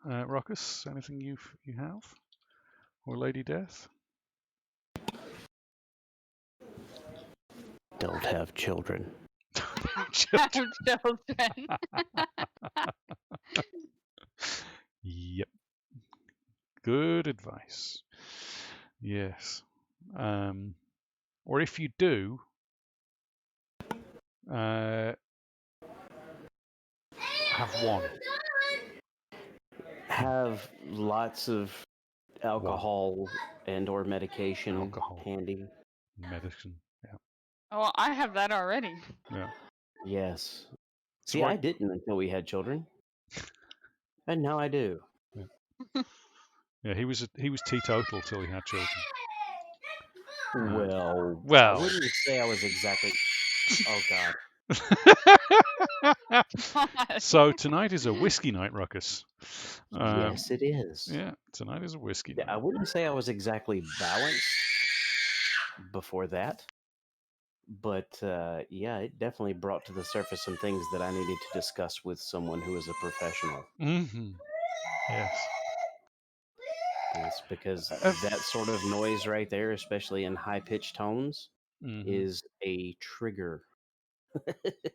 Speaker 2: Ruckus, anything you have? Or Lady Death?
Speaker 8: Don't have children.
Speaker 7: Children.
Speaker 2: Yep. Good advice. Yes. Or if you do, have one.
Speaker 8: Have lots of alcohol and/or medication handy.
Speaker 2: Medicine, yeah.
Speaker 7: Oh, I have that already.
Speaker 2: Yeah.
Speaker 8: Yes. See, I didn't until we had children, and now I do.
Speaker 2: Yeah, he was teetotal till he had children.
Speaker 8: Well, I
Speaker 2: Well.
Speaker 8: wouldn't say I was exactly. Oh God.
Speaker 2: So tonight is a whiskey night, Ruckus.
Speaker 8: Yes, it is.
Speaker 2: Yeah, tonight is a whiskey
Speaker 8: I
Speaker 2: night.
Speaker 8: wouldn't say I was exactly balanced before that, but yeah, it definitely brought to the surface some things that I needed to discuss with someone who is a professional.
Speaker 2: Mm-hmm. Yes.
Speaker 8: It's because that sort of noise right there, especially in high-pitched tones, is a trigger.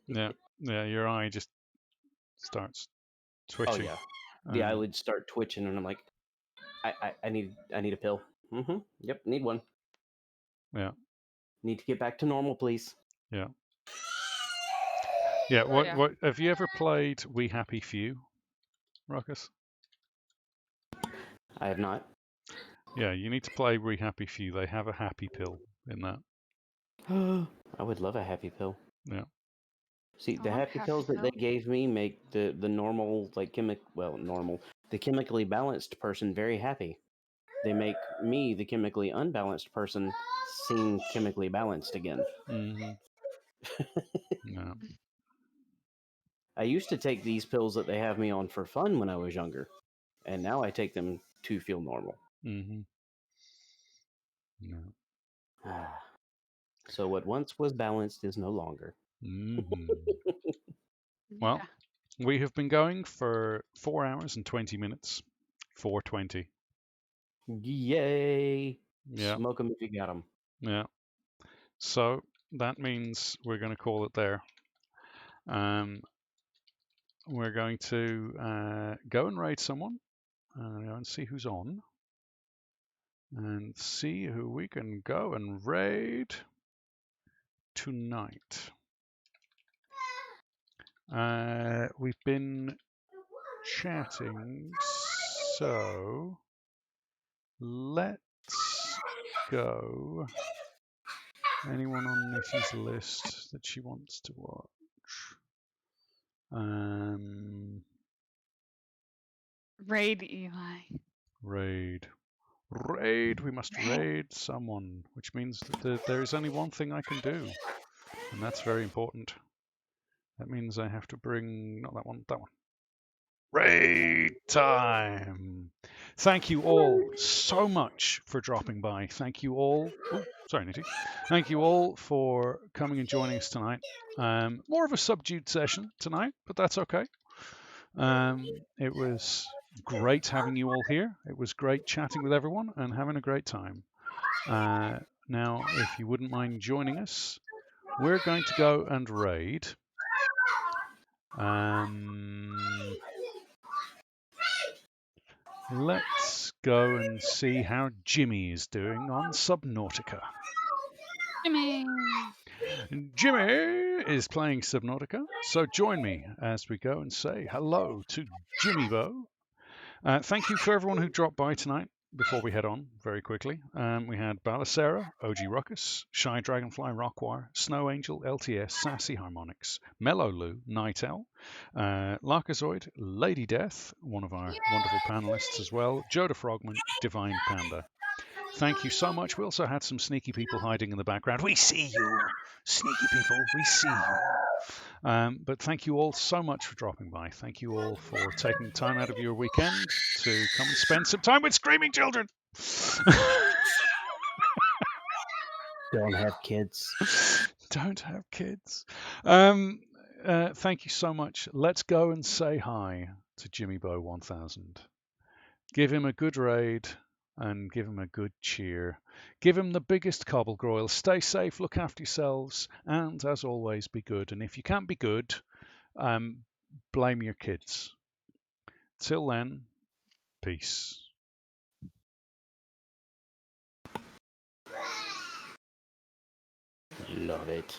Speaker 2: Yeah, your eye just starts twitching.
Speaker 8: Oh yeah, the eyelids start twitching, and I'm like, I need a pill. Yep, need one.
Speaker 2: Yeah.
Speaker 8: Need to get back to normal, please.
Speaker 2: Yeah. Yeah. What have you ever played We Happy Few, Ruckus?
Speaker 8: I have not.
Speaker 2: Yeah, you need to play We Happy Few. They have a happy pill in that.
Speaker 8: I would love a happy pill.
Speaker 2: Yeah.
Speaker 8: See, the happy pills that they gave me make the normal, like the chemically balanced person very happy. They make me, the chemically unbalanced person, seem chemically balanced again.
Speaker 2: Mm-hmm. No.
Speaker 8: I used to take these pills that they have me on for fun when I was younger, and now I take them to feel normal.
Speaker 2: Mm-hmm. No.
Speaker 8: So what once was balanced is no longer.
Speaker 2: Mm-hmm. Well, we have been going for 4 hours and 20 minutes. 4:20.
Speaker 8: Yay!
Speaker 2: Yeah.
Speaker 8: Smoke them if you got them.
Speaker 2: Yeah. So that means we're going to call it there. We're going to go and raid someone and see who's on and see who we can go and raid tonight. We've been chatting, so let's go. Anyone on Nitty's list that she wants to watch?
Speaker 7: Raid Eli.
Speaker 2: Raid. We must raid someone, which means that there is only one thing I can do, and that's very important. That means I have to bring, not that one, that one. Raid time! Thank you all so much for dropping by. Thank you all. Oh, sorry, Nitty. Thank you all for coming and joining us tonight. More of a subdued session tonight, but that's okay. It was great having you all here. It was great chatting with everyone and having a great time. Now, if you wouldn't mind joining us, we're going to go and raid. Let's go and see how Jimmy is doing on Subnautica. Jimmy is playing Subnautica, so join me as we go and say hello to Jimmy Bo. Thank you for everyone who dropped by tonight. Before we head on, very quickly, we had Balasera, OG Ruckus, Shy Dragonfly Rockwire, Snow Angel, LTS, Sassy Harmonics, Mellow Lou, Nightel, Larkazoid, Lady Death, one of our wonderful panelists as well, Joda Frogman, Divine Panda. Thank you so much. We also had some sneaky people hiding in the background. We see you, sneaky people, we see you. But thank you all so much for dropping by. Thank you all for taking time out of your weekend to come and spend some time with screaming children.
Speaker 8: Don't have kids.
Speaker 2: Don't have kids. Thank you so much. Let's go and say hi to Jimmy Bo 1000. Give him a good raid and give him a good cheer. Give him the biggest cobblegroil. Stay safe, look after yourselves, and as always, be good. And if you can't be good, blame your kids. Till then, peace.
Speaker 8: Love it.